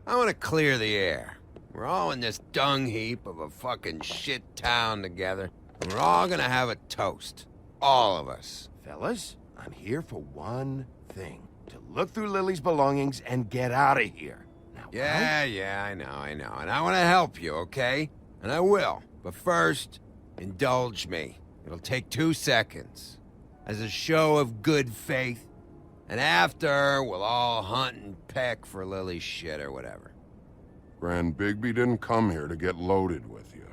I want to clear the air. We're all in this dung heap of a fucking shit town together, and we're all gonna have a toast. All of us. Fellas, I'm here for one thing. To look through Lily's belongings and get out of here. Now, Yeah, I know. And I want to help you, okay? And I will. But first, indulge me. It'll take 2 seconds. As a show of good faith. And after, we'll all hunt and peck for Lily's shit or whatever. Grand Bigby didn't come here to get loaded with you.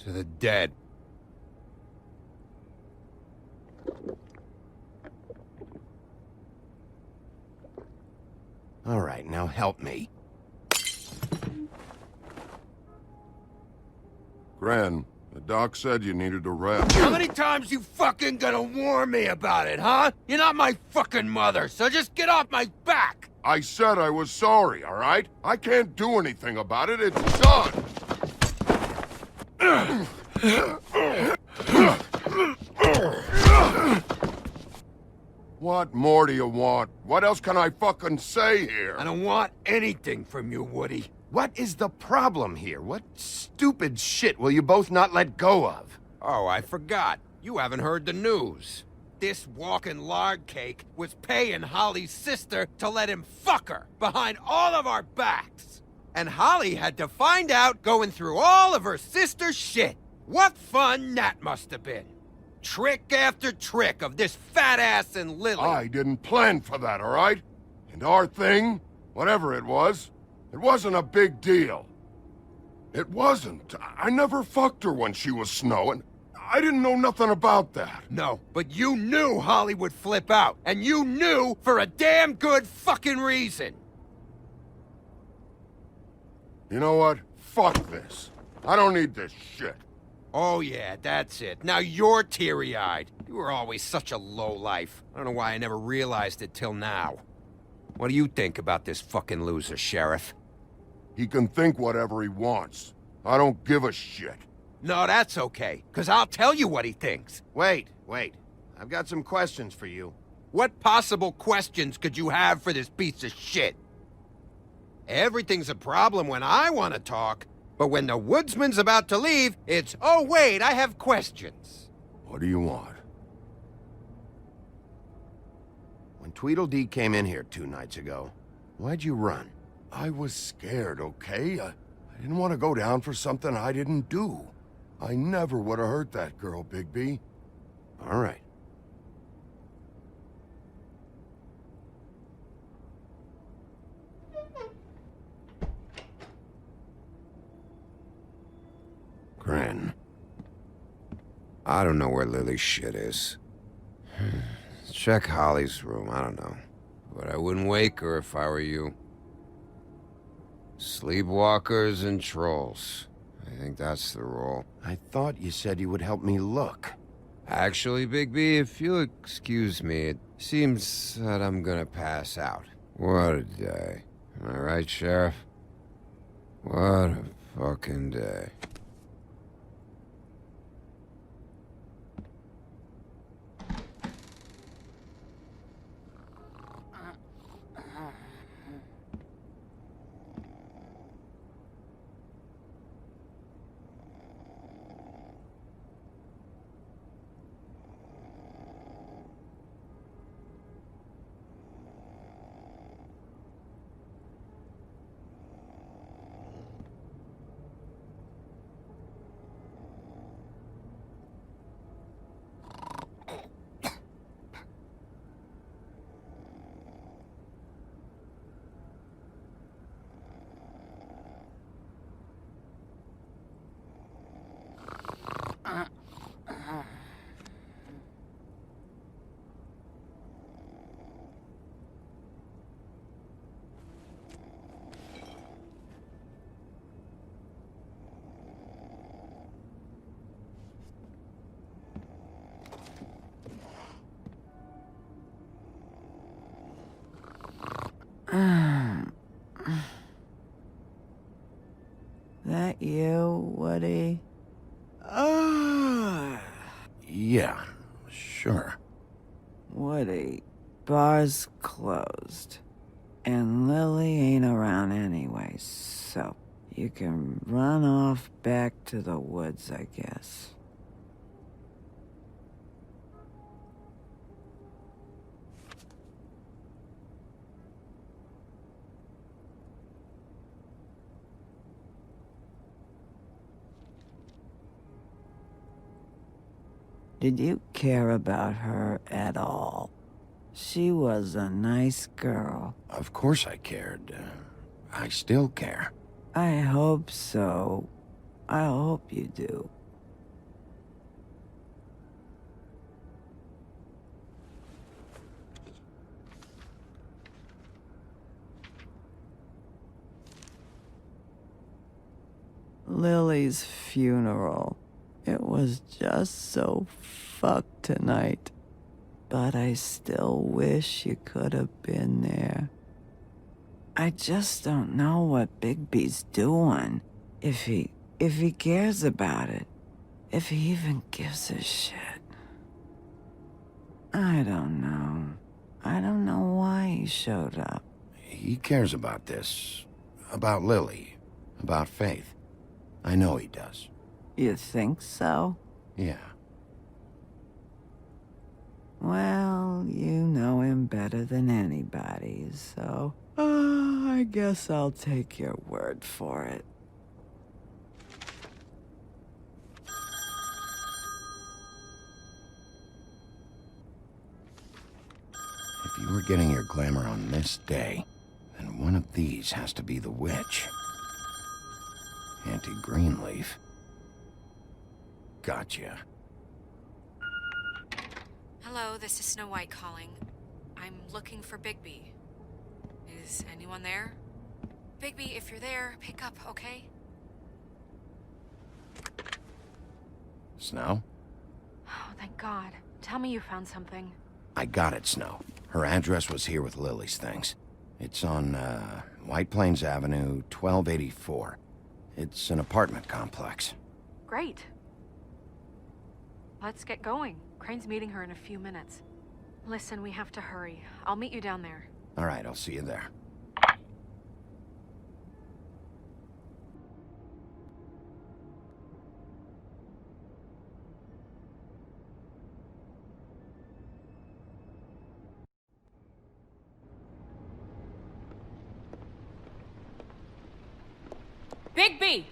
To the dead. All right, now help me. Gran, the doc said you needed a rest. How many times you fucking gonna warn me about it, huh? You're not my fucking mother, so just get off my back! I said I was sorry, all right? I can't do anything about it. It's done. What more do you want? What else can I fucking say here? I don't want anything from you, Woody. What is the problem here? What stupid shit will you both not let go of? Oh, I forgot. You haven't heard the news. This walking lard cake was paying Holly's sister to let him fuck her behind all of our backs. And Holly had to find out going through all of her sister's shit. What fun that must have been. Trick after trick of this fat ass and Lily. I didn't plan for that, all right? And our thing, whatever it wasn't a big deal. It wasn't. I never fucked her when she was snowing. I didn't know nothing about that. No, but you knew Holly would flip out. And you knew for a damn good fucking reason. You know what? Fuck this. I don't need this shit. Oh yeah, that's it. Now you're teary-eyed. You were always such a lowlife. I don't know why I never realized it till now. What do you think about this fucking loser, Sheriff? He can think whatever he wants. I don't give a shit. No, that's okay, because I'll tell you what he thinks. Wait. I've got some questions for you. What possible questions could you have for this piece of shit? Everything's a problem when I want to talk, but when the woodsman's about to leave, it's, oh wait, I have questions. What do you want? When Tweedledee came in here 2 nights ago, why'd you run? I was scared, okay? I didn't want to go down for something I didn't do. I never would have hurt that girl, Bigby. All right. Gran. I don't know where Lily's shit is. Check Holly's room, I don't know. But I wouldn't wake her if I were you. Sleepwalkers and trolls. I think that's the rule. I thought you said you would help me look. Actually, Bigby, if you'll excuse me, it seems that I'm gonna pass out. What a day. Am I right, Sheriff? What a fucking day. That you, Woody? Yeah, sure. Woody, bar's closed. And Lily ain't around anyway, so you can run off back to the woods, I guess. Did you care about her at all? She was a nice girl. Of course I cared. I still care. I hope so. I hope you do. Lily's funeral. It was just so fucked tonight. But I still wish you could have been there. I just don't know what Bigby's doing. If he cares about it. If he even gives a shit. I don't know. I don't know why he showed up. He cares about this. About Lily. About Faith. I know he does. You think so? Yeah. Well, you know him better than anybody, so... I guess I'll take your word for it. If you were getting your glamour on this day, then one of these has to be the witch. Auntie Greenleaf. Gotcha. Hello, this is Snow White calling. I'm looking for Bigby. Is anyone there? Bigby, if you're there, pick up, okay? Snow? Oh, thank God. Tell me you found something. I got it, Snow. Her address was here with Lily's things. It's on, White Plains Avenue, 1284. It's an apartment complex. Great. Let's get going. Crane's meeting her in a few minutes. Listen, we have to hurry. I'll meet you down there. All right, I'll see you there. Bigby!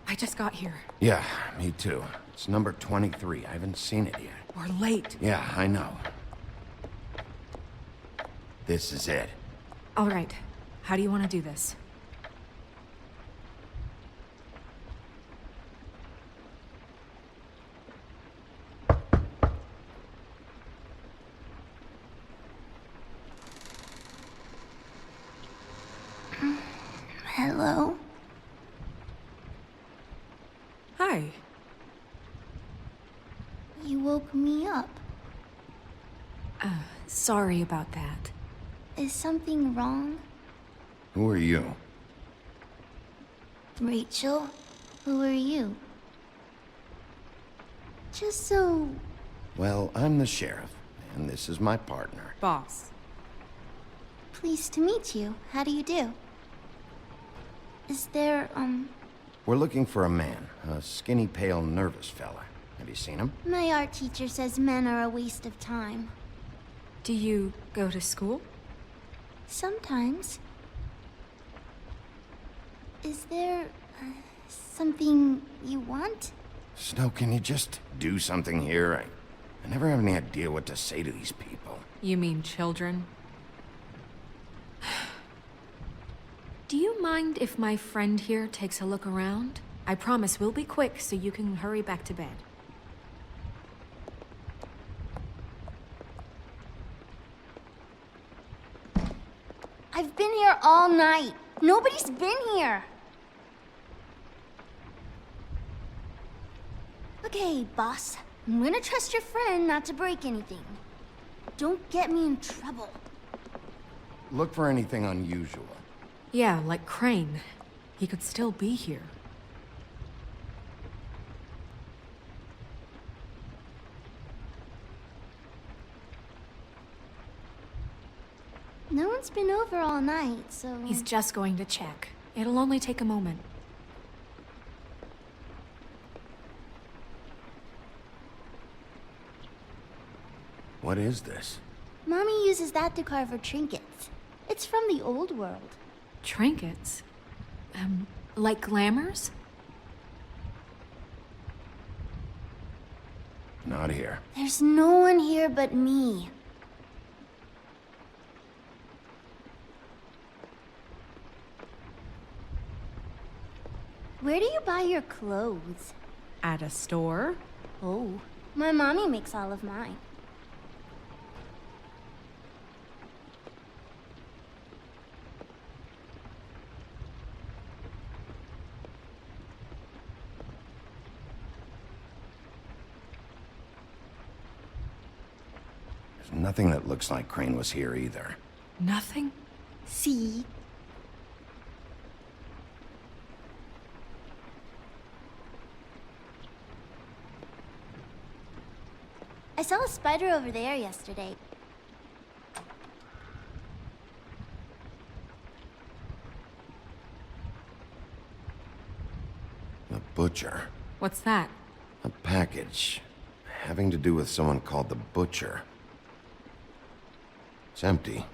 I just got here. Yeah, me too. It's number 23. I haven't seen it yet. We're late. Yeah, I know. This is it. All right. How do you want to do this? Hello? Hi. You woke me up. Sorry about that. Is something wrong? Who are you? Rachel, who are you? Just so... Well, I'm the sheriff, and this is my partner. Boss. Pleased to meet you. How do you do? Is there, We're looking for a man, a skinny, pale, nervous fella. Have you seen him? My art teacher says men are a waste of time. Do you go to school? Sometimes. Is there, something you want? Snow, can you just do something here? I never have any idea what to say to these people. You mean children? Do you mind if my friend here takes a look around? I promise we'll be quick so you can hurry back to bed. I've been here all night. Nobody's been here. Okay, boss. I'm gonna trust your friend not to break anything. Don't get me in trouble. Look for anything unusual. Yeah, like Crane. He could still be here. No one's been over all night, so... He's just going to check. It'll only take a moment. What is this? Mommy uses that to carve her trinkets. It's from the old world. Trinkets? Like glamours? Not here. There's no one here but me. Where do you buy your clothes? At a store? Oh, my mommy makes all of mine. There's nothing that looks like Crane was here either. Nothing? See? I saw a spider over there yesterday. The butcher. What's that? A package. Having to do with someone called the Butcher. It's empty.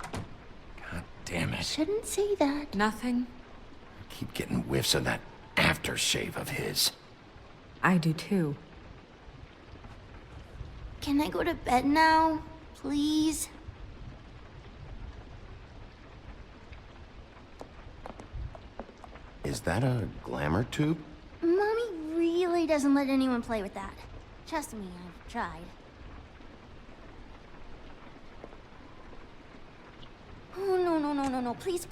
God damn it. Shouldn't say that. Nothing? I keep getting whiffs of that aftershave of his. I do too. Can I go to bed now? Please? Is that a glamour tube? Mommy really doesn't let anyone play with that. Trust me, I've tried. Oh, no. Please,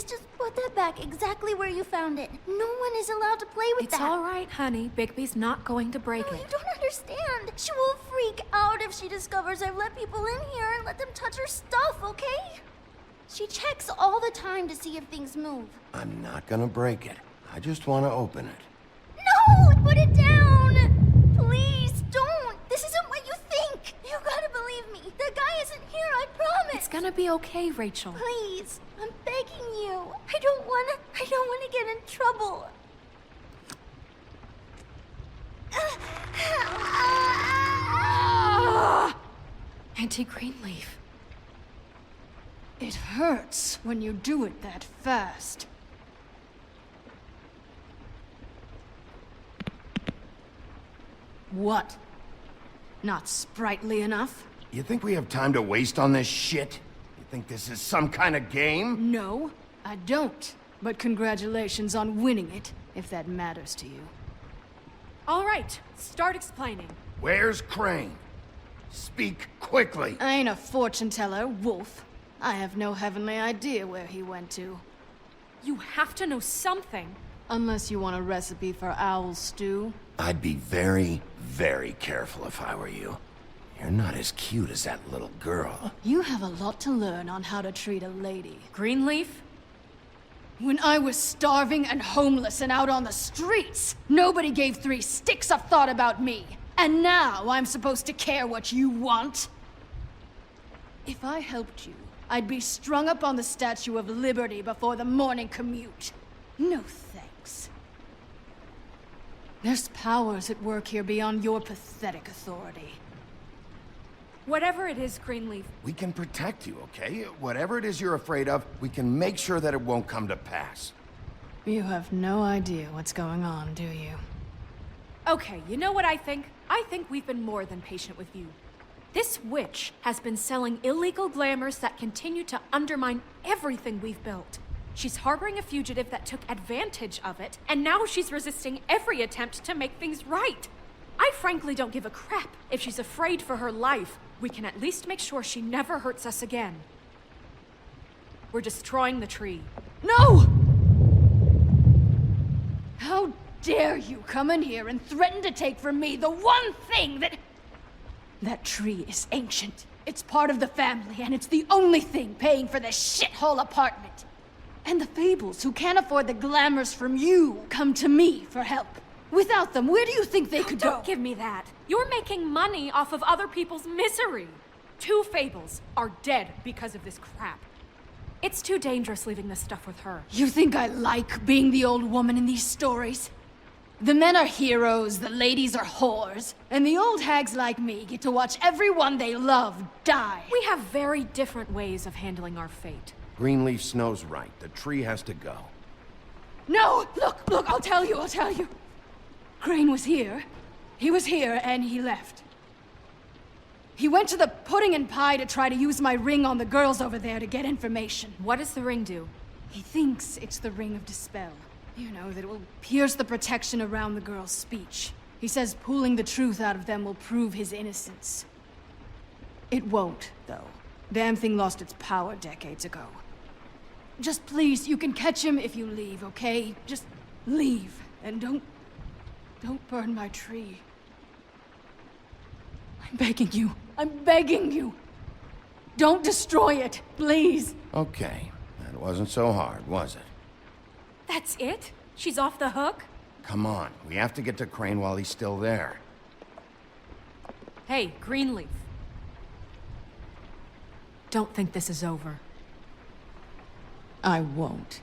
just put that back exactly where you found it. No one is allowed to play with that. It's all right, honey. Bigby's not going to break No, it. you don't understand. She will freak out if she discovers I've let people in here and let them touch her stuff, okay? She checks all the time to see if things move. I'm not gonna break it. I just want to open it. No! Put it down! Please, don't! This isn't what you think! You gotta believe me. The guy isn't here, I promise! It's gonna be okay, Rachel. Please, I'm begging you. I don't wanna get in trouble. Auntie Greenleaf. It hurts when you do it that fast. What? Not sprightly enough? You think we have time to waste on this shit? You think this is some kind of game? No, I don't. But congratulations on winning it, if that matters to you. All right, start explaining. Where's Crane? Speak quickly. I ain't a fortune teller, Wolf. I have no heavenly idea where he went to. You have to know something. Unless you want a recipe for owl stew. I'd be very, very careful if I were you. You're not as cute as that little girl. You have a lot to learn on how to treat a lady. Greenleaf? When I was starving and homeless and out on the streets, nobody gave 3 sticks of thought about me. And now I'm supposed to care what you want? If I helped you, I'd be strung up on the Statue of Liberty before the morning commute. No thanks. There's powers at work here beyond your pathetic authority. Whatever it is, Greenleaf. We can protect you, okay? Whatever it is you're afraid of, we can make sure that it won't come to pass. You have no idea what's going on, do you? Okay, you know what I think? I think we've been more than patient with you. This witch has been selling illegal glamours that continue to undermine everything we've built. She's harboring a fugitive that took advantage of it, and now she's resisting every attempt to make things right. I frankly don't give a crap if she's afraid for her life. We can at least make sure she never hurts us again. We're destroying the tree. No! How dare you come in here and threaten to take from me the one thing that... That tree is ancient. It's part of the family, and it's the only thing paying for this shithole apartment. And the Fables, who can't afford the glamours from you, come to me for help. Without them, where do you think they could go? Don't give me that. You're making money off of other people's misery. 2 Fables are dead because of this crap. It's too dangerous leaving this stuff with her. You think I like being the old woman in these stories? The men are heroes, the ladies are whores, and the old hags like me get to watch everyone they love die. We have very different ways of handling our fate. Greenleaf Snow's right. The tree has to go. No! Look, I'll tell you. Crane was here. He was here, and he left. He went to the pudding and pie to try to use my ring on the girls over there to get information. What does the ring do? He thinks it's the Ring of Dispel. You know, that it will pierce the protection around the girls' speech. He says pulling the truth out of them will prove his innocence. It won't, though. Damn thing lost its power decades ago. Just please, you can catch him if you leave, okay? Just leave, and don't burn my tree. I'm begging you. Don't destroy it, please. Okay, that wasn't so hard, was it? That's it? She's off the hook? Come on, we have to get to Crane while he's still there. Hey, Greenleaf. Don't think this is over. I won't.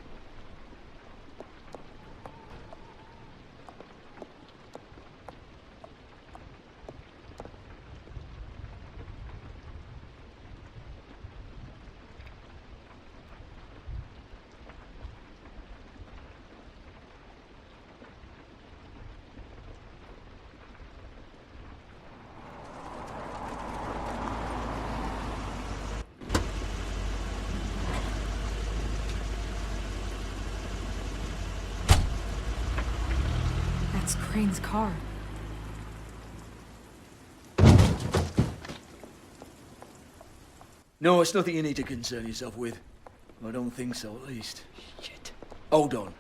That's Crane's car. No, it's nothing you need to concern yourself with. I don't think so, at least. Shit. Hold on.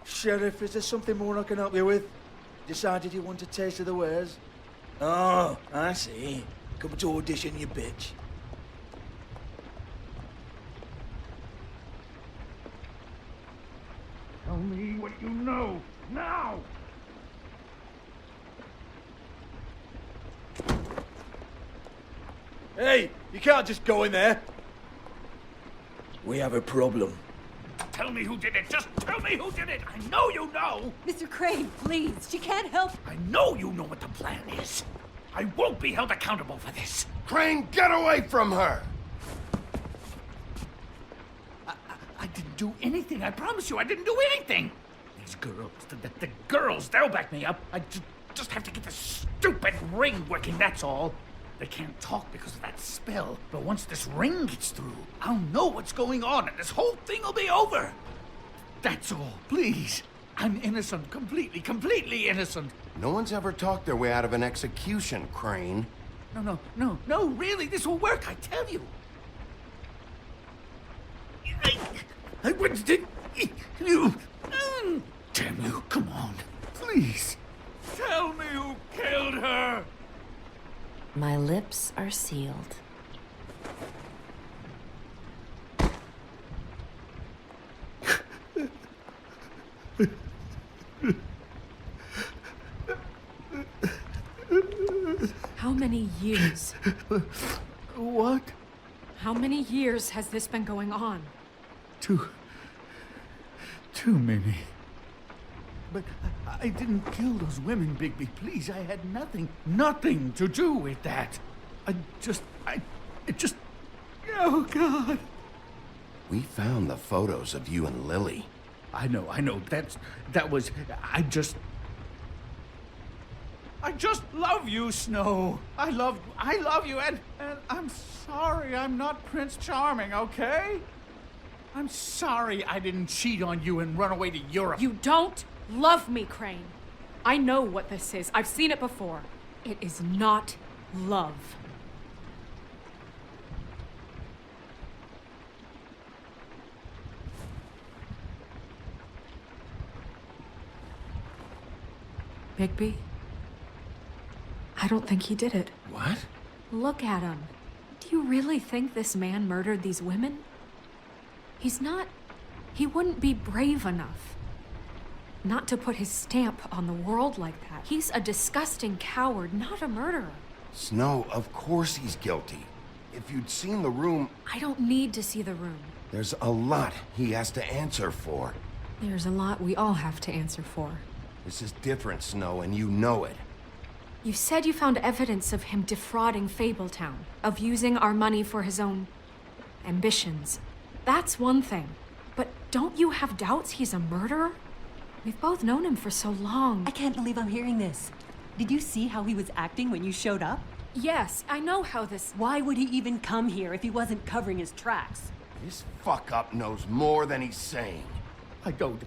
Sheriff, is there something more I can help you with? Decided you want a taste of the wares? Oh, I see. Come to audition, you bitch. Tell me what you know, now! Hey, you can't just go in there. We have a problem. Tell me who did it! Just tell me who did it! I know you know! Mr. Crane, please, she can't help. I know you know what the plan is. I won't be held accountable for this. Crane, get away from her! I didn't do anything. I promise you, I didn't do anything. These girls, the girls, they'll back me up. I just have to get this stupid ring working, that's all. They can't talk because of that spell, but once this ring gets through, I'll know what's going on and this whole thing will be over. That's all, please. I'm innocent, completely innocent. No one's ever talked their way out of an execution, Crane. No, really, this will work, I tell you. I wouldn't... You... Damn you, come on. Please. Tell me who killed her! My lips are sealed. How many years? What? How many years has this been going on? Too many. But I didn't kill those women, Bigby. Please, I had nothing to do with that. Oh, God. We found the photos of you and Lily. I know. I just love you, Snow. I love you, and I'm sorry I'm not Prince Charming, okay? I'm sorry I didn't cheat on you and run away to Europe. You don't love me, Crane. I know what this is. I've seen it before. It is not love. Bigby? I don't think he did it. What? Look at him. Do you really think this man murdered these women? He wouldn't be brave enough. Not to put his stamp on the world like that. He's a disgusting coward, not a murderer. Snow, of course he's guilty. If you'd seen the room... I don't need to see the room. There's a lot he has to answer for. There's a lot we all have to answer for. This is different, Snow, and you know it. You said you found evidence of him defrauding Fabletown, of using our money for his own ambitions. That's one thing. But don't you have doubts he's a murderer? We've both known him for so long. I can't believe I'm hearing this. Did you see how he was acting when you showed up? Yes, I know how this... Why would he even come here if he wasn't covering his tracks? This fuck-up knows more than he's saying. I don't.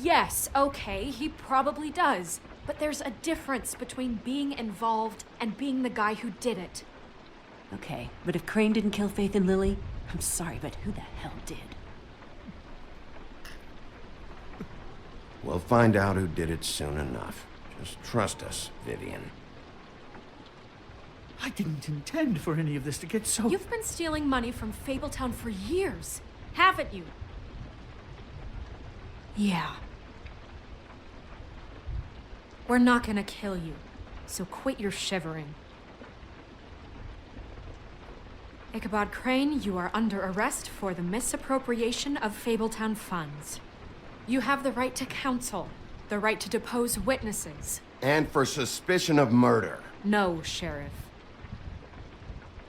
Yes, okay, he probably does. But there's a difference between being involved and being the guy who did it. Okay, but if Crane didn't kill Faith and Lily, I'm sorry, but who the hell did? We'll find out who did it soon enough. Just trust us, Vivian. I didn't intend for any of this to get so... You've been stealing money from Fabletown for years, haven't you? Yeah. We're not gonna kill you, so quit your shivering. Ichabod Crane, you are under arrest for the misappropriation of Fabletown funds. You have the right to counsel, the right to depose witnesses. And for suspicion of murder. No, Sheriff.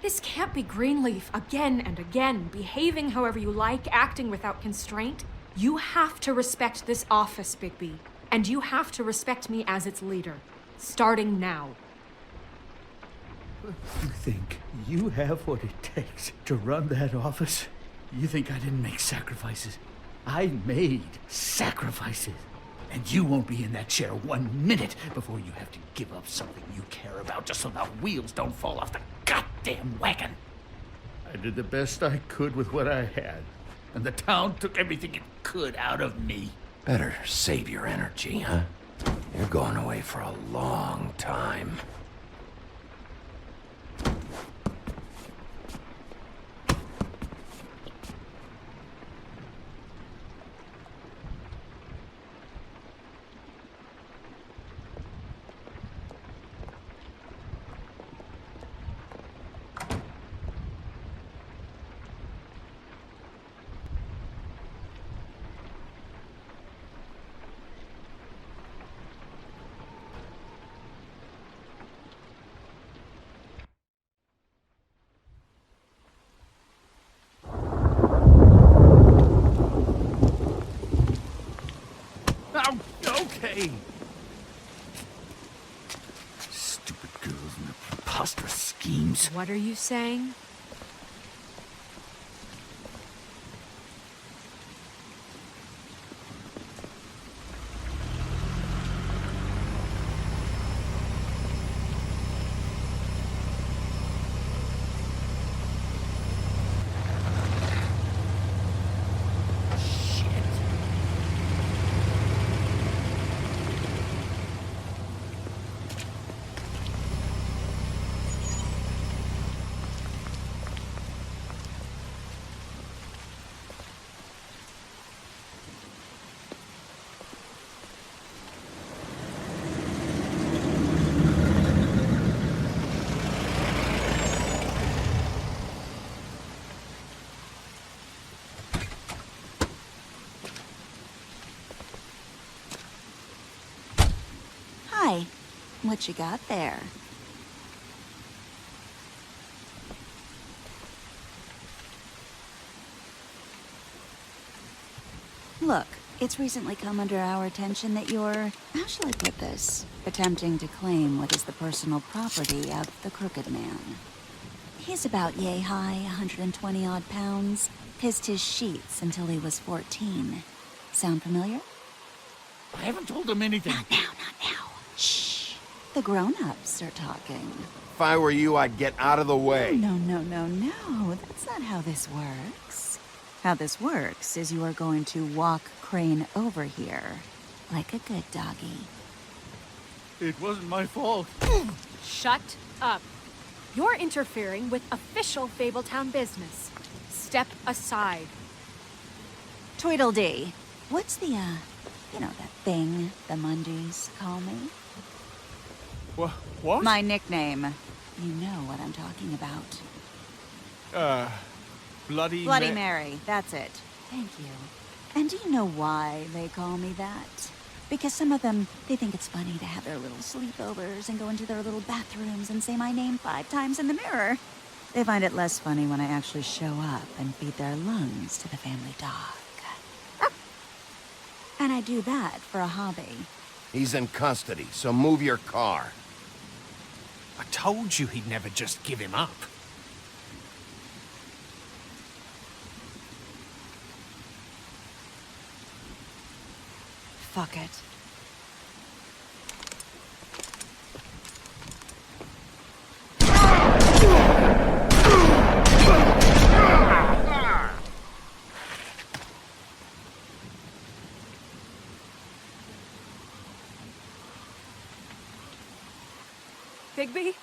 This can't be Greenleaf again and again, behaving however you like, acting without constraint. You have to respect this office, Bigby. And you have to respect me as its leader. Starting now. You think you have what it takes to run that office? You think I didn't make sacrifices? I made sacrifices. And you won't be in that chair 1 minute before you have to give up something you care about just so the wheels don't fall off the goddamn wagon. I did the best I could with what I had. And the town took everything it could out of me. Better save your energy, huh? You're going away for a long time. Okay. Stupid girls and their preposterous schemes. What are you saying? What you got there? Look, it's recently come under our attention that you're, how shall I put this, attempting to claim what is the personal property of the Crooked Man. He's about yay high, 120 odd pounds, pissed his sheets until he was 14. Sound familiar? I haven't told him anything. Not now. Shh. The grown-ups are talking. If I were you, I'd get out of the way. No. That's not how this works. How this works is you are going to walk Crane over here, like a good doggy. It wasn't my fault. Shut up. You're interfering with official Fabletown business. Step aside. Tweedledee. What's the, that thing the Mundies call me? What? My nickname. You know what I'm talking about. Bloody Mary, that's it. Thank you. And do you know why they call me that? Because some of them, they think it's funny to have their little sleepovers and go into their little bathrooms and say my name 5 times in the mirror. They find it less funny when I actually show up and feed their lungs to the family dog. And I do that for a hobby. He's in custody, so move your car. I told you he'd never just give him up. Fuck it. Bigby?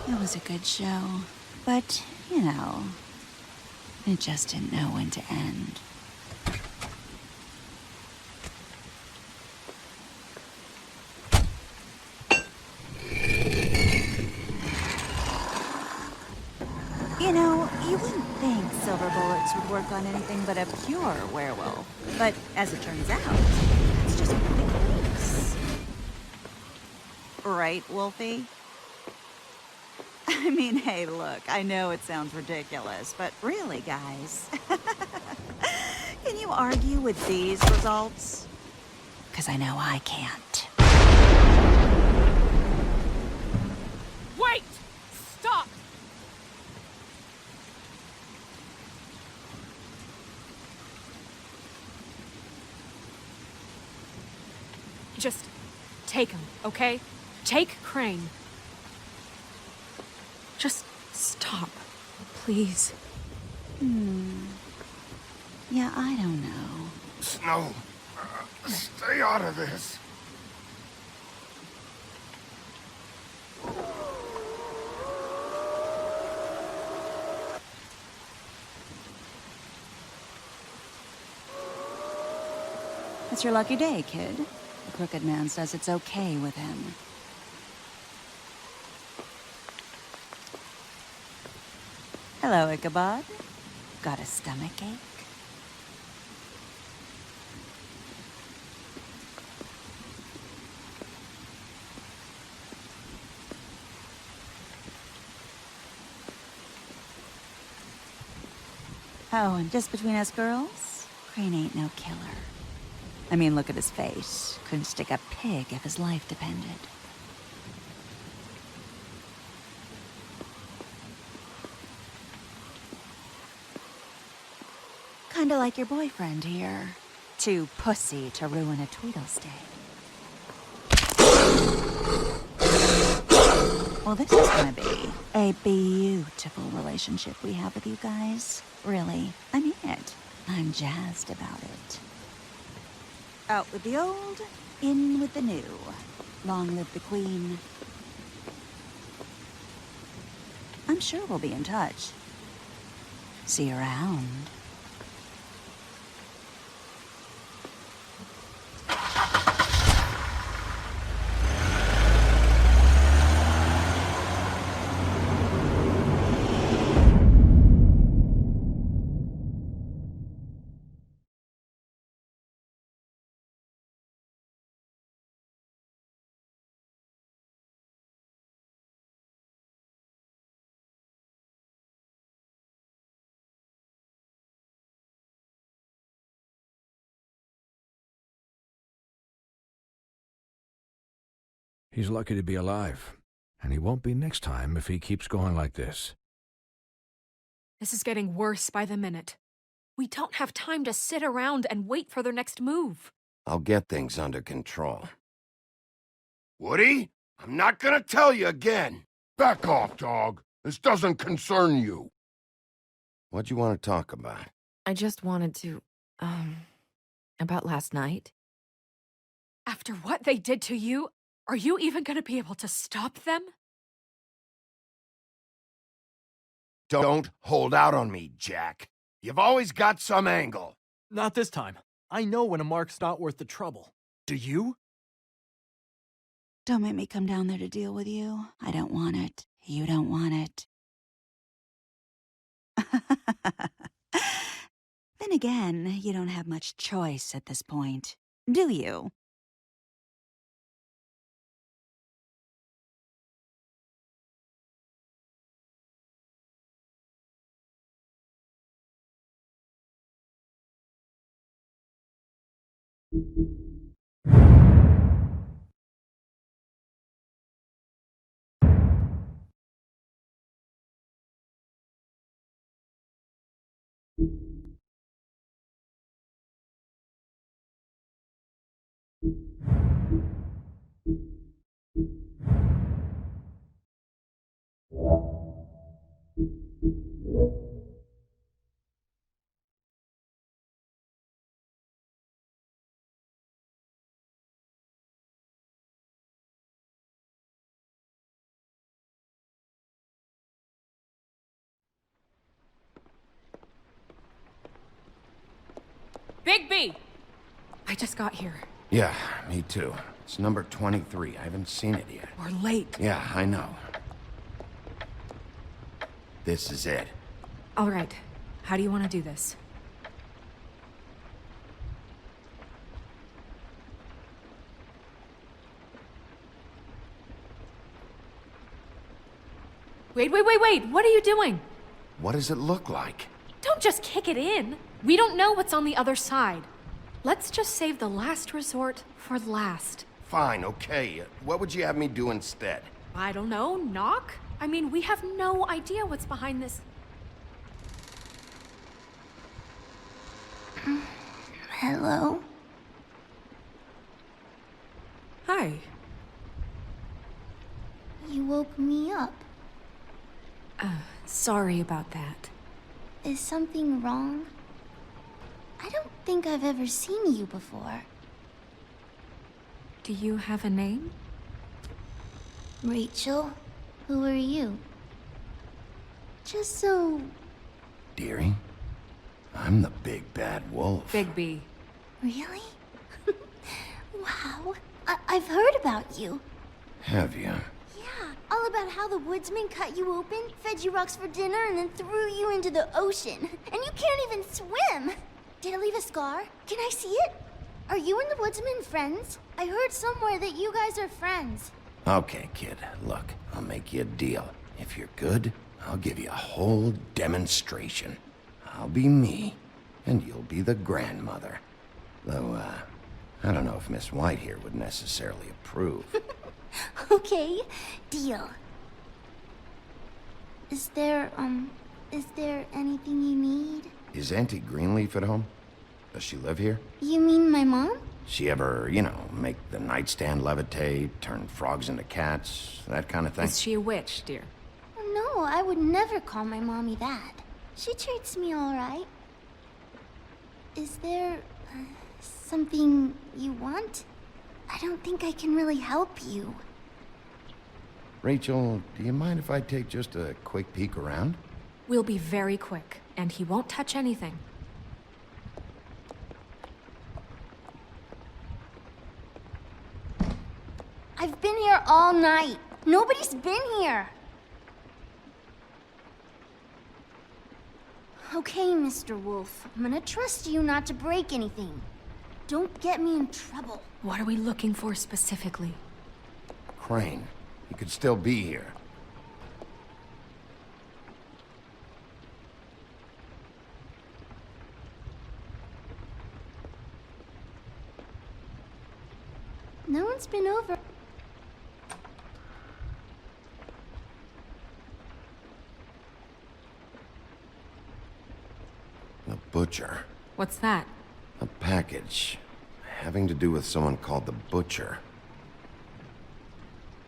It was a good show, but, it just didn't know when to end. You know, you wouldn't think silver bullets would work on anything but a pure werewolf. But as it turns out, that's just what it thinks. Right, Wolfie? I mean, hey, look, I know it sounds ridiculous, but really, guys, can you argue with these results? Because I know I can't. Wait! Stop! Just take him, okay? Take Crane. Just stop, please. Yeah, I don't know. Snow, stay out of this. It's your lucky day, kid. The Crooked Man says it's okay with him. Hello, Ichabod. Got a stomachache? Oh, and just between us girls, Crane ain't no killer. I mean, look at his face. Couldn't stick a pig if his life depended. Kinda like your boyfriend here. Too pussy to ruin a Tweedle stay. Well, this is gonna be a beautiful relationship we have with you guys. Really, I mean it. I'm jazzed about it. Out with the old, in with the new. Long live the Queen. I'm sure we'll be in touch. See you around. He's lucky to be alive, and he won't be next time if he keeps going like this. This is getting worse by the minute. We don't have time to sit around and wait for their next move. I'll get things under control. Woody, I'm not gonna tell you again. Back off, dog. This doesn't concern you. What do you want to talk about? I just wanted to, about last night. After what they did to you, are you even gonna be able to stop them? Don't hold out on me, Jack. You've always got some angle. Not this time. I know when a mark's not worth the trouble. Do you? Don't make me come down there to deal with you. I don't want it. You don't want it. Then again, you don't have much choice at this point, do you? Bigby! I just got here. Yeah, me too. It's number 23. I haven't seen it yet. We're late. Yeah, I know. This is it. All right. How do you want to do this? Wait. What are you doing? What does it look like? Don't just kick it in. We don't know what's on the other side. Let's just save the last resort for last. Fine, okay. What would you have me do instead? I don't know, knock? I mean, we have no idea what's behind this. Hello? Hi. You woke me up. Sorry about that. Is something wrong? I don't think I've ever seen you before. Do you have a name? Rachel, who are you? Just so... Dearie, I'm the big bad wolf. Bigby. Really? Wow. I've heard about you. Have you? Yeah, all about how the woodsman cut you open, fed you rocks for dinner, and then threw you into the ocean. And you can't even swim! Did it leave a scar? Can I see it? Are you and the woodsman friends? I heard somewhere that you guys are friends. Okay, kid, look, I'll make you a deal. If you're good, I'll give you a whole demonstration. I'll be me, and you'll be the grandmother. Though, I don't know if Miss White here would necessarily approve. Okay, deal. Is there anything you need? Is Auntie Greenleaf at home? Does she live here? You mean my mom? She ever, you know, make the nightstand levitate, turn frogs into cats, that kind of thing? Is she a witch, dear? No, I would never call my mommy that. She treats me all right. Is there something you want? I don't think I can really help you. Rachel, do you mind if I take just a quick peek around? We'll be very quick, and he won't touch anything. I've been here all night. Nobody's been here. Okay, Mr. Wolf. I'm gonna trust you not to break anything. Don't get me in trouble. What are we looking for specifically? Crane. He could still be here. No one's been over. The Butcher. What's that? A package. Having to do with someone called the Butcher.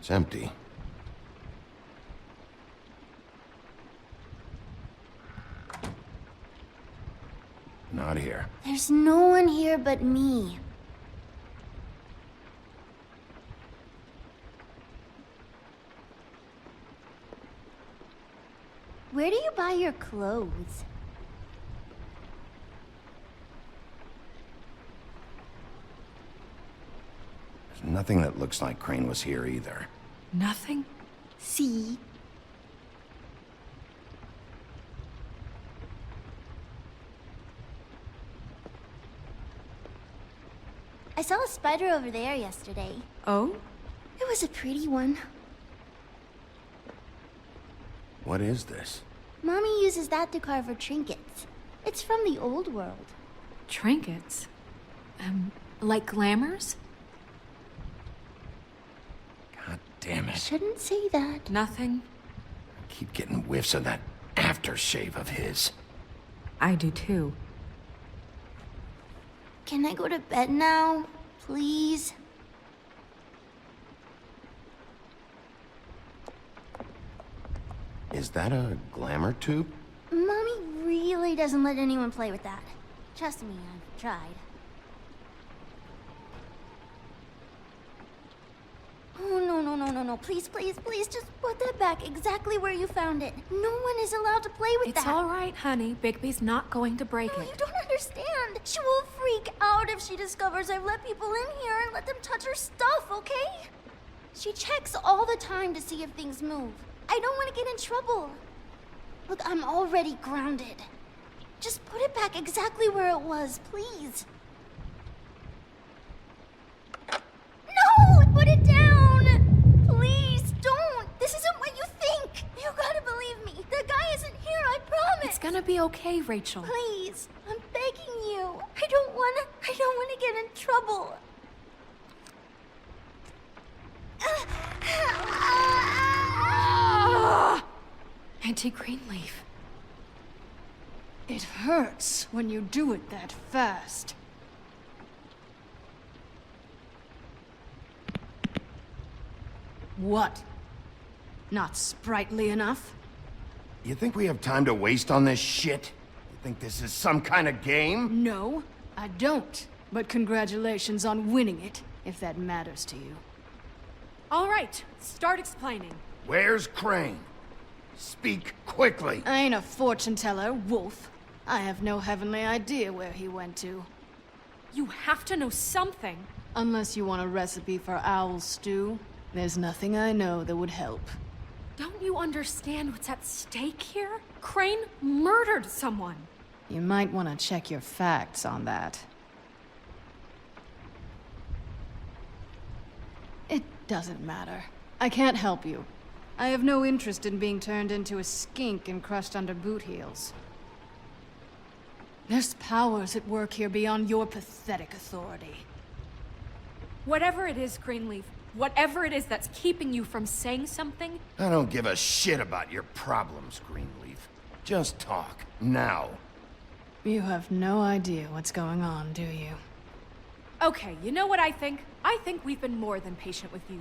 It's empty. Not here. There's no one here but me. Where do you buy your clothes? There's nothing that looks like Crane was here either. Nothing? See? I saw a spider over there yesterday. Oh? It was a pretty one. What is this? Mommy uses that to carve her trinkets. It's from the old world. Trinkets? Like glamours? God damn it. Shouldn't say that. Nothing. I keep getting whiffs of that aftershave of his. I do too. Can I go to bed now? Please? Is that a glamour tube? Mommy really doesn't let anyone play with that. Trust me, I've tried. Oh, no. Please, just put that back exactly where you found it. No one is allowed to play with that. It's all right, honey. Bigby's not going to break No, it. you don't understand. She will freak out if she discovers I've let people in here and let them touch her stuff, okay? She checks all the time to see if things move. I don't want to get in trouble. Look, I'm already grounded. Just put it back exactly where it was, please. No! Put it down! Please, don't! This isn't what you think! You gotta believe me. The guy isn't here, I promise! It's gonna be okay, Rachel. Please, I'm begging you. I don't wanna get in trouble. Auntie Greenleaf. It hurts when you do it that fast. What? Not sprightly enough? You think we have time to waste on this shit? You think this is some kind of game? No, I don't. But congratulations on winning it, if that matters to you. All right, start explaining. Where's Crane? Speak quickly. I ain't a fortune teller, Wolf. I have no heavenly idea where he went to. You have to know something. Unless you want a recipe for owl stew, there's nothing I know that would help. Don't you understand what's at stake here? Crane murdered someone. You might want to check your facts on that. It doesn't matter. I can't help you. I have no interest in being turned into a skink and crushed under boot heels. There's powers at work here beyond your pathetic authority. Whatever it is, Greenleaf, whatever it is that's keeping you from saying something... I don't give a shit about your problems, Greenleaf. Just talk, now. You have no idea what's going on, do you? Okay, you know what I think? I think we've been more than patient with you.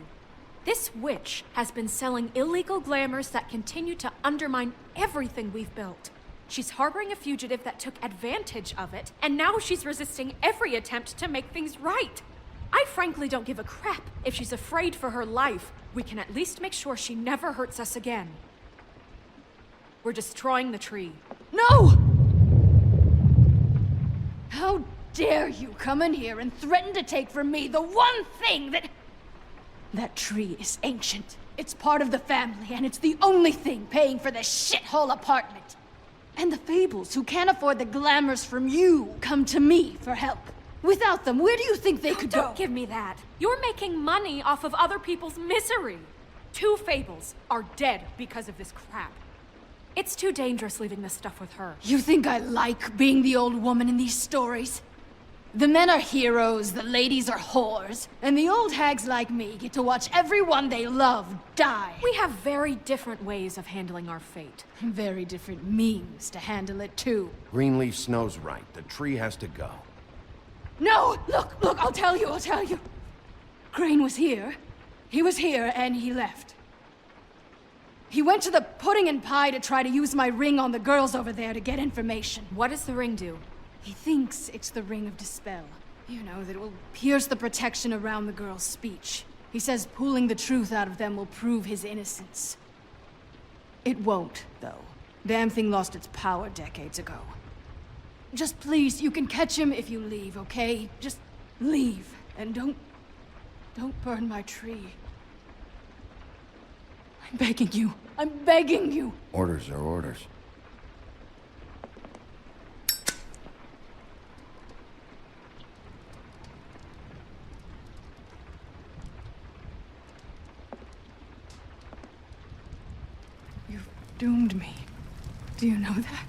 This witch has been selling illegal glamours that continue to undermine everything we've built. She's harboring a fugitive that took advantage of it, and now she's resisting every attempt to make things right. I frankly don't give a crap if she's afraid for her life. We can at least make sure she never hurts us again. We're destroying the tree. No! How dare you come in here and threaten to take from me the one thing that... That tree is ancient. It's part of the family, and it's the only thing paying for this shithole apartment. And the Fables, who can't afford the glamours from you, come to me for help. Without them, where do you think they could go? Don't give me that. You're making money off of other people's misery. 2 Fables are dead because of this crap. It's too dangerous leaving this stuff with her. You think I like being the old woman in these stories? The men are heroes, the ladies are whores, and the old hags like me get to watch everyone they love die. We have very different ways of handling our fate. Very different means to handle it, too. Greenleaf Snow's right. The tree has to go. No! Look, I'll tell you. Crane was here. He was here, and he left. He went to the pudding and pie to try to use my ring on the girls over there to get information. What does the ring do? He thinks it's the ring of dispel. You know, that it will pierce the protection around the girl's speech. He says pulling the truth out of them will prove his innocence. It won't, though. Damn thing lost its power decades ago. Just please, you can catch him if you leave, okay? Just leave, and don't burn my tree. I'm begging you. I'm begging you. Orders are orders. You've doomed me. Do you know that?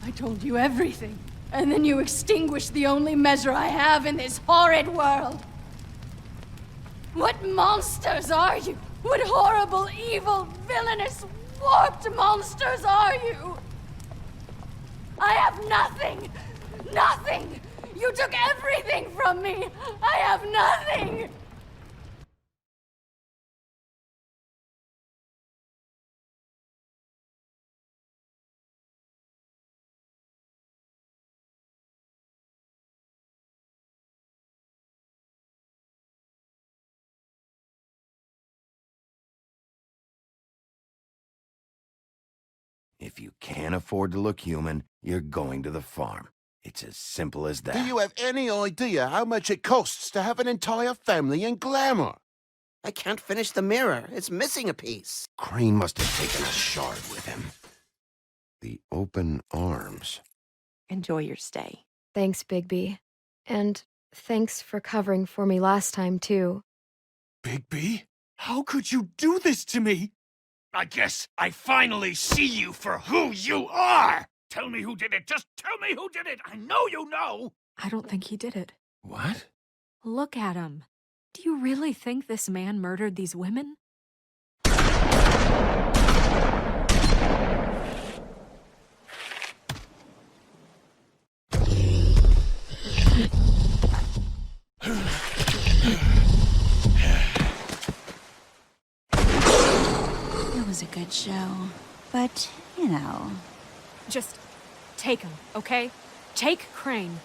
I told you everything, and then you extinguished the only measure I have in this horrid world. What monsters are you? What horrible, evil, villainous, warped monsters are you? I have nothing! Nothing! You took everything from me! I have nothing! If you can't afford to look human, you're going to the farm. It's as simple as that. Do you have any idea how much it costs to have an entire family in glamour? I can't finish the mirror. It's missing a piece. Crane must have taken a shard with him. The open arms. Enjoy your stay. Thanks, Bigby. And thanks for covering for me last time, too. Bigby? How could you do this to me? I guess I finally see you for who you are! Tell me who did it! Just tell me who did it! I know you know! I don't think he did it. What? Look at him. Do you really think this man murdered these women? It was a good show, but, you know... Just take him, okay? Take Crane.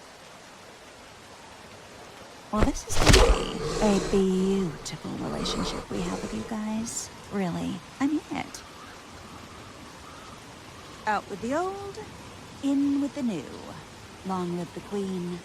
Well, this is gonna be a beautiful relationship we have with you guys. Really, I mean it. Out with the old, in with the new. Long live the Queen.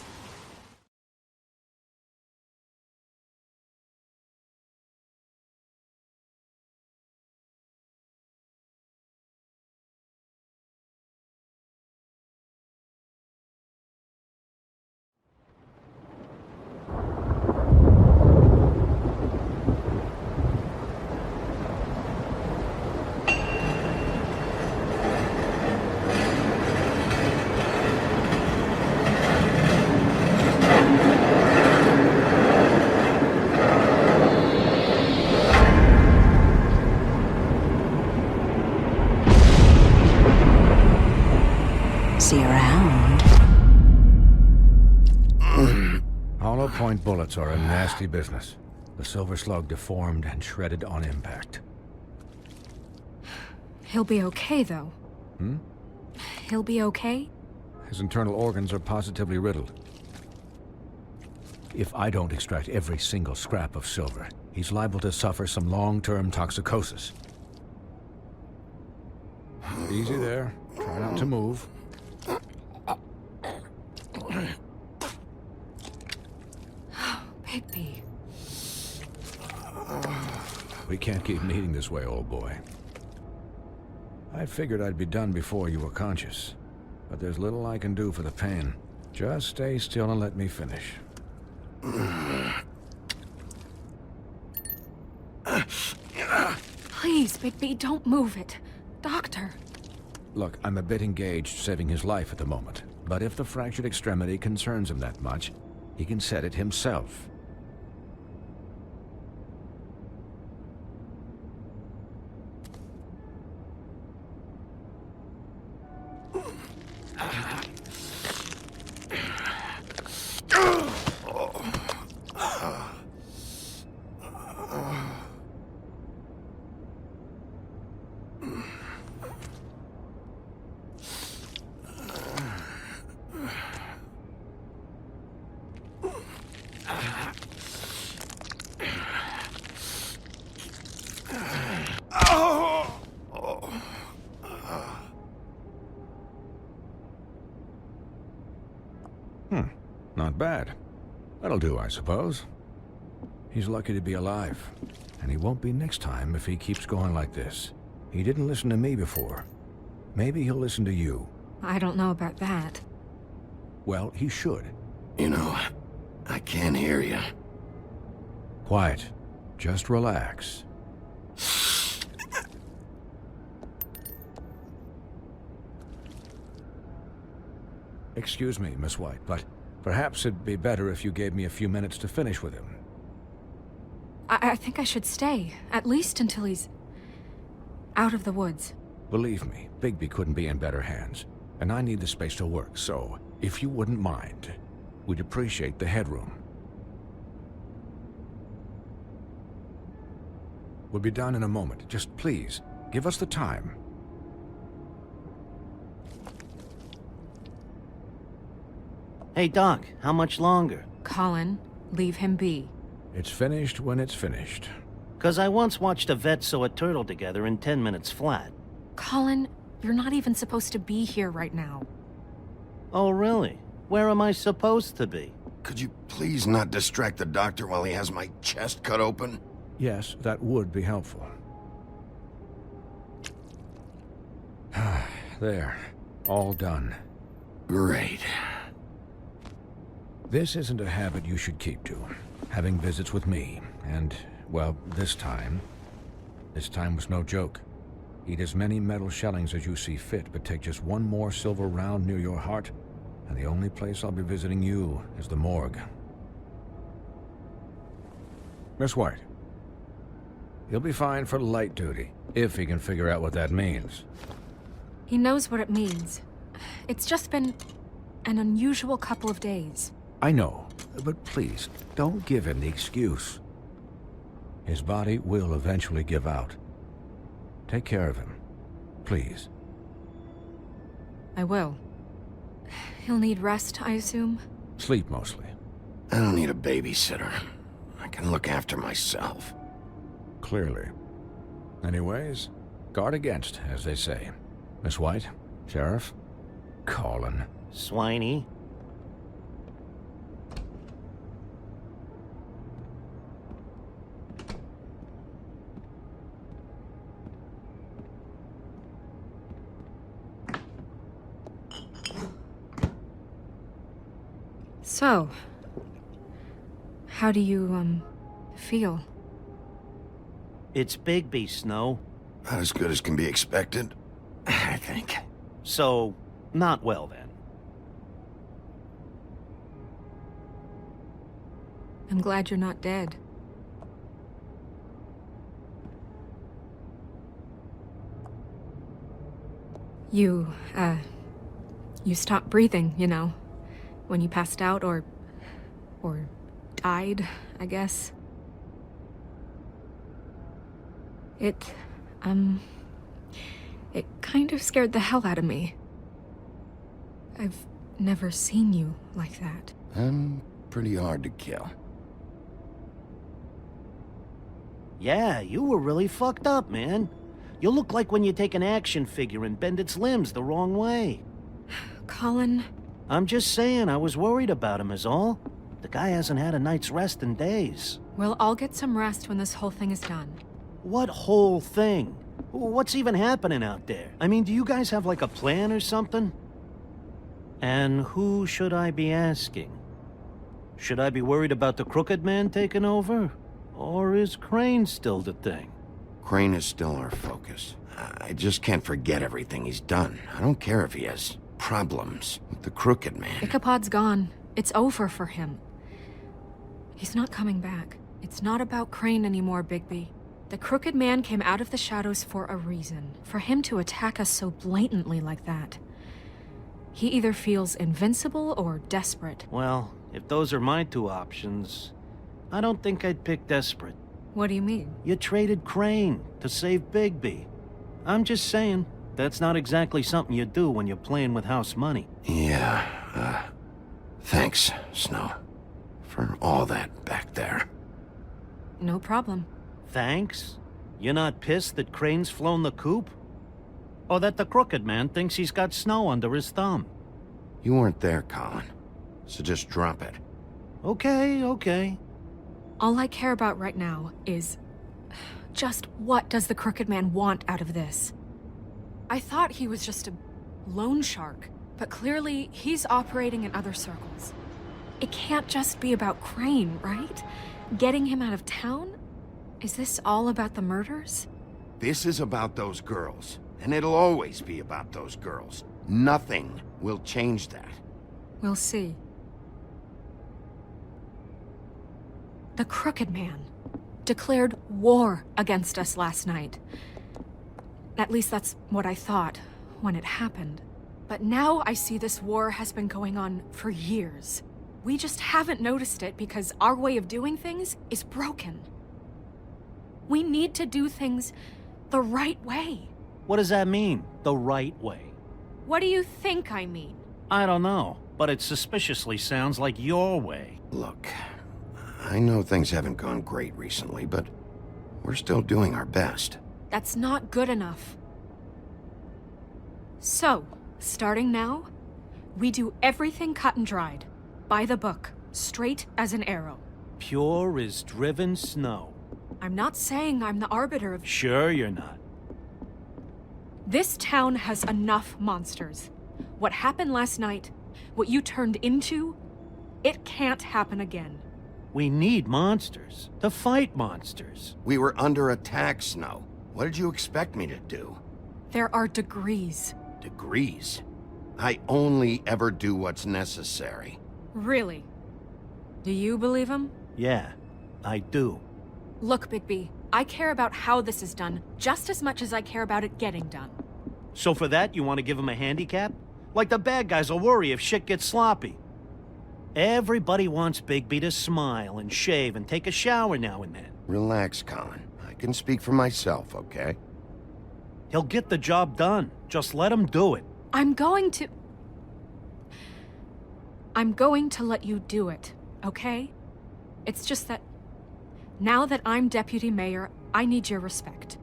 See you around. Hollow point bullets are a nasty business. The silver slug deformed and shredded on impact. He'll be okay, though. Hmm? He'll be okay? His internal organs are positively riddled. If I don't extract every single scrap of silver, he's liable to suffer some long-term toxicosis. Easy there. Try not to move. Bigby. We can't keep meeting this way, old boy. I figured I'd be done before you were conscious, but there's little I can do for the pain. Just stay still and let me finish. Please, Bigby, don't move it. Doctor. Look, I'm a bit engaged saving his life at the moment, but if the fractured extremity concerns him that much, he can set it himself. Not bad. That'll do, I suppose. He's lucky to be alive, and he won't be next time if he keeps going like this. He didn't listen to me before. Maybe he'll listen to you. I don't know about that. Well, he should. You know, I can't hear you. Quiet. Just relax. Excuse me, Miss White, but perhaps it'd be better if you gave me a few minutes to finish with him. I think I should stay, at least until he's out of the woods. Believe me, Bigby couldn't be in better hands, and I need the space to work, so if you wouldn't mind, we'd appreciate the headroom. We'll be done in a moment. Just please, give us the time. Hey, Doc, how much longer? Colin, leave him be. It's finished when it's finished. 'Cause I once watched a vet sew a turtle together in 10 minutes flat. Colin, you're not even supposed to be here right now. Oh, really? Where am I supposed to be? Could you please not distract the doctor while he has my chest cut open? Yes, that would be helpful. There. All done. Great. This isn't a habit you should keep to. Having visits with me, and, well, this time was no joke. Eat as many metal shellings as you see fit, but take just one more silver round near your heart, and the only place I'll be visiting you is the morgue. Miss White. He'll be fine for light duty, if he can figure out what that means. He knows what it means. It's just been an unusual couple of days. I know, but please, don't give him the excuse. His body will eventually give out. Take care of him, please. I will. He'll need rest, I assume? Sleep, mostly. I don't need a babysitter. I can look after myself. Clearly. Anyways, guard against, as they say. Miss White, Sheriff, Colin. Swiney. So, how do you, feel? It's Bigby, Snow. Not as good as can be expected, I think. So, not well then. I'm glad you're not dead. You stopped breathing, you know, when you passed out or died, I guess. It kind of scared the hell out of me. I've never seen you like that. I'm pretty hard to kill. Yeah, you were really fucked up, man. You look like when you take an action figure and bend its limbs the wrong way. Colin... I'm just saying, I was worried about him is all. The guy hasn't had a night's rest in days. Well, I'll get some rest when this whole thing is done. What whole thing? What's even happening out there? I mean, do you guys have like a plan or something? And who should I be asking? Should I be worried about the Crooked Man taking over? Or is Crane still the thing? Crane is still our focus. I just can't forget everything he's done. I don't care if he has problems with the Crooked Man. Ichabod's gone. It's over for him. He's not coming back. It's not about Crane anymore, Bigby. The Crooked Man came out of the shadows for a reason. For him to attack us so blatantly like that. He either feels invincible or desperate. Well, if those are my two options, I don't think I'd pick desperate. What do you mean? You traded Crane to save Bigby. I'm just saying, that's not exactly something you do when you're playing with house money. Yeah, thanks, Snow, for all that back there. No problem. Thanks? You're not pissed that Crane's flown the coop? Or that the Crooked Man thinks he's got Snow under his thumb? You weren't there, Colin, so just drop it. Okay. All I care about right now is... just what does the Crooked Man want out of this? I thought he was just a loan shark, but clearly he's operating in other circles. It can't just be about Crane, right? Getting him out of town? Is this all about the murders? This is about those girls, and it'll always be about those girls. Nothing will change that. We'll see. The Crooked Man declared war against us last night. At least that's what I thought when it happened. But now I see this war has been going on for years. We just haven't noticed it because our way of doing things is broken. We need to do things the right way. What does that mean, the right way? What do you think I mean? I don't know, but it suspiciously sounds like your way. Look, I know things haven't gone great recently, but we're still doing our best. That's not good enough. So, starting now, we do everything cut and dried. By the book, straight as an arrow. Pure as driven snow. I'm not saying I'm the arbiter of... Sure you're not. This town has enough monsters. What happened last night, what you turned into, it can't happen again. We need monsters to fight monsters. We were under attack, Snow. What did you expect me to do? There are degrees. Degrees? I only ever do what's necessary. Really? Do you believe him? Yeah, I do. Look, Bigby, I care about how this is done just as much as I care about it getting done. So for that, you want to give him a handicap? Like the bad guys will worry if shit gets sloppy. Everybody wants Bigby to smile and shave and take a shower now and then. Relax, Colin. I can speak for myself, okay? He'll get the job done. Just let him do it. I'm going to let you do it, okay? It's just that now that I'm deputy mayor, I need your respect.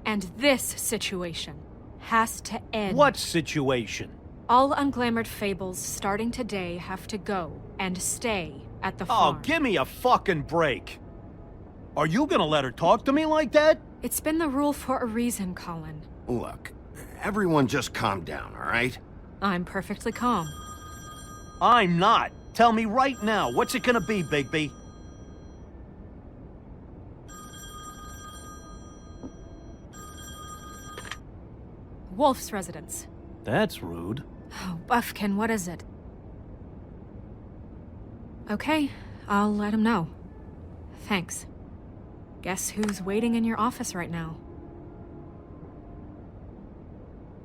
And this situation has to end. What situation? All unglamored fables starting today have to go and stay at the farm. Oh, give me a fucking break. Are you gonna let her talk to me like that? It's been the rule for a reason, Colin. Look, everyone just calm down, all right? I'm perfectly calm. I'm not. Tell me right now, what's it gonna be, Bigby? Wolf's residence. That's rude. Oh, Buffkin, what is it? Okay, I'll let him know. Thanks. Guess who's waiting in your office right now?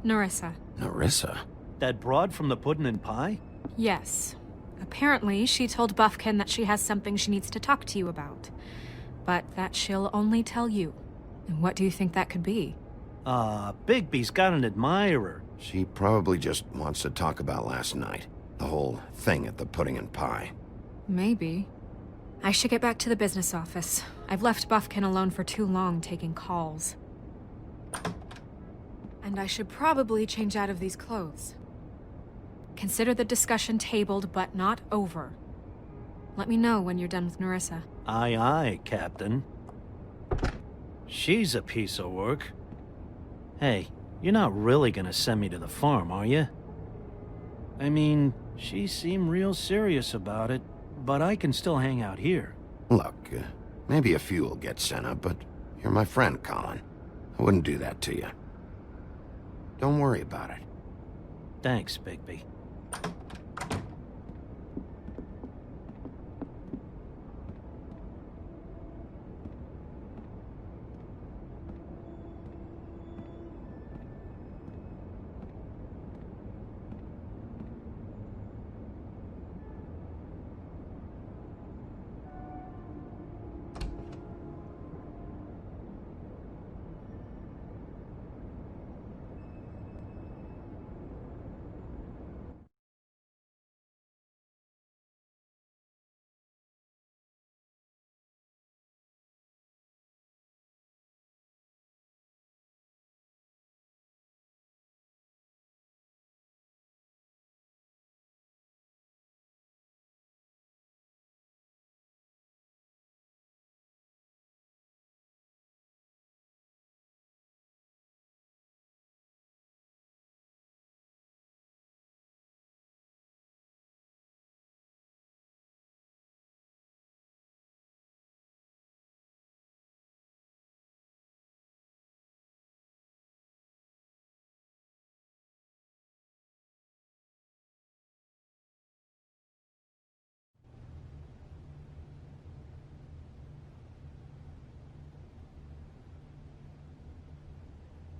Nerissa. Nerissa? That broad from the puddin' and pie? Yes. Apparently, she told Buffkin that she has something she needs to talk to you about. But that she'll only tell you. And what do you think that could be? Bigby's got an admirer. She probably just wants to talk about last night. The whole thing at the pudding and pie. Maybe. I should get back to the business office. I've left Buffkin alone for too long taking calls. And I should probably change out of these clothes. Consider the discussion tabled, but not over. Let me know when you're done with Nerissa. Aye, aye, Captain. She's a piece of work. Hey, you're not really gonna send me to the farm, are you? I mean, she seemed real serious about it, but I can still hang out here. Look, maybe a few will get sent up, but you're my friend, Colin. I wouldn't do that to you. Don't worry about it. Thanks, Bigby.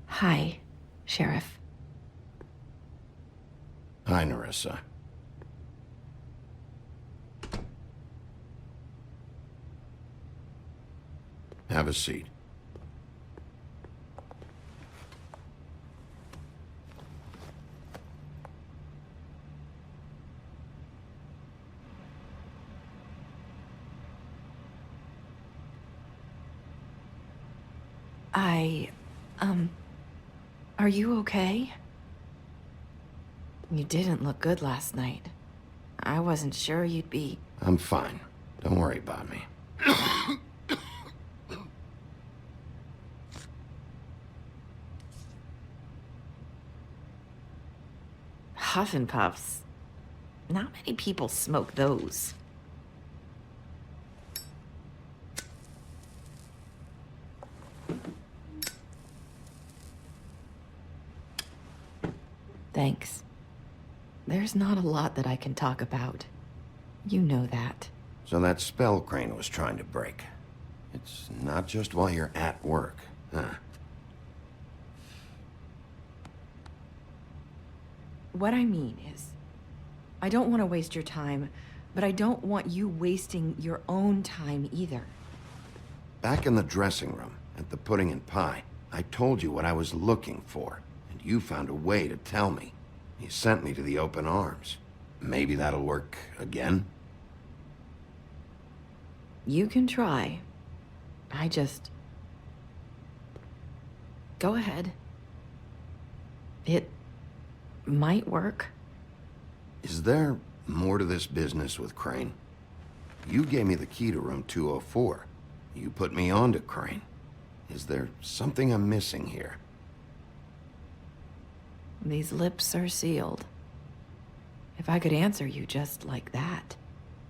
Hi, Sheriff. Hi, Nerissa. Have a seat. Are you okay? You didn't look good last night. I wasn't sure you'd be... I'm fine. Don't worry about me. Huff and puffs. Not many people smoke those. Thanks. There's not a lot that I can talk about. You know that. So that spell Crane was trying to break. It's not just while you're at work, huh? What I mean is, I don't want to waste your time, but I don't want you wasting your own time either. Back in the dressing room, at the pudding and pie, I told you what I was looking for, and you found a way to tell me. You sent me to the open arms. Maybe that'll work again? You can try. I just... Go ahead. It might work. Is there more to this business with Crane? You gave me the key to room 204. You put me on to Crane. Is there something I'm missing here? These lips are sealed. If I could answer you just like that,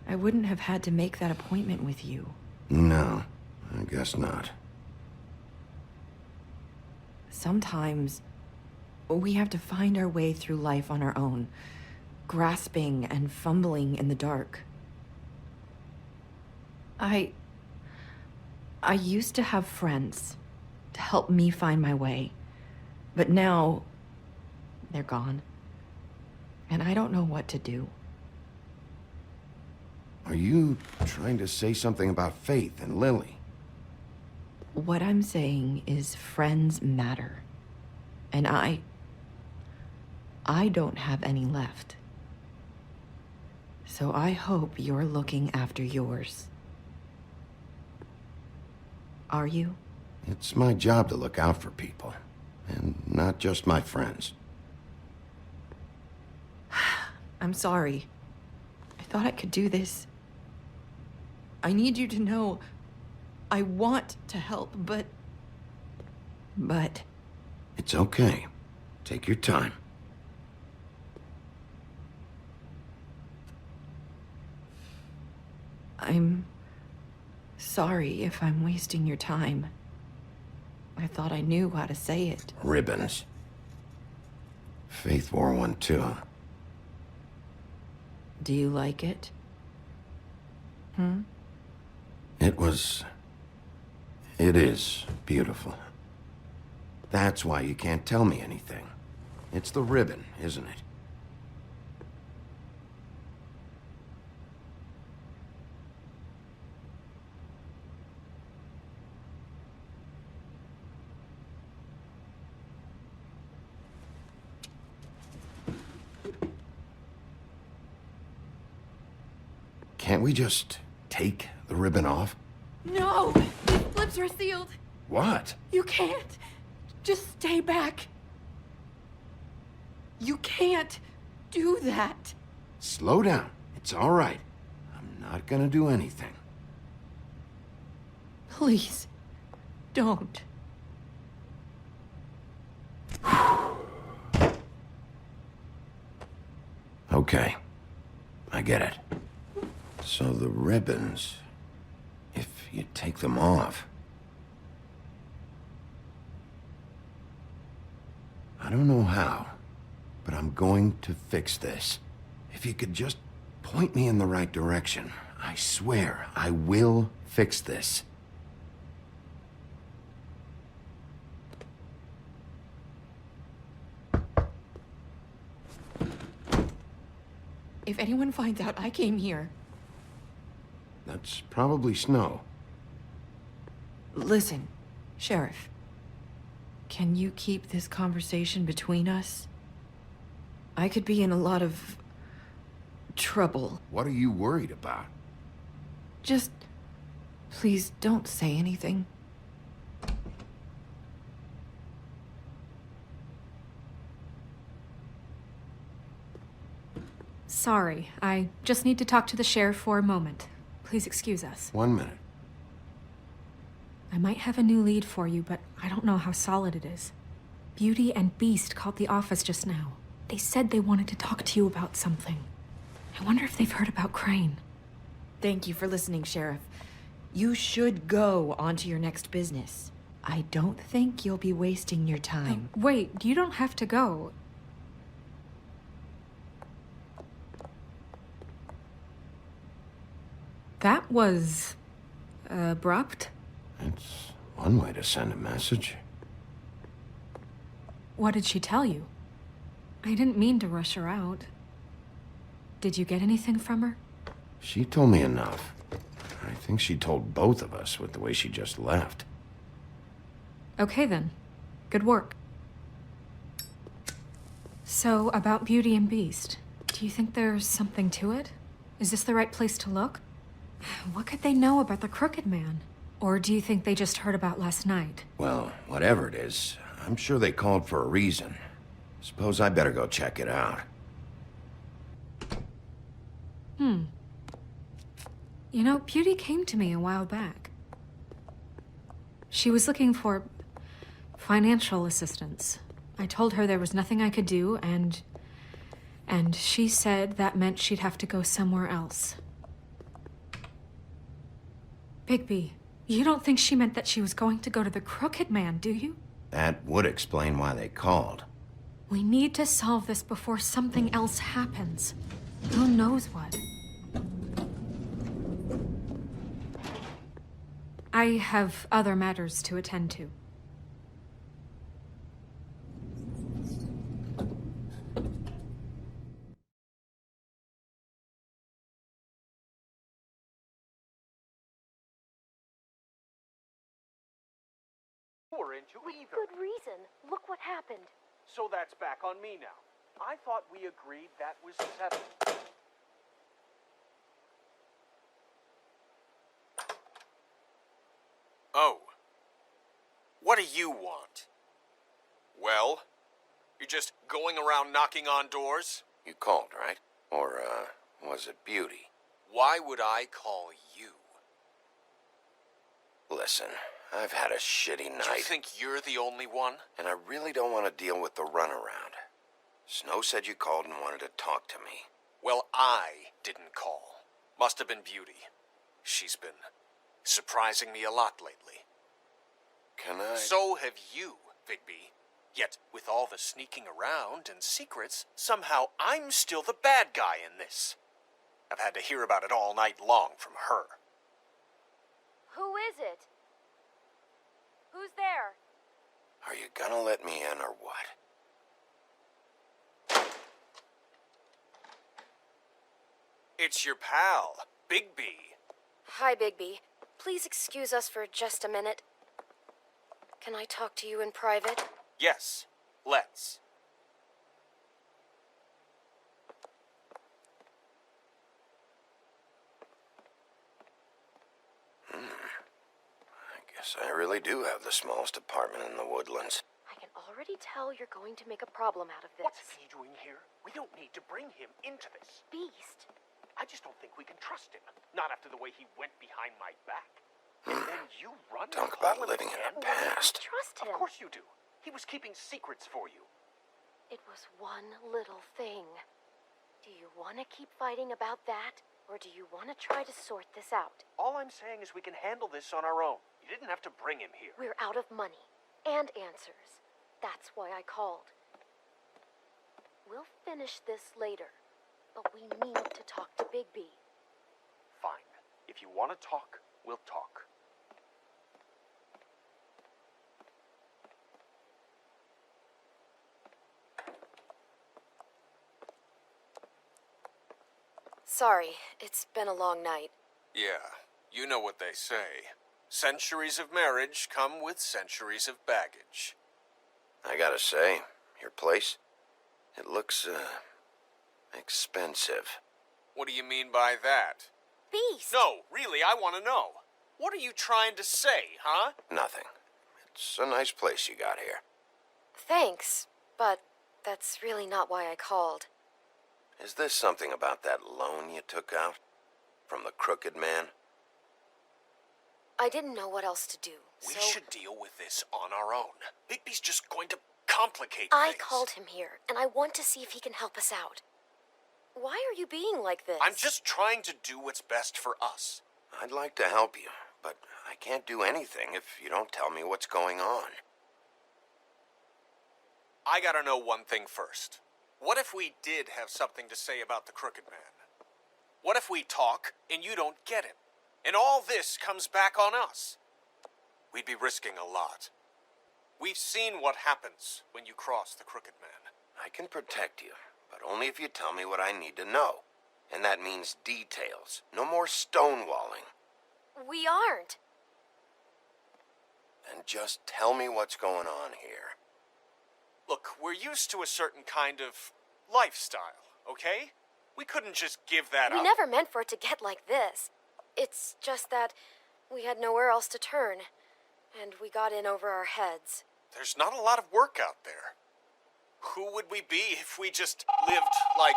I wouldn't have had to make that appointment with you. No, I guess not. Sometimes we have to find our way through life on our own, grasping and fumbling in the dark. I used to have friends to help me find my way, but now they're gone, and I don't know what to do. Are you trying to say something about Faith and Lily? What I'm saying is friends matter, and I don't have any left. So I hope you're looking after yours. Are you? It's my job to look out for people, and not just my friends. I'm sorry. I thought I could do this. I need you to know I want to help, but... It's okay. Take your time. I'm sorry if I'm wasting your time. I thought I knew how to say it. Ribbons. Faith wore one too. Do you like it? It is beautiful. That's why you can't tell me anything. It's the ribbon, isn't it? Can't we just take the ribbon off? No! The lips are sealed! What? You can't! Just stay back! You can't do that! Slow down. It's all right. I'm not gonna do anything. Please, don't. Okay. I get it. So the ribbons, if you take them off... I don't know how, but I'm going to fix this. If you could just point me in the right direction, I swear I will fix this. If anyone finds out I came here... That's probably Snow. Listen, Sheriff. Can you keep this conversation between us? I could be in a lot of... trouble. What are you worried about? Just... please don't say anything. Sorry, I just need to talk to the sheriff for a moment. Please excuse us. 1 minute. I might have a new lead for you, but I don't know how solid it is. Beauty and Beast called the office just now. They said they wanted to talk to you about something. I wonder if they've heard about Crane. Thank you for listening, Sheriff. You should go on to your next business. I don't think you'll be wasting your time. Wait, you don't have to go. That was... abrupt? It's one way to send a message. What did she tell you? I didn't mean to rush her out. Did you get anything from her? She told me enough. I think she told both of us with the way she just left. Okay then. Good work. So, about Beauty and Beast, do you think there's something to it? Is this the right place to look? What could they know about the Crooked Man? Or do you think they just heard about last night? Well, whatever it is, I'm sure they called for a reason. Suppose I better go check it out. You know, Beauty came to me a while back. She was looking for financial assistance. I told her there was nothing I could do, and she said that meant she'd have to go somewhere else. Bigby, you don't think she meant that she was going to go to the Crooked Man, do you? That would explain why they called. We need to solve this before something else happens. Who knows what? I have other matters to attend to. We're into either. Good reason. Look what happened. So that's back on me now. I thought we agreed that was settled. Oh. What do you want? Well? You're just going around knocking on doors? You called, right? Or, was it Beauty? Why would I call you? Listen, I've had a shitty night. Do you think you're the only one? And I really don't want to deal with the runaround. Snow said you called and wanted to talk to me. Well, I didn't call. Must have been Beauty. She's been surprising me a lot lately. Can I? So have you, Bigby. Yet, with all the sneaking around and secrets, somehow I'm still the bad guy in this. I've had to hear about it all night long from her. Who is it? Who's there? Are you gonna let me in or what? It's your pal, Bigby. Hi, Bigby. Please excuse us for just a minute. Can I talk to you in private? Yes, let's. I guess I really do have the smallest apartment in the woodlands. I can already tell you're going to make a problem out of this. What's he doing here? We don't need to bring him into this. Beast. I just don't think we can trust him. Not after the way he went behind my back. And then you run and Talk call about him living in again? the past. Trust him. Of course you do. He was keeping secrets for you. It was one little thing. Do you want to keep fighting about that? Or do you want to try to sort this out? All I'm saying is we can handle this on our own. You didn't have to bring him here. We're out of money. And answers. That's why I called. We'll finish this later. But we need to talk to Bigby. Fine. If you want to talk, we'll talk. Sorry, it's been a long night. Yeah, you know what they say. Centuries of marriage come with centuries of baggage. I gotta say, your place, it looks, expensive. What do you mean by that? Beast! No, really, I want to know. What are you trying to say, huh? Nothing. It's a nice place you got here. Thanks, but that's really not why I called. Is this something about that loan you took out? From the Crooked Man? I didn't know what else to do, We so should deal with this on our own. Bigby's just going to complicate I things. called him here, and I want to see if he can help us out. Why are you being like this? I'm just trying to do what's best for us. I'd like to help you, but I can't do anything if you don't tell me what's going on. I gotta know one thing first. What if we did have something to say about the Crooked Man? What if we talk and you don't get him? And all this comes back on us? We'd be risking a lot. We've seen what happens when you cross the Crooked Man. I can protect you, but only if you tell me what I need to know. And that means details. No more stonewalling. We aren't. Then just tell me what's going on here. Look, we're used to a certain kind of lifestyle, okay? We couldn't just give that We up. never meant for it to get like this. It's just that we had nowhere else to turn, and we got in over our heads. There's not a lot of work out there. Who would we be if we just lived like...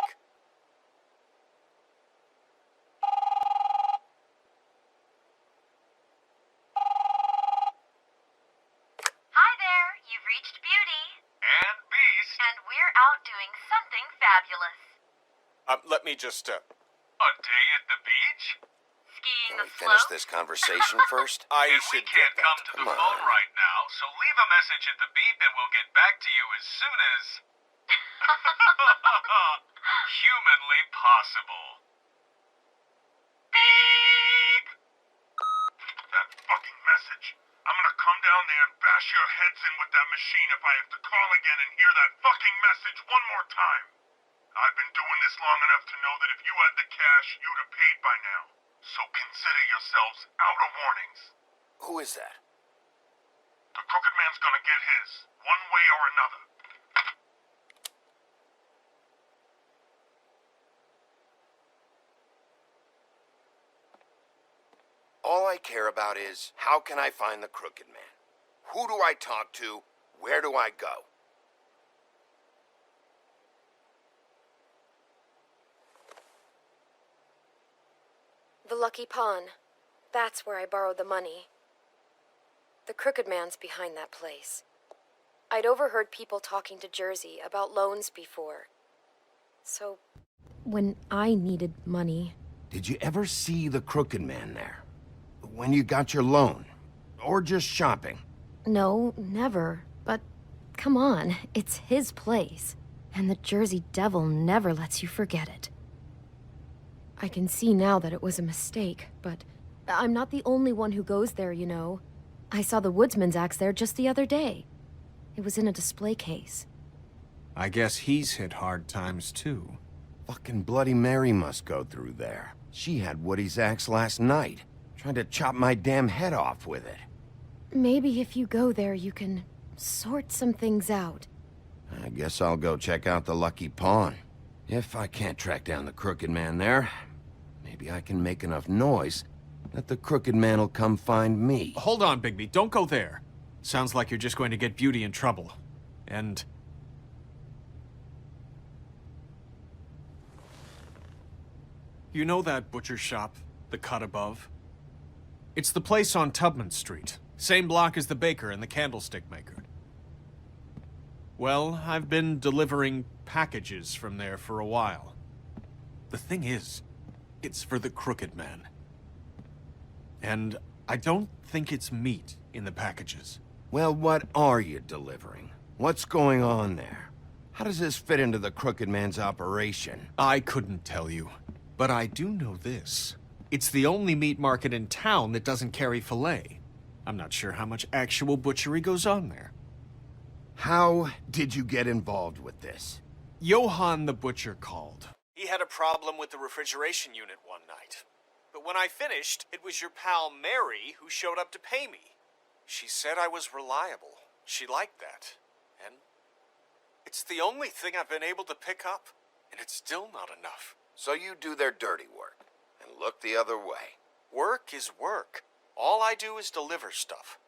Hi there, you've reached Beauty. And Beast. And we're out doing something fabulous. let me just, A day at the beach? Skiing Can the we finish slopes. this conversation first? I And should we can't get come that. to the Come phone on. right now, so leave a message at the beep and we'll get back to you as soon as... humanly possible. Beep! That fucking message. I'm gonna come down there and bash your heads in with that machine if I have to call again and hear that fucking message one more time. I've been doing this long enough to know that if you had the cash, you'd have paid by now. So consider yourselves out of warnings. Who is that? The Crooked Man's gonna get his, one way or another. All I care about is, how can I find the Crooked Man? Who do I talk to? Where do I go? The Lucky Pawn. That's where I borrowed the money. The Crooked Man's behind that place. I'd overheard people talking to Jersey about loans before. So, when I needed money... Did you ever see the Crooked Man there? When you got your loan? Or just shopping? No, never. But, come on, it's his place. And the Jersey Devil never lets you forget it. I can see now that it was a mistake, but I'm not the only one who goes there, you know. I saw the Woodsman's axe there just the other day. It was in a display case. I guess he's hit hard times too. Fucking Bloody Mary must go through there. She had Woody's axe last night. Trying to chop my damn head off with it. Maybe if you go there, you can sort some things out. I guess I'll go check out the Lucky Pawn. If I can't track down the Crooked Man there, maybe I can make enough noise that the Crooked Man will come find me. Hold on, Bigby. Don't go there. Sounds like you're just going to get Beauty in trouble. And... You know that butcher shop, the cut above? It's the place on Tubman Street. Same block as the baker and the candlestick maker. Well, I've been delivering packages from there for a while. The thing is, it's for the Crooked Man. And I don't think it's meat in the packages. Well, what are you delivering? What's going on there? How does this fit into the Crooked Man's operation? I couldn't tell you, but I do know this. It's the only meat market in town that doesn't carry filet. I'm not sure how much actual butchery goes on there. How did you get involved with this? Johann the butcher called. He had a problem with the refrigeration unit one night. But when I finished, it was your pal Mary who showed up to pay me. She said I was reliable. She liked that. And it's the only thing I've been able to pick up. And it's still not enough. So you do their dirty work and look the other way. Work is work. All I do is deliver stuff.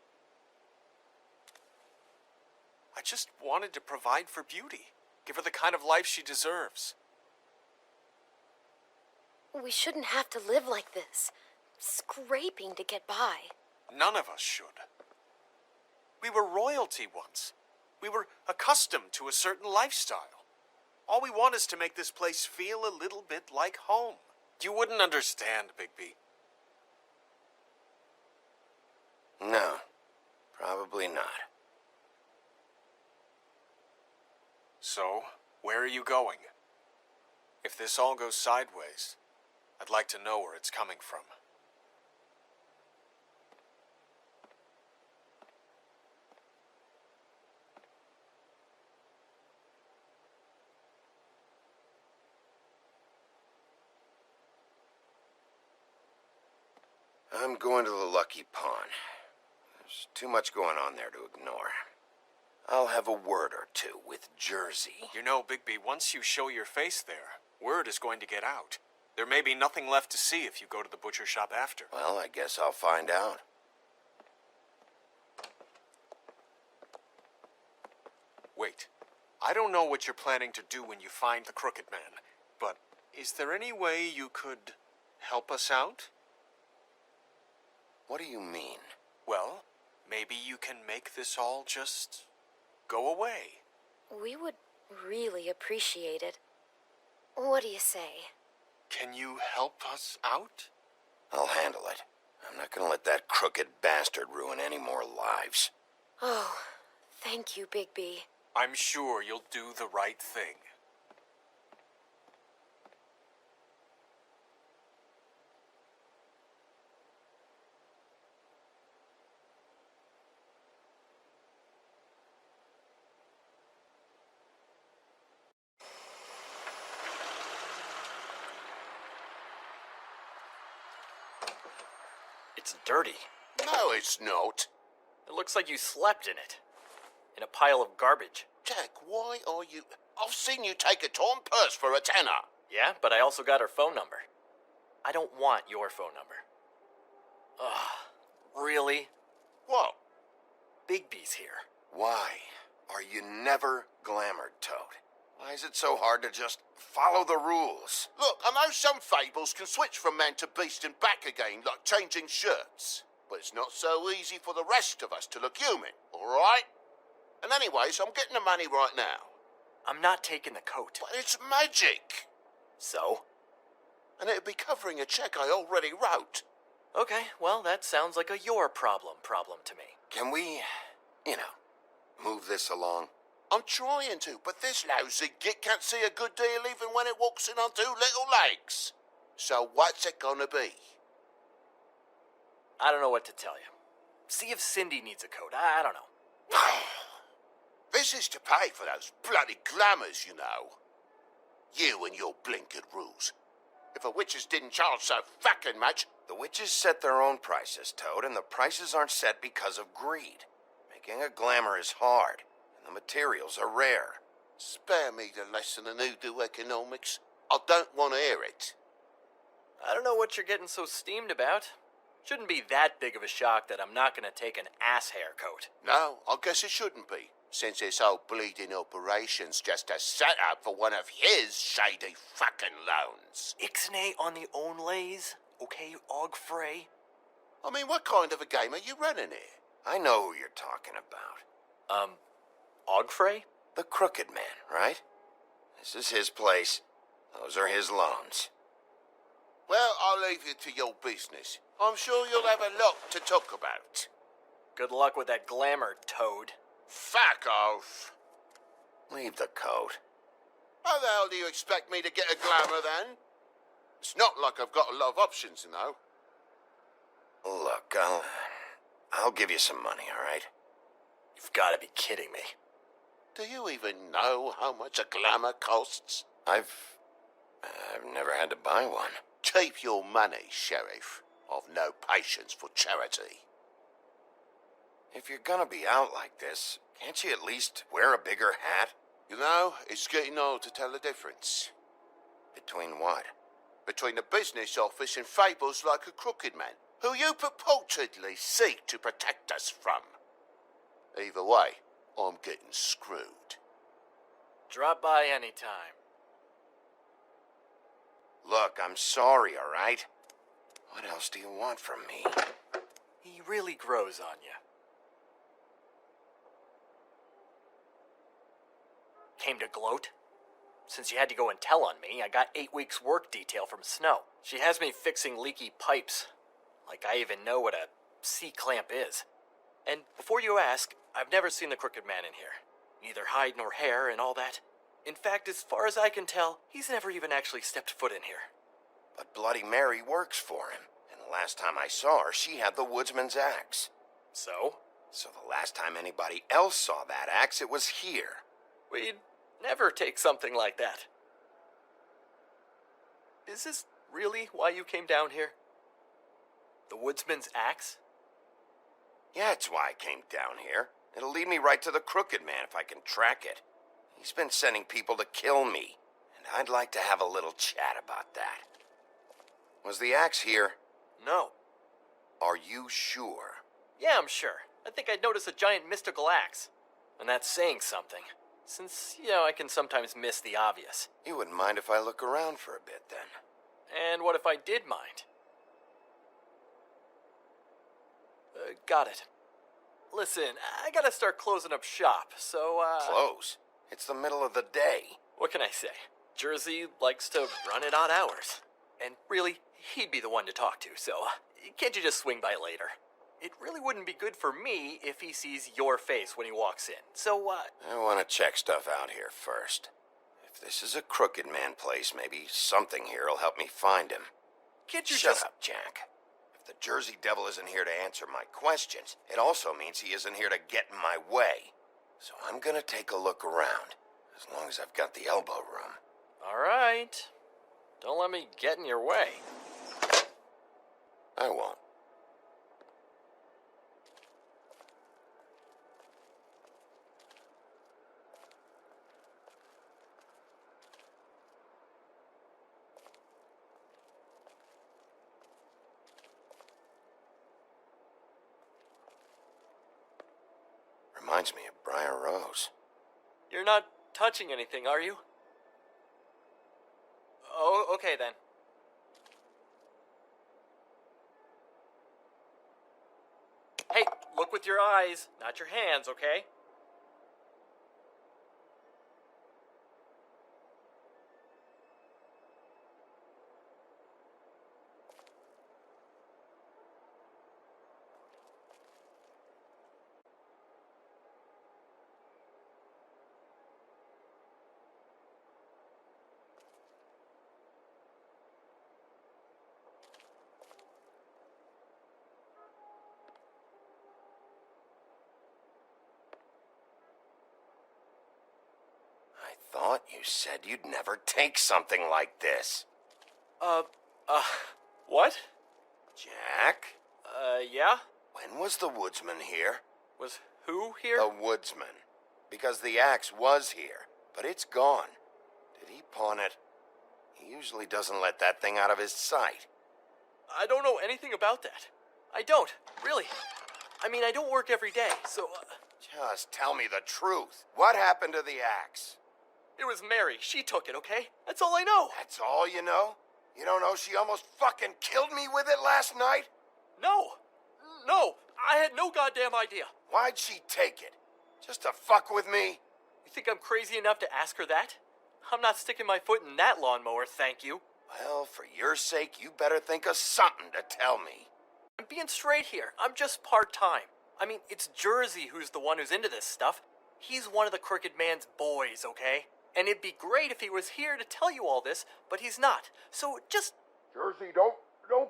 I just wanted to provide for Beauty. Give her the kind of life she deserves. We shouldn't have to live like this, scraping to get by. None of us should. We were royalty once. We were accustomed to a certain lifestyle. All we want is to make this place feel a little bit like home. You wouldn't understand, Bigby. No, probably not. So, where are you going? If this all goes sideways, I'd like to know where it's coming from. I'm going to the Lucky Pawn. There's too much going on there to ignore. I'll have a word or two with Jersey. You know, Bigby, once you show your face there, word is going to get out. There may be nothing left to see if you go to the butcher shop after. Well, I guess I'll find out. Wait. I don't know what you're planning to do when you find the Crooked Man, but is there any way you could help us out? What do you mean? Well, maybe you can make this all just go away. We would really appreciate it. What do you say? Can you help us out? I'll handle it. I'm not gonna let that crooked bastard ruin any more lives. Oh, thank you, Bigby. I'm sure you'll do the right thing. It's dirty. No, it's not. It looks like you slept in it. In a pile of garbage. Jack, why are you... I've seen you take a torn purse for a tenner. Yeah, but I also got her phone number. I don't want your phone number. Ugh, really? What? Bigby's here. Why are you never glamored, Toad? Why is it so hard to just follow the rules? Look, I know some fables can switch from man to beast and back again, like changing shirts. But it's not so easy for the rest of us to look human, alright? And anyways, I'm getting the money right now. I'm not taking the coat. But it's magic. So? And it'd be covering a check I already wrote. Okay, well, that sounds like a your problem to me. Can we, move this along? I'm trying to, but this lousy git can't see a good deal even when it walks in on two little legs. So what's it gonna be? I don't know what to tell you. See if Cindy needs a coat. I don't know. This is to pay for those bloody glamours, you know. You and your blinkered rules. If the witches didn't charge so fucking much... The witches set their own prices, Toad, and the prices aren't set because of greed. Making a glamour is hard, and the materials are rare. Spare me the lesson in hoodoo economics. I don't want to hear it. I don't know what you're getting so steamed about. Shouldn't be that big of a shock that I'm not gonna take an ass hair coat. No, I guess it shouldn't be. Since this whole bleeding operation's just a setup for one of his shady fucking loans. Ixnay on the own lays, okay, Og Frey? I mean, what kind of a game are you running here? I know who you're talking about. Og Frey? The Crooked Man, right? This is his place. Those are his loans. Well, I'll leave you to your business. I'm sure you'll have a lot to talk about. Good luck with that glamour, Toad. Fuck off. Leave the coat. How the hell do you expect me to get a glamour then? It's not like I've got a lot of options, you know. Look, I'll give you some money, all right? You've got to be kidding me. Do you even know how much a glamour costs? I've never had to buy one. Keep your money, Sheriff. I've no patience for charity. If you're gonna be out like this, can't you at least wear a bigger hat? You know, it's getting hard to tell the difference. Between what? Between the business office and fables like a Crooked Man, who you purportedly seek to protect us from. Either way, I'm getting screwed. Drop by anytime. Look, I'm sorry, all right? What else do you want from me? he really grows on you. Came to gloat? Since you had to go and tell on me, I got 8 weeks work detail from Snow. She has me fixing leaky pipes. Like I even know what a C-clamp is. And before you ask, I've never seen the Crooked Man in here. Neither hide nor hair and all that. In fact, as far as I can tell, he's never even actually stepped foot in here. But Bloody Mary works for him. And the last time I saw her, she had the woodsman's axe. So? So the last time anybody else saw that axe, it was here. We'd never take something like that. Is this really why you came down here? The woodsman's axe? Yeah, it's why I came down here. It'll lead me right to the Crooked Man if I can track it. He's been sending people to kill me, and I'd like to have a little chat about that. Was the axe here? No. Are you sure? Yeah, I'm sure. I think I'd notice a giant mystical axe. And that's saying something. Since, I can sometimes miss the obvious. You wouldn't mind if I look around for a bit, then? And what if I did mind? Got it. Listen, I gotta start closing up shop, so, Close? It's the middle of the day. What can I say? Jersey likes to run at odd hours. And really, he'd be the one to talk to, so can't you just swing by later? It really wouldn't be good for me if he sees your face when he walks in, so, I want to check stuff out here first. If this is a Crooked Man place, maybe something here will help me find him. Can't you Shut up, Jack. If the Jersey Devil isn't here to answer my questions, it also means he isn't here to get in my way. So I'm gonna take a look around, as long as I've got the elbow room. All right. Don't let me get in your way. I won't. Reminds me of Briar Rose. You're not touching anything, are you? Oh, okay then. Hey, look with your eyes, not your hands, okay? I thought you said you'd never take something like this. What? Jack? Yeah? When was the woodsman here? Was who here? The woodsman. Because the axe was here, but it's gone. Did he pawn it? He usually doesn't let that thing out of his sight. I don't know anything about that. I don't, really. I mean, I don't work every day, so... Just tell me the truth. What happened to the axe? It was Mary. She took it, okay? That's all I know. That's all you know? You don't know she almost fucking killed me with it last night? No. No. I had no goddamn idea. Why'd she take it? Just to fuck with me? You think I'm crazy enough to ask her that? I'm not sticking my foot in that lawnmower, thank you. Well, for your sake, you better think of something to tell me. I'm being straight here. I'm just part-time. I mean, it's Jersey who's the one who's into this stuff. He's one of the Crooked Man's boys, okay? And it'd be great if he was here to tell you all this, but he's not. So just... Jersey, don't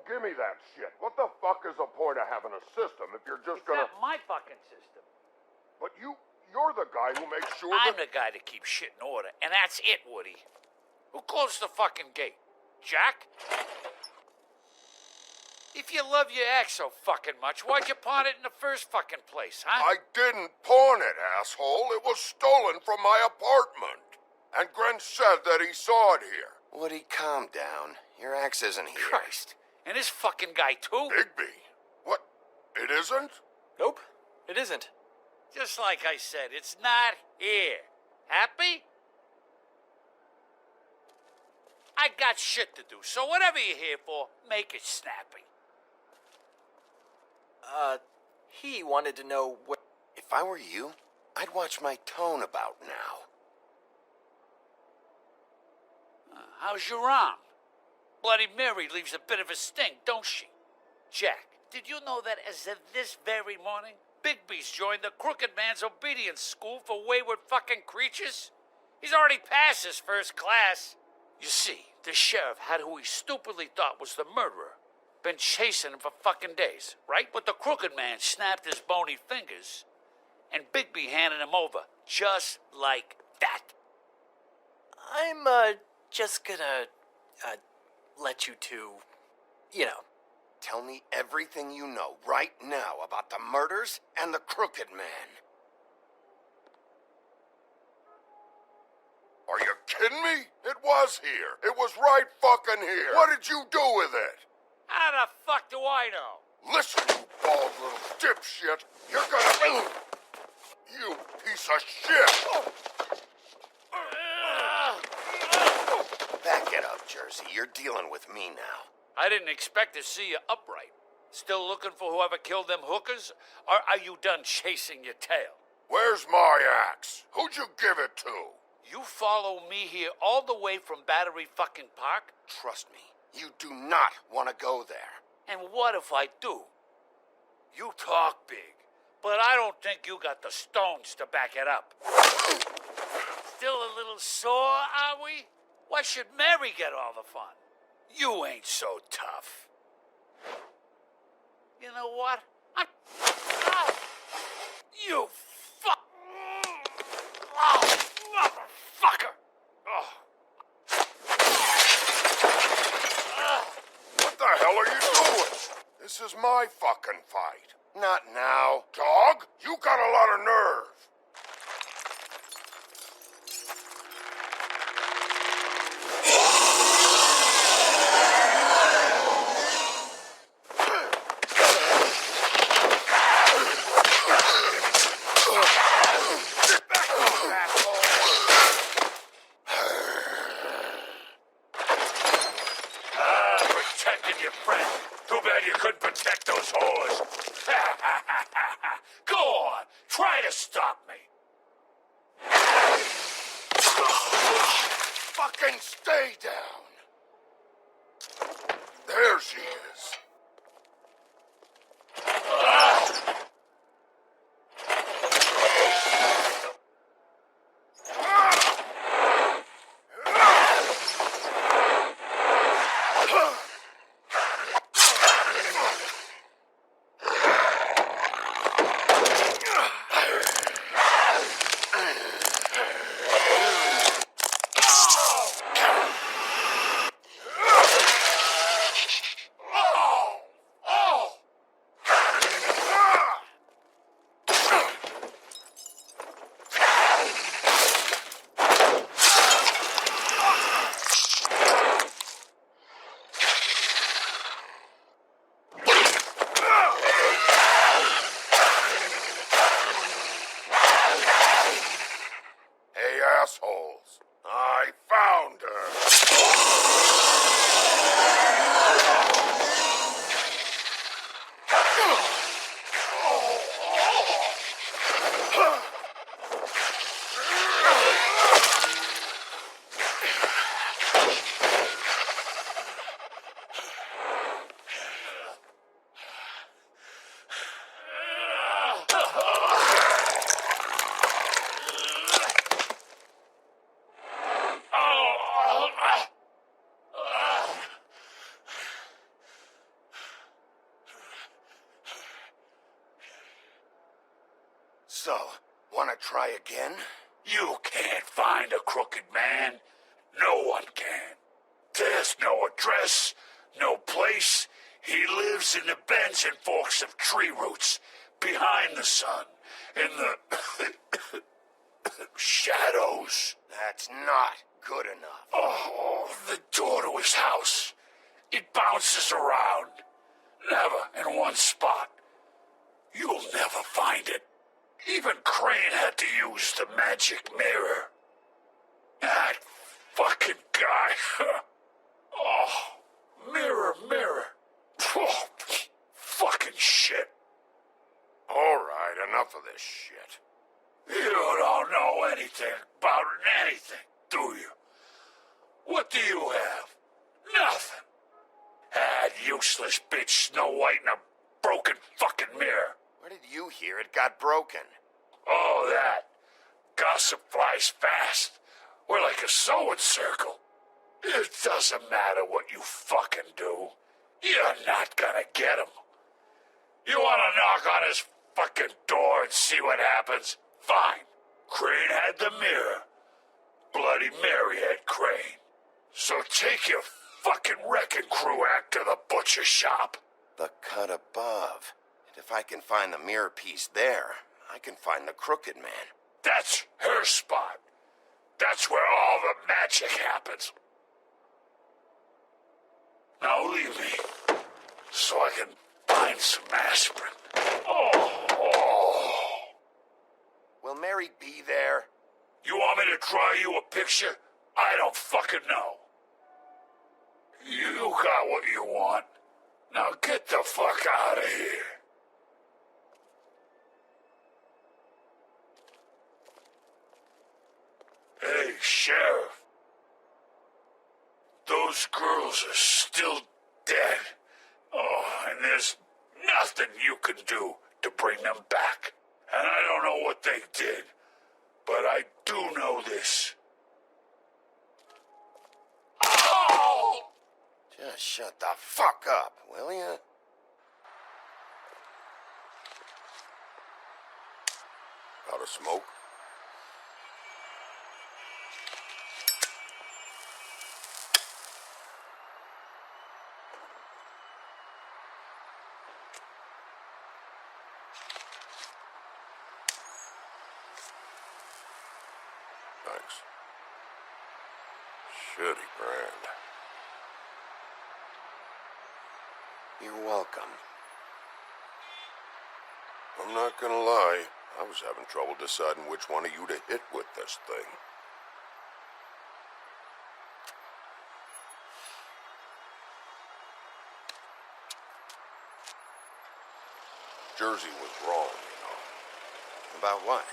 give me that shit. What the fuck is the point of having a system if you're just gonna... It's not my fucking system. But you're the guy who makes sure I'm the guy that keeps shit in order, and that's it, Woody. Who closed the fucking gate? Jack? If you love your ex so fucking much, why'd you pawn it in the first fucking place, huh? I didn't pawn it, asshole. It was stolen from my apartment. And Gren said that he saw it here. Woody, calm down. Your axe isn't here. Christ. And this fucking guy, too? Bigby. What? It isn't? Nope, it isn't. Just like I said, it's not here. Happy? I got shit to do, so whatever you're here for, make it snappy. He wanted to know what... If I were you, I'd watch my tone about now. How's your arm? Bloody Mary leaves a bit of a stink, don't she? Jack, did you know that as of this very morning, Bigby's joined the Crooked Man's obedience school for wayward fucking creatures? He's already passed his first class. You see, the sheriff had who he stupidly thought was the murderer. Been chasing him for fucking days, right? But the Crooked Man snapped his bony fingers, and Bigby handed him over, just like that. I'm, just gonna, let you two, you know. Tell me everything you know right now about the murders and the Crooked Man. Are you kidding me? It was here. It was right fucking here. What did you do with it? How the fuck do I know? Listen, you bald little dipshit. You're gonna... You piece of shit. Back it up, Jersey. You're dealing with me now. I didn't expect to see you upright. Still looking for whoever killed them hookers? Or are you done chasing your tail? Where's my axe? Who'd you give it to? You follow me here all the way from Battery fucking Park? Trust me, you do not want to go there. And what if I do? You talk big, but I don't think you got the stones to back it up. Still a little sore, are we? Why should Mary get all the fun? You ain't so tough. You know what? You fuck... Oh, motherfucker! What the hell are you doing? This is my fucking fight. Not now. Dog, you got a lot of nerve. Protected your friend. Too bad you couldn't protect those whores. Go on, try to stop me. Fucking stay down. There she is. Assholes. I found her. So, wanna try again? You can't find a Crooked Man. No one can. There's no address, no place. He lives in the bends and forks of tree roots, behind the sun, in the shadows. That's not good enough. Oh, the door to his house. It bounces around. Never in one spot. You'll never find it. Even Crane had to use the magic mirror. That fucking guy. Oh, mirror, mirror. Oh, fucking shit. enough of this shit. You don't know anything about anything, do you? What do you have? Nothing. That useless bitch Snow White and a broken fucking mirror. Where did you hear it got broken? Oh, that. Gossip flies fast. We're like a sewing circle. It doesn't matter what you fucking do. You're not gonna get him. You wanna knock on his fucking door and see what happens? Fine. Crane had the mirror. Bloody Mary had Crane. So take your fucking wrecking crew act to the butcher shop. The cut above. And if I can find the mirror piece there, I can find the Crooked Man. That's her spot. That's where all the magic happens. Now leave me, so I can find some aspirin. Oh. Will Mary be there? You want me to draw you a picture? I don't fucking know. You got what you want. Now get the fuck out of here. Hey, Sheriff. Those girls are still dead. Oh, and there's nothing you can do to bring them back. And I don't know what they did, but I do know this. Oh! Just shut the fuck up, will ya? Out of smoke? Thanks. Shitty brand. You're welcome. I'm not gonna lie, I was having trouble deciding which one of you to hit with this thing. Jersey was wrong, you know. About what?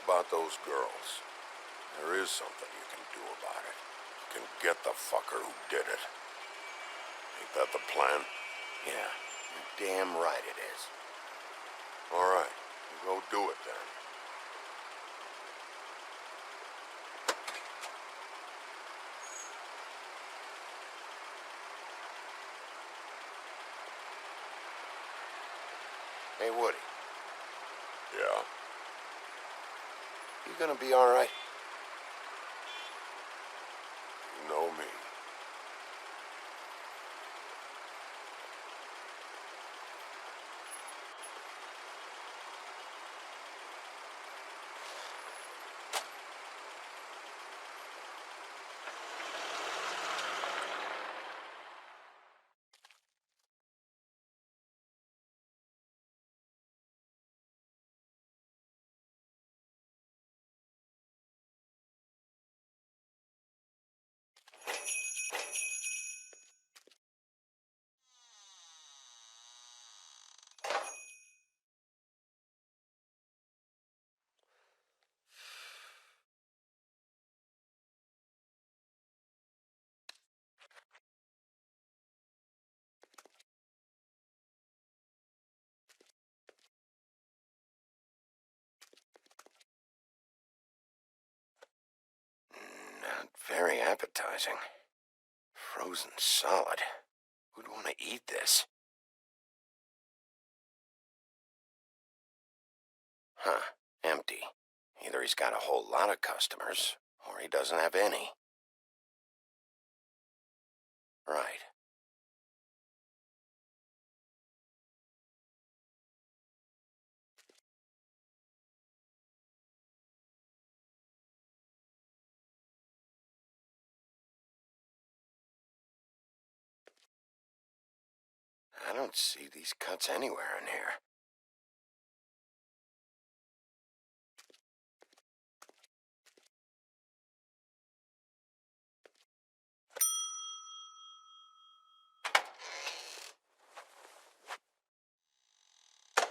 About those girls. There is something you can do about it. You can get the fucker who did it. Ain't that the plan? Yeah, you're damn right it is. All right, you go do it then. Hey, Woody. Yeah? You gonna be all right? You know me. Not very appetizing. Frozen solid. Who'd want to eat this? Huh. Empty. Either he's got a whole lot of customers, or he doesn't have any. Right. I don't see these cuts anywhere in here.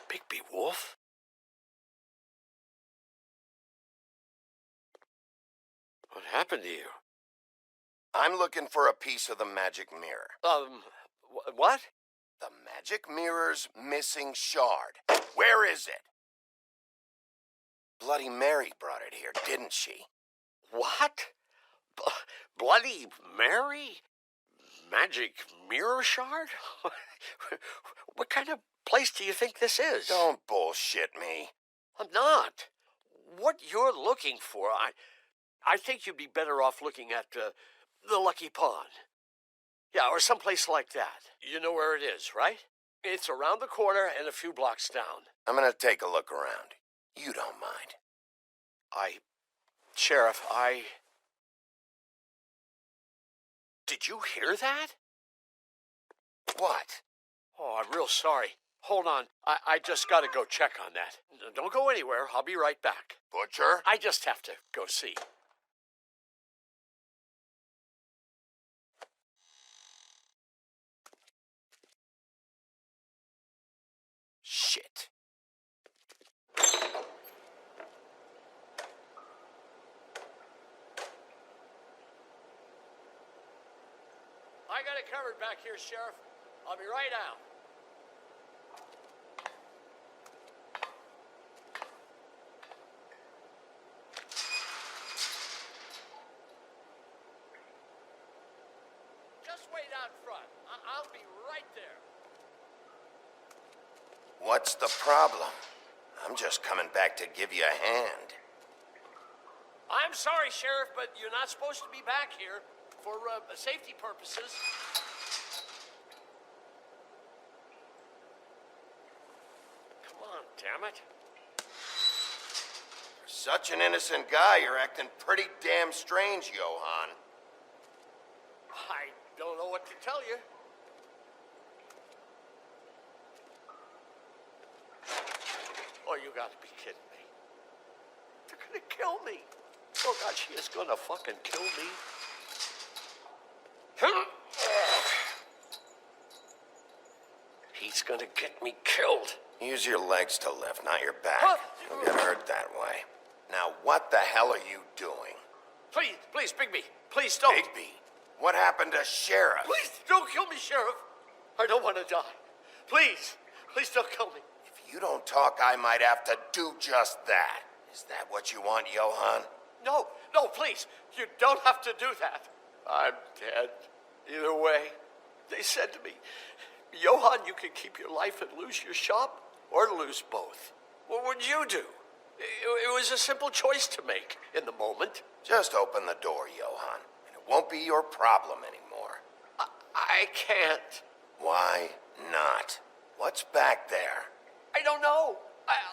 Bigby Wolf? What happened to you? I'm looking for a piece of the magic mirror. What? The magic mirror's missing shard. Where is it? Bloody Mary brought it here, didn't she? What? Bloody Mary? Magic mirror shard? What kind of place do you think this is? Don't bullshit me. I'm not. What you're looking for, I think you'd be better off looking at the Lucky Pond. Yeah, or someplace like that. You know where it is, right? It's around the corner and a few blocks down. I'm gonna take a look around. You don't mind. Sheriff, Did you hear that? What? Oh, I'm real sorry. Hold on. I just gotta go check on that. Don't go anywhere. I'll be right back. Butcher? I just have to go see. Shit. I got it covered back here, Sheriff. I'll be right out. Just wait out front. I'll be right there. What's the problem? I'm just coming back to give you a hand. I'm sorry, Sheriff, but you're not supposed to be back here for safety purposes. Come on, damn it. For such an innocent guy, you're acting pretty damn strange, Johann. I don't know what to tell you. Oh, you gotta be kidding me. They're gonna kill me. Oh, God, she is gonna fucking kill me. He's gonna get me killed. Use your legs to lift, not your back. You'll get hurt that way. Now, what the hell are you doing? Please, Bigby. Please don't. Bigby? What happened to Sheriff? Please don't kill me, Sheriff. I don't want to die. Please don't kill me. If you don't talk, I might have to do just that. Is that what you want, Johann? No, please. You don't have to do that. I'm dead. Either way, they said to me, Johann, you can keep your life and lose your shop, or lose both. What would you do? It was a simple choice to make in the moment. Just open the door, Johann, and it won't be your problem anymore. I can't. Why not? What's back there? I don't know.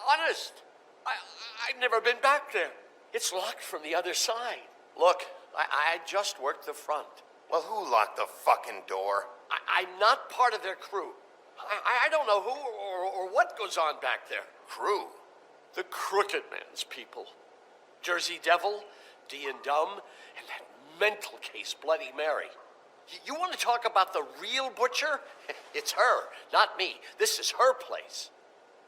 Honest. I've never been back there. It's locked from the other side. Look, I just worked the front. Well, who locked the fucking door? I'm not part of their crew. I don't know who or what goes on back there. Crew? The Crooked Man's people. Jersey Devil, D and Dumb, and that mental case, Bloody Mary. You want to talk about the real butcher? It's her, not me. This is her place.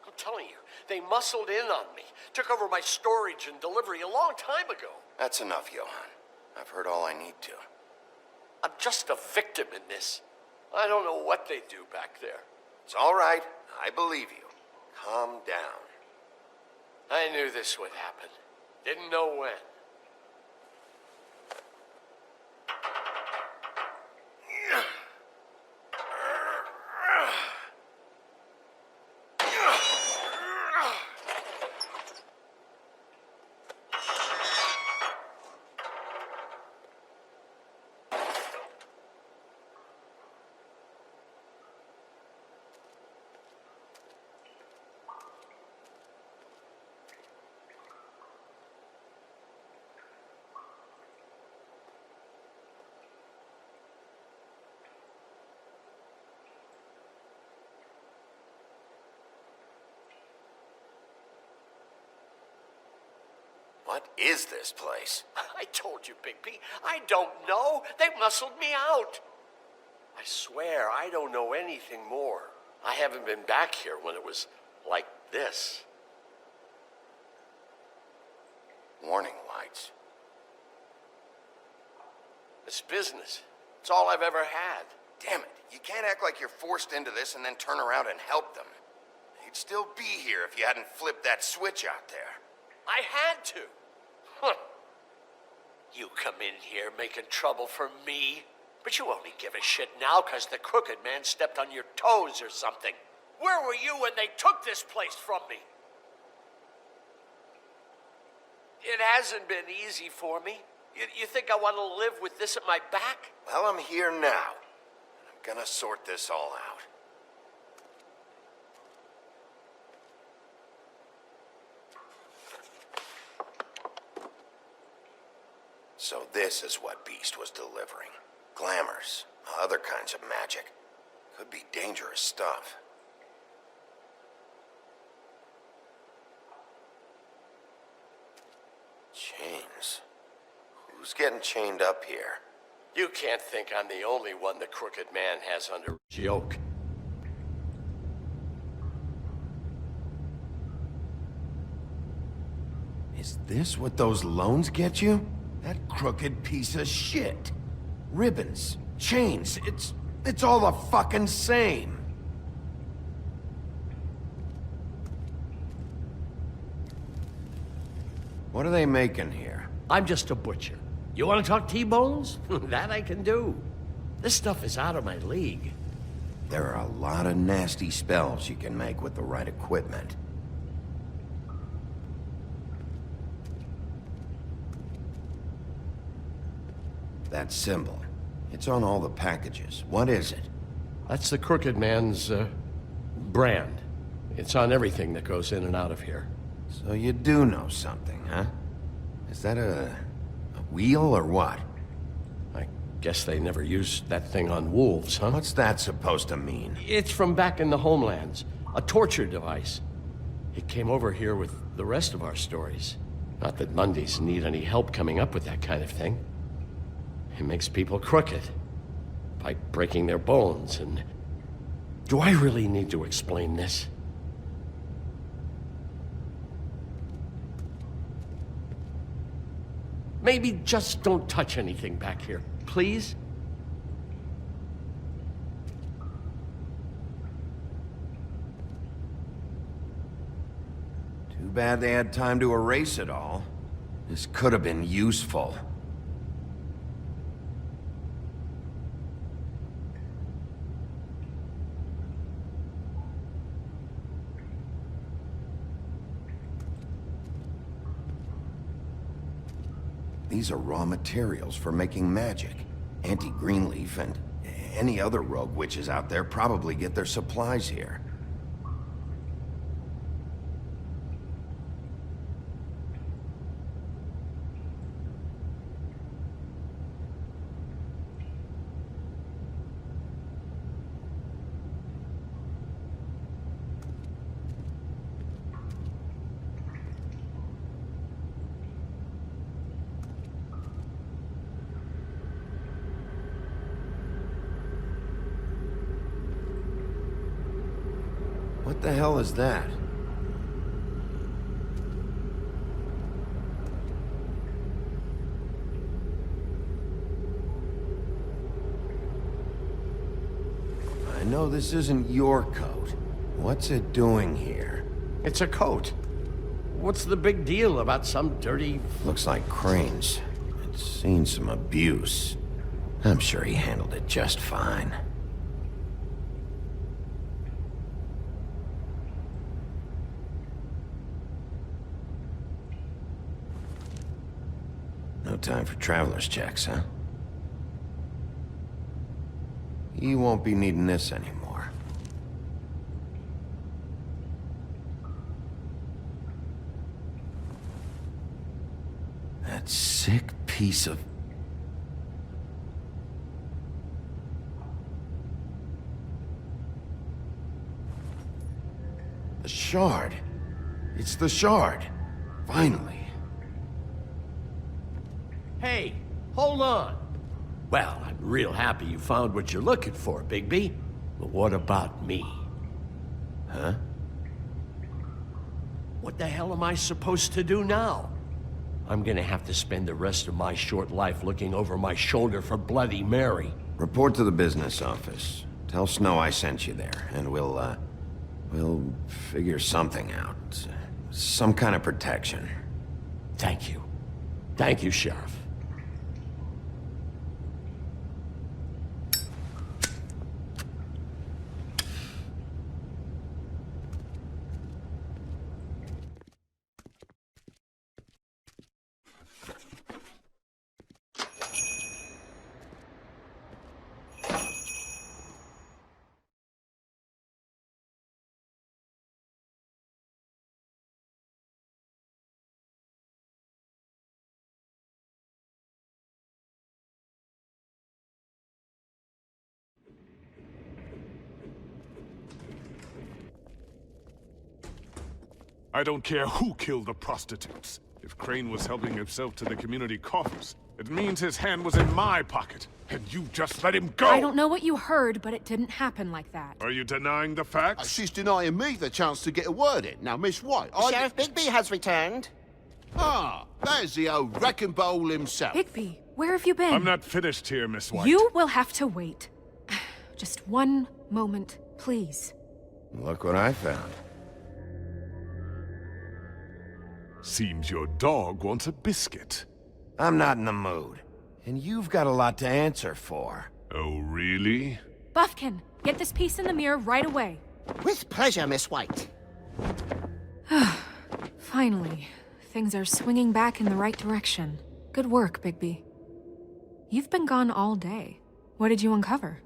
I'm telling you, they muscled in on me, took over my storage and delivery a long time ago. That's enough, Johann. I've heard all I need to. I'm just a victim in this. I don't know what they do back there. It's all right. I believe you. Calm down. I knew this would happen. Didn't know when. What is this place? I told you, Bigby. I don't know. They muscled me out. I swear, I don't know anything more. I haven't been back here when it was like this. Warning lights. It's business. It's all I've ever had. Damn it, you can't act like you're forced into this and then turn around and help them. They'd still be here if you hadn't flipped that switch out there. I had to. Huh. You come in here making trouble for me, but you only give a shit now because the Crooked Man stepped on your toes or something. Where were you when they took this place from me? It hasn't been easy for me. You think I want to live with this at my back? Well, I'm here now. And I'm gonna sort this all out. So this is what Beast was delivering. Glamours, other kinds of magic. Could be dangerous stuff. Chains. Who's getting chained up here? You can't think I'm the only one the Crooked Man has under yoke. Is this what those loans get you? That crooked piece of shit. Ribbons, chains, it's all the fucking same. What are they making here? I'm just a butcher. You want to talk T-bones? That I can do. This stuff is out of my league. There are a lot of nasty spells you can make with the right equipment. That symbol. It's on all the packages. What is it? That's the Crooked Man's, brand. It's on everything that goes in and out of here. So you do know something, huh? Is that a wheel or what? I guess they never used that thing on wolves, huh? What's that supposed to mean? It's from back in the homelands. A torture device. It came over here with the rest of our stories. Not that Mundies need any help coming up with that kind of thing. It makes people crooked. By breaking their bones and... Do I really need to explain this? Maybe just don't touch anything back here, please? Too bad they had time to erase it all. This could have been useful. These are raw materials for making magic. Auntie Greenleaf and any other rogue witches out there probably get their supplies here. What the hell is that? I know this isn't your coat. What's it doing here? It's a coat. What's the big deal about some dirty... Looks like Crane's. It's seen some abuse. I'm sure he handled it just fine. No time for traveler's checks, huh? You won't be needing this anymore. That sick piece of... The shard. It's the shard. Finally. Hey, hold on. Well, I'm real happy you found what you're looking for, Bigby. But what about me? Huh? What the hell am I supposed to do now? I'm gonna have to spend the rest of my short life looking over my shoulder for Bloody Mary. Report to the business office. Tell Snow I sent you there, and we'll figure something out. Some kind of protection. Thank you. Thank you, Sheriff. I don't care who killed the prostitutes. If Crane was helping himself to the community coffers, it means his hand was in my pocket, and you just let him go! I don't know what you heard, but it didn't happen like that. Are you denying the facts? She's denying me the chance to get a word in. Now, Miss White, Sheriff Bigby has returned. Ah, there's the old wrecking bowl himself. Bigby, where have you been? I'm not finished here, Miss White. You will have to wait. Just one moment, please. Look what I found. Seems your dog wants a biscuit. I'm not in the mood. And you've got a lot to answer for. Oh, really? Buffkin, get this piece in the mirror right away. With pleasure, Miss White. Finally, things are swinging back in the right direction. Good work, Bigby. You've been gone all day. What did you uncover?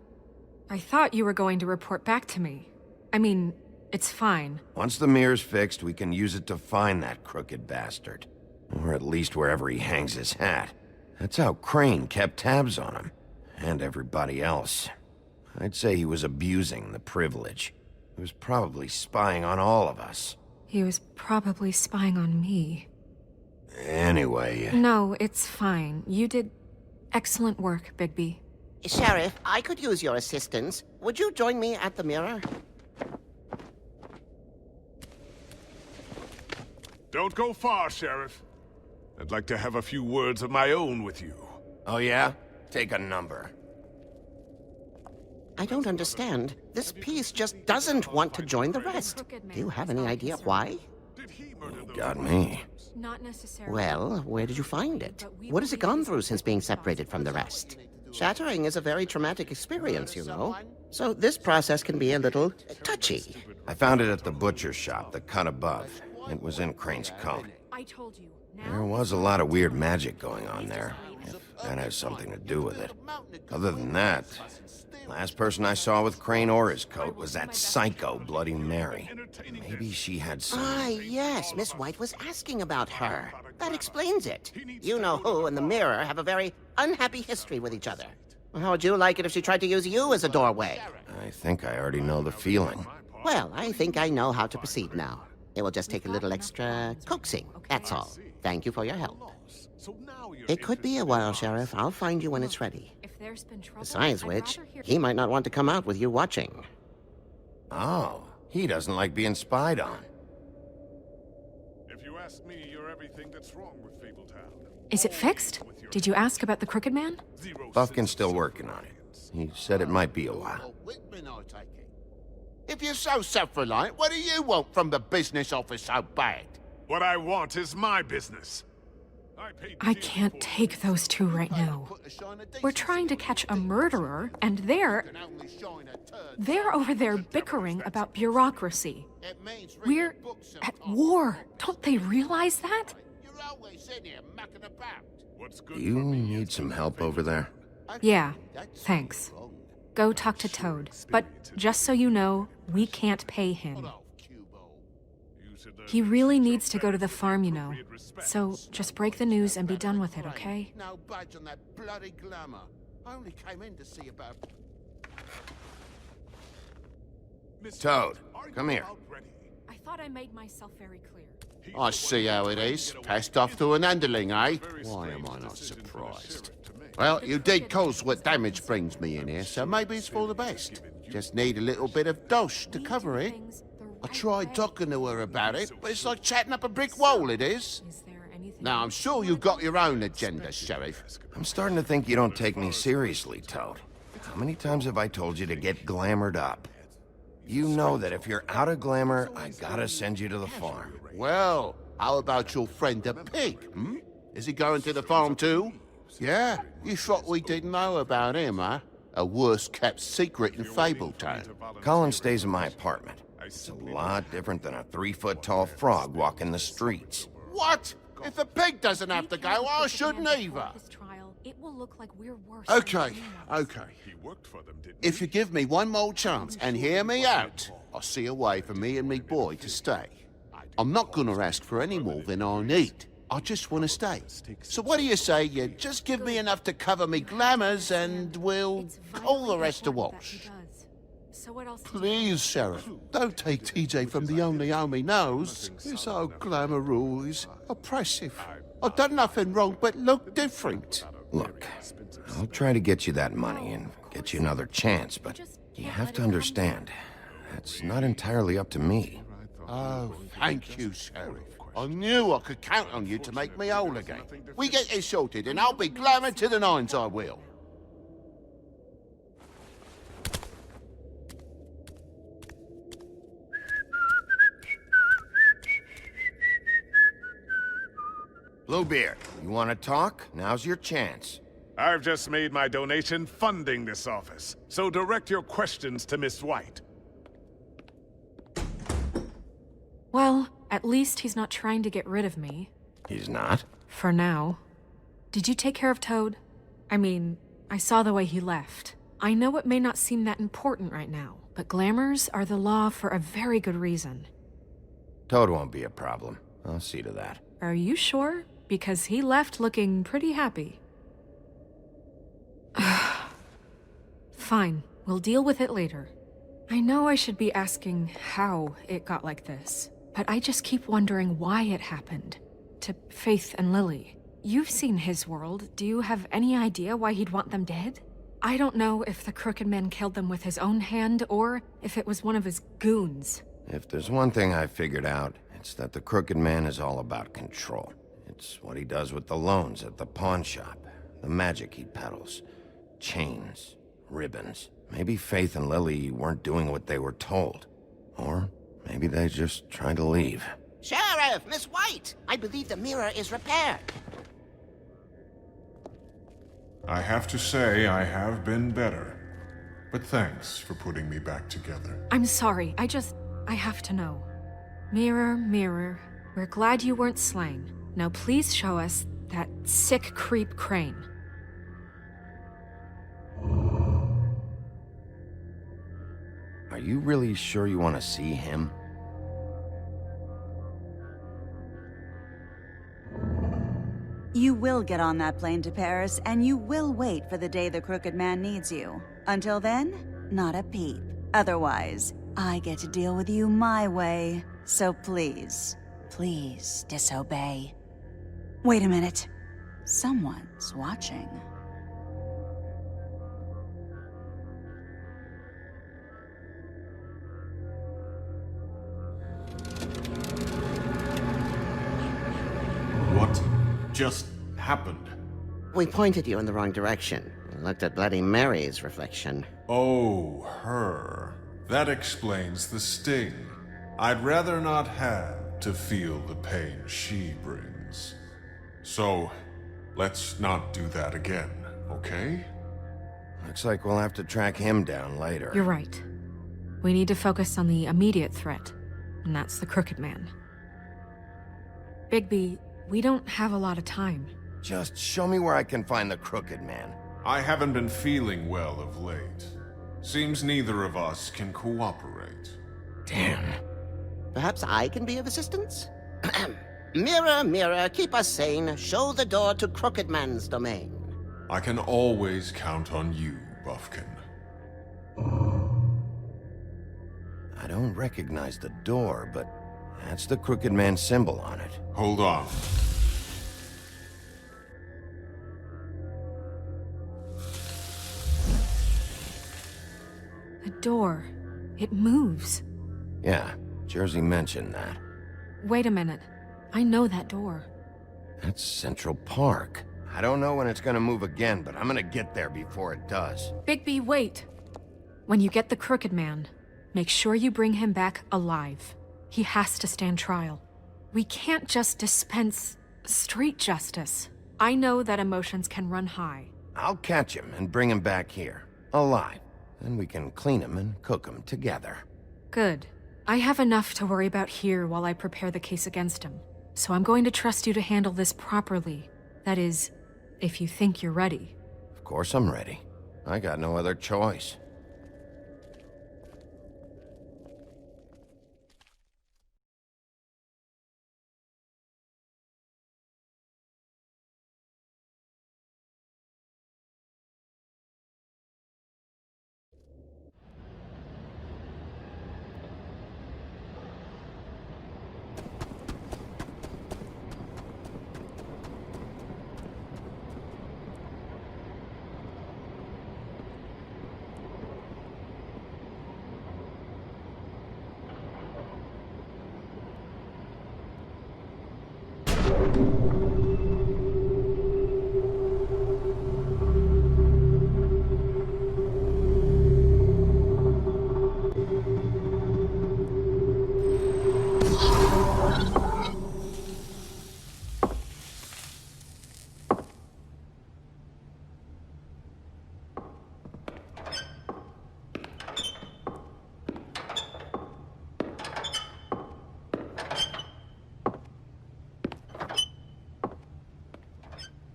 I thought you were going to report back to me. I mean, it's fine. Once the mirror's fixed, we can use it to find that crooked bastard. Or at least wherever he hangs his hat. That's how Crane kept tabs on him. And everybody else. I'd say he was abusing the privilege. He was probably spying on all of us. He was probably spying on me. Anyway... No, it's fine. You did excellent work, Bigby. Sheriff, I could use your assistance. Would you join me at the mirror? Don't go far, Sheriff. I'd like to have a few words of my own with you. Oh yeah? Take a number. I don't understand. This piece just doesn't want to join the rest. Do you have any idea why? Got me. Not necessarily. Well, where did you find it? What has it gone through since being separated from the rest? Shattering is a very traumatic experience, you know. So this process can be a little touchy. I found it at the butcher shop, the cut above. It was in Crane's coat. I told you. There was a lot of weird magic going on there, if that has something to do with it. Other than that, last person I saw with Crane or his coat was that psycho Bloody Mary. Maybe she had some... Ah, yes, Miss White was asking about her. That explains it. You know who and the mirror have a very unhappy history with each other. How would you like it if she tried to use you as a doorway? I think I already know the feeling. Well, I think I know how to proceed now. It will just take a little extra coaxing, that's all. Thank you for your help. It could be a while, Sheriff. I'll find you when it's ready. Besides which, he might not want to come out with you watching. Oh, he doesn't like being spied on. If you ask me, you're everything that's wrong with Fabletown. Is it fixed? Did you ask about the Crooked Man? Buffkin's still working on it. He said it might be a while. If you're so self-reliant, what do you want from the business office so bad? What I want is my business. I can't take those two right now. We're trying to catch a murderer, and they're over there bickering about bureaucracy. We're at war. Don't they realize that? You need some help over there? Yeah, thanks. Go talk to Toad. But just so you know, we can't pay him. He really needs to go to the farm, you know. So just break the news and be done with it, okay? No budge on that bloody glamour. I only came in to see about... Toad, come here. I thought I made myself very clear. I see how it is. Passed off to an underling, eh? Why am I not surprised? Well, you did cause what damage brings me in here, so maybe it's for the best. Just need a little bit of dosh to cover it. I tried talking to her about it, but it's like chatting up a brick wall, it is. Now, I'm sure you've got your own agenda, Sheriff. I'm starting to think you don't take me seriously, Toad. How many times have I told you to get glamored up? You know that if you're out of glamour, I gotta send you to the farm. Well, how about your friend the pig, hmm? Is he going to the farm too? Yeah? You thought we didn't know about him, huh? A worst-kept secret in Fabletown. Colin stays in my apartment. It's a lot different than a 3-foot-tall frog walking the streets. What? If the pig doesn't have to go, I shouldn't either. It will look like we're worse. Okay. If you give me one more chance and hear me out, I'll see a way for me and me boy to stay. I'm not gonna ask for any more than I need. I just want to stay. So what do you say you just give me enough to cover me glamours and we'll call the rest a wash? Please, Sheriff, don't take TJ from the only home he knows. This old glamour rule is oppressive. I've done nothing wrong but look different. Look, I'll try to get you that money and get you another chance, but you have to understand, it's not entirely up to me. Oh, thank you, Sheriff. I knew I could count on you to make me whole again. We get this sorted and I'll be glamour to the nines, I will. Bluebeard, you want to talk? Now's your chance. I've just made my donation funding this office, so direct your questions to Miss White. Well, at least he's not trying to get rid of me. He's not? For now. Did you take care of Toad? I mean, I saw the way he left. I know it may not seem that important right now, but glamours are the law for a very good reason. Toad won't be a problem. I'll see to that. Are you sure? Because he left looking pretty happy. Fine, we'll deal with it later. I know I should be asking how it got like this, but I just keep wondering why it happened. To Faith and Lily. You've seen his world. Do you have any idea why he'd want them dead? I don't know if the Crooked Man killed them with his own hand, or if it was one of his goons. If there's one thing I figured out, it's that the Crooked Man is all about control. It's what he does with the loans at the pawn shop, the magic he peddles, chains, ribbons. Maybe Faith and Lily weren't doing what they were told. Or maybe they just tried to leave. Sheriff, Miss White! I believe the mirror is repaired. I have to say I have been better. But thanks for putting me back together. I'm sorry, I have to know. Mirror, mirror, we're glad you weren't slain. Now please show us that sick creep Crane. Are you really sure you want to see him? You will get on that plane to Paris, and you will wait for the day the Crooked Man needs you. Until then, not a peep. Otherwise, I get to deal with you my way. So please, please disobey. Wait a minute. Someone's watching. What just happened? We pointed you in the wrong direction and looked at Bloody Mary's reflection. Oh, her. That explains the sting. I'd rather not have to feel the pain she brings. So, let's not do that again, okay? Looks like we'll have to track him down later. You're right. We need to focus on the immediate threat, and that's the Crooked Man. Bigby, we don't have a lot of time. Just show me where I can find the Crooked Man. I haven't been feeling well of late. Seems neither of us can cooperate. Damn. Perhaps I can be of assistance? Mirror, mirror, keep us sane. Show the door to Crooked Man's domain. I can always count on you, Buffkin. I don't recognize the door, but that's the Crooked Man symbol on it. Hold on. The door. It moves. Yeah, Jersey mentioned that. Wait a minute. I know that door. That's Central Park. I don't know when it's gonna move again, but I'm gonna get there before it does. Bigby, wait! When you get the Crooked Man, make sure you bring him back alive. He has to stand trial. We can't just dispense street justice. I know that emotions can run high. I'll catch him and bring him back here, alive. Then we can clean him and cook him together. Good. I have enough to worry about here while I prepare the case against him. So I'm going to trust you to handle this properly. That is, if you think you're ready. Of course I'm ready. I got no other choice.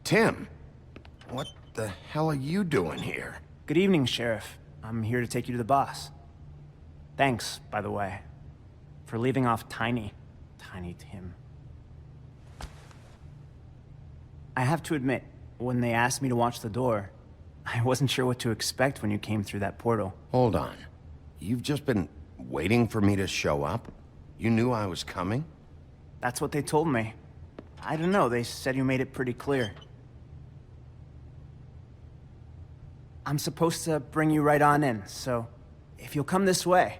Tim, what the hell are you doing here? Good evening, Sheriff. I'm here to take you to the boss. Thanks, by the way, for leaving off Tiny Tim. I have to admit, when they asked me to watch the door, I wasn't sure what to expect when you came through that portal. Hold on. You've just been waiting for me to show up? You knew I was coming? That's what they told me. I don't know, they said you made it pretty clear. I'm supposed to bring you right on in, so if you'll come this way.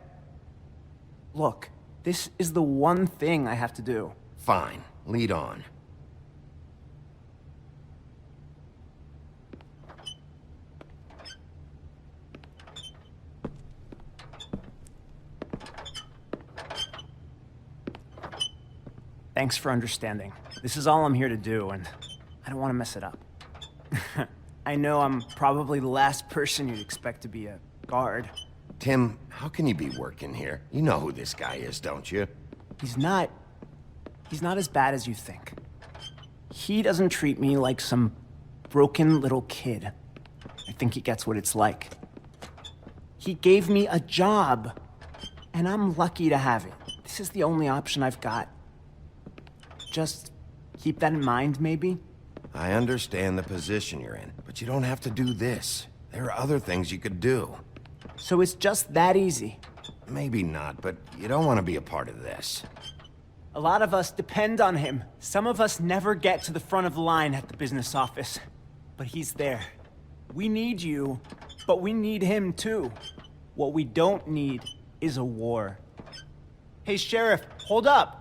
Look, this is the one thing I have to do. Fine, lead on. Thanks for understanding. This is all I'm here to do, and I don't want to mess it up. I know I'm probably the last person you'd expect to be a guard. Tim, how can you be working here? You know who this guy is, don't you? He's not as bad as you think. He doesn't treat me like some broken little kid. I think he gets what it's like. He gave me a job, and I'm lucky to have it. This is the only option I've got. Just keep that in mind, maybe? I understand the position you're in, but you don't have to do this. There are other things you could do. So it's just that easy? Maybe not, but you don't want to be a part of this. A lot of us depend on him. Some of us never get to the front of the line at the business office. But he's there. We need you, but we need him too. What we don't need is a war. Hey, Sheriff, hold up.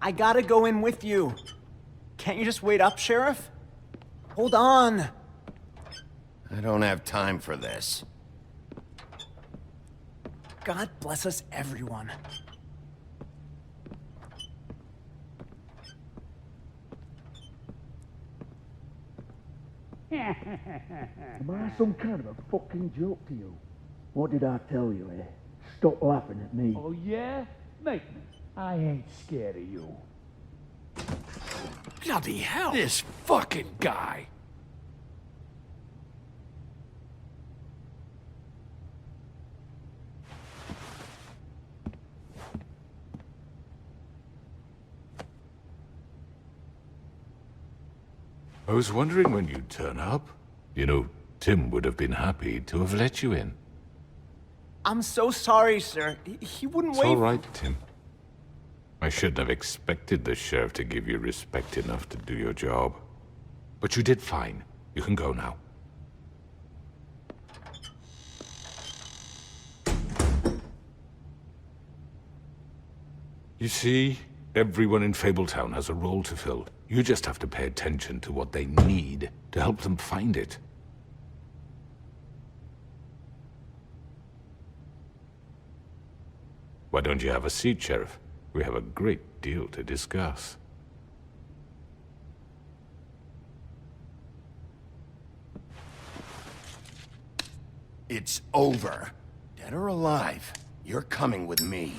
I gotta go in with you. Can't you just wait up, Sheriff? Hold on. I don't have time for this. God bless us, everyone. Am I some kind of a fucking joke to you? What did I tell you, eh? Stop laughing at me. Oh, yeah? Mate, I ain't scared of you. Bloody hell! This fucking guy! I was wondering when you'd turn up. You know, Tim would have been happy to have let you in. I'm so sorry, sir. He wouldn't It's wait. all right, Tim. I shouldn't have expected the sheriff to give you respect enough to do your job. But you did fine. You can go now. You see, Everyone in Fabletown has a role to fill. You just have to pay attention to what they need to help them find it. Why don't you have a seat, Sheriff? We have a great deal to discuss. It's over. Dead or alive, you're coming with me.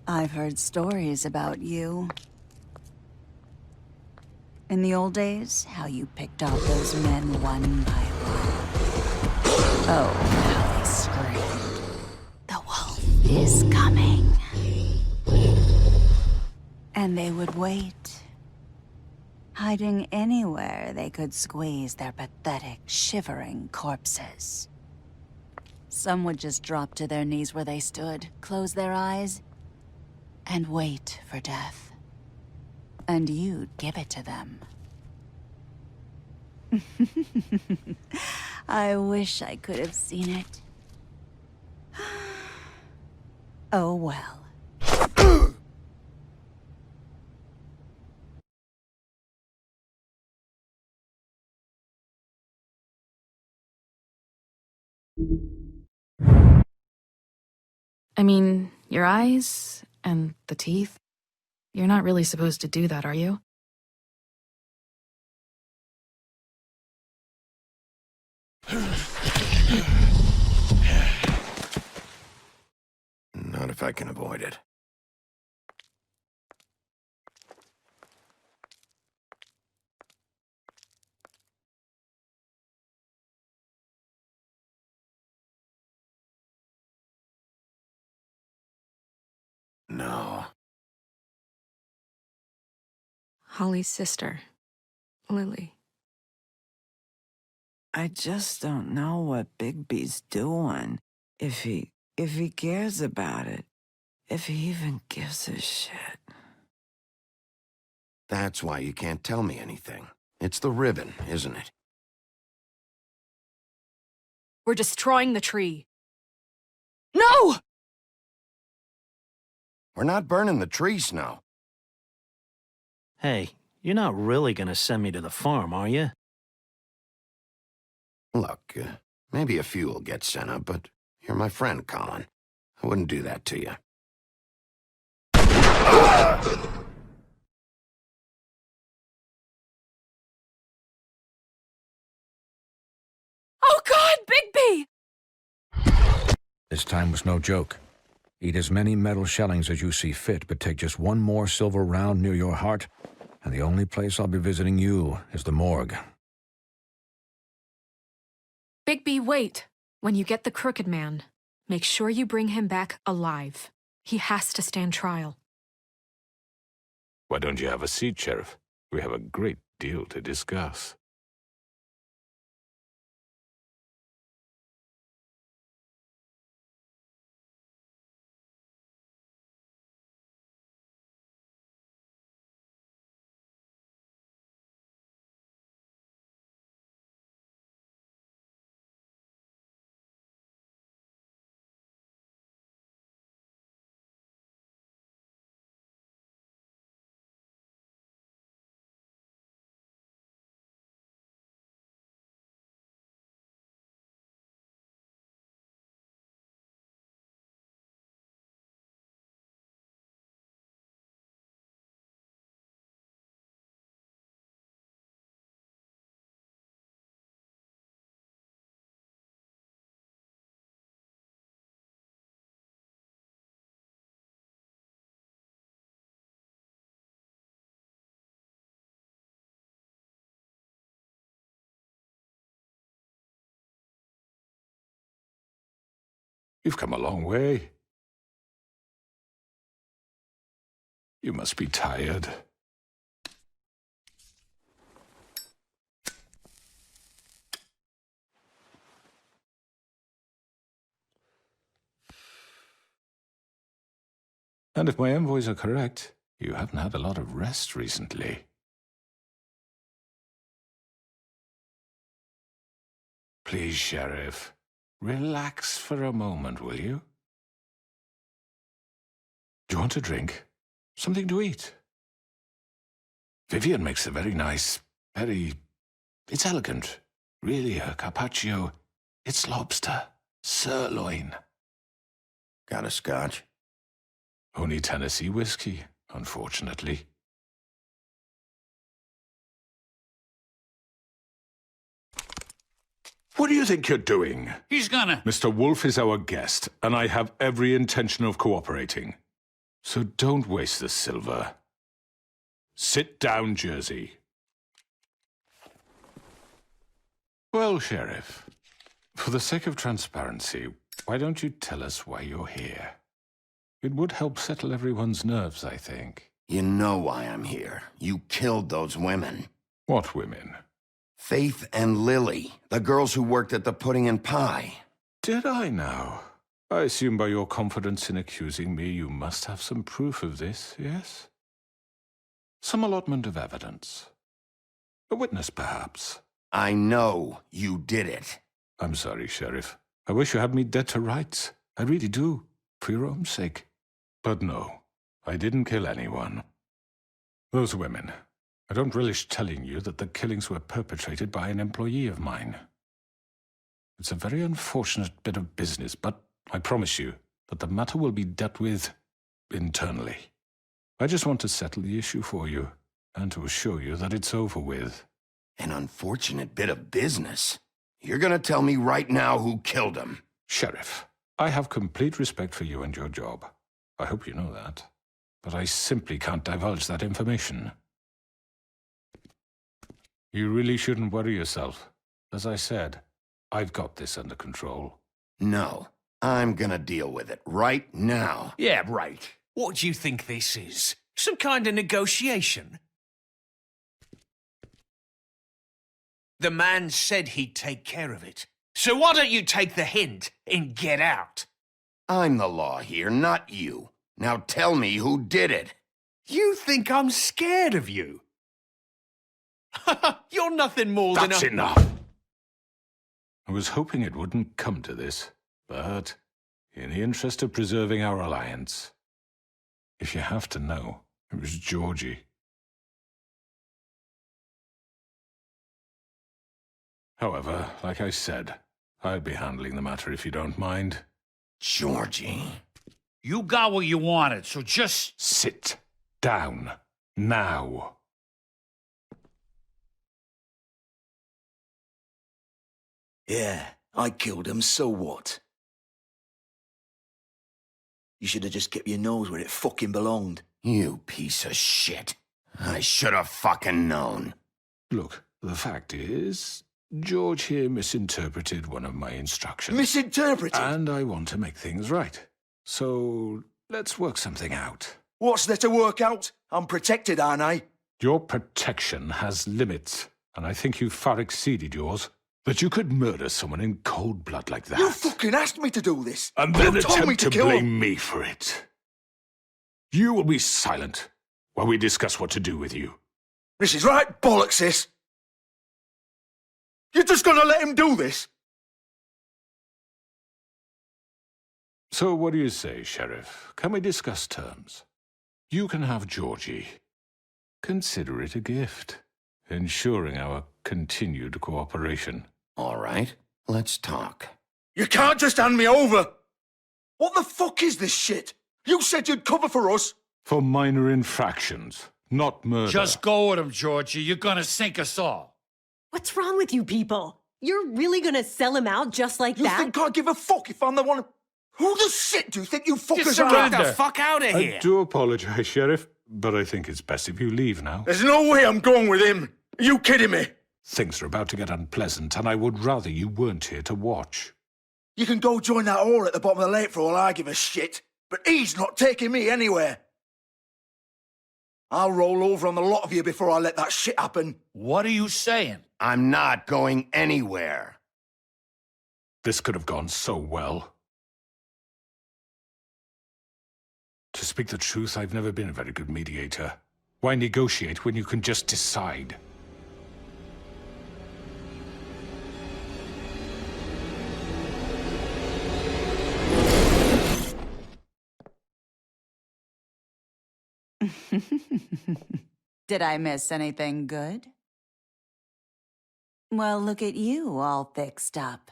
I've heard stories about you. In the old days, how you picked off those men one by one. Oh, how they screamed. The wolf is coming. And they would wait, hiding anywhere they could squeeze their pathetic, shivering corpses. Some would just drop to their knees where they stood, close their eyes, and wait for death. And you'd give it to them. I wish I could have seen it. Oh well. I mean, your eyes and the teeth. You're not really supposed to do that, are you? Not if I can avoid it. No. Holly's sister, Lily. I just don't know what Bigby's doing. If he cares about it. If he even gives a shit. That's why you can't tell me anything. It's the ribbon, isn't it? We're destroying the tree. No! We're not burning the tree, Snow. Hey, you're not really gonna send me to the farm, are you? Look, maybe a few will get sent up, but you're my friend, Colin. I wouldn't do that to you. Oh God, Bigby! This time was no joke. Eat as many metal shellings as you see fit, but take just one more silver round near your heart, and the only place I'll be visiting you is the morgue. Bigby, wait. When you get the Crooked Man, make sure you bring him back alive. He has to stand trial. Why don't you have a seat, Sheriff? We have a great deal to discuss. You've come a long way. You must be tired. And if my envoys are correct, you haven't had a lot of rest recently. Please, Sheriff, relax for a moment, will you? Do you want a drink? Something to eat? Vivian makes a very nice, it's elegant. Really, a carpaccio. It's lobster, sirloin. Got a scotch? Only Tennessee whiskey, unfortunately. What do you think you're doing? He's gonna... Mr. Wolf is our guest, and I have every intention of cooperating. So don't waste the silver. Sit down, Jersey. Well, Sheriff, for the sake of transparency, why don't you tell us why you're here? It would help settle everyone's nerves, I think. You know why I'm here. You killed those women. What women? Faith and Lily, the girls who worked at the Pudding and Pie. Did I now? I assume by your confidence in accusing me, you must have some proof of this, yes? Some allotment of evidence. A witness, perhaps. I know you did it. I'm sorry, Sheriff. I wish you had me dead to rights. I really do, for your own sake. But no, I didn't kill anyone. Those women. I don't relish telling you that the killings were perpetrated by an employee of mine. It's a very unfortunate bit of business, but I promise you that the matter will be dealt with internally. I just want to settle the issue for you, and to assure you that it's over with. An unfortunate bit of business? You're gonna tell me right now who killed him? Sheriff, I have complete respect for you and your job. I hope you know that. But I simply can't divulge that information. You really shouldn't worry yourself. As I said, I've got this under control. No, I'm gonna deal with it right now. Yeah, right. What do you think this is? Some kind of negotiation? The man said he'd take care of it. So why don't you take the hint and get out? I'm the law here, not you. Now tell me who did it. You think I'm scared of you? You're nothing more than a... That's enough! I was hoping it wouldn't come to this, but in the interest of preserving our alliance, if you have to know, it was Georgie. However, like I said, I'll be handling the matter if you don't mind. Georgie. You got what you wanted, so just... Sit down. Now. Yeah, I killed him, so what? You should have just kept your nose where it fucking belonged. You piece of shit. I should have fucking known. Look, the fact is, George here misinterpreted one of my instructions. Misinterpreted? And I want to make things right. So, let's work something out. What's there to work out? I'm protected, aren't I? Your protection has limits, and I think you've far exceeded yours. That you could murder someone in cold blood like that. You fucking asked me to do this. And then you told me attempt to kill blame him. me for it. You will be silent while we discuss what to do with you. This is right bollocks, this. You're just gonna let him do this? So what do you say, Sheriff? Can we discuss terms? You can have Georgie. Consider it a gift, ensuring our continued cooperation. All right, let's talk. You can't just hand me over. What the fuck is this shit? You said you'd cover for us. For minor infractions, not murder. Just go with him, Georgie. You're gonna sink us all. What's wrong with you people? You're really gonna sell him out just like that? You think I give a fuck if I'm the one... Who the shit do you think you fuckers are? Get the fuck out of here! I do apologize, Sheriff, but I think it's best if you leave now. There's no way I'm going with him. Are you kidding me? Things are about to get unpleasant, and I would rather you weren't here to watch. You can go join that whore at the bottom of the lake for all I give a shit, but he's not taking me anywhere. I'll roll over on the lot of you before I let that shit happen. What are you saying? I'm not going anywhere. This could have gone so well. To speak the truth, I've never been a very good mediator. Why negotiate when you can just decide? Did I miss anything good? Well, look at you, all fixed up.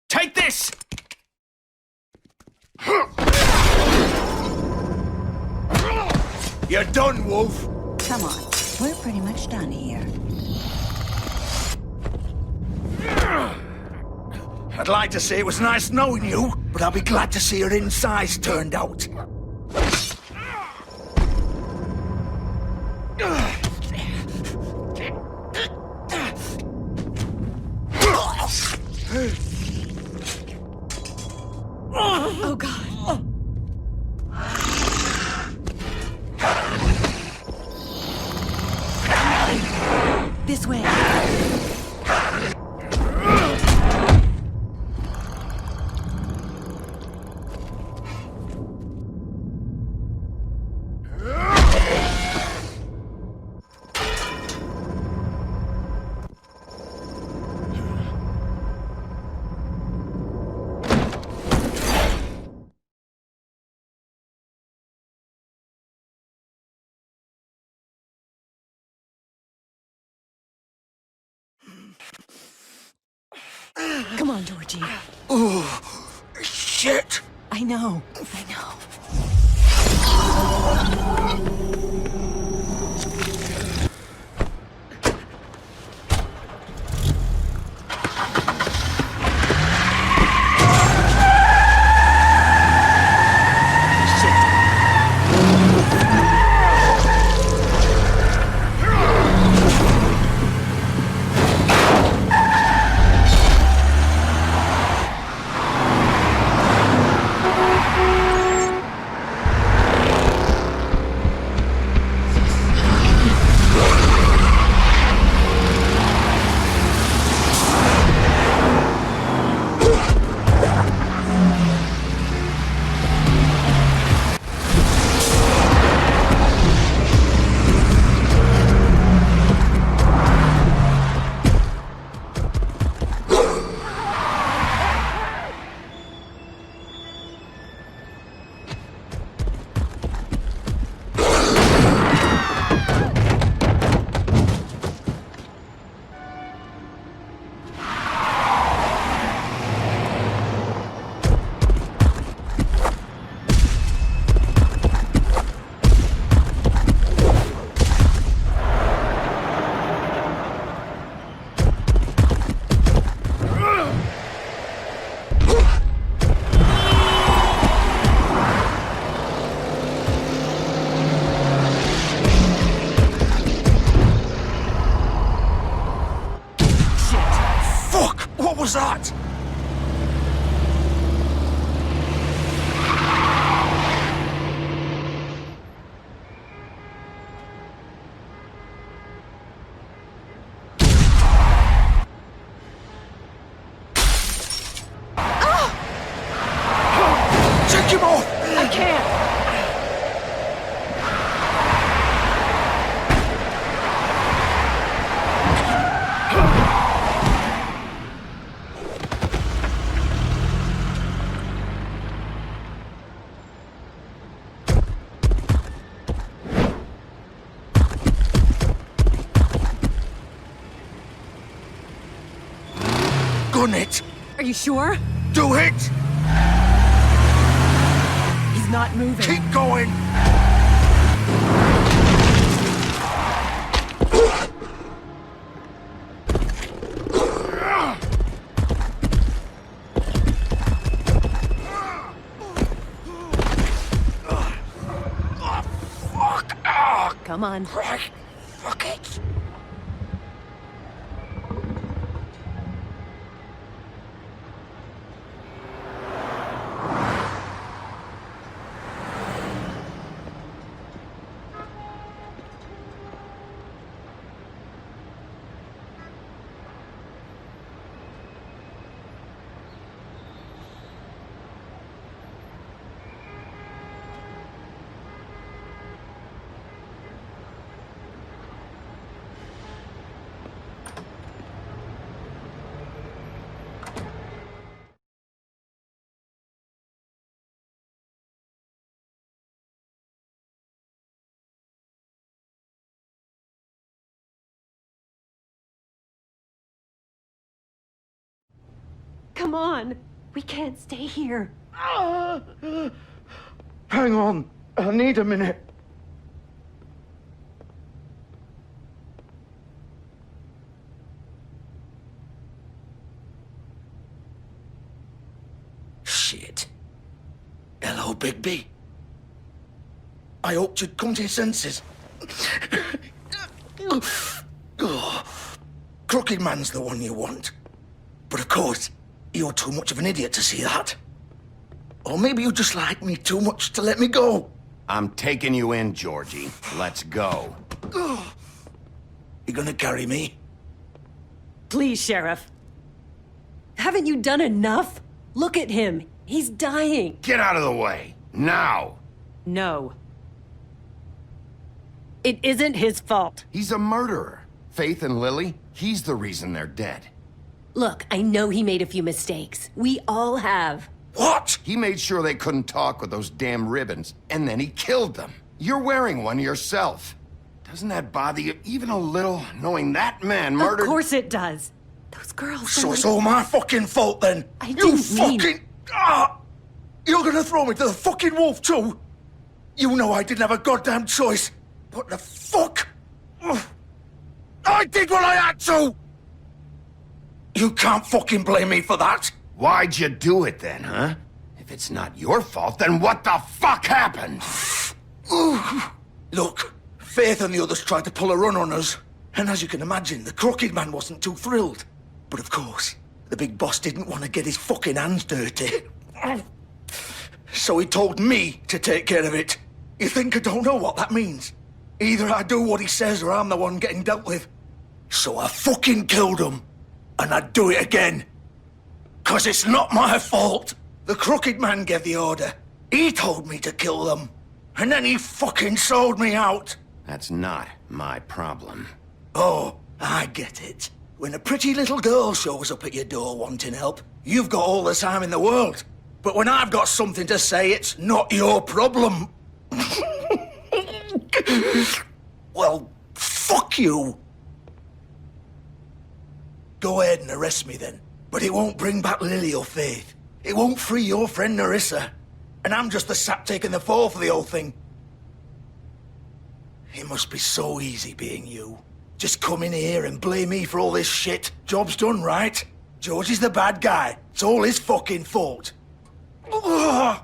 Take this! You're done, Wolf. Come on, we're pretty much done here. I'd like to say it was nice knowing you, but I'll be glad to see your insides turned out. Oh, God. This way. Come on, Georgie. Oh, shit! I know. I know. What was that? Take him off! I can't! Gun it! Are you sure? Do it! He's not moving. Keep going! Come on. Fuck it! Come on. We can't stay here. Hang on. I need a minute. Shit. Hello, Bigby. I hoped you'd come to your senses. Oh, Crooked Man's the one you want. But of course, you're too much of an idiot to see that. Or maybe you just like me too much to let me go. I'm taking you in, Georgie. Let's go. You gonna carry me? Please, Sheriff. Haven't you done enough? Look at him. He's dying. Get out of the way. Now. No. It isn't his fault. He's a murderer. Faith and Lily, he's the reason they're dead. Look, I know he made a few mistakes. We all have. What? He made sure they couldn't talk with those damn ribbons, and then he killed them. You're wearing one yourself. Doesn't that bother you even a little, knowing that man murdered— Of course it does. Those girls So were it's like— all my fucking fault then? I didn't mean— You're gonna throw me to the fucking wolf too? You know I didn't have a goddamn choice. What the fuck? I did what I had to! You can't fucking blame me for that. Why'd you do it then, huh? If it's not your fault, then what the fuck happened? Look, Faith and the others tried to pull a run on us. And as you can imagine, the Crooked Man wasn't too thrilled. But of course, the big boss didn't want to get his fucking hands dirty. So he told me to take care of it. You think I don't know what that means? Either I do what he says or I'm the one getting dealt with. So I fucking killed him. And I'd do it again. 'Cause it's not my fault. The Crooked Man gave the order. He told me to kill them. And then he fucking sold me out. That's not my problem. Oh, I get it. When a pretty little girl shows up at your door wanting help, you've got all the time in the world. But when I've got something to say, it's not your problem. Well, fuck you. Go ahead and arrest me then. But it won't bring back Lily or Faith. It won't free your friend Narissa. And I'm just the sap taking the fall for the whole thing. It must be so easy being you. Just come in here and blame me for all this shit. Job's done, right? George is the bad guy. It's all his fucking fault. But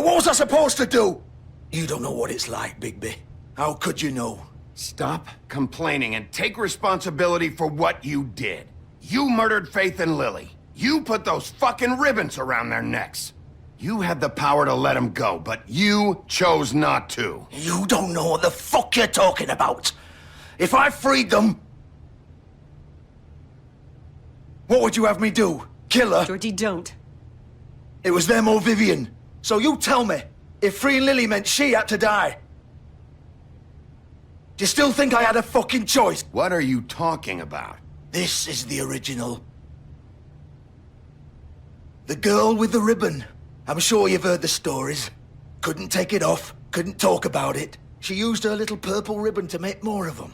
what was I supposed to do? You don't know what it's like, Bigby. How could you know? Stop complaining and take responsibility for what you did. You murdered Faith and Lily. You put those fucking ribbons around their necks. You had the power to let them go, but you chose not to. You don't know what the fuck you're talking about. If I freed them... What would you have me do? Kill her? Georgie, don't. It was them or Vivian. So you tell me, if freeing Lily meant she had to die, do you still think I had a fucking choice? What are you talking about? This is the original. The girl with the ribbon. I'm sure you've heard the stories. Couldn't take it off, couldn't talk about it. She used her little purple ribbon to make more of them.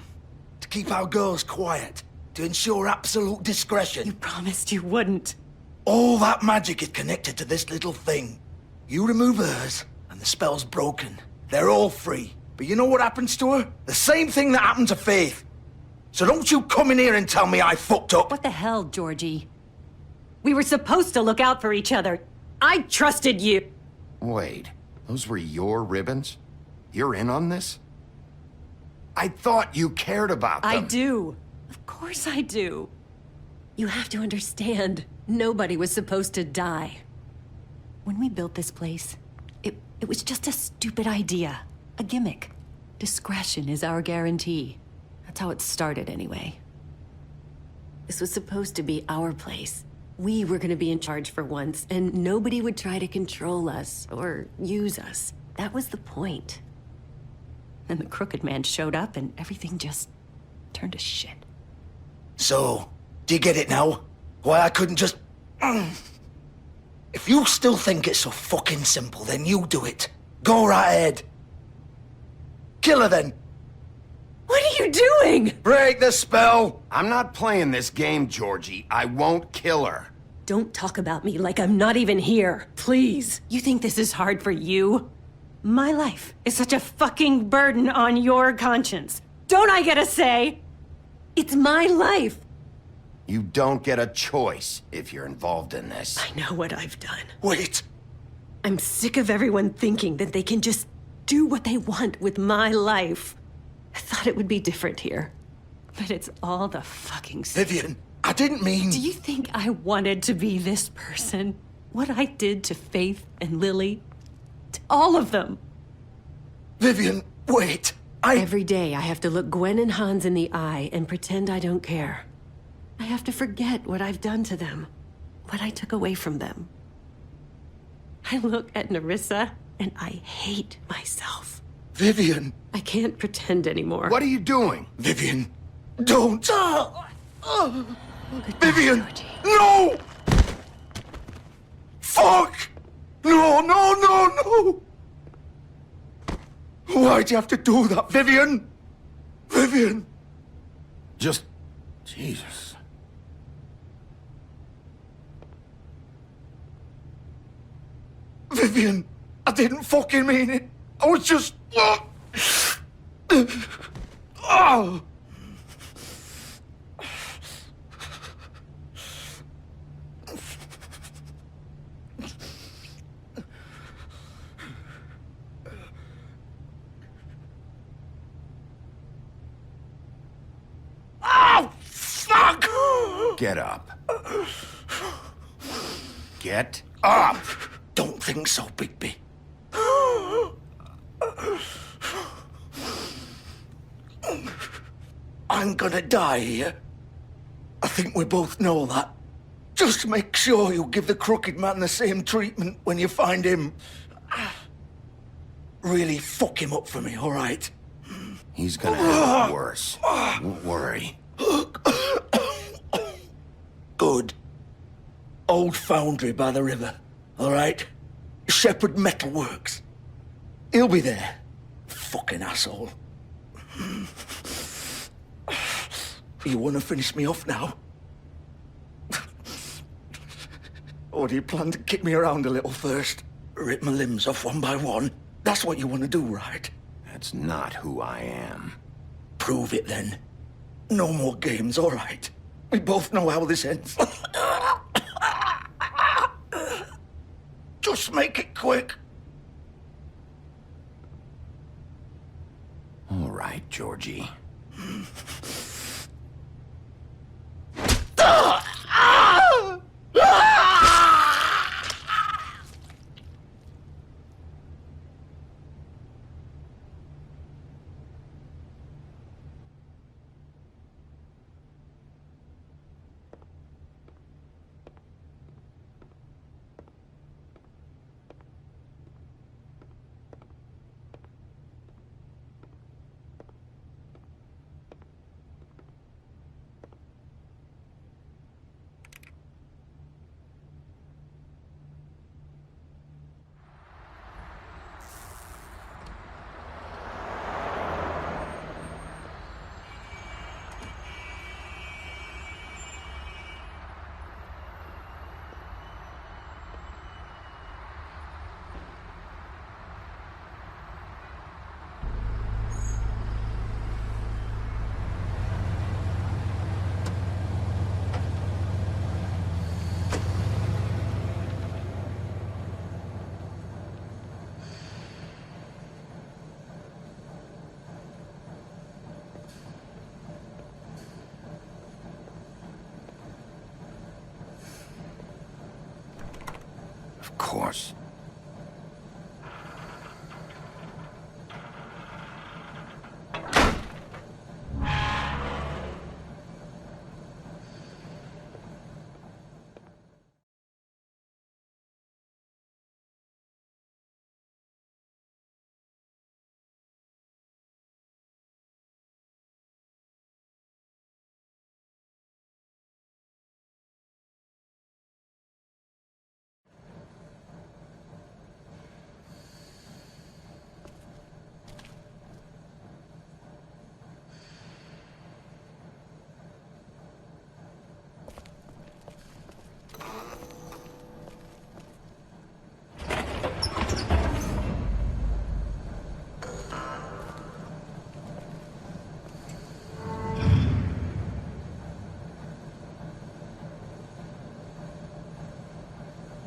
To keep our girls quiet. To ensure absolute discretion. You promised you wouldn't. All that magic is connected to this little thing. You remove hers, and the spell's broken. They're all free. But you know what happens to her? The same thing that happened to Faith. So don't you come in here and tell me I fucked up. What the hell, Georgie? We were supposed to look out for each other. I trusted you. Wait, those were your ribbons? You're in on this? I thought you cared about them. I do. Of course I do. You have to understand, nobody was supposed to die. When we built this place, it was just a stupid idea. A gimmick. Discretion is our guarantee. That's how it started anyway. This was supposed to be our place. We were gonna be in charge for once, and nobody would try to control us or use us. That was the point. Then the Crooked Man showed up and everything just turned to shit. So, do you get it now? Why I couldn't just... If you still think it's so fucking simple, then you do it. Go right ahead. Kill her then. What are you doing? Break the spell! I'm not playing this game, Georgie. I won't kill her. Don't talk about me like I'm not even here. Please. You think this is hard for you? My life is such a fucking burden on your conscience. Don't I get a say? It's my life. You don't get a choice if you're involved in this. I know what I've done. Wait. I'm sick of everyone thinking that they can just do what they want with my life. I thought it would be different here. But it's all the fucking same. Vivian, I didn't mean... Do you think I wanted to be this person? What I did to Faith and Lily? To all of them. Vivian, wait. Every day I have to look Gwen and Hans in the eye and pretend I don't care. I have to forget what I've done to them. What I took away from them. I look at Nerissa and I hate myself. Vivian. I can't pretend anymore. What are you doing? Vivian, don't. Vivian, no! Fuck! No, no, no, no! Why'd you have to do that, Vivian? Vivian! Just... Jesus. Vivian, I didn't fucking mean it. I was just... Oh! Oh, fuck! Get up. Get up! Don't think so, Bigby. I'm gonna die here. I think we both know that. Just make sure you give the crooked man the same treatment when you find him. Really fuck him up for me, all right? He's gonna have it worse. Don't worry. Good. Old foundry by the river, all right? Shepherd Metalworks. He'll be there. Fucking asshole. You want to finish me off now? Or do you plan to kick me around a little first? Rip my limbs off one by one? That's what you want to do, right? That's not who I am. Prove it then. No more games, all right? We both know how this ends. Just make it quick. All right, Georgie. Of course.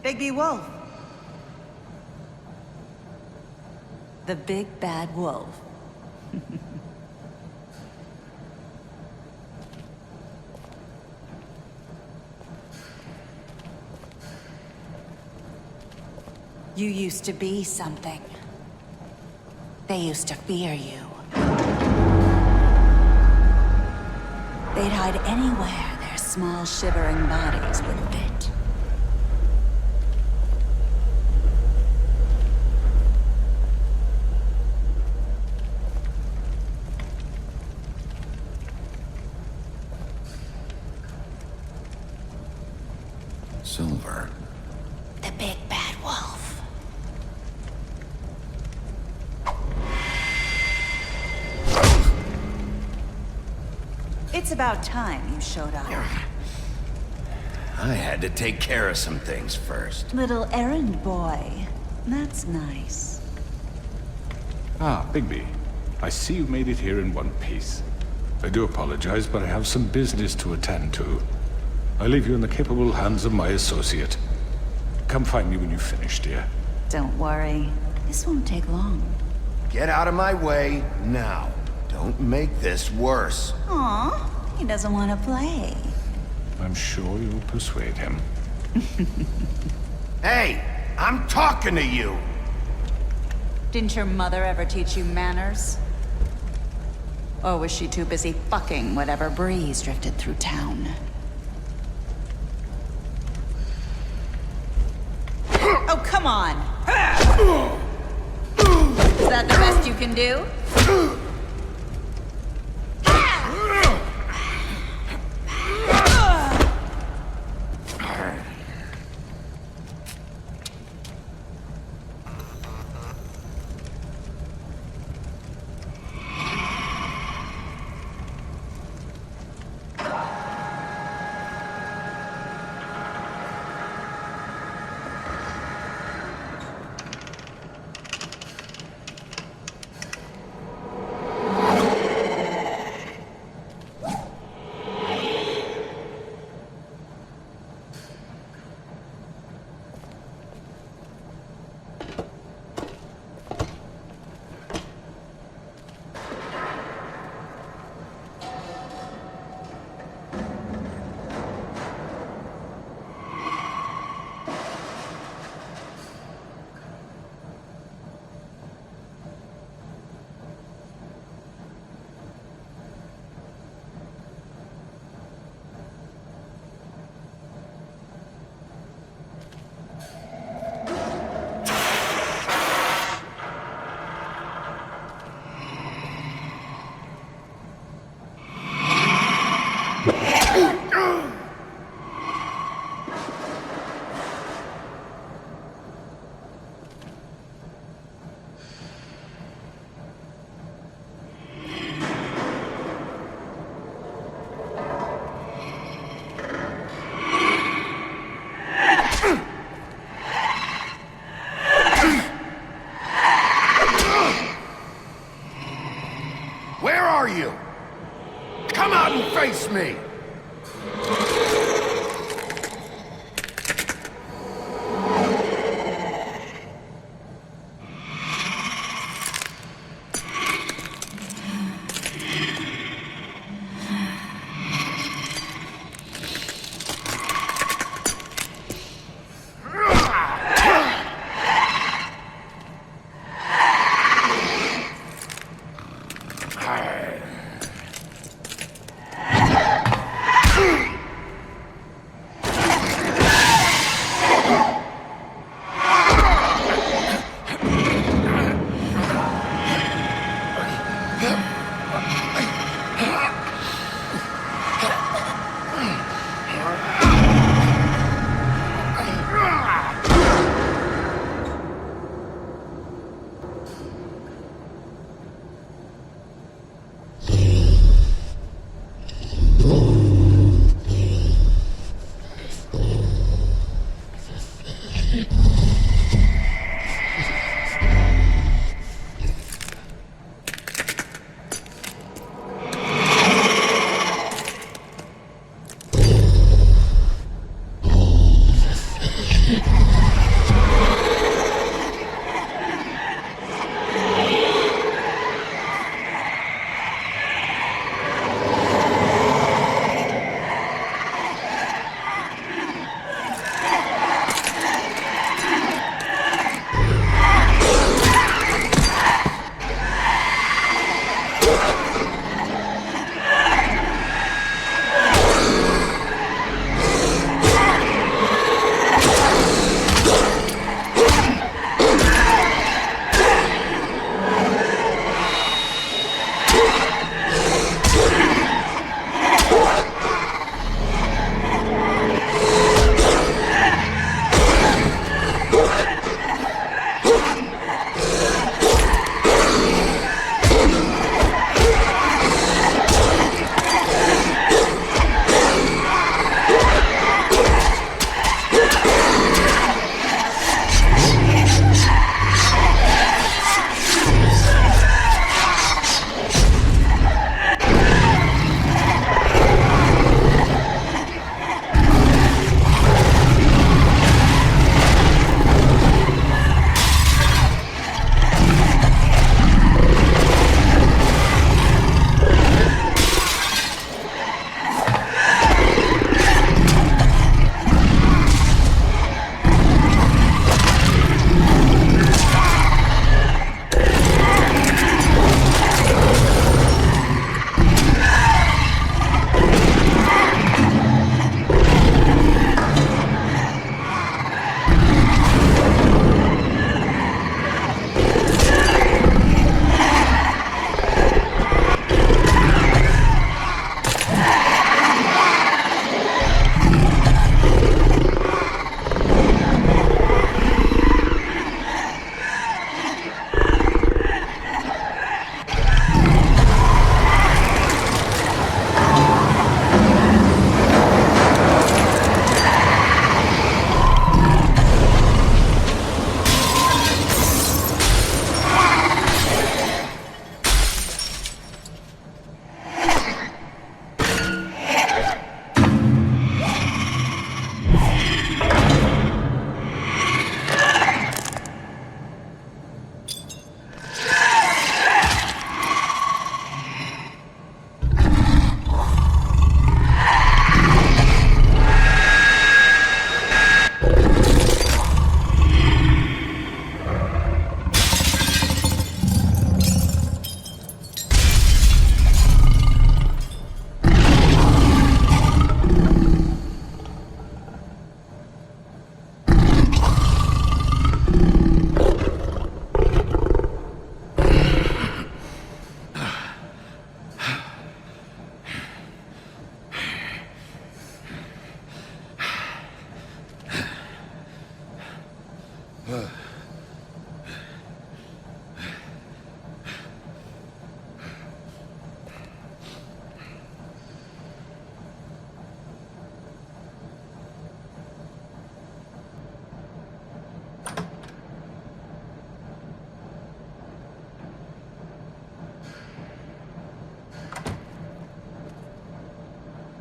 Bigby Wolf. The big bad wolf. You used to be something. They used to fear you. They'd hide anywhere their small, shivering bodies would fit. Silver. The big bad wolf. It's about time you showed up. I had to take care of some things first. Little errand boy. That's nice. Ah, Bigby. I see you made it here in one piece. I do apologize, but I have some business to attend to. I leave you in the capable hands of my associate. Come find me when you've finished, dear. Don't worry. This won't take long. Get out of my way now. Don't make this worse. Aw, he doesn't want to play. I'm sure you'll persuade him. Hey, I'm talking to you! Didn't your mother ever teach you manners? Or was she too busy fucking whatever breeze drifted through town? Oh, come on! Is that the best you can do? Where are you? Come out and face me!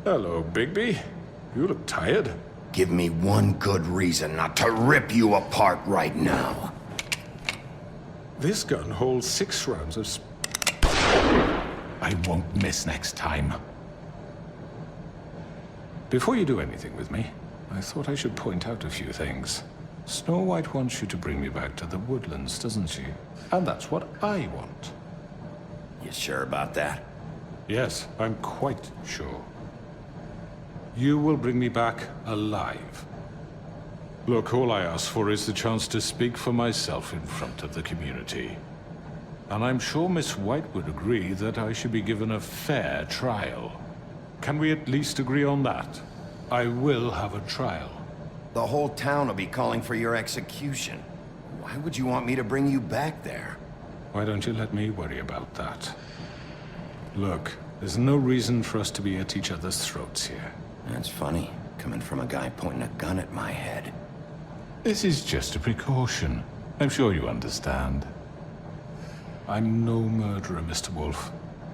Hello, Bigby. You look tired. Give me one good reason not to rip you apart right now. This gun holds 6 rounds of I won't miss next time. Before you do anything with me, I thought I should point out a few things. Snow White wants you to bring me back to the woodlands, doesn't she? And that's what I want. You sure about that? Yes, I'm quite sure. You will bring me back alive. Look, all I ask for is the chance to speak for myself in front of the community. And I'm sure Miss White would agree that I should be given a fair trial. Can we at least agree on that? I will have a trial. The whole town will be calling for your execution. Why would you want me to bring you back there? Why don't you let me worry about that? Look, there's no reason for us to be at each other's throats here. That's funny, coming from a guy pointing a gun at my head. This is just a precaution. I'm sure you understand. I'm no murderer, Mr. Wolf.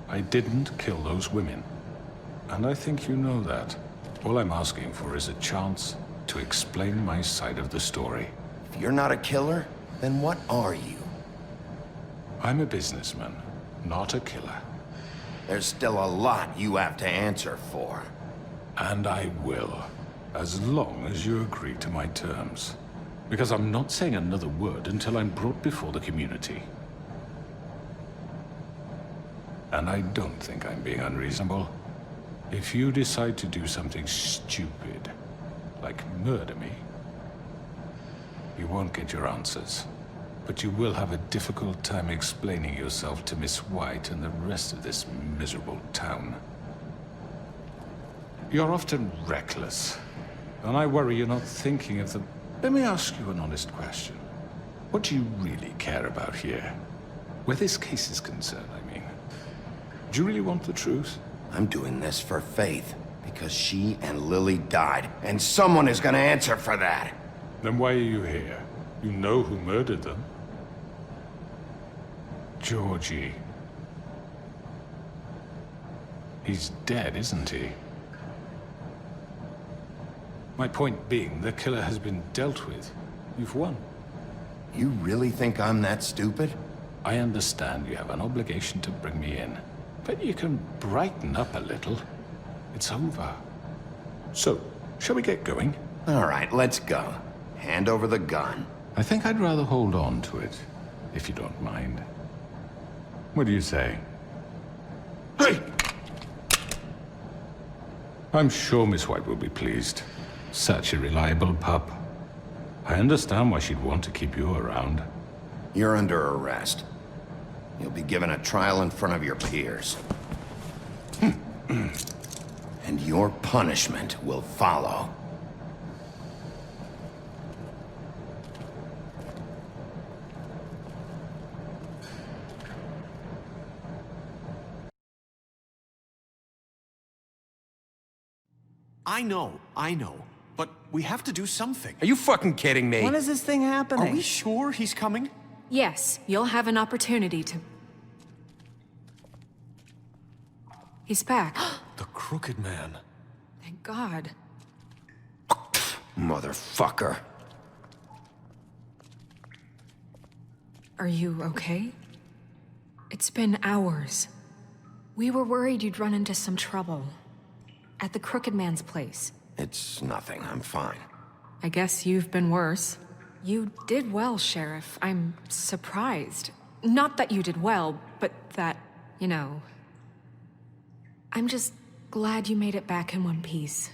I didn't kill those women. And I think you know that. All I'm asking for is a chance to explain my side of the story. If you're not a killer, then what are you? I'm a businessman, not a killer. There's still a lot you have to answer for. And I will, as long as you agree to my terms. Because I'm not saying another word until I'm brought before the community. And I don't think I'm being unreasonable. If you decide to do something stupid, like murder me, you won't get your answers. But you will have a difficult time explaining yourself to Miss White and the rest of this miserable town. You're often reckless, and I worry you're not thinking of the... Let me ask you an honest question. What do you really care about here? Where this case is concerned, I mean. Do you really want the truth? I'm doing this for Faith, because she and Lily died, and someone is gonna answer for that. Then why are you here? You know who murdered them. Georgie. He's dead, isn't he? My point being, the killer has been dealt with. You've won. You really think I'm that stupid? I understand you have an obligation to bring me in. But you can brighten up a little. It's over. So, shall we get going? All right, let's go. Hand over the gun. I think I'd rather hold on to it, if you don't mind. What do you say? Hey! I'm sure Miss White will be pleased. Such a reliable pup. I understand why she'd want to keep you around. You're under arrest. You'll be given a trial in front of your peers. And your punishment will follow. I know. But we have to do something. Are you fucking kidding me? When is this thing happening? Are we sure he's coming? Yes, you'll have an opportunity to... He's back. The Crooked Man. Thank God. Motherfucker. Are you okay? It's been hours. We were worried you'd run into some trouble. At the Crooked Man's place. It's nothing. I'm fine. I guess you've been worse. You did well, Sheriff. I'm surprised. Not that you did well, but that, you know... I'm just glad you made it back in one piece.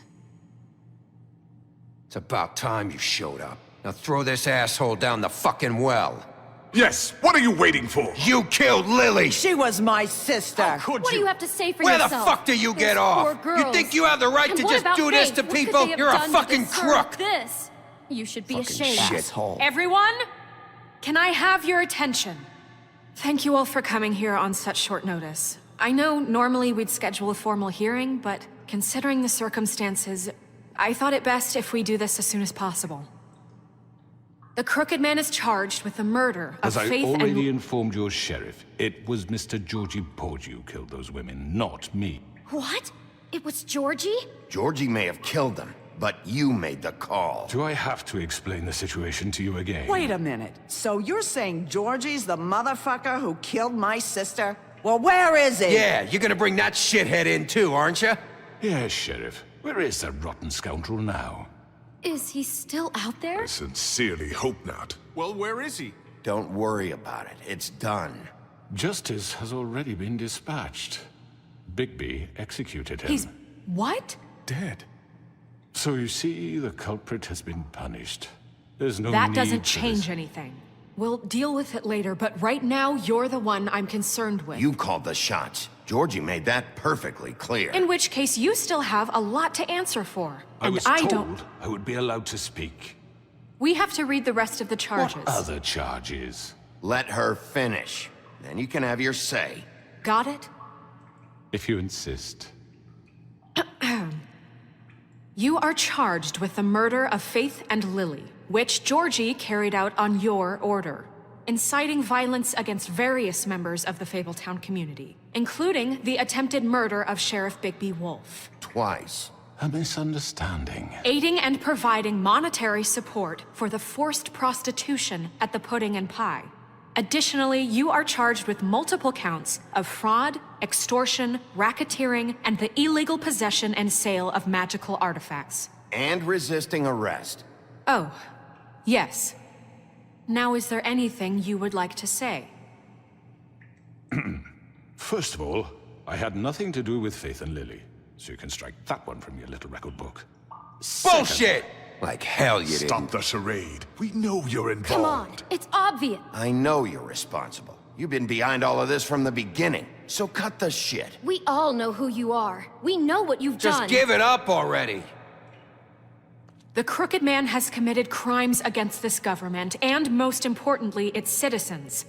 It's about time you showed up. Now throw this asshole down the fucking well. Yes, what are you waiting for? You killed Lily! She was my sister! How could What do you have to say for Where yourself? the fuck do you get Those off? poor girls. You think you have the right And to what just about do this Faith? to What could people? they have You're a done to fucking deserve crook! This? You should be ashamed. Shithole. Everyone, can I have your attention? Thank you all for coming here on such short notice. I know normally we'd schedule a formal hearing, but considering the circumstances, I thought it best if we do this as soon as possible. The Crooked Man is charged with the murder of As I Faith already and... informed your sheriff, it was Mr. Georgie Porgy who killed those women, not me. What? It was Georgie? Georgie may have killed them, but you made the call. Do I have to explain the situation to you again? Wait a minute. So you're saying Georgie's the motherfucker who killed my sister? Well, where is he? Yeah, you're gonna bring that shithead in too, aren't you? Yes, Sheriff. Where is that rotten scoundrel now? Is he still out there? I sincerely hope not. Well, where is he? Don't worry about it. It's done. Justice has already been dispatched. Bigby executed him. He's... what? Dead. So you see, the culprit has been punished. There's no That need doesn't for change this. anything. We'll deal with it later, but right now, you're the one I'm concerned with. You called the shots. Georgie made that perfectly clear. In which case, you still have a lot to answer for. I was don't... told I would be allowed to speak. We have to read the rest of the charges. What other charges? Let her finish. Then you can have your say. Got it? If you insist. You are charged with the murder of Faith and Lily, which Georgie carried out on your order, inciting violence against various members of the Fabletown community, including the attempted murder of Sheriff Bigby Wolf. Twice. A misunderstanding. Aiding and providing monetary support for the forced prostitution at the Pudding and Pie. Additionally, you are charged with multiple counts of fraud, extortion, racketeering, and the illegal possession and sale of magical artifacts. And resisting arrest. Oh, yes. Now, is there anything you would like to say? First of all, I had nothing to do with Faith and Lily, so you can strike that one from your little record book. Bullshit! Like hell you didn't. Stop the charade. We know you're involved. Come on, it's obvious. I know you're responsible. You've been behind all of this from the beginning, so cut the shit. We all know who you are. We know what you've done. Just give it up already. The Crooked Man has committed crimes against this government, and most importantly, its citizens.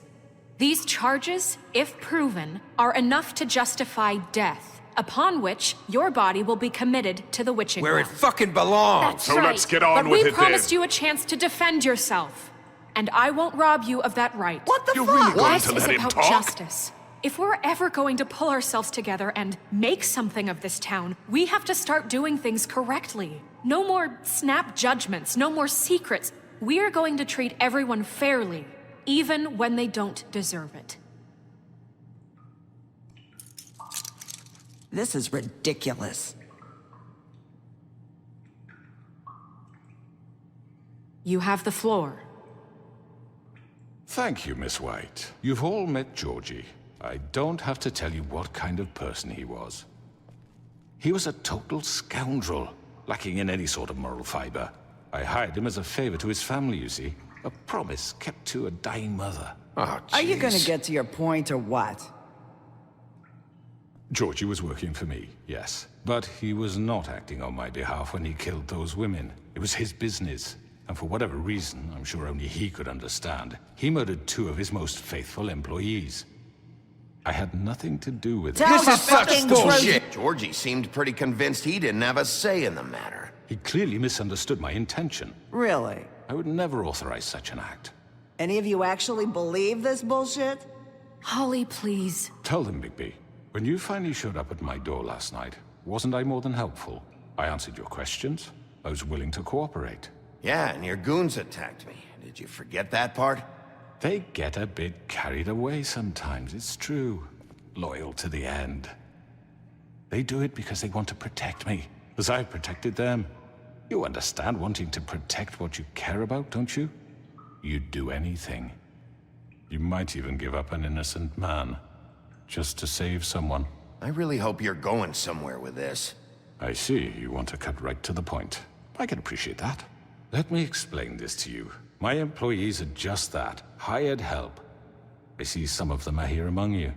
These charges, if proven, are enough to justify death, upon which your body will be committed to the witching Where it well. fucking belongs. That's So right. let's get on but with we it promised then. you a chance to defend yourself, and I won't rob you of that right. What the You're fuck? really going This to is let him about talk? justice. If we're ever going to pull ourselves together and make something of this town, we have to start doing things correctly. No more snap judgments, no more secrets. We're going to treat everyone fairly, even when they don't deserve it. This is ridiculous. You have the floor. Thank you, Miss White. You've all met Georgie. I don't have to tell you what kind of person he was. He was a total scoundrel, lacking in any sort of moral fiber. I hired him as a favor to his family, you see. A promise kept to a dying mother. Oh, Are you gonna jeez. get to your point or what? Georgie was working for me, yes. But he was not acting on my behalf when he killed those women. It was his business. And for whatever reason, I'm sure only he could understand, he murdered 2 of his most faithful employees. I had nothing to do with it. This is such bullshit. Georgie seemed pretty convinced he didn't have a say in the matter. He clearly misunderstood my intention. Really? I would never authorize such an act. Any of you actually believe this bullshit? Holly, please. Tell them, Bigby. When you finally showed up at my door last night, wasn't I more than helpful? I answered your questions. I was willing to cooperate. Yeah, and your goons attacked me. Did you forget that part? They get a bit carried away sometimes, it's true. Loyal to the end. They do it because they want to protect me, as I protected them. You understand wanting to protect what you care about, don't you? You'd do anything. You might even give up an innocent man, just to save someone. I really hope you're going somewhere with this. I see, you want to cut right to the point. I can appreciate that. Let me explain this to you. My employees are just that, hired help. I see some of them are here among you.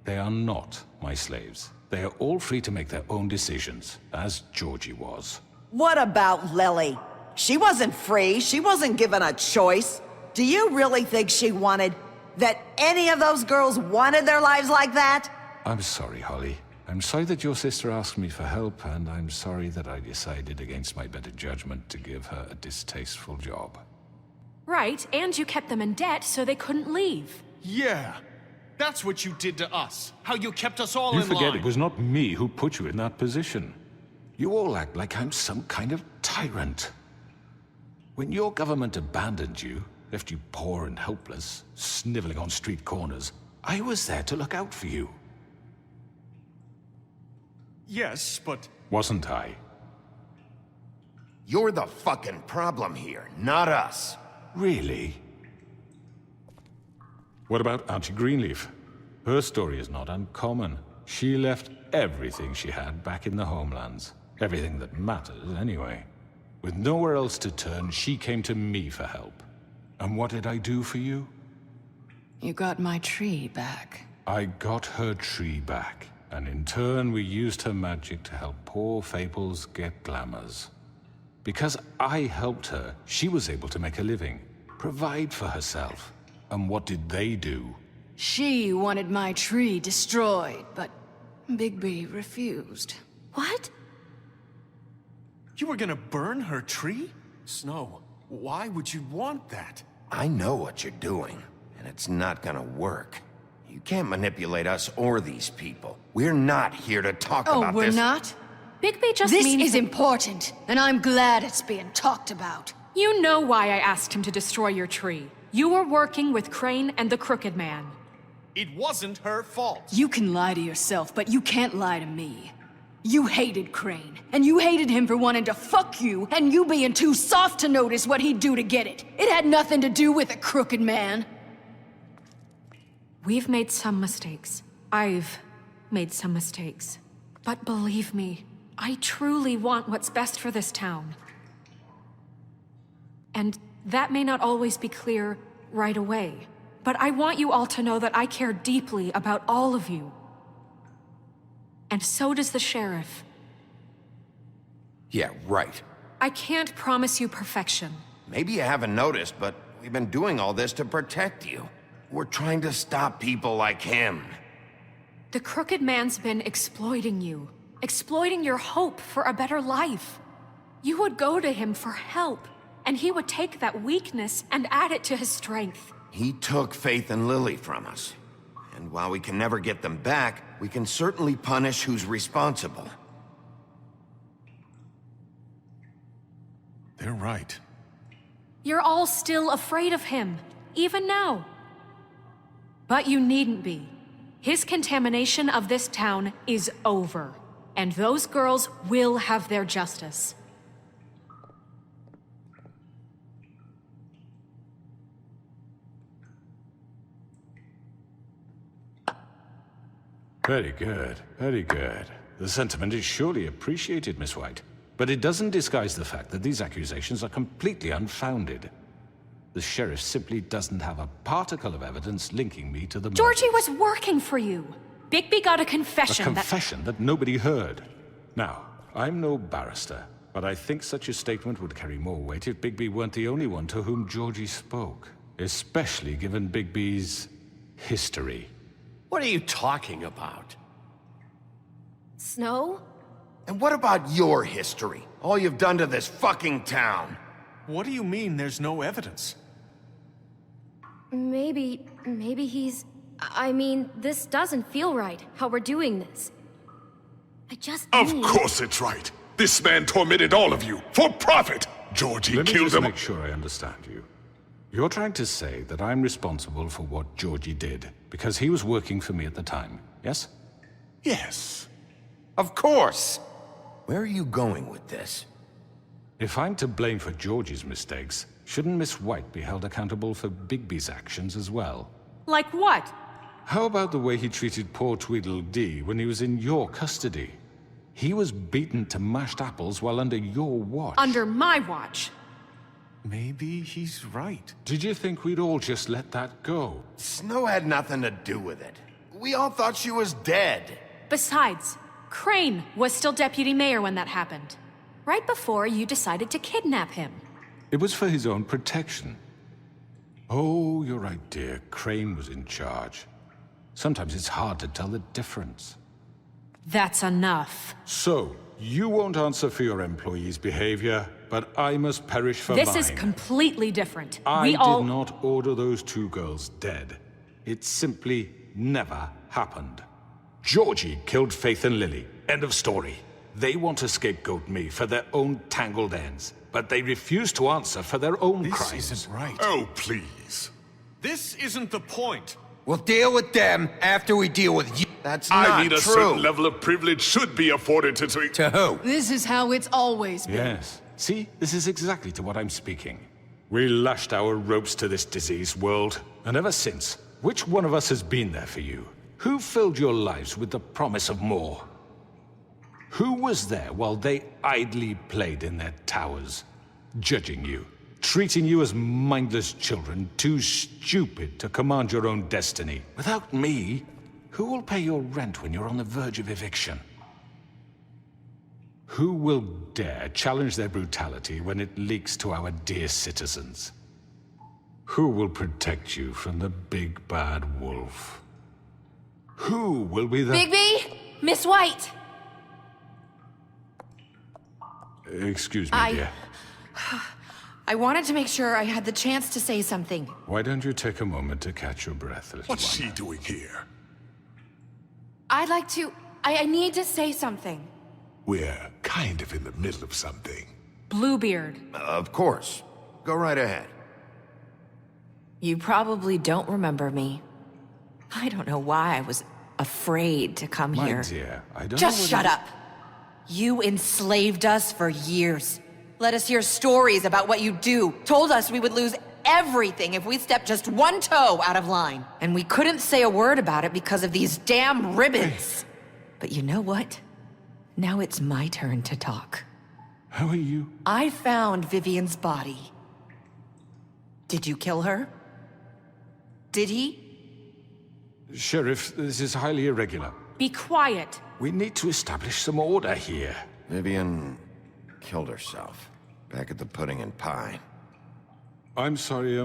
They are not my slaves. They are all free to make their own decisions, as Georgie was. What about Lily? She wasn't free. She wasn't given a choice. Do you really think she wanted... that any of those girls wanted their lives like that? I'm sorry, Holly. I'm sorry that your sister asked me for help, and I'm sorry that I decided against my better judgment to give her a distasteful job. Right, and you kept them in debt so they couldn't leave. Yeah. That's what you did to us. How you kept us all You in forget line. it was not me who put you in that position. You all act like I'm some kind of tyrant. When your government abandoned you, left you poor and helpless, sniveling on street corners, I was there to look out for you. Yes, but... Wasn't I? You're the fucking problem here, not us. Really? What about Auntie Greenleaf? Her story is not uncommon. She left everything she had back in the homelands. Everything that matters, anyway. With nowhere else to turn, she came to me for help. And what did I do for you? You got my tree back. I got her tree back. And in turn, we used her magic to help poor Fables get glamours. Because I helped her, she was able to make a living, provide for herself. And what did they do? She wanted my tree destroyed, but Bigby refused. What? You were gonna burn her tree? Snow, why would you want that? I know what you're doing, and it's not gonna work. You can't manipulate us or these people. We're not here to talk about this. Oh, we're not? Bigby just This means is that- important, and I'm glad it's being talked about. You know why I asked him to destroy your tree. You were working with Crane and the Crooked Man. It wasn't her fault. You can lie to yourself, but you can't lie to me. You hated Crane, and you hated him for wanting to fuck you, and you being too soft to notice what he'd do to get it. It had nothing to do with the Crooked Man. We've made some mistakes. I've made some mistakes. But believe me, I truly want what's best for this town. And that may not always be clear right away, but I want you all to know that I care deeply about all of you. And so does the sheriff. Yeah, right. I can't promise you perfection. Maybe you haven't noticed, but we've been doing all this to protect you. We're trying to stop people like him. The Crooked Man's been exploiting you, exploiting your hope for a better life. You would go to him for help, and he would take that weakness and add it to his strength. He took Faith and Lily from us. And while we can never get them back, we can certainly punish who's responsible. They're right. You're all still afraid of him, even now. But you needn't be. His contamination of this town is over, and those girls will have their justice. Very good, very good. The sentiment is surely appreciated, Miss White. But it doesn't disguise the fact that these accusations are completely unfounded. The sheriff simply doesn't have a particle of evidence linking me to the murder. Georgie was working for you. Bigby got a A confession confession that nobody heard. Now, I'm no barrister, but I think such a statement would carry more weight if Bigby weren't the only one to whom Georgie spoke. Especially given Bigby's history. What are you talking about? Snow? And what about your history? All you've done to this fucking town? What do you mean there's no evidence? Maybe he's... I mean, this doesn't feel right, how we're doing this. I just Of need... course it's right. This man tormented all of you, for profit! Georgie Let me killed just them. make sure I understand you. You're trying to say that I'm responsible for what Georgie did, because he was working for me at the time, yes? Yes. Of course! Where are you going with this? If I'm to blame for Georgie's mistakes, shouldn't Miss White be held accountable for Bigby's actions as well? Like what? How about the way he treated poor Tweedledee when he was in your custody? He was beaten to mashed apples while under your watch. Under my watch. Maybe he's right. Did you think we'd all just let that go? Snow had nothing to do with it. We all thought she was dead. Besides, Crane was still deputy mayor when that happened. Right before you decided to kidnap him. It was for his own protection. Oh, you're right, dear. Crane was in charge. Sometimes it's hard to tell the difference. That's enough. So, you won't answer for your employees' behavior, but I must perish for This mine. is completely different. I We all... did not order those two girls dead. It's simply never happened. Georgie killed Faith and Lily. End of story. They want to scapegoat me for their own tangled ends, but they refuse to answer for their own crimes. This isn't right. Oh, please. This isn't the point. We'll deal with them after we deal with you. That's not I mean, a true. certain level of privilege should be afforded to... To who? This is how it's always been. Yes. See, this is exactly to what I'm speaking. We lashed our ropes to this diseased world, and ever since, which one of us has been there for you? Who filled your lives with the promise of more? Who was there while they idly played in their towers, judging you, treating you as mindless children, too stupid to command your own destiny? Without me, who will pay your rent when you're on the verge of eviction? Who will dare challenge their brutality when it leaks to our dear citizens? Who will protect you from the big bad wolf? Who will be the— Bigby! Miss White! Excuse me, dear. I wanted to make sure I had the chance to say something. Why don't you take a moment to catch your breath, little What's one? she doing here? I'd like to... I need to say something. We're kind of in the middle of something. Bluebeard. Of course. Go right ahead. You probably don't remember me. I don't know why I was afraid to come My here. dear, I don't Just know shut whether- up. You enslaved us for years. Let us hear stories about what you do. Told us we would lose everything if we stepped just one toe out of line. And we couldn't say a word about it because of these damn ribbons. But you know what? Now it's my turn to talk. How are you? I found Vivian's body. Did you kill her? Did he? Sheriff, this is highly irregular. Be quiet. We need to establish some order here. Vivian killed herself. Back at the Pudding and Pie. I'm sorry,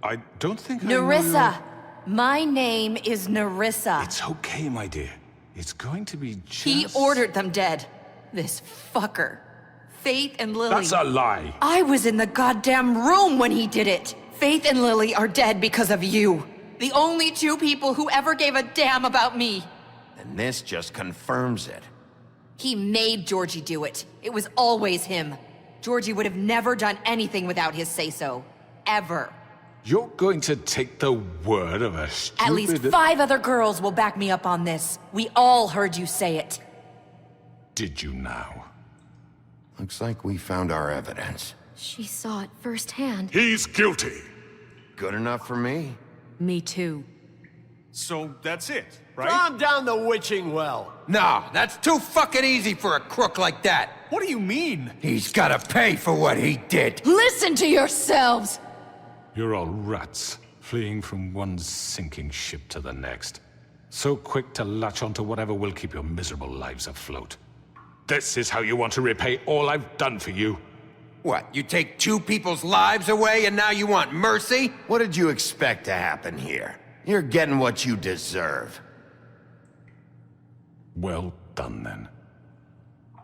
I don't think I know Nerissa! My name is Nerissa. It's okay, my dear. It's going to be just... He ordered them dead. This fucker. Faith and Lily. That's a lie. I was in the goddamn room when he did it. Faith and Lily are dead because of you. The only two people who ever gave a damn about me. And this just confirms it. He made Georgie do it. It was always him. Georgie would have never done anything without his say-so. Ever. You're going to take the word of a stupid... At least 5 other girls will back me up on this. We all heard you say it. Did you now? Looks like we found our evidence. She saw it firsthand. He's guilty. Good enough for me. Me too. So that's it, right? Calm down the witching well. No, that's too fucking easy for a crook like that. What do you mean? He's gotta pay for what he did. Listen to yourselves! You're all rats, fleeing from one sinking ship to the next. So quick to latch onto whatever will keep your miserable lives afloat. This is how you want to repay all I've done for you? What, you take 2 people's lives away and now you want mercy? What did you expect to happen here? You're getting what you deserve. Well done, then.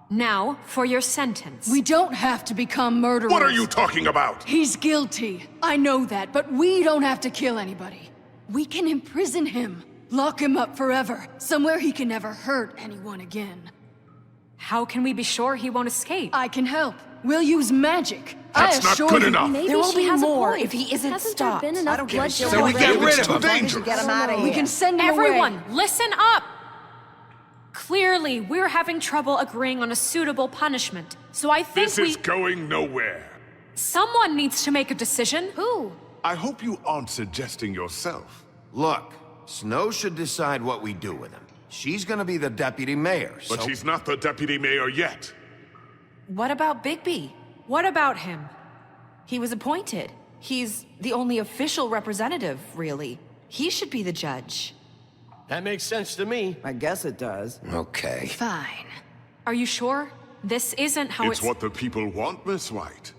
Now, for your sentence. We don't have to become murderers. What are you talking about? He's guilty. I know that, but we don't have to kill anybody. We can imprison him. Lock him up forever. Somewhere he can never hurt anyone again. How can we be sure he won't escape? I can help. We'll use magic. That's not good enough. Maybe There will she be has a more point. if he isn't Hasn't stopped. there been enough I don't give a bloodshed? shit. So we get rid of him. Why don't you get him out of here? We can send him Everyone, away. listen up! Clearly, we're having trouble agreeing on a suitable punishment. So I think This is going nowhere. Someone needs to make a decision. Who? I hope you aren't suggesting yourself. Look, Snow should decide what we do with him. She's gonna be the deputy mayor, But she's not the deputy mayor yet. What about Bigby? What about him? He was appointed. He's the only official representative, really. He should be the judge. That makes sense to me. I guess it does. Okay. Fine. Are you sure? This isn't how It's what the people want, Miss White.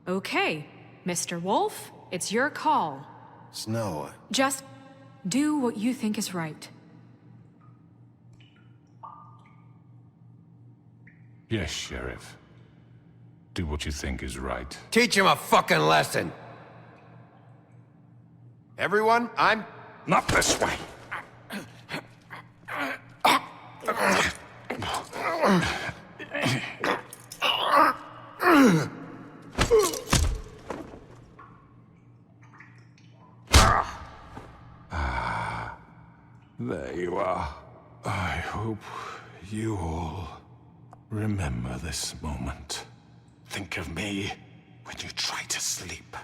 Okay, Mr. Wolf, it's your call. Snow, Just do what you think is right. Yes, Sheriff. Do what you think is right. Teach him a fucking lesson. everyone, I'm... Not this way! There you are. I hope you all remember this moment. Think of me when you try to sleep.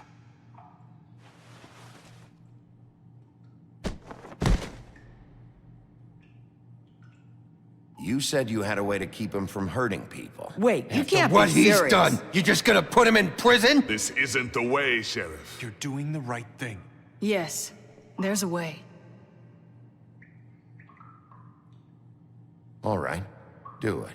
You said you had a way to keep him from hurting people. Wait, you can't what he's done. You just gonna put him in prison? This isn't the way, Sheriff. You're doing the right thing. Yes, there's a way. All right, do it.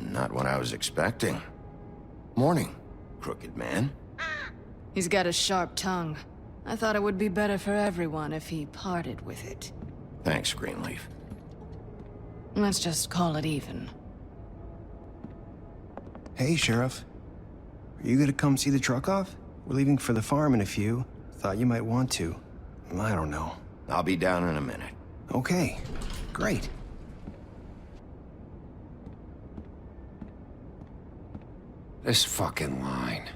Not what I was expecting. Morning, crooked man. He's got a sharp tongue. I thought it would be better for everyone if he parted with it. Thanks, Greenleaf. Let's just call it even. Hey, Sheriff. Are you gonna come see the truck off? We're leaving for the farm in a few. Thought you might want to. I don't know. I'll be down in a minute. Okay, great. This fucking line.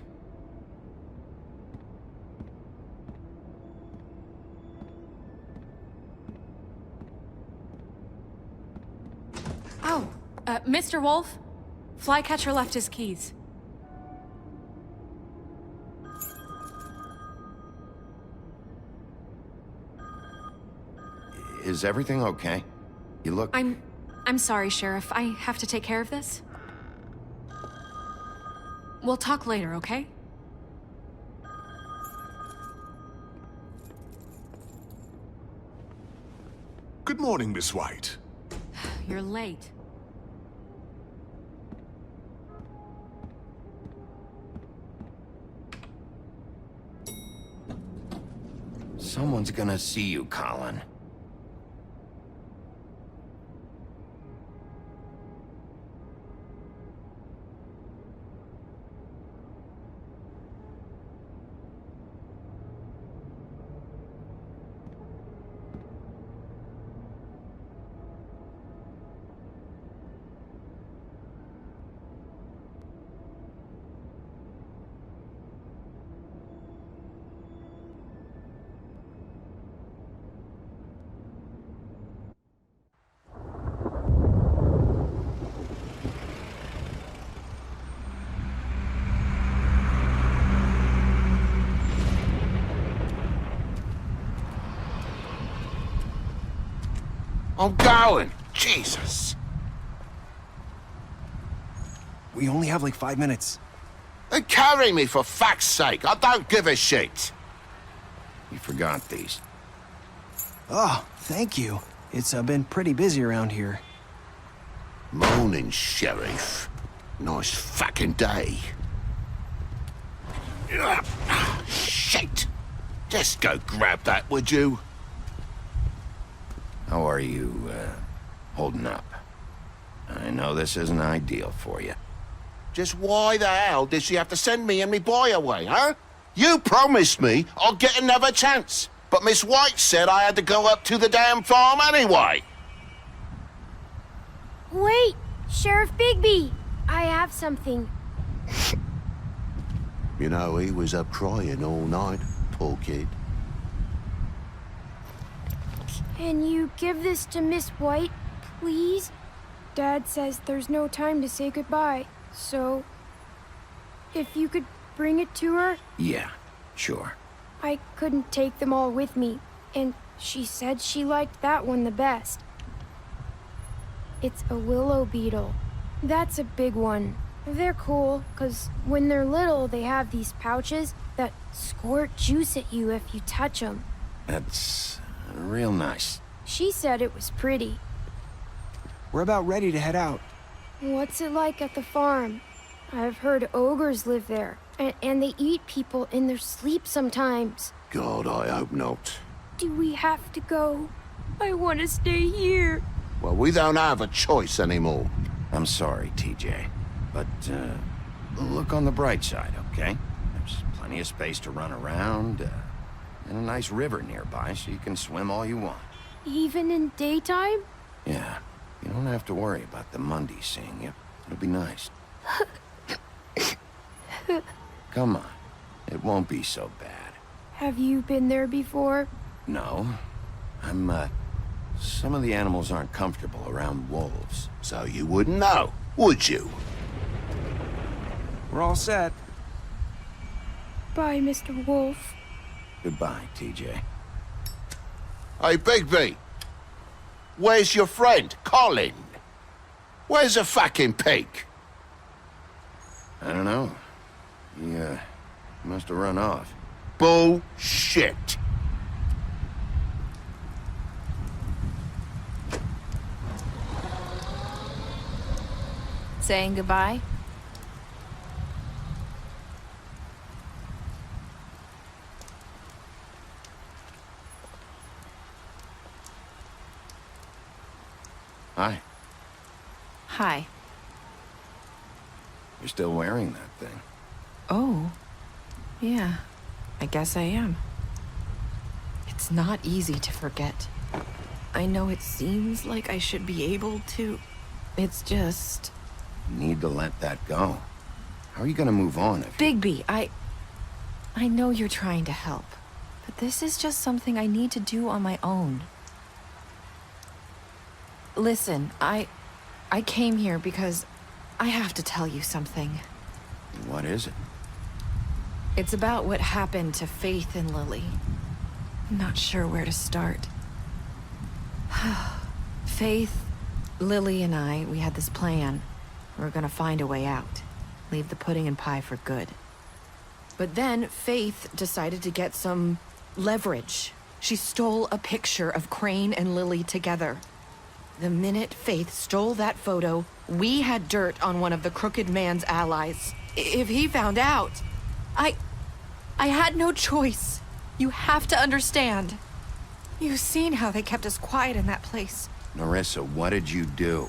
Oh, Mr. Wolf? Flycatcher left his keys. Is everything okay? You look... I'm sorry, Sheriff. I have to take care of this. We'll talk later, okay? Good morning, Miss White. You're late. Someone's gonna see you, Colin. I'm going. Jesus. We only have like 5 minutes. Then carry me for fuck's sake. I don't give a shit. You forgot these. Oh, thank you. It's been pretty busy around here. Morning, Sheriff. Nice fucking day. Shit. Just go grab that, would you? How are you, holding up? I know this isn't ideal for you. Just why the hell did she have to send me and me boy away, huh? You promised me I'd get another chance, but Miss White said I had to go up to the damn farm anyway. Wait, Sheriff Bigby, I have something. You know, he was up crying all night, poor kid. Can you give this to Miss White, please? Dad says there's no time to say goodbye, so... if you could bring it to her? Yeah, sure. I couldn't take them all with me, and she said she liked that one the best. It's a willow beetle. That's a big one. They're cool, 'cause when they're little, they have these pouches that squirt juice at you if you touch them. That's real nice. She said it was pretty. We're about ready to head out. What's it like at the farm? I've heard ogres live there, and they eat people in their sleep sometimes. God, I hope not. Do we have to go? I want to stay here. Well, we don't have a choice anymore. I'm sorry, TJ. But, look on the bright side, okay? There's plenty of space to run around, and a nice river nearby so you can swim all you want. Even in daytime? Yeah, you don't have to worry about the Mundies seeing you. It'll be nice. Come on, it won't be so bad. Have you been there before? No, some of the animals aren't comfortable around wolves. So you wouldn't know, would you? We're all set. Bye, Mr. Wolf. Goodbye, TJ. Hey, Bigby. Where's your friend, Colin? Where's the fucking pig? I don't know. He, must have run off. Bullshit. Saying goodbye? Hi. Hi. You're still wearing that thing. Oh, yeah, I guess I am. It's not easy to forget. I know it seems like I should be able to. It's just... You need to let that go. How are you gonna move on if... Bigby, I know you're trying to help, but this is just something I need to do on my own. Listen, I came here because I have to tell you something. What is it? It's about what happened to Faith and Lily. I'm not sure where to start. Faith, Lily, and I, we had this plan. We were gonna find a way out. Leave the pudding and pie for good. But then Faith decided to get some leverage. She stole a picture of Crane and Lily together. The minute Faith stole that photo, we had dirt on one of the Crooked Man's allies. If he found out, I had no choice. You have to understand. You've seen how they kept us quiet in that place. Nerissa, what did you do?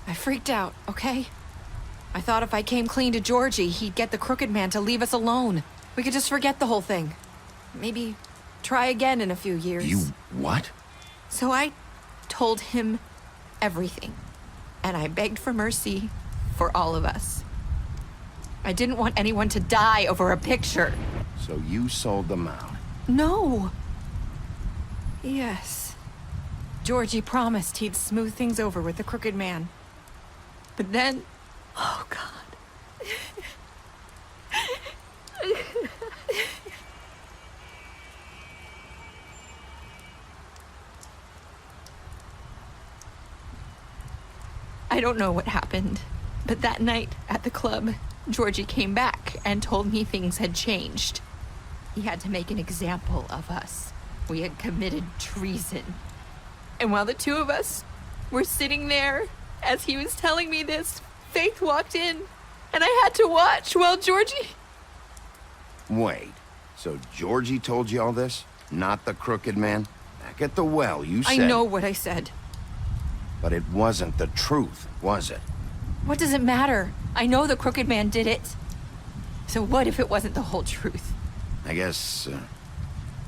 I freaked out, okay? I thought if I came clean to Georgie, he'd get the Crooked Man to leave us alone. We could just forget the whole thing. Maybe try again in a few years. You what? So I told him everything. And I begged for mercy for all of us. I didn't want anyone to die over a picture. So you sold them out? No. Yes. Georgie promised he'd smooth things over with the Crooked Man. But then... Oh, God. I don't know what happened, but that night at the club, Georgie came back and told me things had changed. He had to make an example of us. We had committed treason. And while the two of us were sitting there, as he was telling me this, Faith walked in, and I had to watch while Georgie... Wait, so Georgie told you all this? Not the Crooked Man? Back at the well, you said... I know what I said. But it wasn't the truth, was it? What does it matter? I know the Crooked Man did it. So what if it wasn't the whole truth? I guess,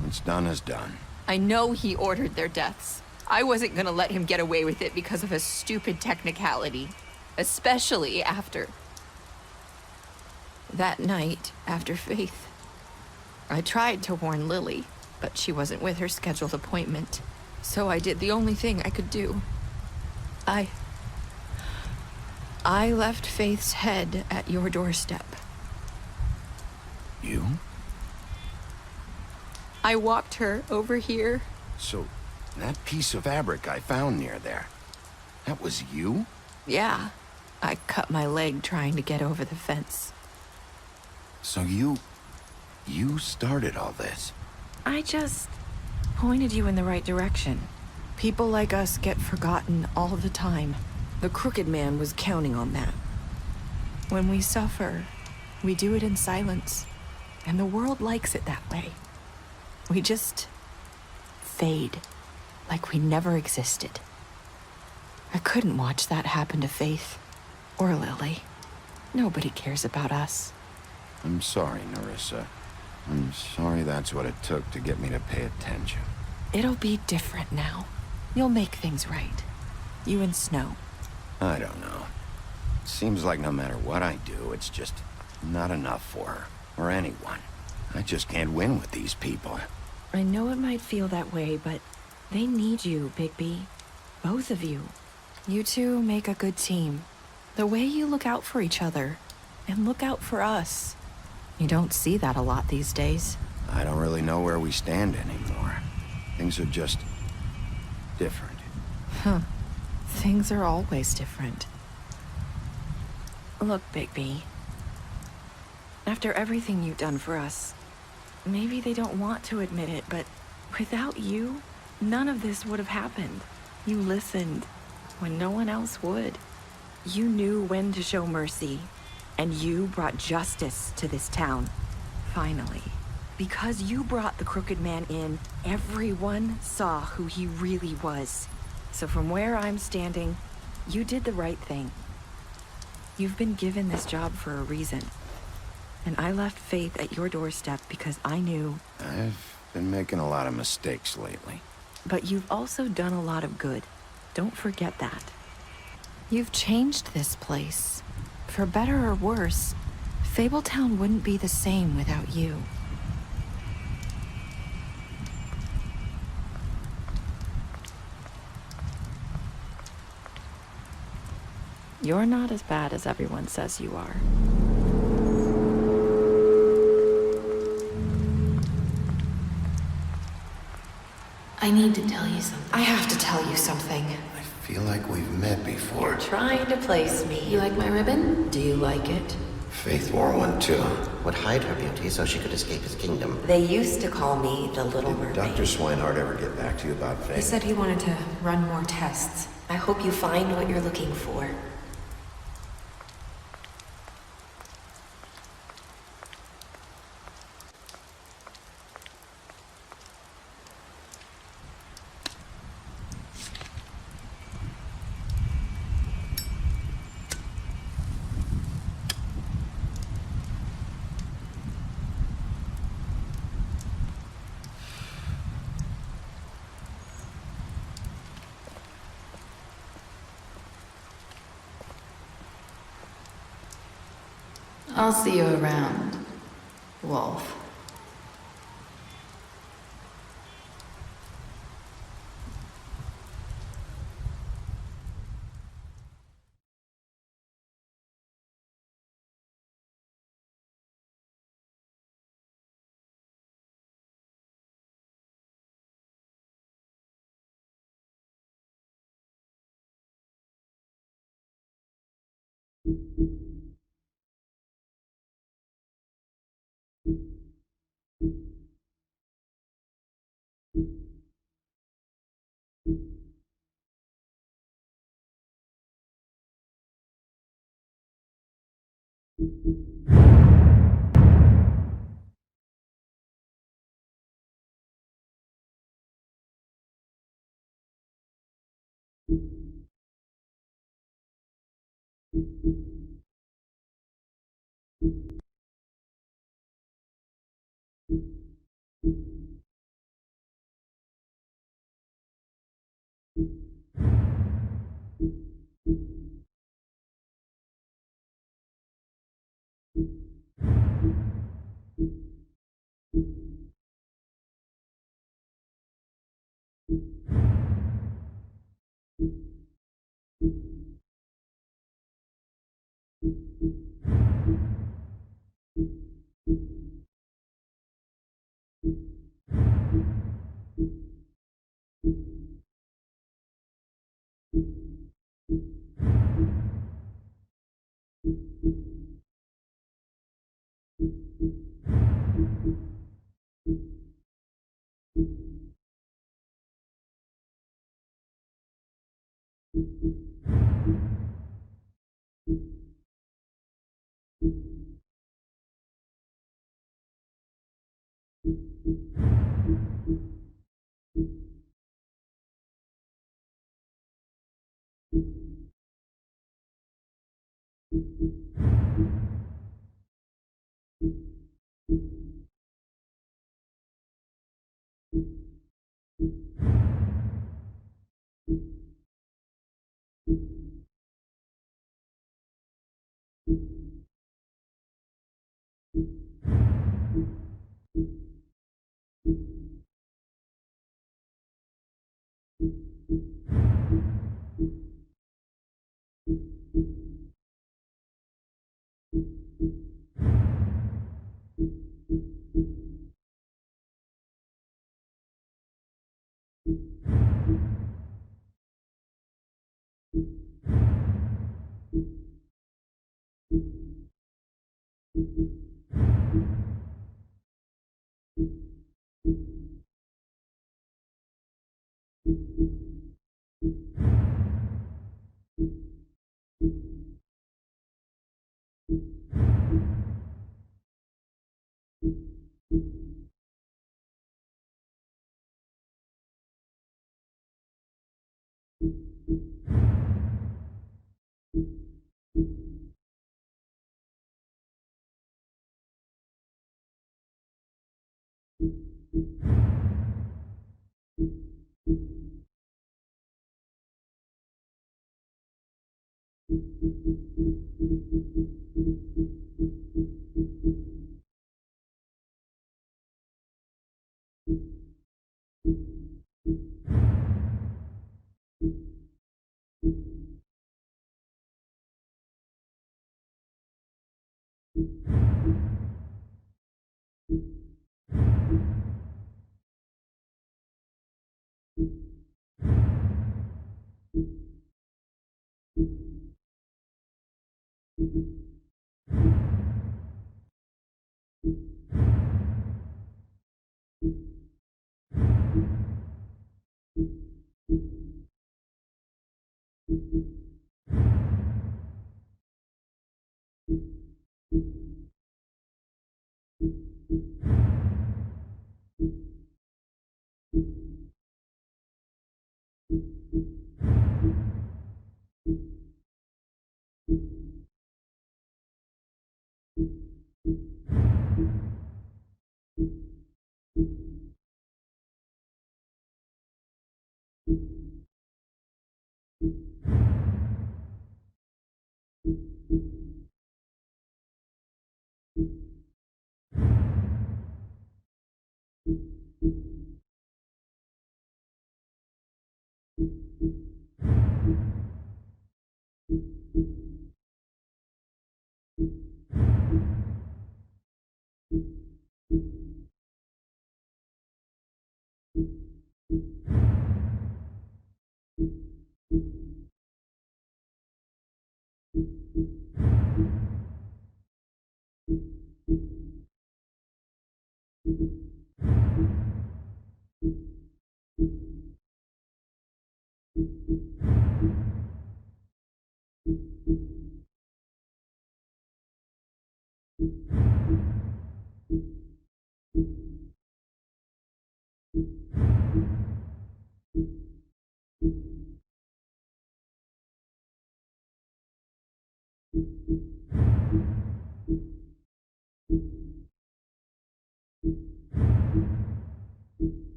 what's done is done. I know he ordered their deaths. I wasn't gonna let him get away with it because of a stupid technicality. Especially after... that night, after Faith. I tried to warn Lily, but she wasn't with her scheduled appointment. So I did the only thing I could do. I left Faith's head at your doorstep. You? I walked her over here. So, that piece of fabric I found near there, that was you? Yeah. I cut my leg trying to get over the fence. So you started all this? I just pointed you in the right direction. People like us get forgotten all the time. The Crooked Man was counting on that. When we suffer, we do it in silence, and the world likes it that way. We just fade, like we never existed. I couldn't watch that happen to Faith, or Lily. Nobody cares about us. I'm sorry, Nerissa. I'm sorry that's what it took to get me to pay attention. It'll be different now. You'll make things right. You and Snow. I don't know. Seems like no matter what I do, it's just not enough for her, or anyone. I just can't win with these people. I know it might feel that way, but they need you, Bigby. Both of you. You two make a good team. The way you look out for each other, and look out for us. You don't see that a lot these days. I don't really know where we stand anymore. Things are just different. Huh. Things are always different. Look, Bigby. After everything you've done for us, maybe they don't want to admit it, but without you, none of this would have happened. You listened when no one else would. You knew when to show mercy, and you brought justice to this town. Finally. Because you brought the Crooked Man in, everyone saw who he really was. So from where I'm standing, you did the right thing. You've been given this job for a reason. And I left Faith at your doorstep because I knew... I've been making a lot of mistakes lately. But you've also done a lot of good. Don't forget that. You've changed this place. For better or worse, Fabletown wouldn't be the same without you. You're not as bad as everyone says you are. I need to tell you something. I have to tell you something. I feel like we've met before. You're trying to place me. You like my ribbon? Do you like it? Faith wore one too. Would hide her beauty so she could escape his kingdom. They used to call me the Little Mermaid. Dr. Swinehart ever get back to you about Faith? He said he wanted to run more tests. I hope you find what you're looking for. I'll see you around, Wolf.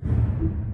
you.